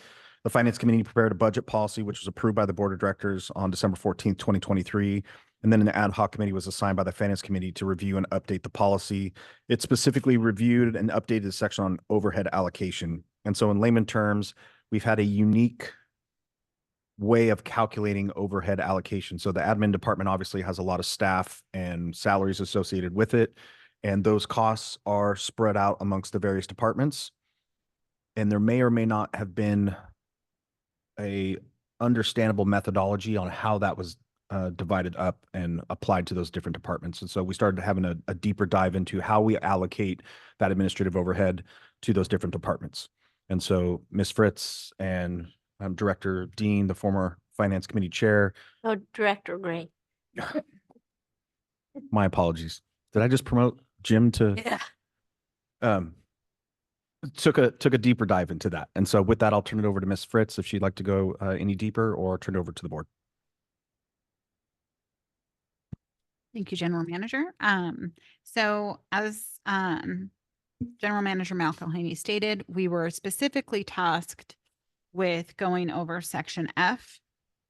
The Finance Committee prepared a budget policy, which was approved by the Board of Directors on December 14th, 2023. And then an ad hoc committee was assigned by the Finance Committee to review and update the policy. It specifically reviewed and updated the section on overhead allocation. And so in layman terms, we've had a unique way of calculating overhead allocation. So the admin department obviously has a lot of staff and salaries associated with it. And those costs are spread out amongst the various departments. And there may or may not have been a understandable methodology on how that was divided up and applied to those different departments. And so we started having a deeper dive into how we allocate that administrative overhead to those different departments. And so Ms. Fritz and Director Dean, the former Finance Committee Chair. Oh, Director Gray. My apologies. Did I just promote Jim to? Yeah. Took a deeper dive into that. And so with that, I'll turn it over to Ms. Fritz if she'd like to go any deeper, or turn it over to the board. Thank you, General Manager. So as General Manager McElhaney stated, we were specifically tasked with going over section F.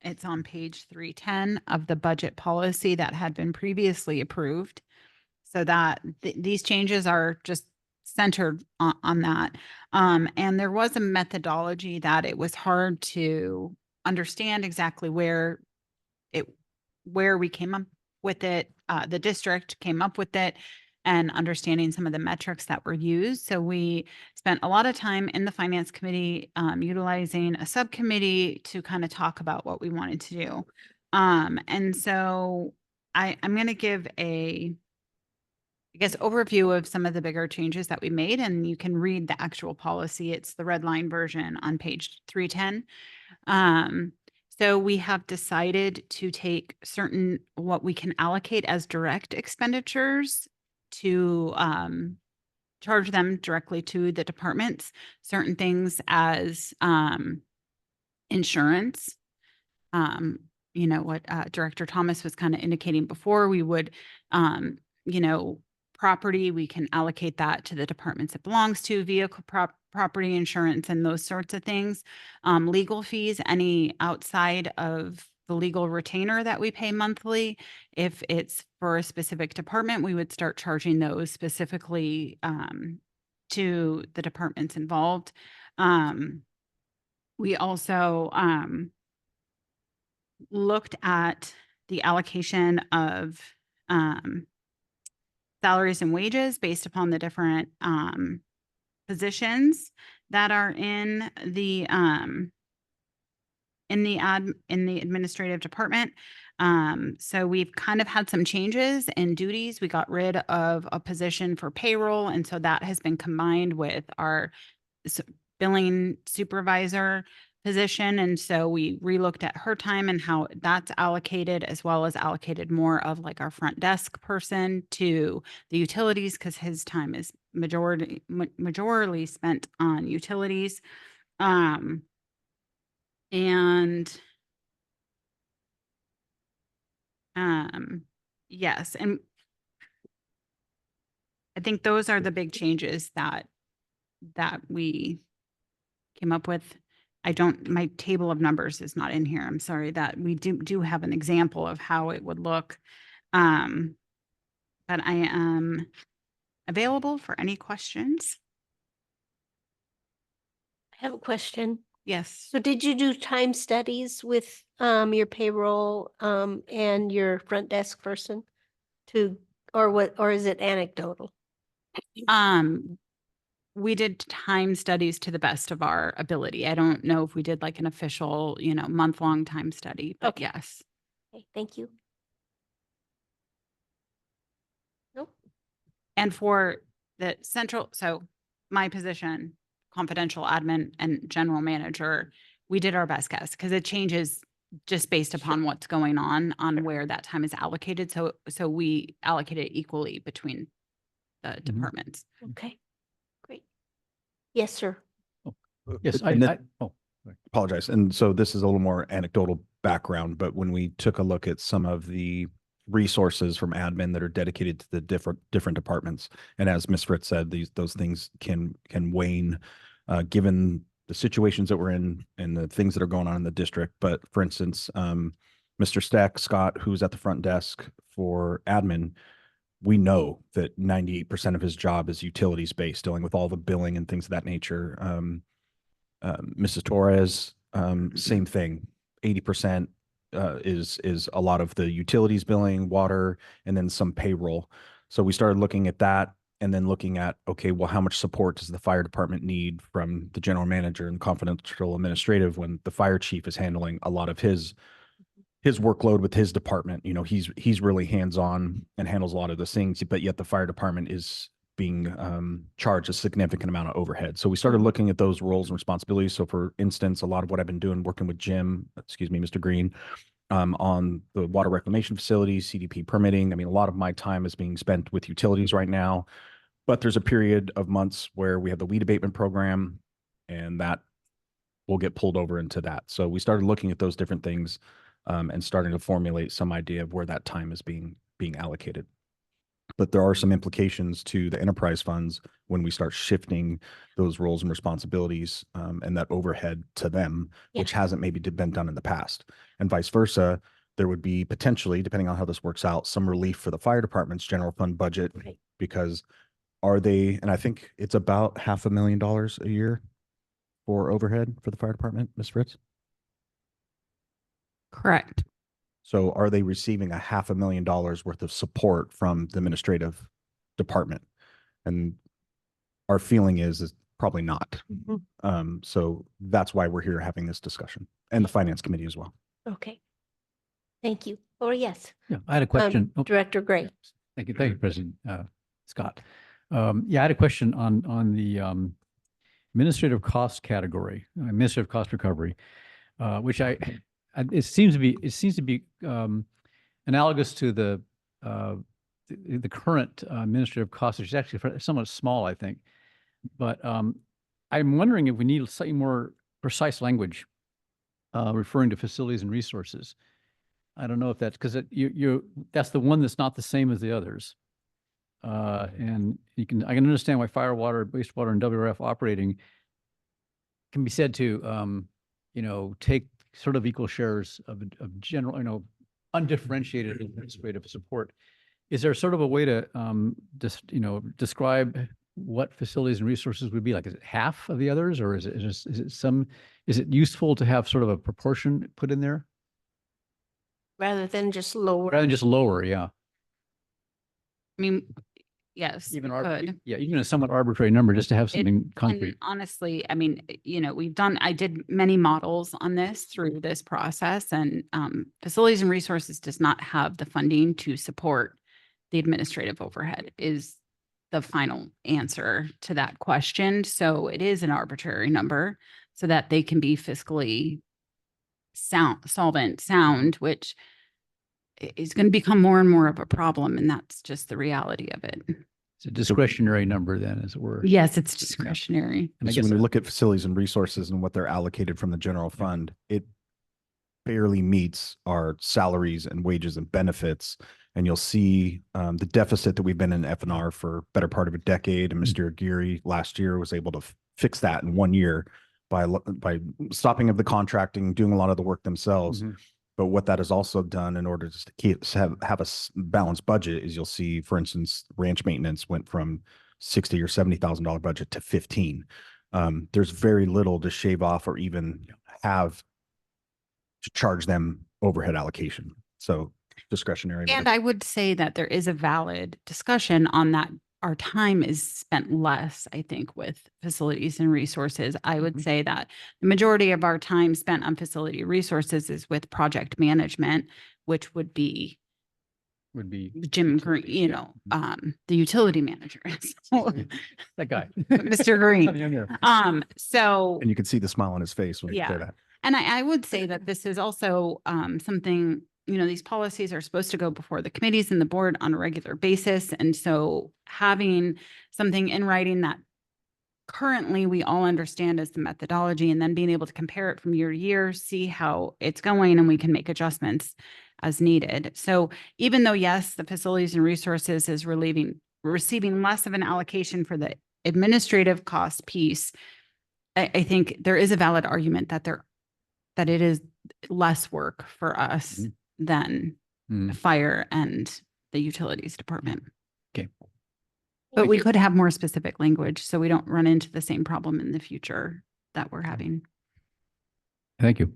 It's on page 310 of the budget policy that had been previously approved. So that these changes are just centered on that. And there was a methodology that it was hard to understand exactly where we came up with it. The district came up with it, and understanding some of the metrics that were used. So we spent a lot of time in the Finance Committee utilizing a subcommittee to kind of talk about what we wanted to do. And so I'm going to give overview of some of the bigger changes that we made, and you can read the actual policy. It's the red line version on page 310. So we have decided to take certain what we can allocate as direct expenditures to charge them directly to the departments, certain things as insurance. You know, what Director Thomas was kind of indicating before, we would, property, we can allocate that to the departments it belongs to, vehicle property insurance and those sorts of things. Legal fees, any outside of the legal retainer that we pay monthly. If it's for a specific department, we would start charging those specifically to the departments involved. We also looked at the allocation of salaries and wages based upon the different positions that are in the administrative department. So we've kind of had some changes in duties. We got rid of a position for payroll, and so that has been combined with our billing supervisor position. And so we relooked at her time and how that's allocated, as well as allocated more of like our front desk person to the utilities, because his time is majorly spent on utilities. Yes, and I think those are the big changes that we came up with. My table of numbers is not in here. I'm sorry. That we do have an example of how it would look. But I am available for any questions. I have a question. Yes. So did you do time studies with your payroll and your front desk person or is it anecdotal? We did time studies to the best of our ability. I don't know if we did like an official, month-long time study, but yes. Okay, thank you. And for the central, so my position, confidential admin and general manager, we did our best guess because it changes just based upon what's going on where that time is allocated. So we allocate it equally between the departments. Okay, great. Yes, sir. Yes, And I, that- Apologize. And so this is a little more anecdotal background, but when we took a look at some of the resources from admin that are dedicated to the different departments, and as Ms. Fritz said, those things can wane given the situations that we're in and the things that are going on in the district. But for instance, Mr. Scott, who's at the front desk for admin, we know that 98% of his job is utilities based, dealing with all the billing and things of that nature. Mrs. Torres, same thing. 80% is a lot of the utilities billing, water, and then some payroll. So we started looking at that and then looking at, okay, well, how much support does the fire department need from the general manager and confidential administrative when the fire chief is handling a lot of his workload with his department? You know, he's really hands-on and handles a lot of those things, but yet the fire department is being charged a significant amount of overhead. So we started looking at those roles and responsibilities. So for instance, a lot of what I've been doing, working with Mr. Green, on the water reclamation facilities, CDP permitting. I mean, a lot of my time is being spent with utilities right now, but there's a period of months where we have the weed abatement program, and that will get pulled over into that. So we started looking at those different things and starting to formulate some idea of where that time is being allocated. But there are some implications to the enterprise funds when we start shifting those roles and responsibilities and that overhead to them, which hasn't maybe been done in the past. And vice versa, there would be potentially, depending on how this works out, some relief for the fire department's general fund budget, because are they, and I think it's about $500,000 a year for overhead for the fire department, Ms. Fritz? Correct. So are they receiving $500,000 worth of support from the administrative department? And our feeling is probably not. So that's why we're here having this discussion, and the finance committee as well. Okay. Thank you. Or yes. yeah, I had a question. Director Gray. Thank you, President Scott. Yeah, I had a question on the administrative cost category, administrative cost recovery, which it seems to be analogous to the current administrative cost, which is actually somewhat small, I think. But I'm wondering if we need slightly more precise language referring to facilities and resources. I don't know if that's because that's the one that's not the same as the others. And I can understand why fire, water, wastewater, and WRF operating can be said to, take sort of equal shares of general, undifferentiated administrative support. Is there sort of a way to describe what facilities and resources would be like? Is it half of the others, or is it useful to have sort of a proportion put in there? Rather than just lower. Rather than just lower, yeah. I mean, yes, Even we could. yeah, even a somewhat arbitrary number just to have something And concrete. honestly, I mean, I did many models on this through this process, and facilities and resources does not have the funding to support the administrative overhead is the final answer to that question. So it is an arbitrary number so that they can be fiscally sound, which is going to become more and more of a problem. And that's just the reality of it. It's a discretionary number then, as it were. Yes, it's discretionary. And so when we look at facilities and resources and what they're allocated from the general fund, it barely meets our salaries and wages and benefits. And you'll see the deficit that we've been in F&R for better part of a decade. And Mr. Aguirre last year was able to fix that in 1 year by stopping of the contracting, doing a lot of the work themselves. But what that has also done in order to have a balanced budget is you'll see, for instance, ranch maintenance went from $60,000 or $70,000 budget to 15. There's very little to shave off or even have to charge them overhead allocation. So discretionary. And I would say that there is a valid discussion on that. Our time is spent less, I think, with facilities and resources. I would say that the majority of our time spent on facility resources is with project management, which would be would be. Jim Green, the utility manager. So, That guy. Mr. Green. Yeah, yeah. So. And you can see the smile on his face when he Yeah. said that. And I would say that this is also something, these policies are supposed to go before the committees and the board on a regular basis. And so having something in writing that currently we all understand as the methodology, and then being able to compare it from year to year, see how it's going, and we can make adjustments as needed. So even though, yes, the facilities and resources is receiving less of an allocation for the administrative cost piece, I think there is a valid argument that it is less work for us than fire and the utilities department. Okay. But we could have more specific language so we don't run into the same problem in the future that we're having. Thank you.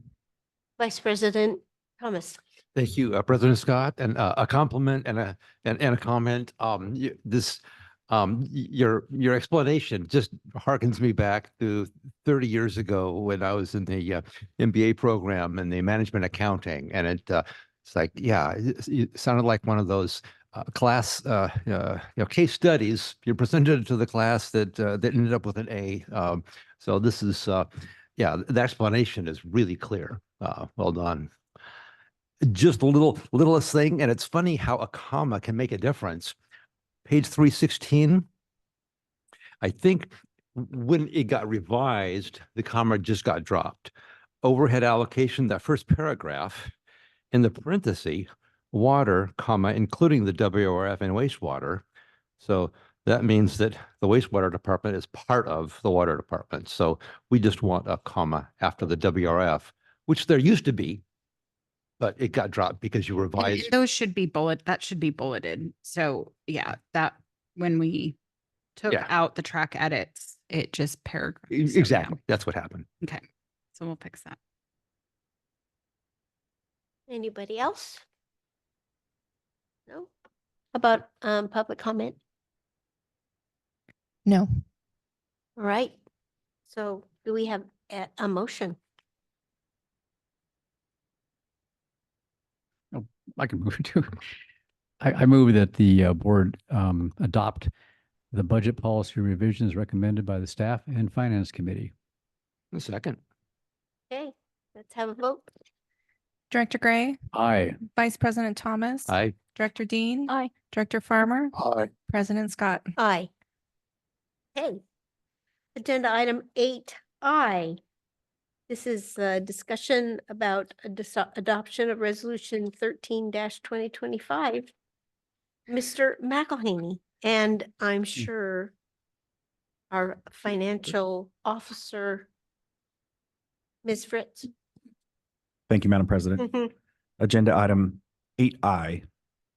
Vice President Thomas. Thank you, President Scott, and a compliment and a comment. Your explanation just harkens me back to 30 years ago when I was in the MBA program in the management accounting, and it's like, yeah, it sounded like one of those class case studies. You presented it to the class that ended up with an A. So this is the explanation is really clear. Well done. Just a littlest thing, and it's funny how a comma can make a difference. Page 316, I think when it got revised, the comma just got dropped. Overhead allocation, that first paragraph, in the parenthesis, water, comma, including the WRF and wastewater. So that means that the wastewater department is part of the water department. So we just want a comma after the WRF, which there used to be, but it got dropped because you And revised. those should be that should be bulleted. So yeah, that when we took out the track edits, it just paragraphs. Exactly. That's what happened. Okay. So we'll fix that. Anybody else? No? About public comment? No. All right. So do we have a motion? I can move to. I move that the board adopt the budget policy revisions recommended by the staff and finance committee. A second. Okay, let's have a vote. Director Gray, Aye. Vice President Thomas. Aye. Director Dean. Aye. Director Farmer. Aye. President Scott. Aye. Okay. Agenda item 8I. This is a discussion about adoption of resolution 13-2025. Mr. McElhaney, and I'm sure our financial officer, Ms. Fritz. Thank you, Madam President. Agenda item 8I,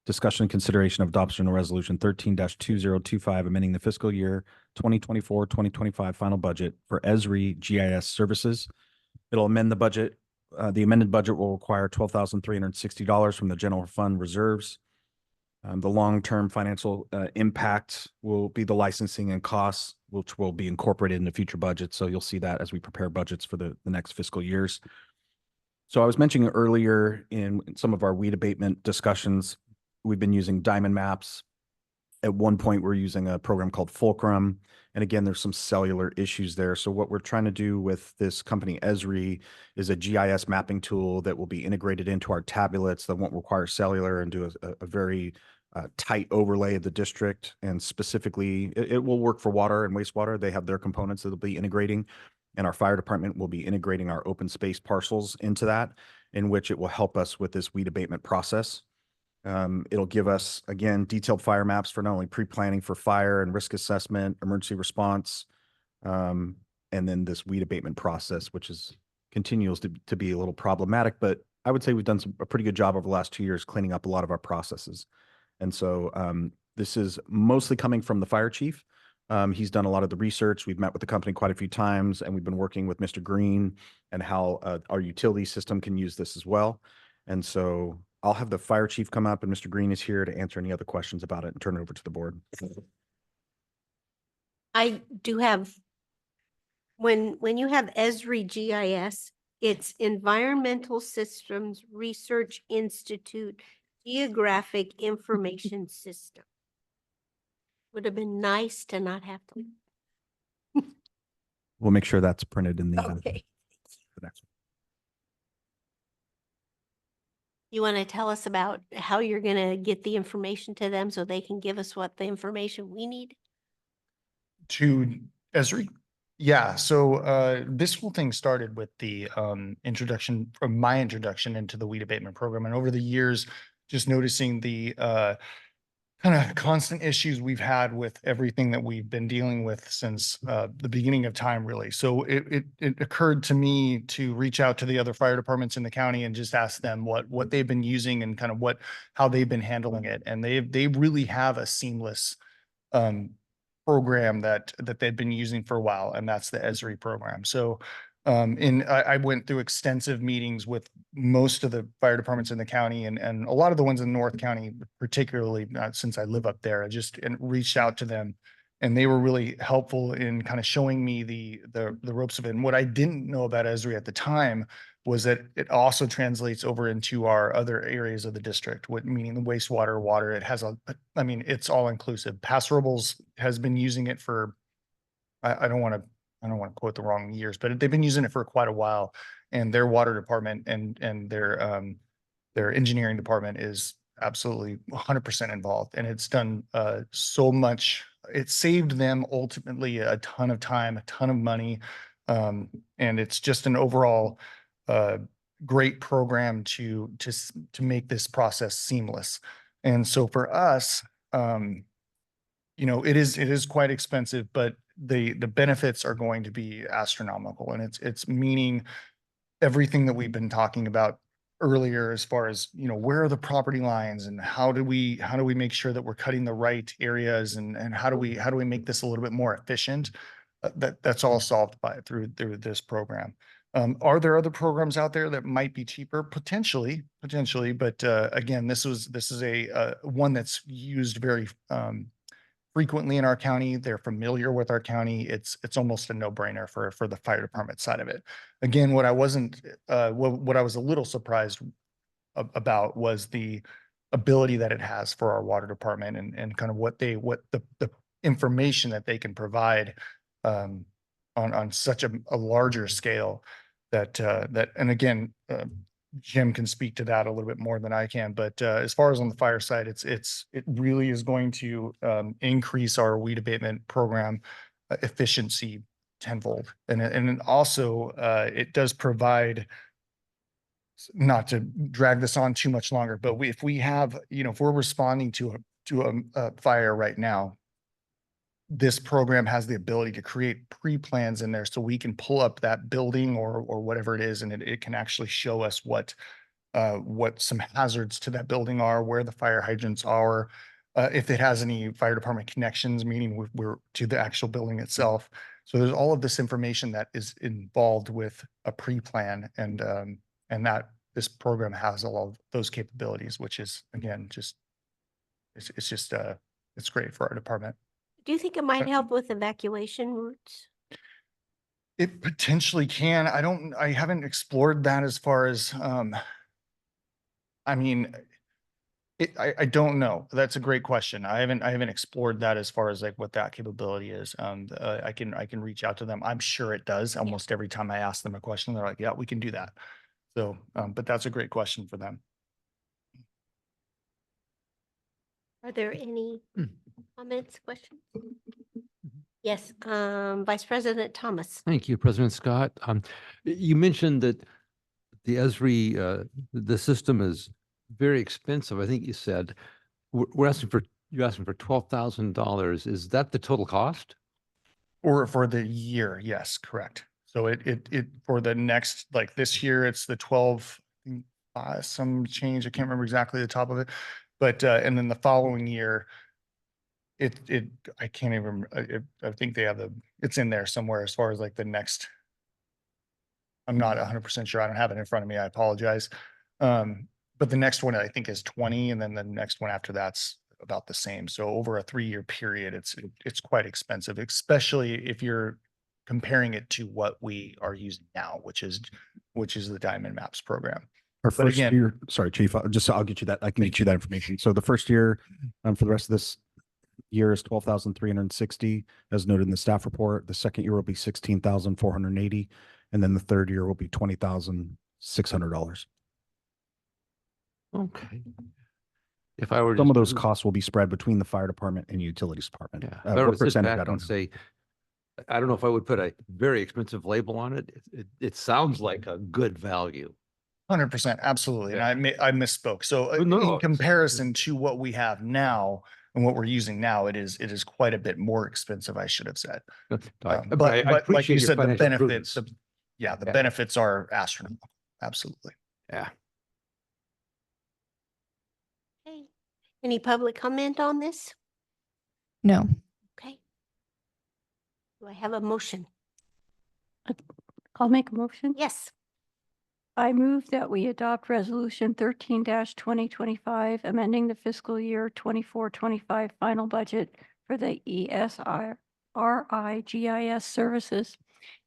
discussion and consideration of adoption of resolution 13-2025, amending the fiscal year 2024-2025 final budget for ESRI GIS services. It'll amend the budget. The amended budget will require $12,360 from the general fund reserves. The long-term financial impact will be the licensing and costs, which will be incorporated into future budgets. So you'll see that as we prepare budgets for the next fiscal years. So I was mentioning earlier in some of our weed abatement discussions, we've been using diamond maps. At one point, we're using a program called Fulcrum. And again, there's some cellular issues there. So what we're trying to do with this company, ESRI, is a GIS mapping tool that will be integrated into our tablets that won't require cellular and do a very tight overlay of the district. And specifically, it will work for water and wastewater. They have their components that they'll be integrating. And our fire department will be integrating our open space parcels into that, in which it will help us with this weed abatement process. It'll give us, again, detailed fire maps for not only pre-planning for fire and risk assessment, emergency response, and then this weed abatement process, which continues to be a little problematic, but I would say we've done a pretty good job over the last 2 years cleaning up a lot of our processes. And so this is mostly coming from the fire chief. He's done a lot of the research. We've met with the company quite a few times, and we've been working with Mr. Green and how our utility system can use this as well. And so I'll have the fire chief come up, and Mr. Green is here to answer any other questions about it and turn it over to the board. I do have, when you have ESRI GIS, it's Environmental Systems Research Institute Geographic Information System. Would have been nice to not have to. We'll make sure that's printed in the Okay. the next one. You want to tell us about how you're going to get the information to them so they can give us what the information we need? To Esri. Yeah, so this whole thing started with the introduction, from my introduction into the weed abatement program. And over the years, just noticing the kind of constant issues we've had with everything that we've been dealing with since the beginning of time, really. So it occurred to me to reach out to the other fire departments in the county and just ask them what they've been using and kind of how they've been handling it. And they really have a seamless program that they've been using for a while, and that's the Esri program. So I went through extensive meetings with most of the fire departments in the county and a lot of the ones in North County, particularly since I live up there. I just reached out to them, and they were really helpful in kind of showing me the ropes of it. And what I didn't know about Esri at the time was that it also translates over into our other areas of the district, meaning the wastewater, water. It has I mean, it's all inclusive. Pass Robles has been using it for, I don't want to quote the wrong years, but they've been using it for quite a while. And their water department and their engineering department is absolutely 100% involved. And it's done so much. It saved them ultimately a ton of time, a ton of money. And it's just an overall great program to make this process seamless. And so for us, you know, it is quite expensive, but the benefits are going to be astronomical. And it's meaning everything that we've been talking about earlier, as far as, you know, where are the property lines and how do we make sure that we're cutting the right areas, and how do we make this a little bit more efficient? That's all solved through this program. Are there other programs out there that might be cheaper? Potentially, but again, this is a one that's used very frequently in our county. They're familiar with our county. It's almost a no-brainer for the fire department side of it. Again, what I was a little surprised about was the ability that it has for our water department, and kind of what the information that they can provide on such a larger scale that and again, Jim can speak to that a little bit more than I can, but as far as on the fire side, it really is going to increase our weed abatement program efficiency tenfold. And then also it does provide, not to drag this on too much longer, but if we have, you know, if we're responding to a fire right now, this program has the ability to create pre-plans in there so we can pull up that building or whatever it is, and it can actually show us what some hazards to that building are, where the fire hydrants are, if it has any fire department connections, meaning we're to the actual building itself. So there's all of this information that is involved with a pre-plan, and that this program has all of those capabilities, which is, again, just it's great for our department. Do you think it might help with evacuation routes? It potentially can. I haven't explored that as far as, I mean, I don't know. That's a great question. I haven't explored that as far as like what that capability is. I can reach out to them. I'm sure it does. Almost every time I ask them a question, they're like, yeah, we can do that. So, but that's a great question for them. Are there any comments, questions? Yes, Vice President Thomas. Thank you, President Scott. You mentioned that the Esri, the system is very expensive. I think you said you're asking for $12,000. Is that the total cost? Or for the year? Yes, correct. So it for the next, like this year, it's the 12, some change. I can't remember exactly the top of it, but and then the following year, I can't even, I think they have it's in there somewhere as far as like the next. I'm not 100% sure. I don't have it in front of me. I apologize. But the next one I think is 20, and then the next one after that's about the same. So over a 3-year period, it's quite expensive, especially if you're comparing it to what we are using now, which is the Diamond Maps program. Our But first again- year, sorry, Chief, I'll get you that. I can get you that information. So the first year, for the rest of this year is 12,360, as noted in the staff report. The second year will be 16,480, and then the third year will be $20,600. Okay. If I were Some of just those to- costs will be spread between the fire department and utilities department. Yeah, if I were What to sit percentage, back I don't and know. say, I don't know if I would put a very expensive label on it. It sounds like a good value. 100%, absolutely. Yeah. And I misspoke. So No, in it's- comparison to what we have now and what we're using now, it is quite a bit more expensive, I should have said. But But I like appreciate you your said, the financial benefits, prudence. the Yeah. benefits are astronomical. Absolutely. Yeah. Okay. Any public comment on this? No. Okay. Do I have a motion? I'll make a motion. Yes. I move that we adopt Resolution 13-2025, amending the fiscal year 24-25 final budget for the ESRI-GIS services.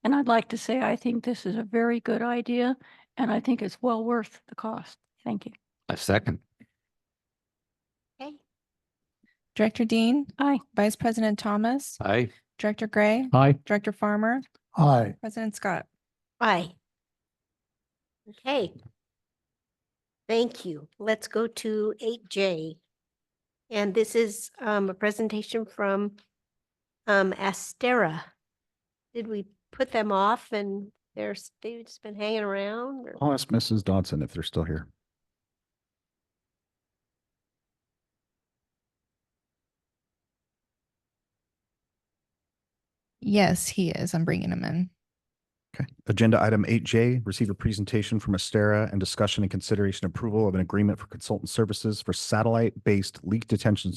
And I'd like to say, I think this is a very good idea, and I think it's well worth the cost. Thank you. A second. Okay. Director Dean, Aye. Vice President Thomas, Aye. Director Gray, Aye. Director Farmer, Aye. President Scott. Aye. Okay. Thank you. Let's go to 8J. And this is a presentation from Astera. Did we put them off and they've just been hanging around? Or- I'll ask Mrs. Dodson if they're still here. Yes, he is. I'm bringing him in. Okay. Agenda item 8J, receive a presentation from Astera and discussion and consideration approval of an agreement for consultant services for satellite-based leak detection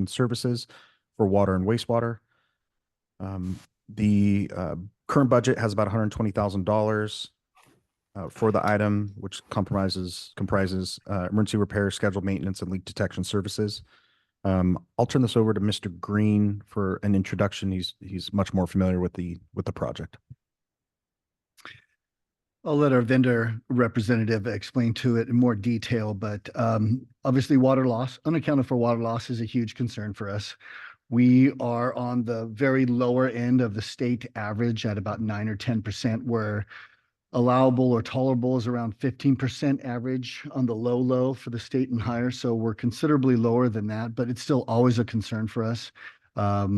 services for water and wastewater. The current budget has about $120,000 for the item, which comprises emergency repair, scheduled maintenance, and leak detection services. I'll turn this over to Mr. Green for an introduction. He's much more familiar with the project. I'll let our vendor representative explain to it in more detail, but obviously water loss, unaccounted for water loss is a huge concern for us. We are on the very lower end of the state average at about 9 or 10%, where allowable or tolerable is around 15% average on the low for the state and higher. So we're considerably lower than that, but it's still always a concern for us. Our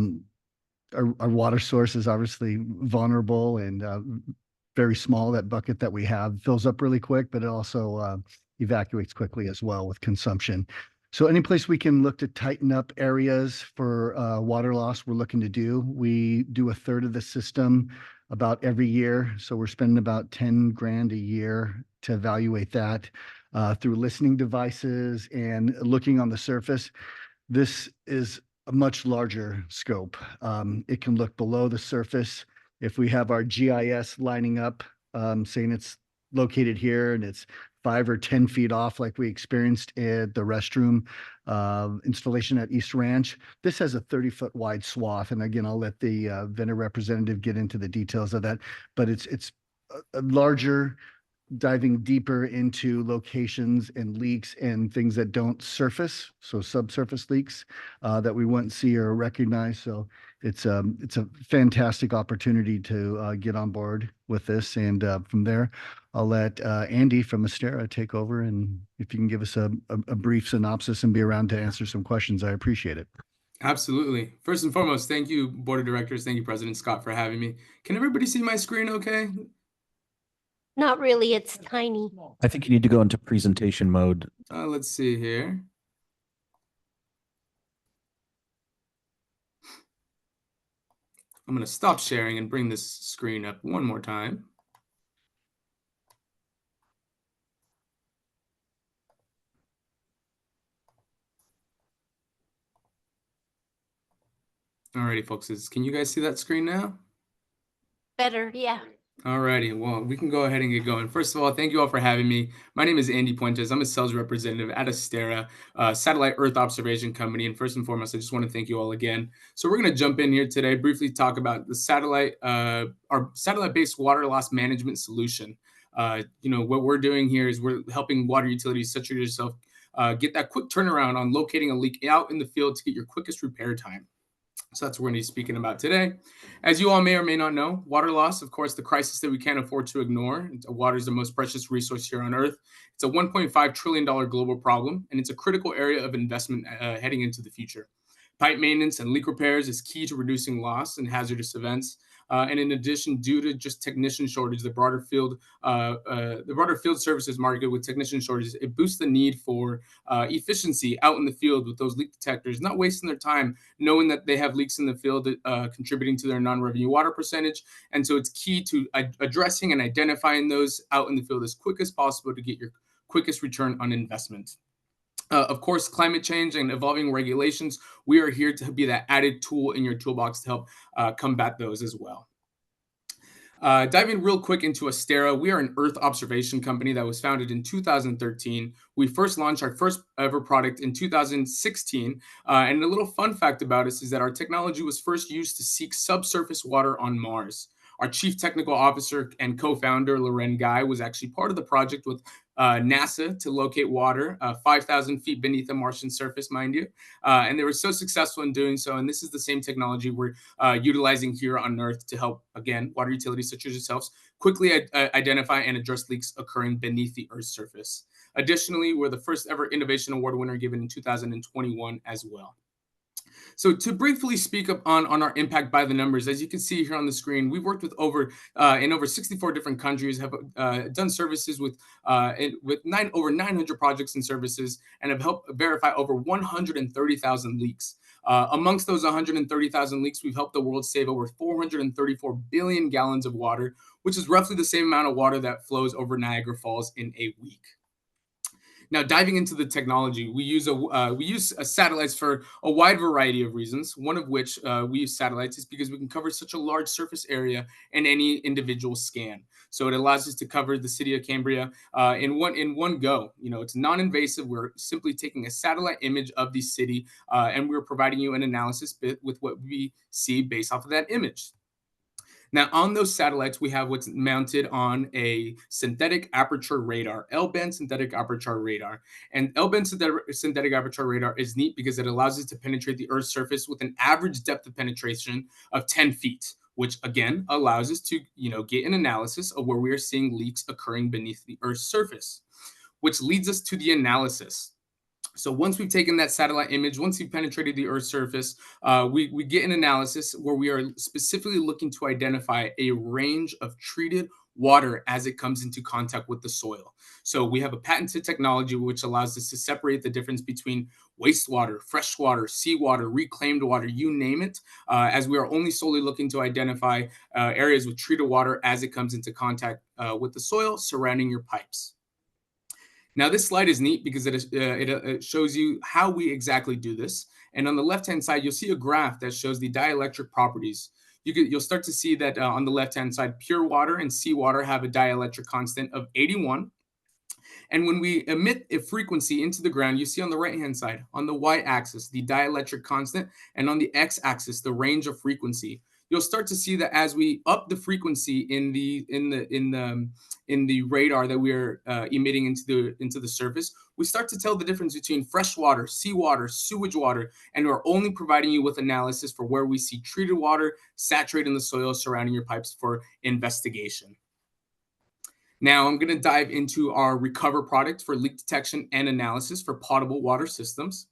water source is obviously vulnerable and very small. That bucket that we have fills up really quick, but it also evacuates quickly as well with consumption. So any place we can look to tighten up areas for water loss, we're looking to do. We do a third of the system about every year. So we're spending about 10 grand a year to evaluate that through listening devices and looking on the surface. This is a much larger scope. It can look below the surface. If we have our GIS lining up, saying it's located here and it's 5 or 10 feet off, like we experienced at the restroom installation at East Ranch, this has a 30-foot wide swath. And again, I'll let the vendor representative get into the details of that, but it's a larger, diving deeper into locations and leaks and things that don't surface, so subsurface leaks that we wouldn't see or recognize. So it's a fantastic opportunity to get on board with this. And from there, I'll let Andy from Astera take over. And if you can give us a brief synopsis and be around to answer some questions, I appreciate it. Absolutely. First and foremost, thank you, Board of Directors. Thank you, President Scott, for having me. Can everybody see my screen okay? Not really. It's tiny. I think you need to go into presentation mode. Let's see here. I'm going to stop sharing and bring this screen up one more time. Alrighty, folks, can you guys see that screen now? Better, yeah. Alrighty, well, we can go ahead and get going. First of all, thank you all for having me. My name is Andy Puentes. I'm a sales representative at Astera, Satellite Earth Observation Company. And first and foremost, I just want to thank you all again. So we're going to jump in here today, briefly talk about the satellite, our satellite-based water loss management solution. What we're doing here is we're helping water utilities such as yourself get that quick turnaround on locating a leak out in the field to get your quickest repair time. So that's what we're going to be speaking about today. As you all may or may not know, water loss, of course, the crisis that we can't afford to ignore. Water is the most precious resource here on Earth. It's a $1.5 trillion global problem, and it's a critical area of investment heading into the future. Pipe maintenance and leak repairs is key to reducing loss and hazardous events. And in addition, due to just technician shortage, the broader field services market with technician shortages, it boosts the need for efficiency out in the field with those leak detectors, not wasting their time knowing that they have leaks in the field contributing to their non-revenue water percentage. And so it's key to addressing and identifying those out in the field as quick as possible to get your quickest return on investment. Of course, climate change and evolving regulations, we are here to be that added tool in your toolbox to help combat those as well. Diving real quick into Astera, we are an Earth observation company that was founded in 2013. We first launched our first ever product in 2016. And a little fun fact about us is that our technology was first used to seek subsurface water on Mars. Our chief technical officer and co-founder, Loren Guy, was actually part of the project with NASA to locate water 5,000 feet beneath the Martian surface, mind you. And they were so successful in doing so. And this is the same technology we're utilizing here on Earth to help, again, water utilities such as yourselves quickly identify and address leaks occurring beneath the Earth's surface. Additionally, we're the first ever Innovation Award winner given in 2021 as well. So to briefly speak up on our impact by the numbers, as you can see here on the screen, we've worked with over 64 different countries, have done services with over 900 projects and services, and have helped verify over 130,000 leaks. Amongst those 130,000 leaks, we've helped the world save over 434 billion gallons of water, which is roughly the same amount of water that flows over Niagara Falls in a week. Now, diving into the technology, we use satellites for a wide variety of reasons. One of which we use satellites is because we can cover such a large surface area in any individual scan. So it allows us to cover the city of Cambria in one go. It's non-invasive. We're simply taking a satellite image of the city, and we're providing you an analysis bit with what we see based off of that image. Now, on those satellites, we have what's mounted on a synthetic aperture radar, L-band synthetic aperture radar. And L-band synthetic aperture radar is neat because it allows us to penetrate the Earth's surface with an average depth of penetration of 10 feet, which again allows us to get an analysis of where we are seeing leaks occurring beneath the Earth's surface, which leads us to the analysis. So once we've taken that satellite image, once we've penetrated the Earth's surface, we get an analysis where we are specifically looking to identify a range of treated water as it comes into contact with the soil. So we have a patented technology which allows us to separate the difference between wastewater, freshwater, seawater, reclaimed water, you name it, as we are only solely looking to identify areas with treated water as it comes into contact with the soil surrounding your pipes. Now, this slide is neat because it shows you how we exactly do this. And on the left-hand side, you'll see a graph that shows the dielectric properties. You'll start to see that on the left-hand side, pure water and seawater have a dielectric constant of 81. And when we emit a frequency into the ground, you see on the right-hand side, on the y-axis, the dielectric constant, and on the x-axis, the range of frequency. You'll start to see that as we up the frequency in the radar that we are emitting into the surface, we start to tell the difference between freshwater, seawater, sewage water, and we're only providing you with analysis for where we see treated water saturating the soil surrounding your pipes for investigation. Now I'm going to dive into our Recover product for leak detection and analysis for potable water systems.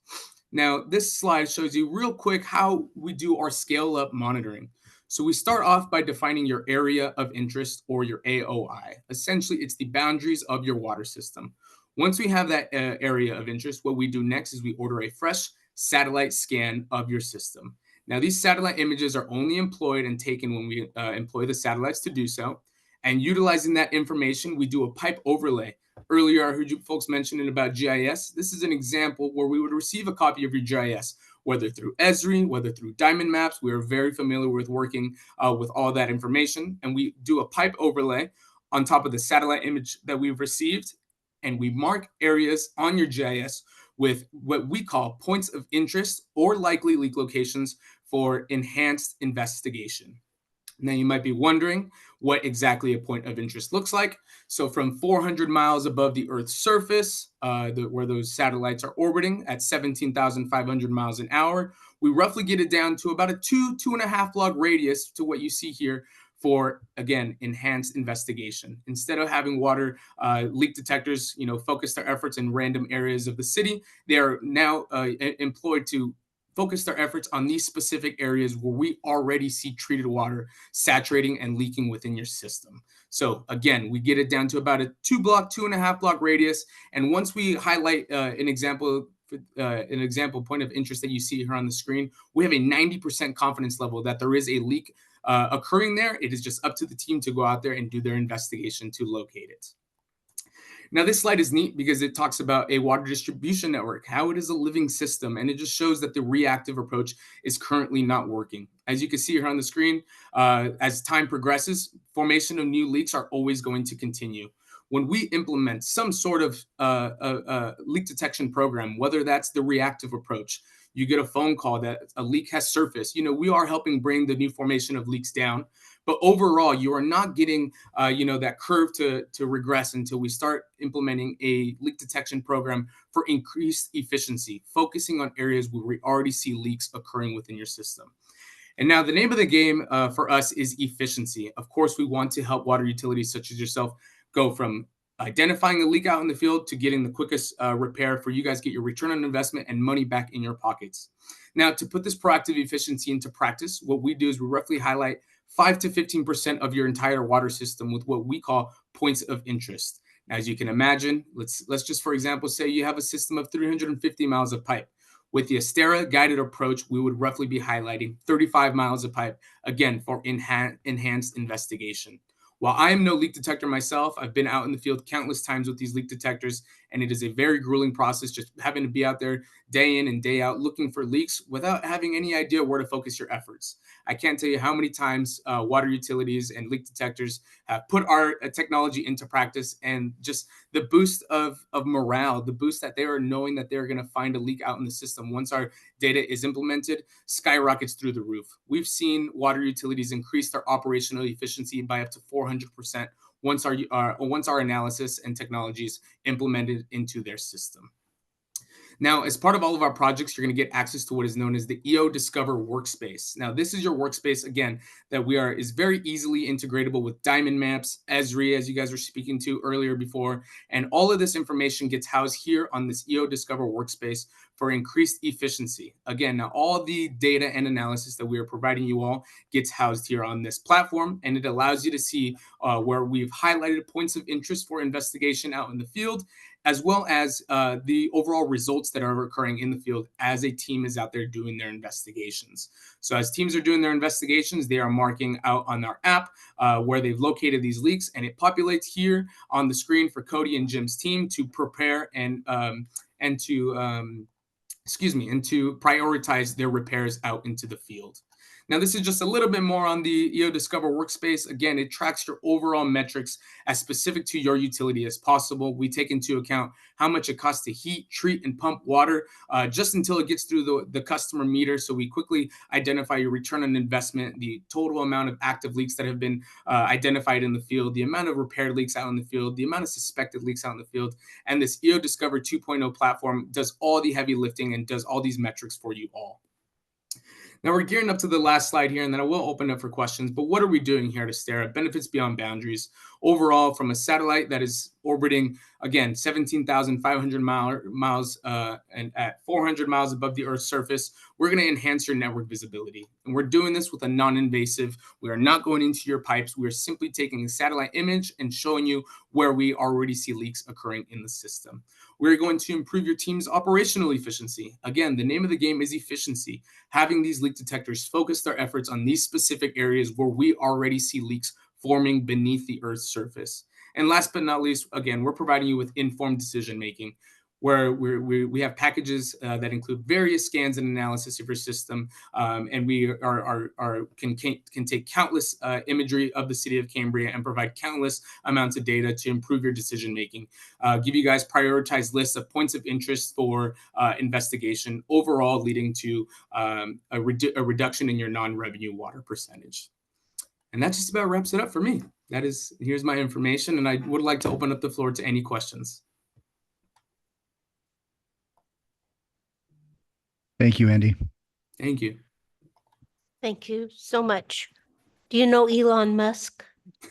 Now, this slide shows you real quick how we do our scale-up monitoring. So we start off by defining your area of interest, or your AOI. Essentially, it's the boundaries of your water system. Once we have that area of interest, what we do next is we order a fresh satellite scan of your system. Now, these satellite images are only employed and taken when we employ the satellites to do so. And utilizing that information, we do a pipe overlay. Earlier, I heard you folks mentioning about GIS. This is an example where we would receive a copy of your GIS, whether through Esri, whether through Diamond Maps. We are very familiar with working with all that information. And we do a pipe overlay on top of the satellite image that we've received. And we mark areas on your GIS with what we call points of interest or likely leak locations for enhanced investigation. Now, you might be wondering, what exactly a point of interest looks like. So from 400 miles above the Earth's surface, where those satellites are orbiting at 17,500 miles an hour, we roughly get it down to about a 2.5 log radius to what you see here for, again, enhanced investigation. Instead of having water leak detectors, focus their efforts in random areas of the city, they are now employed to focus their efforts on these specific areas where we already see treated water saturating and leaking within your system. So again, we get it down to about a 2.5 block radius. And once we highlight an example point of interest that you see here on the screen, we have a 90% confidence level that there is a leak occurring there. It is just up to the team to go out there and do their investigation to locate it. Now, this slide is neat because it talks about a water distribution network, how it is a living system, and it just shows that the reactive approach is currently not working. As you can see here on the screen, as time progresses, formation of new leaks are always going to continue. When we implement some sort of leak detection program, whether that's the reactive approach, you get a phone call that a leak has surfaced, we are helping bring the new formation of leaks down. But overall, you are not getting, that curve to regress until we start implementing a leak detection program for increased efficiency, focusing on areas where we already see leaks occurring within your system. And now the name of the game for us is efficiency. Of course, we want to help water utilities such as yourself go from identifying a leak out in the field to getting the quickest repair for you guys, get your return on investment and money back in your pockets. Now, to put this proactive efficiency into practice, what we do is we roughly highlight 5 to 15% of your entire water system with what we call points of interest. Now, as you can imagine, let's just, for example, say you have a system of 350 miles of pipe. With the Astera guided approach, we would roughly be highlighting 35 miles of pipe, again, for enhanced investigation. While I am no leak detector myself, I've been out in the field countless times with these leak detectors, and it is a very grueling process just having to be out there day in and day out looking for leaks without having any idea where to focus your efforts. I can't tell you how many times water utilities and leak detectors have put our technology into practice, and just the boost of morale, the boost that they are knowing that they're going to find a leak out in the system once our data is implemented, skyrockets through the roof. We've seen water utilities increase their operational efficiency by up to 400% once our analysis and technologies implemented into their system. Now, as part of all of our projects, you're going to get access to what is known as the EO Discover workspace. Now, this is your workspace, again, that is very easily integratable with Diamond Maps, Esri, as you guys were speaking to earlier before. And all of this information gets housed here on this EO Discover workspace for increased efficiency. Again, now all the data and analysis that we are providing you all gets housed here on this platform, and it allows you to see where we've highlighted points of interest for investigation out in the field, as well as the overall results that are occurring in the field as a team is out there doing their investigations. So as teams are doing their investigations, they are marking out on our app where they've located these leaks, and it populates here on the screen for Cody and Jim's team to prepare and to prioritize their repairs out into the field. Now, this is just a little bit more on the EO Discover workspace. Again, it tracks your overall metrics as specific to your utility as possible. We take into account how much it costs to heat, treat, and pump water just until it gets through the customer meter. So we quickly identify your return on investment, the total amount of active leaks that have been identified in the field, the amount of repaired leaks out in the field, the amount of suspected leaks out in the field. And this EO Discover 2.0 platform does all the heavy lifting and does all these metrics for you all. Now we're gearing up to the last slide here, and then I will open up for questions. But what are we doing here at Astera? Benefits beyond boundaries. Overall, from a satellite that is orbiting, again, 17,500 miles and at 400 miles above the Earth's surface, we're going to enhance your network visibility. And we're doing this with a non-invasive. We are not going into your pipes. We are simply taking a satellite image and showing you where we already see leaks occurring in the system. We're going to improve your team's operational efficiency. Again, the name of the game is efficiency. Having these leak detectors focus their efforts on these specific areas where we already see leaks forming beneath the Earth's surface. And last but not least, again, we're providing you with informed decision-making, where we have packages that include various scans and analysis of your system, and we can take countless imagery of the city of Cambria and provide countless amounts of data to improve your decision making. Give you guys prioritized lists of points of interest for investigation, overall leading to a reduction in your non-revenue water percentage. And that just about wraps it up for me. here's my information, and I would like to open up the floor to any questions. Thank you, Andy. Thank you. Thank you so much. Do you know Elon Musk?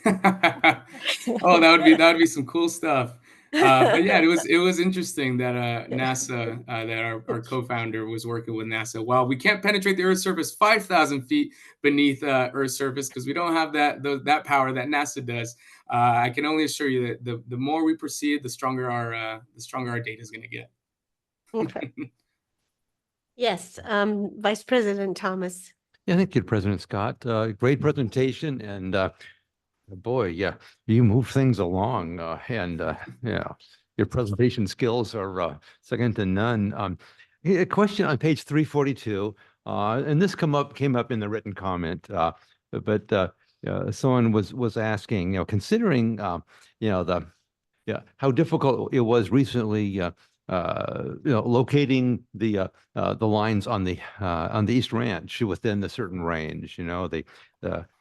Oh, that would be some cool stuff. But yeah, it was interesting that NASA, that our co-founder was working with NASA. While we can't penetrate the Earth's surface 5,000 feet beneath Earth's surface because we don't have that power that NASA does, I can only assure you that the more we proceed, the stronger our data is going to get. Okay. Yes, Vice President Thomas. Yeah, thank you, President Scott. Great presentation, and boy, yeah, you move things along, and yeah, your presentation skills are second to none. A question on page 342, and this came up in the written comment, but someone was asking, considering how difficult it was recently, locating the lines on the East Ranch within a certain range.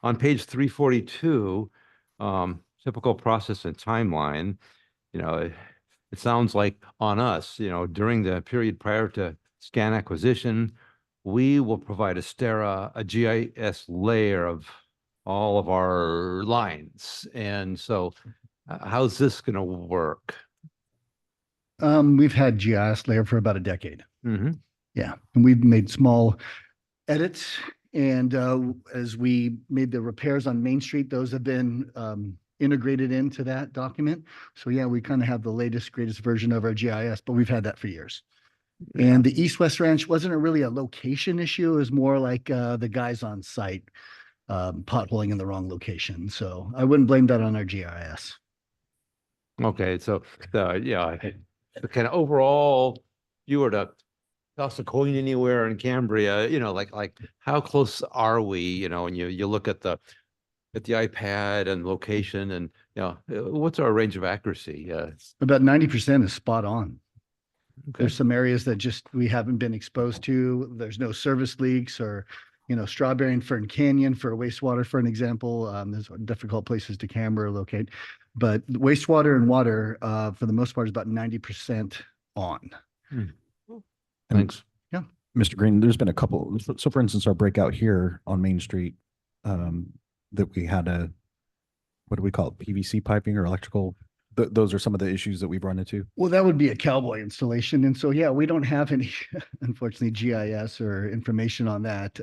On page 342, typical process and timeline. It sounds like on us. During the period prior to scan acquisition, we will provide Astera a GIS layer of all of our lines, and so. How's this going to work? We've had GIS layer for about a decade. Mm-hmm. Yeah, and we've made small edits, and as we made the repairs on Main Street, those have been integrated into that document. So yeah, we kind of have the latest, greatest version of our GIS, but we've had that for years. Yeah. And the East-West Ranch wasn't really a location issue. It was more like the guys on site potholing in the wrong location. So I wouldn't blame that on our GIS. Okay, so yeah, kind of overall, you were to toss a coin anywhere in Cambria, like how close are we? When you look at the iPad and location, and what's our range of accuracy? About 90% is spot on. Okay. There's some areas that just we haven't been exposed to. There's no service leaks, or Strawberry and Fern Canyon for wastewater, for an example. There's difficult places to camera locate, but wastewater and water, for the most part, is about 90% on. Thanks. Yeah. Mr. Green, there's been a couple. So for instance, our breakout here on Main Street, that we had what do we call it? PVC piping or electrical. Those are some of the issues that we've run into. Well, that would be a cowboy installation. And so, yeah, we don't have any, unfortunately, GIS or information on that.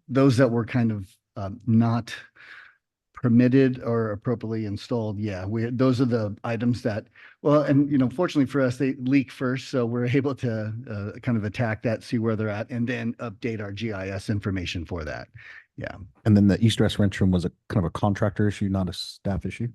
Those that were kind of not permitted or appropriately installed, yeah, those are the items that, well, and, fortunately for us, they leak first. So we're able to kind of attack that, see where they're at, and then update our GIS information for that. Yeah. And then the East-West Ranch room was a kind of a contractor issue, not a staff issue?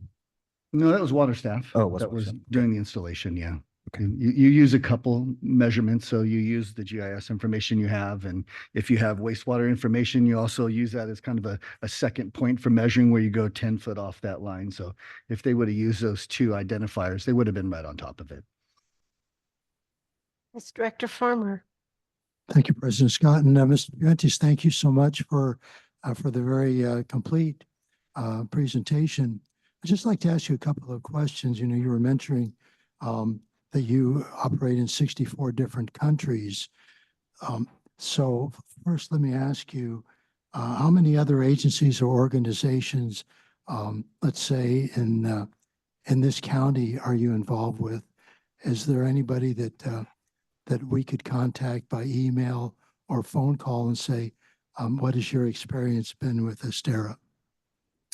No, that was water staff. Oh, it was that water was staff. doing the installation. Yeah. Okay. You use a couple measurements. So you use the GIS information you have. And if you have wastewater information, you also use that as kind of a second point for measuring where you go 10 foot off that line. So if they would have used those two identifiers, they would have been right on top of it. That's Director Farmer. Thank you, President Scott. And Mr. Prentice, thank you so much for the very complete presentation. I'd just like to ask you a couple of questions. You were mentioning that you operate in 64 different countries. So first, let me ask you, how many other agencies or organizations, let's say in this county, are you involved with? Is there anybody that we could contact by email or phone call and say, what has your experience been with Astera?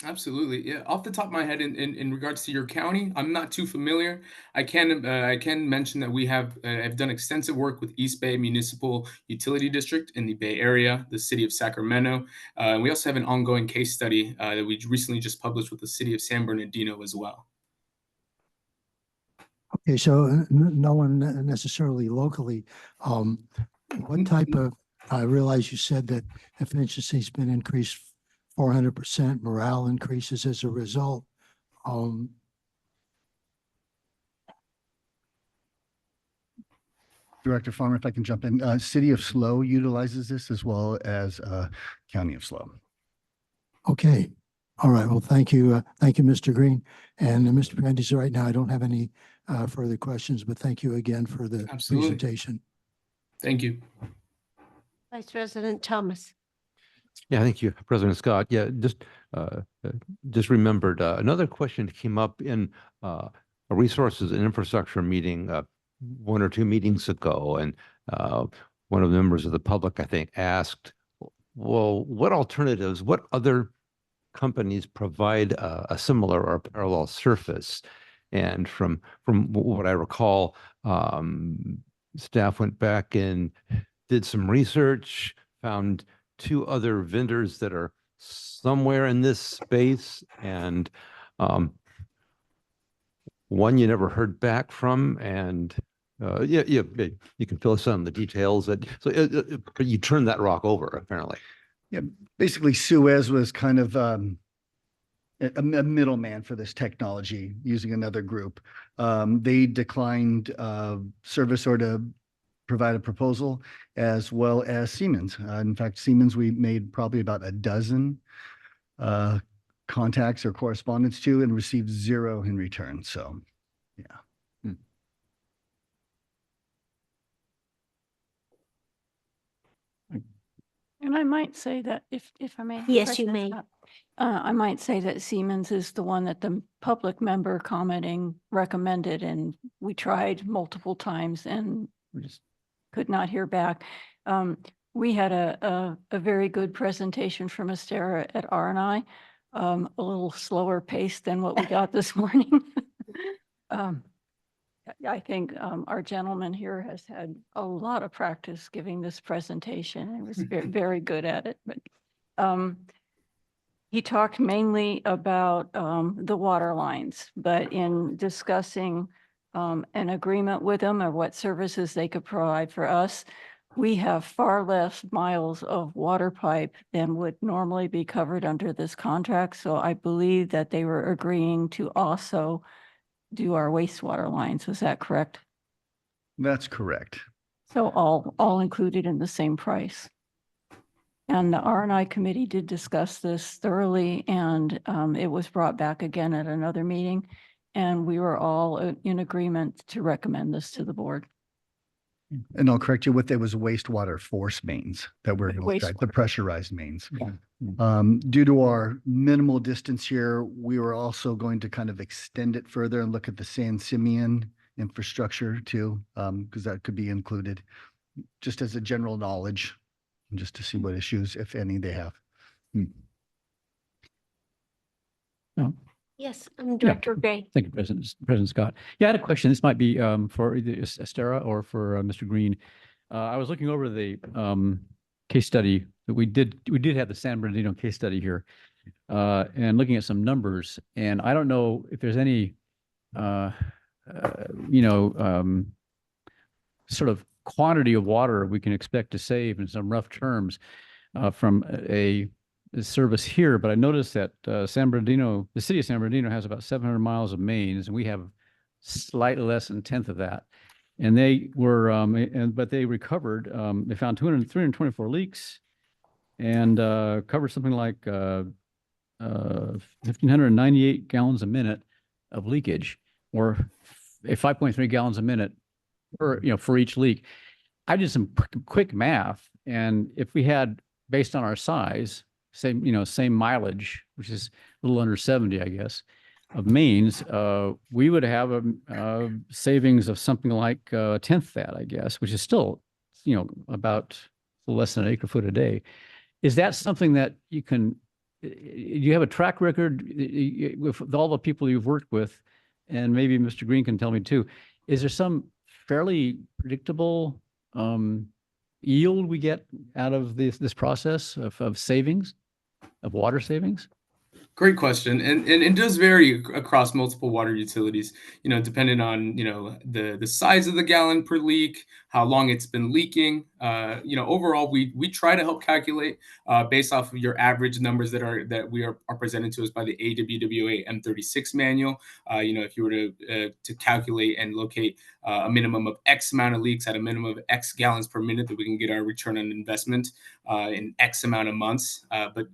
Absolutely. Yeah. Off the top of my head, in regards to your county, I'm not too familiar. I can mention that we have done extensive work with East Bay Municipal Utility District in the Bay Area, the city of Sacramento. And we also have an ongoing case study that we recently just published with the city of San Bernardino as well. Okay, so no one necessarily locally. What type of, I realize you said that efficiency's been increased 400%, morale increases as a result. Director Farmer, if I can jump in, City of Slow utilizes this as well as County of Slow. Okay, All right. Well, thank you. Thank you, Mr. Green. And Mr. Prentice, right now, I don't have any further questions, but thank you again for the Absolutely. presentation. Thank you. Vice President Thomas. Yeah, thank you, President Scott. Yeah, just remembered another question came up in a resources and infrastructure meeting 1 or 2 meetings ago, and one of the members of the public, I think, asked, "Well, what alternatives? What other companies provide a similar or parallel surface?" And from what I recall, staff went back and did some research, found 2 other vendors that are somewhere in this space, and one you never heard back from, and yeah, you can fill us in on the details. But you turned that rock over, apparently. Yeah, basically Suez was kind of a middleman for this technology using another group. They declined service or to provide a proposal, as well as Siemens. In fact, Siemens, we made probably about a dozen contacts or correspondence to and received 0 in return. So, yeah. And I might say that if I may. Yes, you President may. Scott, I might say that Siemens is the one that the public member commenting recommended, and we tried multiple times and we just could not hear back. We had a very good presentation from Astera at R&I, a little slower pace than what we got this morning. I think our gentleman here has had a lot of practice giving this presentation and was very good at it. But he talked mainly about the water lines, but in discussing an agreement with them or what services they could provide for us, we have far less miles of water pipe than would normally be covered under this contract. So I believe that they were agreeing to also do our wastewater lines. Was that correct? That's correct. So all included in the same price. And the R&I committee did discuss this thoroughly, and it was brought back again at another meeting. And we were all in agreement to recommend this to the board. And I'll correct you with, it was wastewater force mains that we're going to look at, the pressurized mains. Yeah. Due to our minimal distance here, we were also going to kind of extend it further and look at the San Simeon infrastructure too, because that could be included just as a general knowledge, just to see what issues, if any, they have. No. Yes, Director Gray. Thank you, President Scott. Yeah, I had a question. This might be for either Astera or for Mr. Green. I was looking over the case study that we did. We did have the San Bernardino case study here, and looking at some numbers. And I don't know if there's any, sort of quantity of water we can expect to save in some rough terms from a service here, but I noticed that San Bernardino, the city of San Bernardino, has about 700 miles of mains, and we have slightly less than a tenth of that. And they were, but they recovered. They found 324 leaks, and covered something like 1,598 gallons a minute of leakage, or 5.3 gallons a minute for each leak. I did some quick math, and if we had, based on our size, same mileage, which is a little under 70, I guess, of mains, we would have a savings of something like a tenth that, I guess, which is still, about less than an acre foot a day. Is that something that you can, do you have a track record with all the people you've worked with, and maybe Mr. Green can tell me too, is there some fairly predictable yield we get out of this process of savings, of water savings? Great question. And it does vary across multiple water utilities, depending on, the size of the gallon per leak, how long it's been leaking. Overall, we try to help calculate based off of your average numbers that we are presented to us by the AWWA M36 manual. If you were to calculate and locate a minimum of X amount of leaks at a minimum of X gallons per minute, that we can get our return on investment in X amount of months. But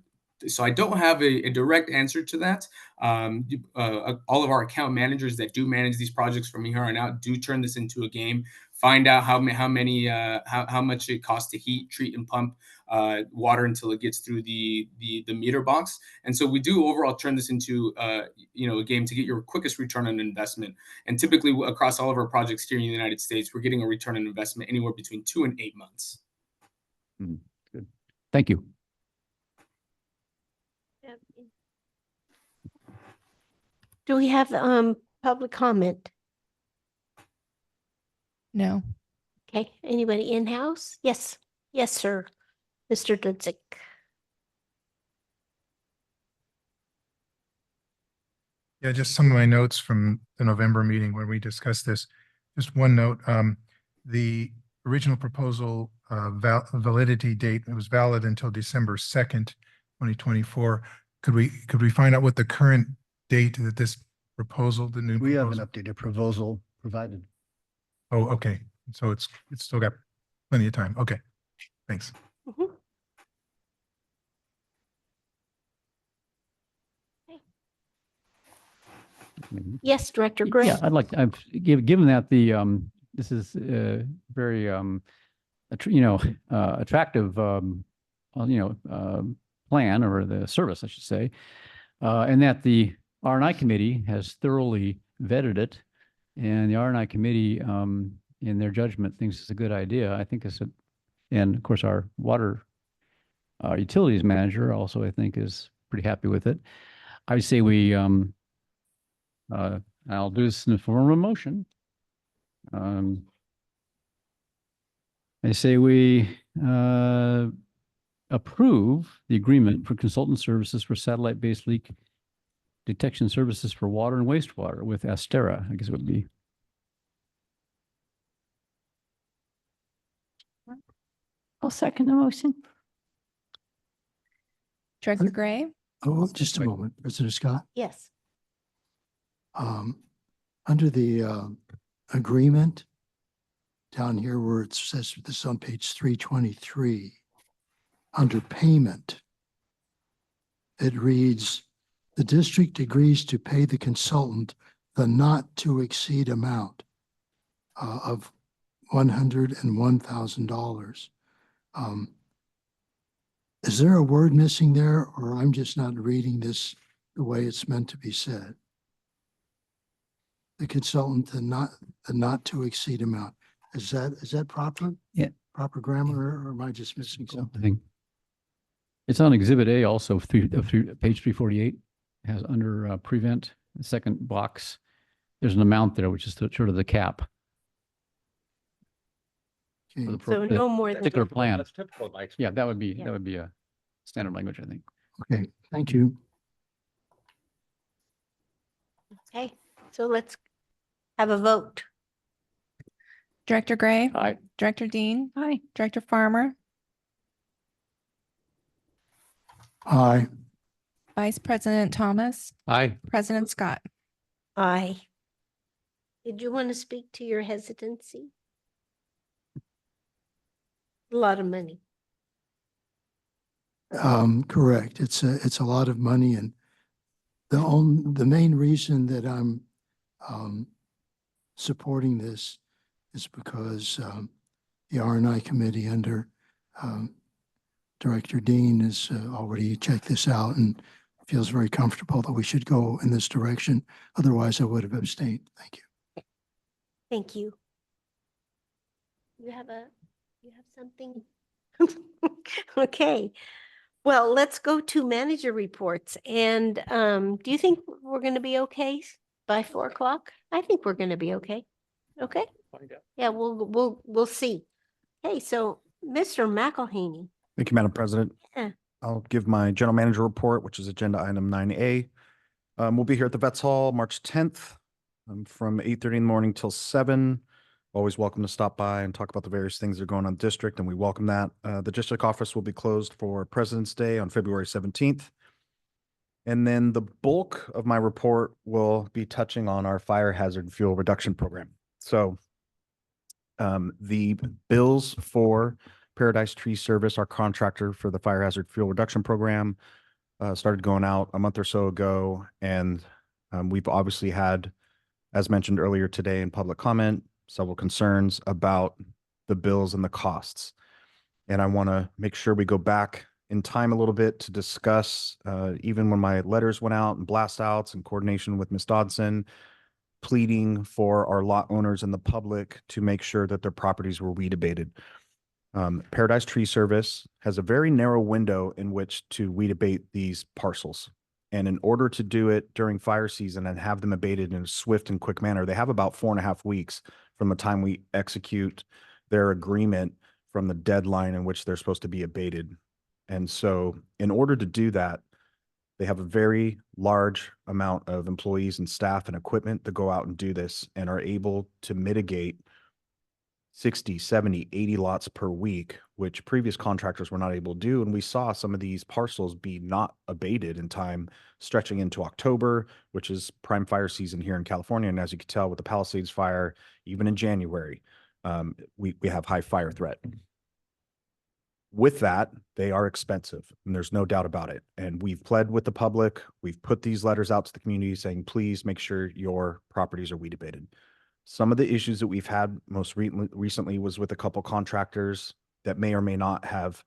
So I don't have a direct answer to that. All of our account managers that do manage these projects from here on out do turn this into a game. Find out how much it costs to heat, treat, and pump water until it gets through the meter box. And so we do overall turn this into a game to get your quickest return on investment. And typically across all of our projects here in the United States, we're getting a return on investment anywhere between 2 and 8 months. Good. Thank you. Do we have public comment? No. Okay, anybody in-house? Yes, yes, sir. Mr. Dudzik. Yeah, just some of my notes from the November meeting when we discussed this. Just one note, the original proposal validity date, it was valid until December 2nd, 2024. Could we find out what the current date that this proposal, the new We have proposal? an updated proposal provided. Oh, okay. So it's still got plenty of time. Okay, thanks. Mhm. Yes, Director Gray. Yeah, I've given that this is very, attractive, plan or the service, I should say. And that the R&I committee has thoroughly vetted it, and the R&I committee, in their judgment, thinks it's a good idea. I think and of course, our utilities manager also, I think, is pretty happy with it. I would say I'll do this in the form of a motion. I say we approve the agreement for consultant services for satellite-based leak detection services for water and wastewater with Astera, I guess it would be. I'll second the motion. Director Gray? Oh, just a moment, President Scott. Yes. Under the agreement down here where it says this is on page 323, under payment, it reads, the district agrees to pay the consultant the not to exceed amount of $101,000. Is there a word missing there, or I'm just not reading this the way it's meant to be said? The consultant, the not to exceed amount. Is that proper? Yeah. Proper grammar, or am I just missing I something? think it's on Exhibit A also, through page 348, has under prevent, the second box. There's an amount there, which is sort of the cap. Okay. For the So no more than. particular plan. That's typical, Mike. Yeah, that would be a standard language, I think. Okay, thank you. Okay, so let's have a vote. Director Gray? Aye. Director Dean? Aye. Director Farmer? Aye. Vice President Thomas? Aye. President Scott? Aye. Did you want to speak to your hesitancy? A lot of money. Correct. It's a lot of money, and the main reason that I'm supporting this is because the R&I committee under Director Dean has already checked this out and feels very comfortable that we should go in this direction. Otherwise, I would have abstained. Thank you. Thank you. You have something? Okay. Well, let's go to manager reports. And do you think we're going to be okay by 4 o'clock? I think we're going to be okay. Okay. Yeah, we'll see. Hey, so Mr. McElhaney. Thank you, Madam President. Yeah. I'll give my general manager report, which is agenda item 9A. We'll be here at the Vets Hall March 10th from 8:30 in the morning till 7. Always welcome to stop by and talk about the various things that are going on in the district, and we welcome that. The district office will be closed for President's Day on February 17th. And then the bulk of my report will be touching on our fire hazard fuel reduction program. So the bills for Paradise Tree Service, our contractor for the fire hazard fuel reduction program, started going out a month or so ago, and we've obviously had, as mentioned earlier today in public comment, several concerns about the bills and the costs. And I want to make sure we go back in time a little bit to discuss, even when my letters went out and blast outs in coordination with Ms. Dodson, pleading for our lot owners and the public to make sure that their properties were weed abated. Paradise Tree Service has a very narrow window in which to weed abate these parcels. And in order to do it during fire season and have them abated in a swift and quick manner, they have about 4.5 weeks from the time we execute their agreement from the deadline in which they're supposed to be abated. And so in order to do that, they have a very large amount of employees and staff and equipment to go out and do this, and are able to mitigate 60, 70, 80 lots per week, which previous contractors were not able to do. And we saw some of these parcels be not abated in time, stretching into October, which is prime fire season here in California. And as you can tell with the Palisades fire, even in January, we have high fire threat. With that, they are expensive, and there's no doubt about it. And we've pled with the public. We've put these letters out to the community saying, please make sure your properties are weed abated. Some of the issues that we've had most recently was with a couple contractors that may or may not have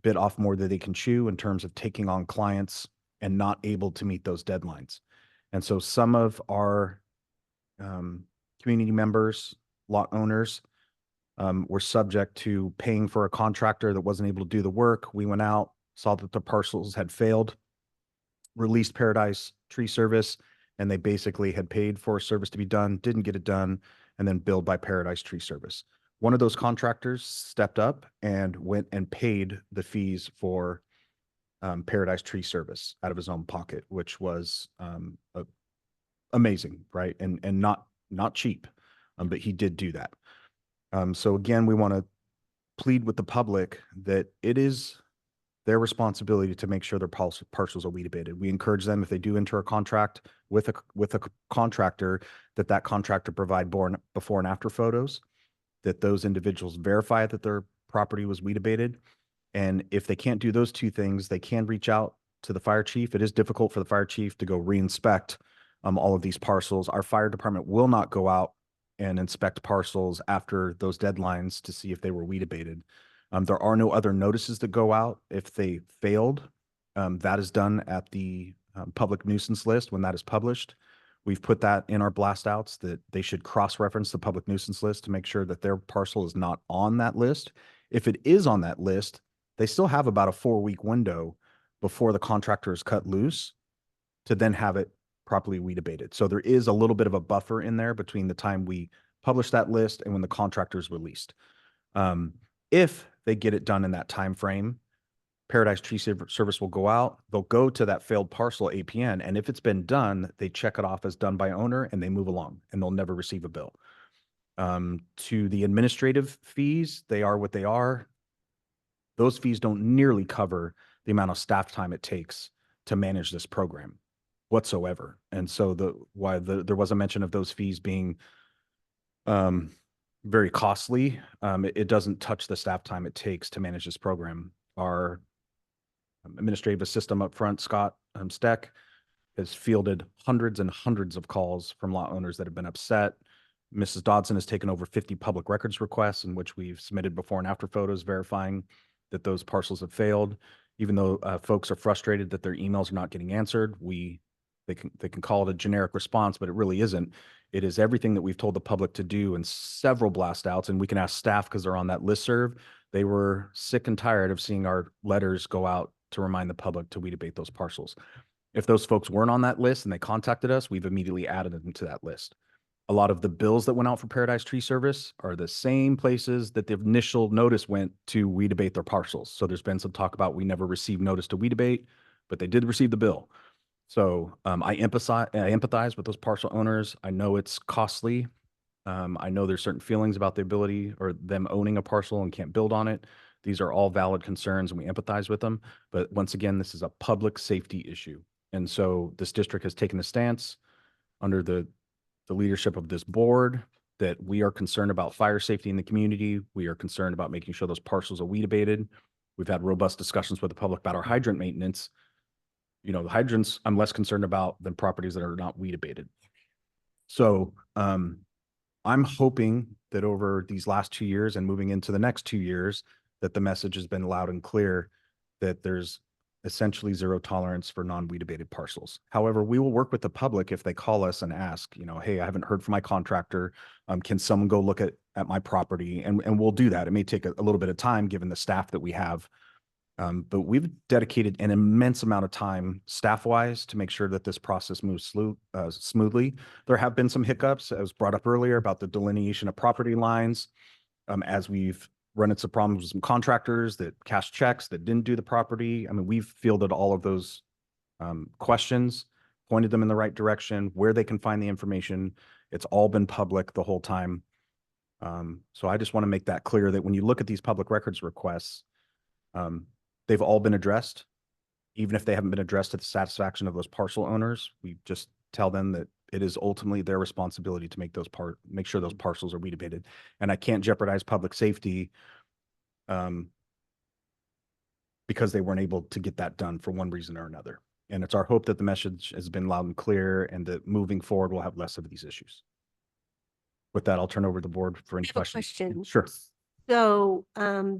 bit off more than they can chew in terms of taking on clients and not able to meet those deadlines. And so some of our community members, lot owners, were subject to paying for a contractor that wasn't able to do the work. We went out, saw that the parcels had failed, released Paradise Tree Service, and they basically had paid for a service to be done, didn't get it done, and then billed by Paradise Tree Service. One of those contractors stepped up and went and paid the fees for Paradise Tree Service out of his own pocket, which was amazing, right? And not cheap, but he did do that. So again, we want to plead with the public that it is their responsibility to make sure their parcels are weed abated. We encourage them, if they do enter a contract with a contractor, that contractor provide before and after photos, that those individuals verify that their property was weed abated. And if they can't do those two things, they can reach out to the fire chief. It is difficult for the fire chief to go re-inspect all of these parcels. Our fire department will not go out and inspect parcels after those deadlines to see if they were weed abated. There are no other notices that go out if they failed. That is done at the public nuisance list when that is published. We've put that in our blast outs that they should cross-reference the public nuisance list to make sure that their parcel is not on that list. If it is on that list, they still have about a 4-week window before the contractor is cut loose to then have it properly weed abated. So there is a little bit of a buffer in there between the time we publish that list and when the contractor is released. If they get it done in that time frame, Paradise Tree Service will go out, they'll go to that failed parcel APN, and if it's been done, they check it off as done by owner and they move along, and they'll never receive a bill. To the administrative fees, they are what they are. Those fees don't nearly cover the amount of staff time it takes to manage this program whatsoever. And so there was a mention of those fees being very costly. It doesn't touch the staff time it takes to manage this program. Our administrative assistant up front, Scott Steck, has fielded hundreds and hundreds of calls from lot owners that have been upset. Mrs. Dodson has taken over 50 public records requests in which we've submitted before and after photos verifying that those parcels have failed. Even though folks are frustrated that their emails are not getting answered, they can call it a generic response, but it really isn't. It is everything that we've told the public to do in several blast outs, and we can ask staff because they're on that listserv. They were sick and tired of seeing our letters go out to remind the public to weed abate those parcels. If those folks weren't on that list and they contacted us, we've immediately added them to that list. A lot of the bills that went out for Paradise Tree Service are the same places that the initial notice went to weed abate their parcels. So there's been some talk about we never received notice to weed abate, but they did receive the bill. So I empathize with those parcel owners. I know it's costly. I know there's certain feelings about the ability or them owning a parcel and can't build on it. These are all valid concerns and we empathize with them. But once again, this is a public safety issue. And so this district has taken the stance under the leadership of this board that we are concerned about fire safety in the community. We are concerned about making sure those parcels are weed abated. We've had robust discussions with the public about our hydrant maintenance. You know, the hydrants I'm less concerned about than properties that are not weed abated. So I'm hoping that over these last 2 years and moving into the next 2 years, that the message has been loud and clear that there's essentially zero tolerance for non-weed abated parcels. However, we will work with the public if they call us and ask, you know, hey, I haven't heard from my contractor. Can someone go look at my property? And we'll do that. It may take a little bit of time given the staff that we have. But we've dedicated an immense amount of time staff-wise to make sure that this process moves smoothly. There have been some hiccups, as brought up earlier, about the delineation of property lines. As we've run into problems with some contractors that cashed checks that didn't do the property. I mean, we've fielded all of those questions, pointed them in the right direction, where they can find the information. It's all been public the whole time. So I just want to make that clear that when you look at these public records requests, they've all been addressed. Even if they haven't been addressed to the satisfaction of those parcel owners, we just tell them that it is ultimately their responsibility to make sure those parcels are weed abated. And I can't jeopardize public safety because they weren't able to get that done for one reason or another. And it's our hope that the message has been loud and clear and that moving forward, we'll have less of these issues. With that, I'll turn over the board for any questions. Question. Sure. So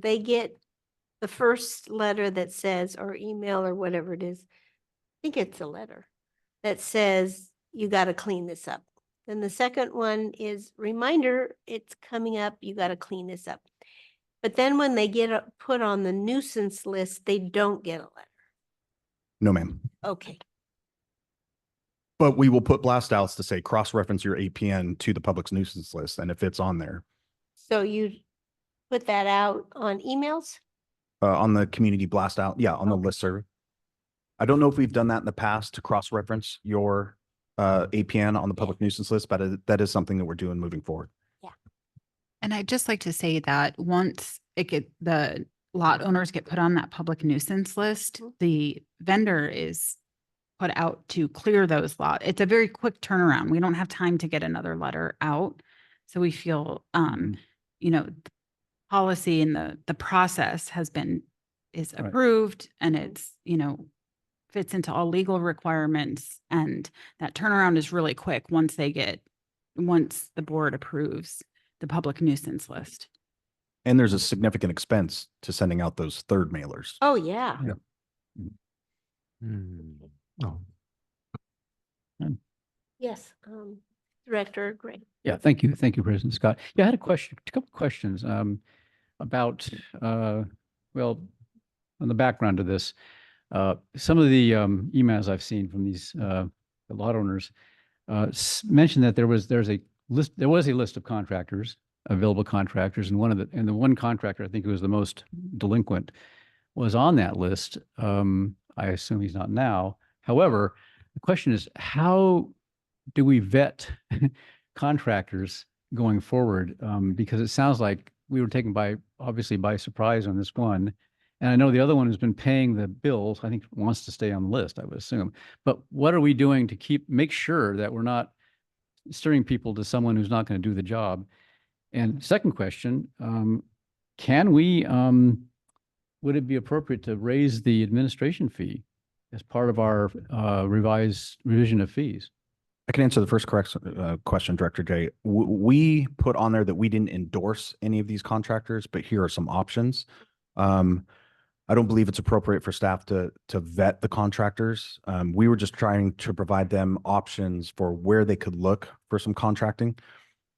they get the first letter that says, or email or whatever it is, I think it's a letter that says, you got to clean this up. Then the second one is reminder, it's coming up, you got to clean this up. But then when they get put on the nuisance list, they don't get a letter. No, ma'am. Okay. But we will put blast outs to say cross-reference your APN to the public's nuisance list. And if it's on there, So you put that out on emails? on the community blast out, yeah, on the listserv. I don't know if we've done that in the past to cross-reference your APN on the public nuisance list, but that is something that we're doing moving forward. And I'd just like to say that once the lot owners get put on that public nuisance list, the vendor is put out to clear those lots. It's a very quick turnaround. We don't have time to get another letter out. So we feel, you know, the policy and the process is approved and it's, you know, fits into all legal requirements. And that turnaround is really quick once the board approves the public nuisance list. And there's a significant expense to sending out those third mailers. Oh, yeah. Oh. Yes. Director Gray. Yeah, thank you. Thank you, President Scott. Yeah, I had a couple questions about, well, on the background of this. Some of the emails I've seen from these the lot owners mentioned that there was a list of contractors, available contractors, and the one contractor, I think it was the most delinquent, was on that list. I assume he's not now. However, the question is, how do we vet contractors going forward? Because it sounds like we were taken obviously by surprise on this one. And I know the other one has been paying the bills, I think wants to stay on the list, I would assume. But what are we doing to make sure that we're not steering people to someone who's not going to do the job? And second question, can we, would it be appropriate to raise the administration fee as part of our revision of fees? I can answer the first question, Director J. We put on there that we didn't endorse any of these contractors, but here are some options. I don't believe it's appropriate for staff to vet the contractors. We were just trying to provide them options for where they could look for some contracting.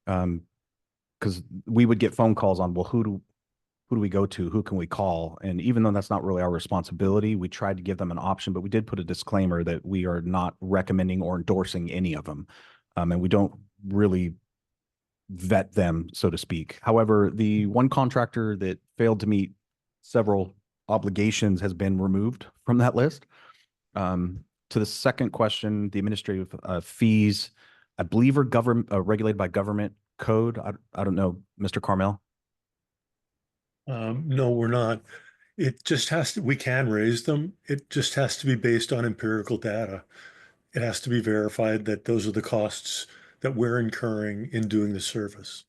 Because we would get phone calls on, well, who do we go to? Who can we call? And even though that's not really our responsibility, we tried to give them an option, but we did put a disclaimer that we are not recommending or endorsing any of them. And we don't really vet them, so to speak. However, the one contractor that failed to meet several obligations has been removed from that list. To the second question, the administrative fees, I believe are regulated by government code. I don't know, Mr. Carmel. No, we're not. It just has to, we can raise them. It just has to be based on empirical data. It has to be verified that those are the costs that we're incurring in doing the service.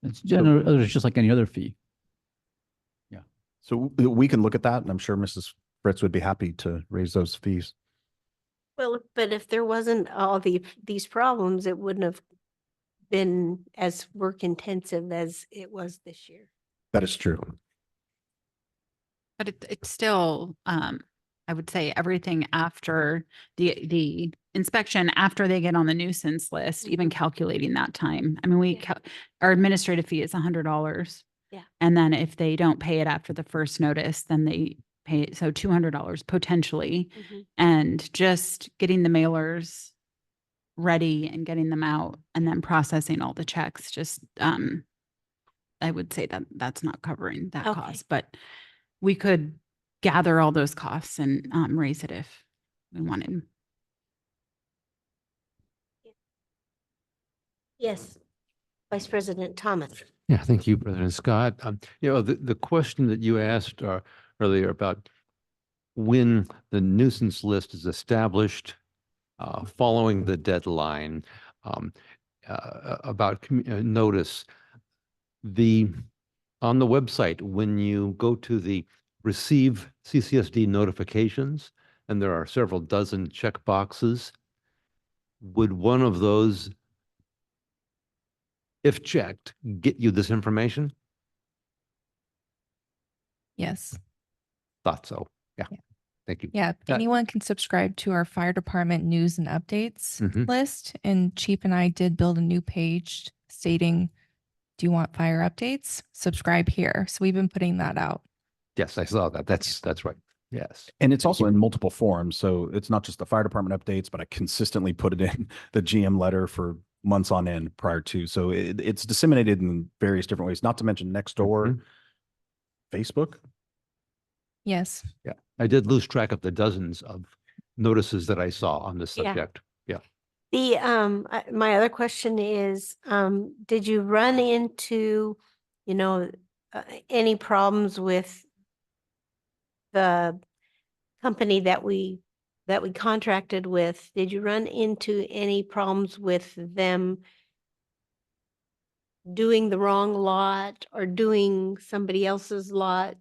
It's just like any other fee. So we can look at that, and I'm sure Mrs. Fritz would be happy to raise those fees. Well, but if there wasn't all these problems, it wouldn't have been as work intensive as it was this year. That is true. But it's still, I would say everything after the inspection, after they get on the nuisance list, even calculating that time. I mean, our administrative fee is $100. Yeah. And then if they don't pay it after the first notice, then they pay it. So $200 potentially. And just getting the mailers ready and getting them out and then processing all the checks, just, I would say that that's not covering that cost, but we could gather all those costs and raise it if we wanted. Yes, Vice President Thomas. Yeah, thank you, President Scott. The question that you asked earlier about when the nuisance list is established following the deadline, about notice, on the website, when you go to the receive CCSD notifications, and there are several dozen check boxes, would one of those, if checked, get you this information? Yes. Thought so. Yeah. Thank you. Yeah, anyone can subscribe to our fire department news and updates list. And Chief and I did build a new page stating, do you want fire updates? Subscribe here. So we've been putting that out. Yes, I saw that. That's right. Yes. And it's also in multiple forms. So it's not just the fire department updates, but I consistently put it in the GM letter for months on end prior to. So it's disseminated in various different ways, not to mention Nextdoor, Facebook. Yes. Yeah. I did lose track of the dozens of notices that I saw on this Yeah. subject. Yeah. The my other question is, did you run into, any problems with the company that we contracted with? Did you run into any problems with them doing the wrong lot or doing somebody else's lot?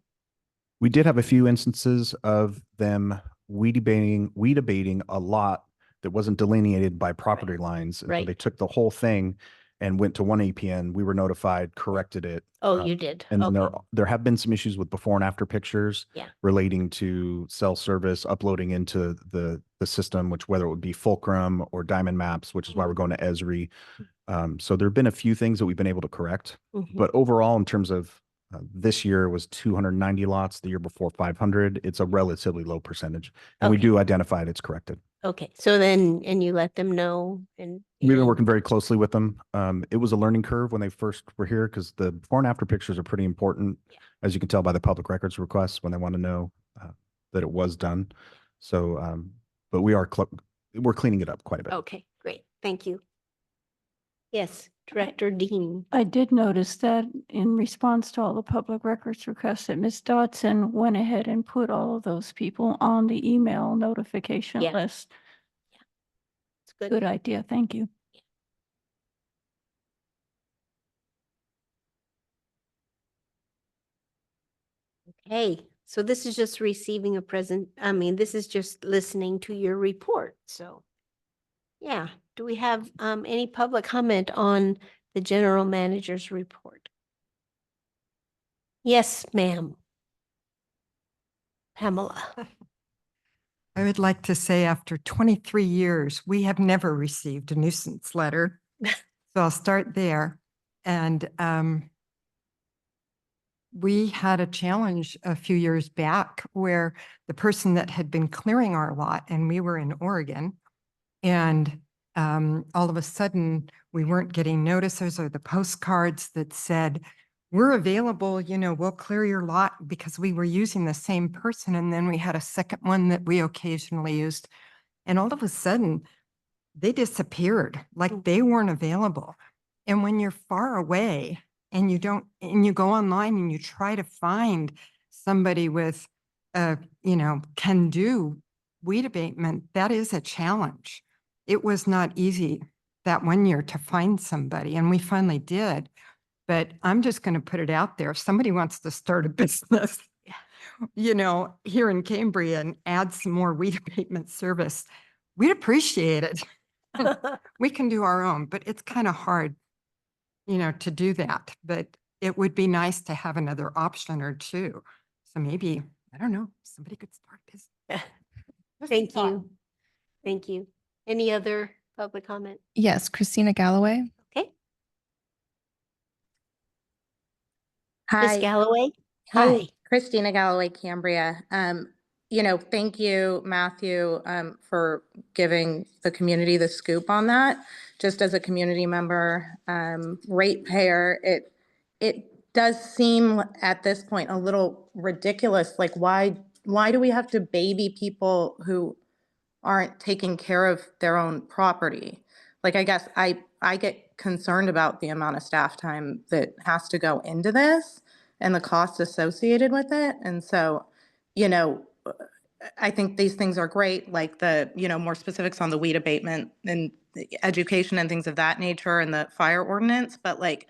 We did have a few instances of them weed abating a lot that wasn't delineated by property lines. And so they took the whole thing and went to one APN. We were notified, corrected it. Oh, you did. And then Okay. there have been some issues with before and after pictures Yeah. relating to cell service, uploading into the system, which whether it would be Fulcrum or Diamond Maps, which is why we're going to Esri. So there have been a few things that we've been able to correct. But overall, in terms of this year was 290 lots, the year before 500. It's a relatively low percentage. And we do identify it, it's corrected. Okay. So then, and you let them know and We've been working very closely with them. It was a learning curve when they first were here because the before and after pictures are pretty important, as you can tell by the public records requests when they want to know that it was done. So, but we're cleaning it up quite a bit. Okay, great. Thank you. Yes, Director Dean. I did notice that in response to all the public records requests that Ms. Dodson went ahead and put all of those people on the email notification list. It's good. Good idea. Thank you. Okay, so this is just receiving a this is just listening to your report. So, yeah, do we have any public comment on the general manager's report? Yes, ma'am. Pamela. I would like to say after 23 years, we have never received a nuisance letter. So I'll start there. And we had a challenge a few years back where the person that had been clearing our lot, and we were in Oregon, and all of a sudden we weren't getting notices or the postcards that said, we're available, we'll clear your lot, because we were using the same person. And then we had a second one that we occasionally used. And all of a sudden they disappeared, like they weren't available. And when you're far away and you go online and you try to find somebody with, can do weed abatement, that is a challenge. It was not easy that one year to find somebody, and we finally did. But I'm just going to put it out there. If somebody wants to start a business here in Cambria and add some more weed abatement service, we'd appreciate it. We can do our own, but it's kind of hard, to do that. But it would be nice to have another option or two. So maybe, I don't know, somebody could start business. Thank you. Thank you. Any other public comment? Yes, Christina Galloway. Okay. Hi. Ms. Galloway? Hey, Hi. Christina Galloway, Cambria. Thank you, Matthew, for giving the community the scoop on that. Just as a community member, ratepayer, it does seem at this point a little ridiculous. Like, why do we have to baby people who aren't taking care of their own property? Like, I guess I get concerned about the amount of staff time that has to go into this and the costs associated with it. And so, I think these things are great, like the, more specifics on the weed abatement and the education and things of that nature and the fire ordinance. But like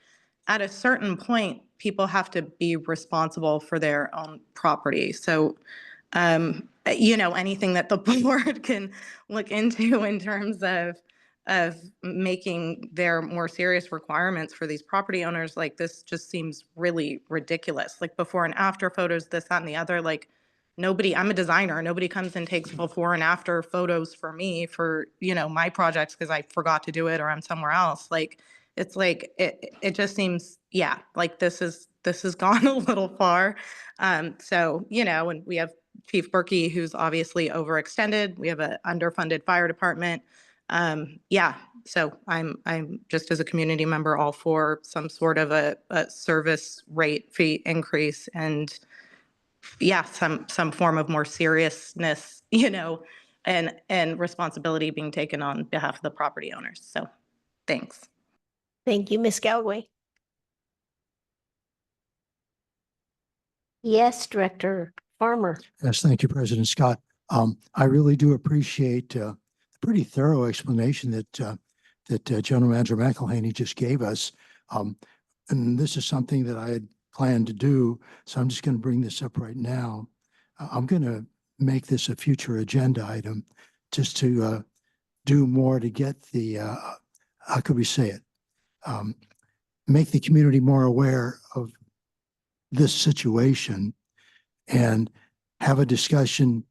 at a certain point, people have to be responsible for their own property. So, anything that the board can look into in terms of making their more serious requirements for these property owners, like this just seems really ridiculous. Like before and after photos, this, that, and the other, like nobody, I'm a designer, nobody comes and takes before and after photos for me for, my projects because I forgot to do it or I'm somewhere else. Like, it's like, it just seems, yeah, like this has gone a little far. So, and we have Chief Berkey, who's obviously overextended. We have an underfunded fire department. Yeah, so I'm just as a community member all for some sort of a service rate fee increase and yeah, some form of more seriousness, and responsibility being taken on behalf of the property owners. So thanks. Thank you, Ms. Galloway. Yes, Director Farmer. Yes, thank you, President Scott. I really do appreciate the pretty thorough explanation that General Manager McElhaney just gave us. And this is something that I had planned to do, so I'm just going to bring this up right now. I'm going to make this a future agenda item just to do more to get the, how could we say it? Make the community more aware of this situation and have a discussion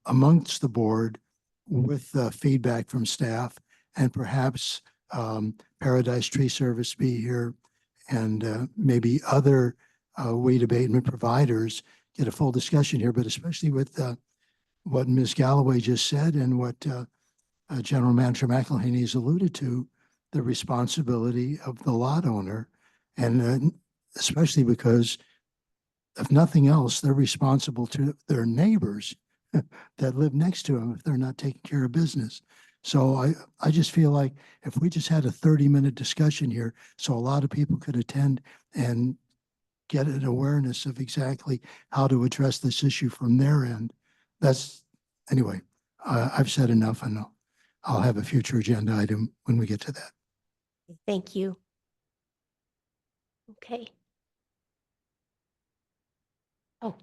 amongst the board with feedback from staff and perhaps Paradise Tree Service be here and maybe other weed abatement providers get a full discussion here, but especially with what Ms. Galloway just said and what General Manager McElhaney has alluded to, the responsibility of the lot owner, and especially because if nothing else, they're responsible to their neighbors that live next to them if they're not taking care of business. So I just feel like if we just had a 30-minute discussion here, so a lot of people could attend and get an awareness of exactly how to address this issue from their end. Anyway, I've said enough and I'll have a future agenda item when we get to that. Thank you. Okay. Oh,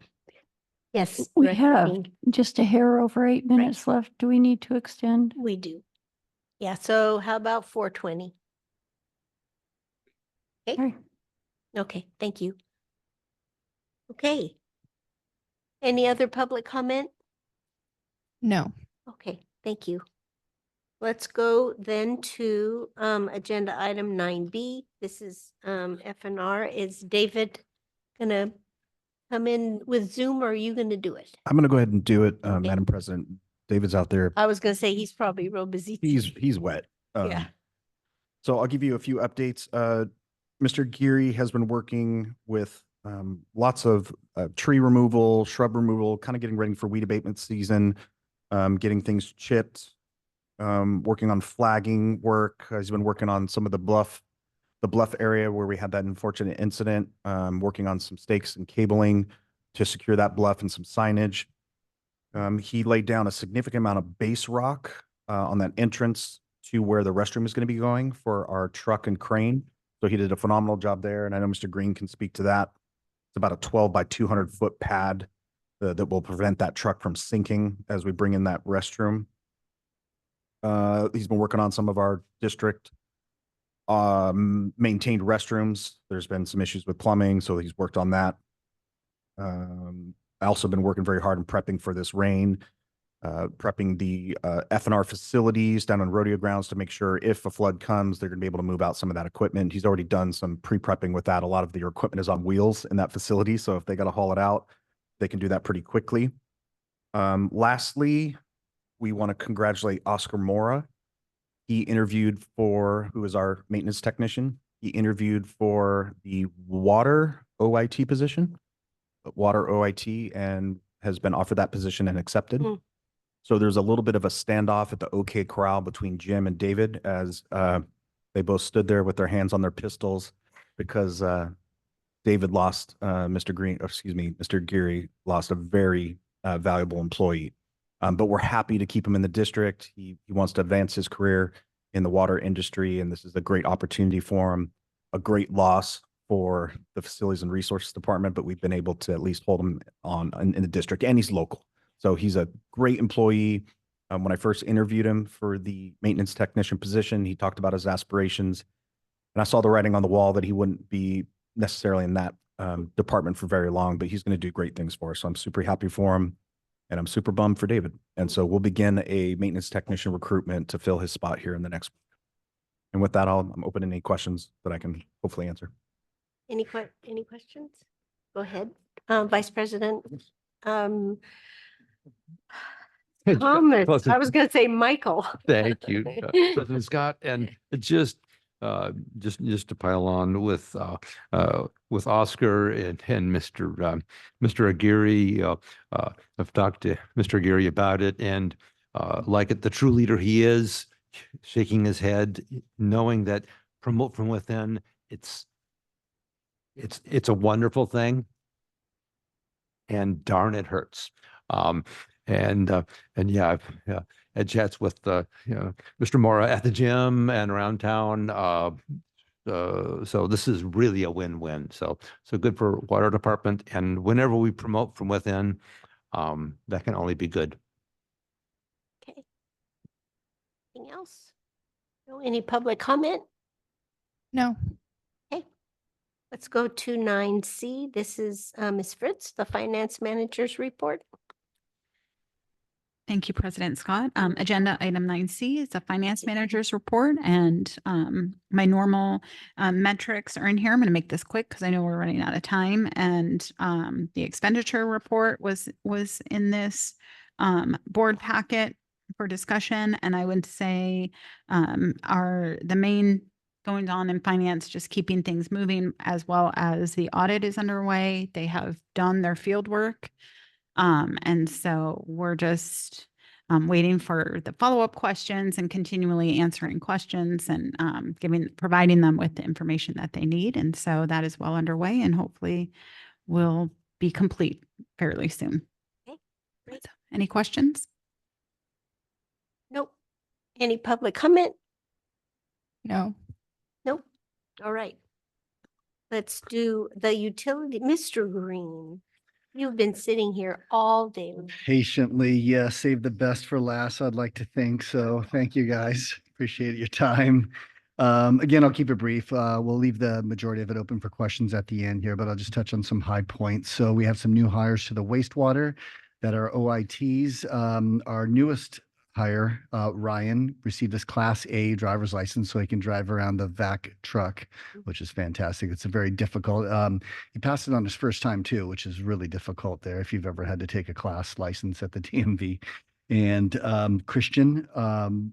yes. We Director have King. just a hair over 8 minutes left. Do we need to extend? We do. Yeah, so how about 4:20? Okay. Okay, thank you. Okay. Any other public comment? No. Okay, thank you. Let's go then to agenda item 9B. This is F&R. Is David gonna come in with Zoom or are you gonna do it? I'm going to go ahead and do it, Madam President. David's out there. I was gonna say he's probably real busy. He's wet. Yeah. So I'll give you a few updates. Mr. Geary has been working with lots of tree removal, shrub removal, kind of getting ready for weed abatement season, getting things chipped, working on flagging work. He's been working on some of the bluff area where we had that unfortunate incident, working on some stakes and cabling to secure that bluff and some signage. He laid down a significant amount of base rock on that entrance to where the restroom is going to be going for our truck and crane. So he did a phenomenal job there. And I know Mr. Green can speak to that. It's about a 12 by 200 foot pad that will prevent that truck from sinking as we bring in that restroom. He's been working on some of our district maintained restrooms. There's been some issues with plumbing, so he's worked on that. I also been working very hard in prepping for this rain, prepping the F&R facilities down on rodeo grounds to make sure if a flood comes, they're going to be able to move out some of that equipment. He's already done some pre-prepping with that. A lot of their equipment is on wheels in that facility, so if they got to haul it out, they can do that pretty quickly. Lastly, we want to congratulate Oscar Mora. He interviewed for, who is our maintenance technician. He interviewed for the water OIT position, water OIT, and has been offered that position and accepted. So there's a little bit of a standoff at the OK Corral between Jim and David as they both stood there with their hands on their pistols because David lost Mr. Geary lost a very valuable employee. But we're happy to keep him in the district. He wants to advance his career in the water industry, and this is a great opportunity for him, a great loss for the Facilities and Resources Department, but we've been able to at least hold him on in the district, and he's local. So he's a great employee. When I first interviewed him for the maintenance technician position, he talked about his aspirations, and I saw the writing on the wall that he wouldn't be necessarily in that department for very long, but he's going to do great things for us. So I'm super happy for him. And I'm super bummed for David. And so we'll begin a maintenance technician recruitment to fill his spot here in the next week. And with that, I'm open to any questions that I can hopefully answer. Any questions? Go ahead. Vice President. Thomas, I was going to say Michael. Thank you, President Scott. And just to pile on with Oscar and Mr. Aguirre, I've talked to Mr. Aguirre about it, and like it, the true leader he is, shaking his head, knowing that promote from within, it's a wonderful thing, and darn, it hurts. And yeah, I've had chats with Mr. Mora at the gym and around town. So this is really a win-win. So good for water department. And whenever we promote from within, that can only be good. Okay. Anything else? No, any public comment? No. Okay. Let's go to 9C. This is Ms. Fritz, the finance manager's report. Thank you, President Scott. Agenda item 9C is the finance manager's report, and my normal metrics are in here. I'm going to make this quick because I know we're running out of time. And the expenditure report was in this board packet for discussion. And I would say the main goings on in finance, just keeping things moving, as well as the audit is underway. They have done their field work. And so we're just waiting for the follow-up questions and continually answering questions and providing them with the information that they need. And so that is well underway and hopefully will be complete fairly soon. Okay, great. Any questions? Nope. Any public comment? No. Nope. All right. Let's do the utility. Mr. Green. You've been sitting here all day. Patiently, yeah, save the best for last, I'd like to think. So thank you, guys. Appreciate your time. Again, I'll keep it brief. We'll leave the majority of it open for questions at the end here, but I'll just touch on some high points. So we have some new hires to the wastewater that are OITs. Our newest hire, Ryan, received his Class A driver's license so he can drive around the vac truck, which is fantastic. It's a very difficult. He passed it on his first time too, which is really difficult there if you've ever had to take a class license at the DMV. And Christian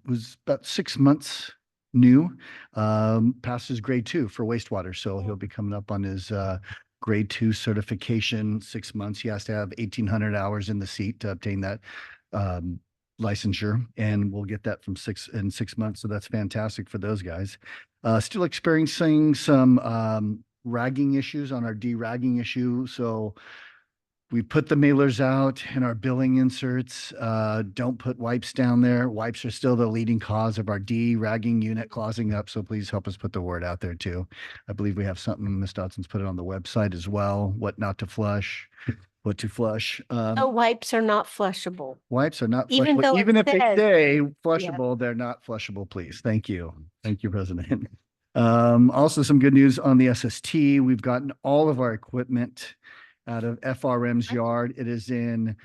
was about 6 months new, passed his grade 2 for wastewater. So he'll be coming up on his grade 2 certification, 6 months. He has to have 1,800 hours in the seat to obtain that licensure, and we'll get that in 6 months. So that's fantastic for those guys. Still experiencing some ragging issues on our de-ragging issue. So we put the mailers out in our billing inserts. Don't put wipes down there. Wipes are still the leading cause of our de-ragging unit closing up. So please help us put the word out there too. I believe we have something, Ms. Dodson's put it on the website as well, what not to flush. put to flush. So wipes are not flushable. Wipes are not Even flushable. though it Even if they says- say flushable, they're not flushable, please. Thank you. Thank you, President. Also some good news on the SST. We've gotten all of our equipment out of FRM's yard. It is in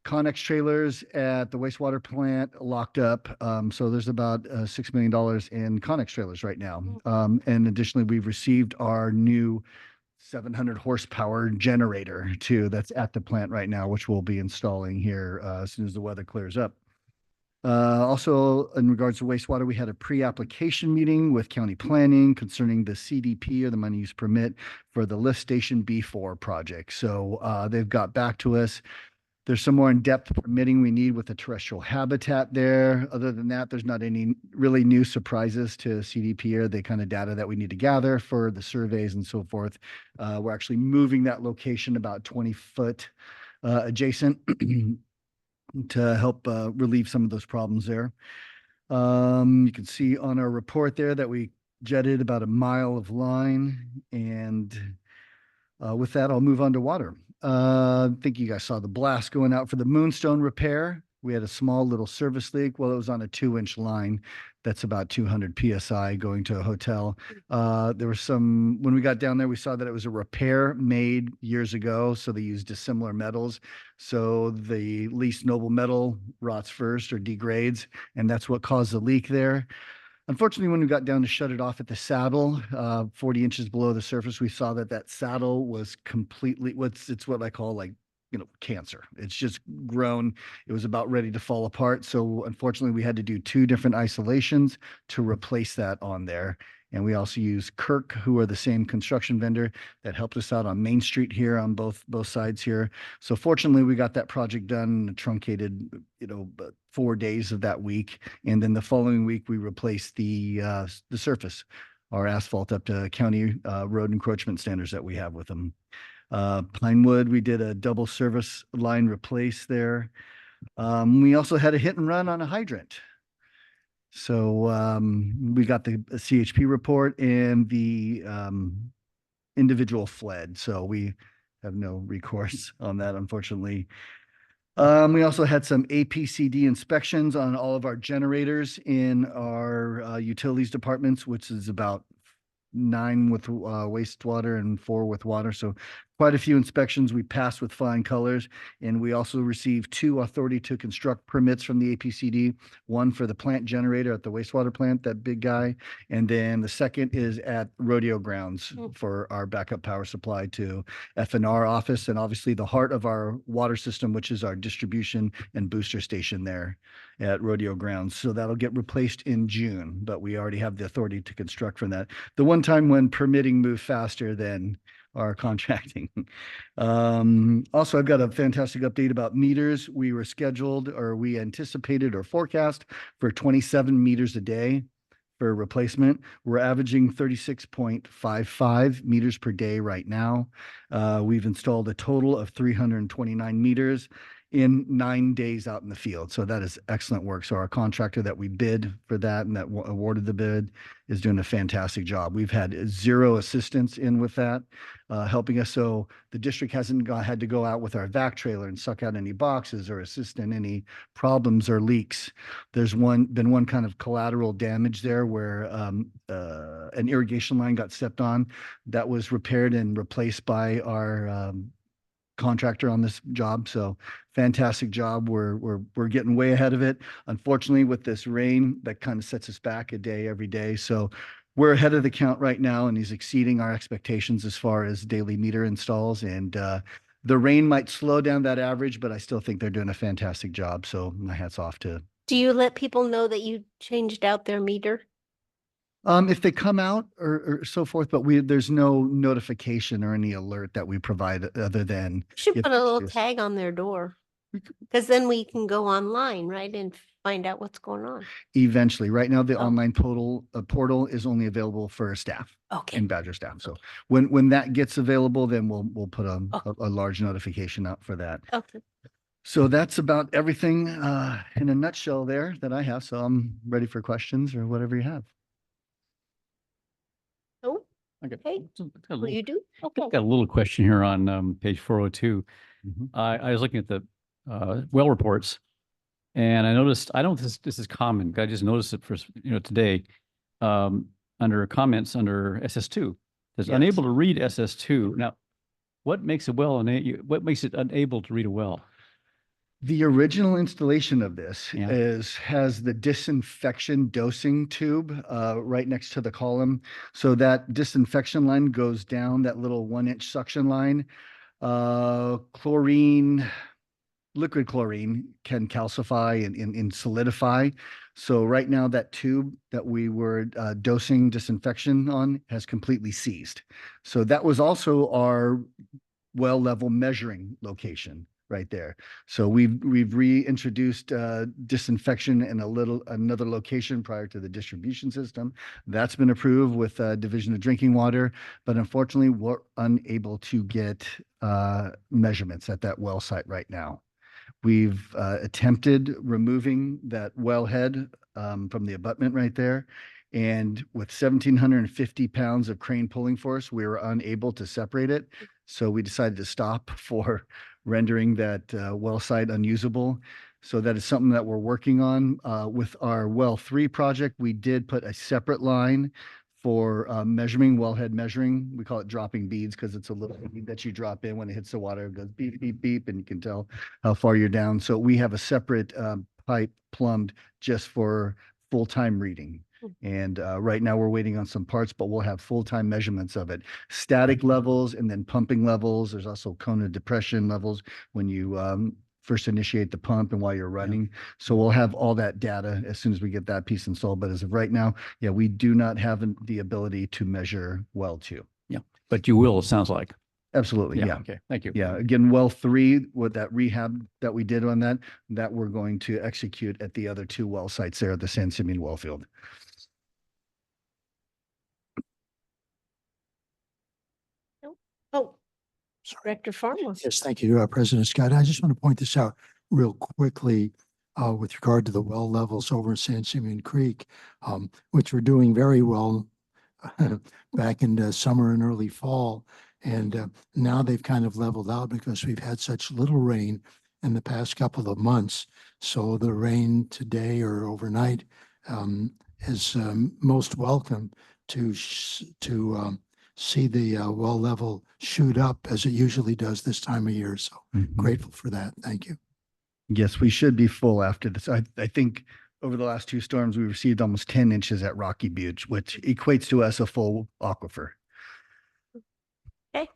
Connex trailers at the wastewater plant locked up. So there's about $6 million in Connex trailers right now. And additionally, we've received our new 700 horsepower generator too. That's at the plant right now, which we'll be installing here as soon as the weather clears up. Also, in regards to wastewater, we had a pre-application meeting with county planning concerning the CDP, or the money use permit, for the lift station B4 project. So they've got back to us. There's some more in-depth permitting we need with the terrestrial habitat there. Other than that, there's not any really new surprises to CDP or the kind of data that we need to gather for the surveys and so forth. We're actually moving that location about 20 foot adjacent to help relieve some of those problems there. You can see on our report there that we jetted about a mile of line. And with that, I'll move on to water. I think you guys saw the blast going out for the Moonstone repair. We had a small little service leak. Well, it was on a 2-inch line that's about 200 PSI going to a hotel. There was some, when we got down there, we saw that it was a repair made years ago. So they used dissimilar metals. So the least noble metal rots first or degrades, and that's what caused the leak there. Unfortunately, when we got down to shut it off at the saddle, 40 inches below the surface, we saw that that saddle was completely, it's what I call like, cancer. It's just grown. It was about ready to fall apart. So unfortunately, we had to do 2 different isolations to replace that on there. And we also use Kirk, who are the same construction vendor that helped us out on Main Street here on both sides here. So fortunately, we got that project done, truncated, 4 days of that week. And then the following week, we replaced the surface, our asphalt up to county road encroachment standards that we have with them. Pinewood, we did a double service line replace there. We also had a hit and run on a hydrant. So we got the CHP report and the individual fled. So we have no recourse on that, unfortunately. We also had some APCD inspections on all of our generators in our utilities departments, which is about 9 with wastewater and 4 with water. So quite a few inspections we passed with flying colors. And we also received 2 authority to construct permits from the APCD, one for the plant generator at the wastewater plant, that big guy. And then the second is at rodeo grounds for our backup power supply to FNR office. And obviously the heart of our water system, which is our distribution and booster station there at rodeo grounds. So that'll get replaced in June, but we already have the authority to construct from that. The one time when permitting moved faster than our contracting. Also, I've got a fantastic update about meters. We were scheduled, or we anticipated or forecast for 27 meters a day for replacement. We're averaging 36.55 meters per day right now. We've installed a total of 329 meters in 9 days out in the field. So that is excellent work. So our contractor that we bid for that and that awarded the bid is doing a fantastic job. We've had 0 assistance in with that, helping us. So the district hasn't had to go out with our vac trailer and suck out any boxes or assist in any problems or leaks. There's been one kind of collateral damage there where an irrigation line got stepped on. That was repaired and replaced by our contractor on this job. So fantastic job. We're getting way ahead of it. Unfortunately, with this rain, that kind of sets us back a day every day. So we're ahead of the count right now, and he's exceeding our expectations as far as daily meter installs. And the rain might slow down that average, but I still think they're doing a fantastic job. So my hat's off to. Do you let people know that you changed out their meter? If they come out or so forth, but there's no notification or any alert that we provide other than. Should put a little it's- tag on their door, because then we can go online, right, and find out what's going on. Eventually. Right now, the online portal is only available for staff. Okay. And Badger staff. So when that gets available, then we'll put a large notification out for that. Okay. So that's about everything in a nutshell there that I have. So I'm ready for questions or whatever you have. Oh, Okay. okay. Will you do? I've got a little question here on page 402. I was looking at the well reports, and I noticed, I don't know if this is common, but I just noticed it for, today, under comments under SS2. Says Yes. unable to read SS2. Now, what makes a well, what makes it unable to read a well? The original installation of this Yeah. has the disinfection dosing tube right next to the column. So that disinfection line goes down that little 1-inch suction line. Liquid chlorine can calcify and solidify. So right now that tube that we were dosing disinfection on has completely seized. So that was also our well level measuring location right there. So we've reintroduced disinfection in another location prior to the distribution system. That's been approved with Division of Drinking Water, but unfortunately we're unable to get measurements at that well site right now. We've attempted removing that wellhead from the abutment right there. And with 1,750 pounds of crane pulling force, we were unable to separate it. So we decided to stop for rendering that well site unusable. So that is something that we're working on. With our well 3 project, we did put a separate line for measuring, wellhead measuring. We call it dropping beads because it's a little bead that you drop in when it hits the water. It goes beep, beep, beep, and you can tell how far you're down. So we have a separate pipe plumbed just for full-time reading. And right now we're waiting on some parts, but we'll have full-time measurements of it. Static levels and then pumping levels. There's also cone of depression levels when you first initiate the pump and while you're running. So we'll have all that data as soon as we get that piece installed. But as of right now, yeah, we do not have the ability to measure well 2. Yeah, but you will, it sounds like. Absolutely, yeah. Okay, thank you. Yeah, again, well 3 with that rehab that we did on that we're going to execute at the other 2 well sites there at the San Simeon well field. Oh, Director Farmers. Yes, thank you, President Scott. I just want to point this out real quickly with regard to the well levels over in San Simeon Creek, which were doing very well back in the summer and early fall. And now they've kind of leveled out because we've had such little rain in the past couple of months. So the rain today or overnight is most welcome to see the well level shoot up as it usually does this time of year. So grateful for that. Thank you. Yes, we should be full after this. I think over the last 2 storms, we received almost 10 inches at Rocky Beach, which equates to us a full aquifer. Okay.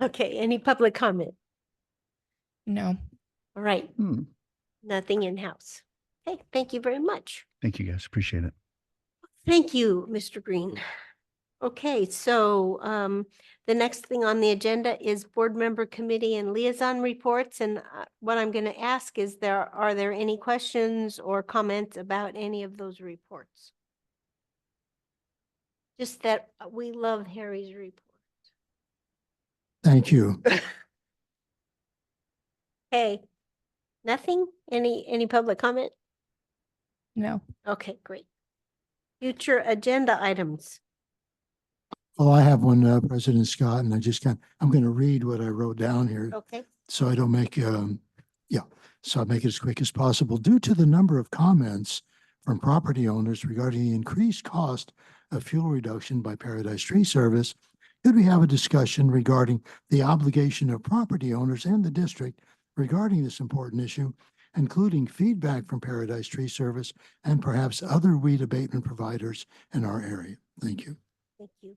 Okay, any public comment? No. All right. Nothing in-house. Okay, thank you very much. Thank you, guys. Appreciate it. Thank you, Mr. Green. Okay, so the next thing on the agenda is board member committee and liaison reports. And what I'm going to ask is are there any questions or comments about any of those reports? Just that we love Harry's report. Thank you. Hey, nothing? Any public comment? No. Okay, great. Future agenda items. Well, I have one, President Scott, and I'm going to read what I wrote down here. Okay. So I don't make, so I'll make it as quick as possible. Due to the number of comments from property owners regarding the increased cost of fuel reduction by Paradise Tree Service, could we have a discussion regarding the obligation of property owners and the district regarding this important issue, including feedback from Paradise Tree Service and perhaps other weed abatement providers in our area? Thank you. Thank you.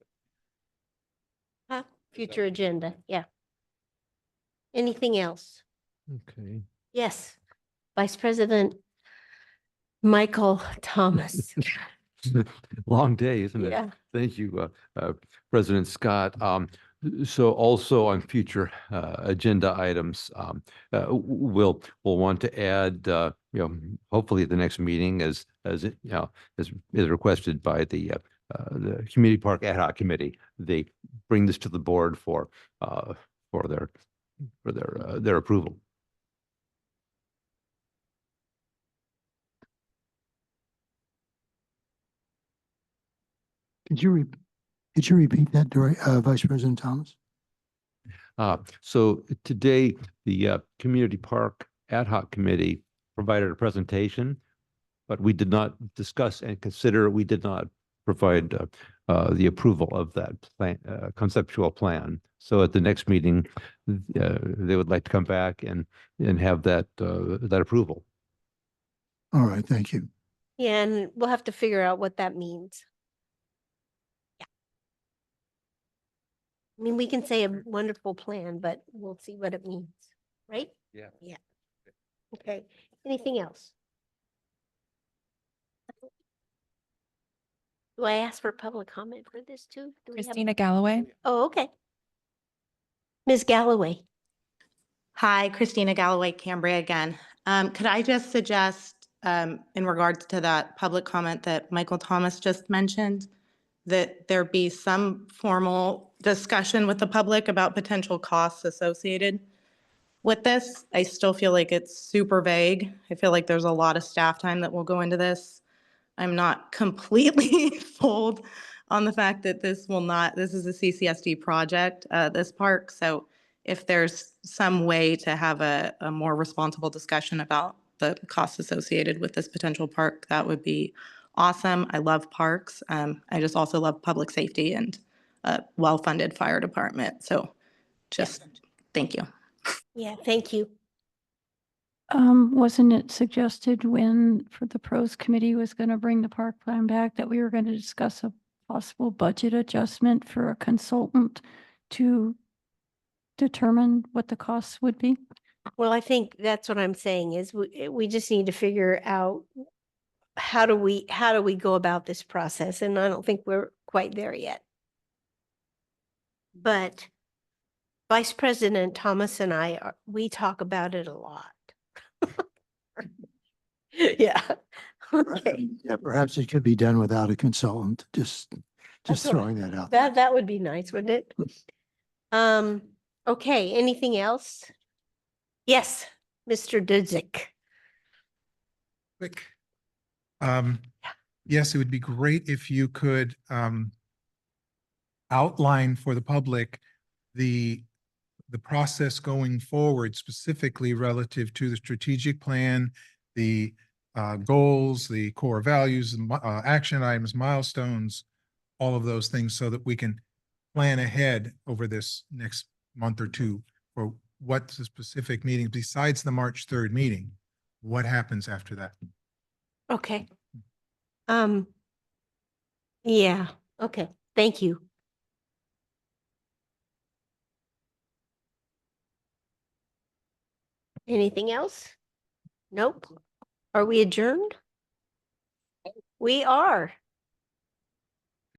Future agenda, yeah. Anything else? Okay. Yes, Vice President Michael Thomas. Long day, isn't it? Yeah. Thank you, President Scott. So also on future agenda items, we'll want to add, hopefully at the next meeting as requested by the Community Park Ad Hoc Committee, they bring this to the board for their approval. Could you repeat that, Vice President Thomas? So today, the Community Park Ad Hoc Committee provided a presentation, but we did not discuss and consider, we did not provide the approval of that plan, conceptual plan. So at the next meeting, they would like to come back and have that that approval. All right, thank you. Yeah, and we'll have to figure out what that means. Yeah. I mean, we can say a wonderful plan, but we'll see what it means, right? Yeah. Yeah. Okay. Anything else? Do I ask for public comment for this too? Do we have- Christina Galloway. Oh, okay. Ms. Galloway. Hi, Christina Galloway, Cambria again. Could I just suggest, in regards to that public comment that Michael Thomas just mentioned, that there be some formal discussion with the public about potential costs associated with this? I still feel like it's super vague. I feel like there's a lot of staff time that will go into this. I'm not completely sold on the fact that this is a CCSD project, this park. So if there's some way to have a more responsible discussion about the costs associated with this potential park, that would be awesome. I love parks. I just also love public safety and a well-funded fire department. So just thank you. Yeah, thank you. Wasn't it suggested when, for the pros committee was going to bring the park plan back, that we were going to discuss a possible budget adjustment for a consultant to determine what the costs would be? Well, I think that's what I'm saying is we just need to figure out how do we go about this process? And I don't think we're quite there yet. But Vice President Thomas and I, we talk about it a lot. Yeah. Okay. Yeah, perhaps it could be done without a consultant, just That's what- throwing that out. there. That would be nice, wouldn't it? Okay, anything else? Yes, Mr. Dudzik. Quick. Yes, it would be great if you could outline for the public the process going forward, specifically relative to the strategic plan, the goals, the core values, action items, milestones, all of those things, so that we can plan ahead over this next month or two for what's the specific meeting besides the March 3rd meeting. What happens after that? Okay. Yeah, okay, thank you. Anything else? Nope. Are we adjourned? We are.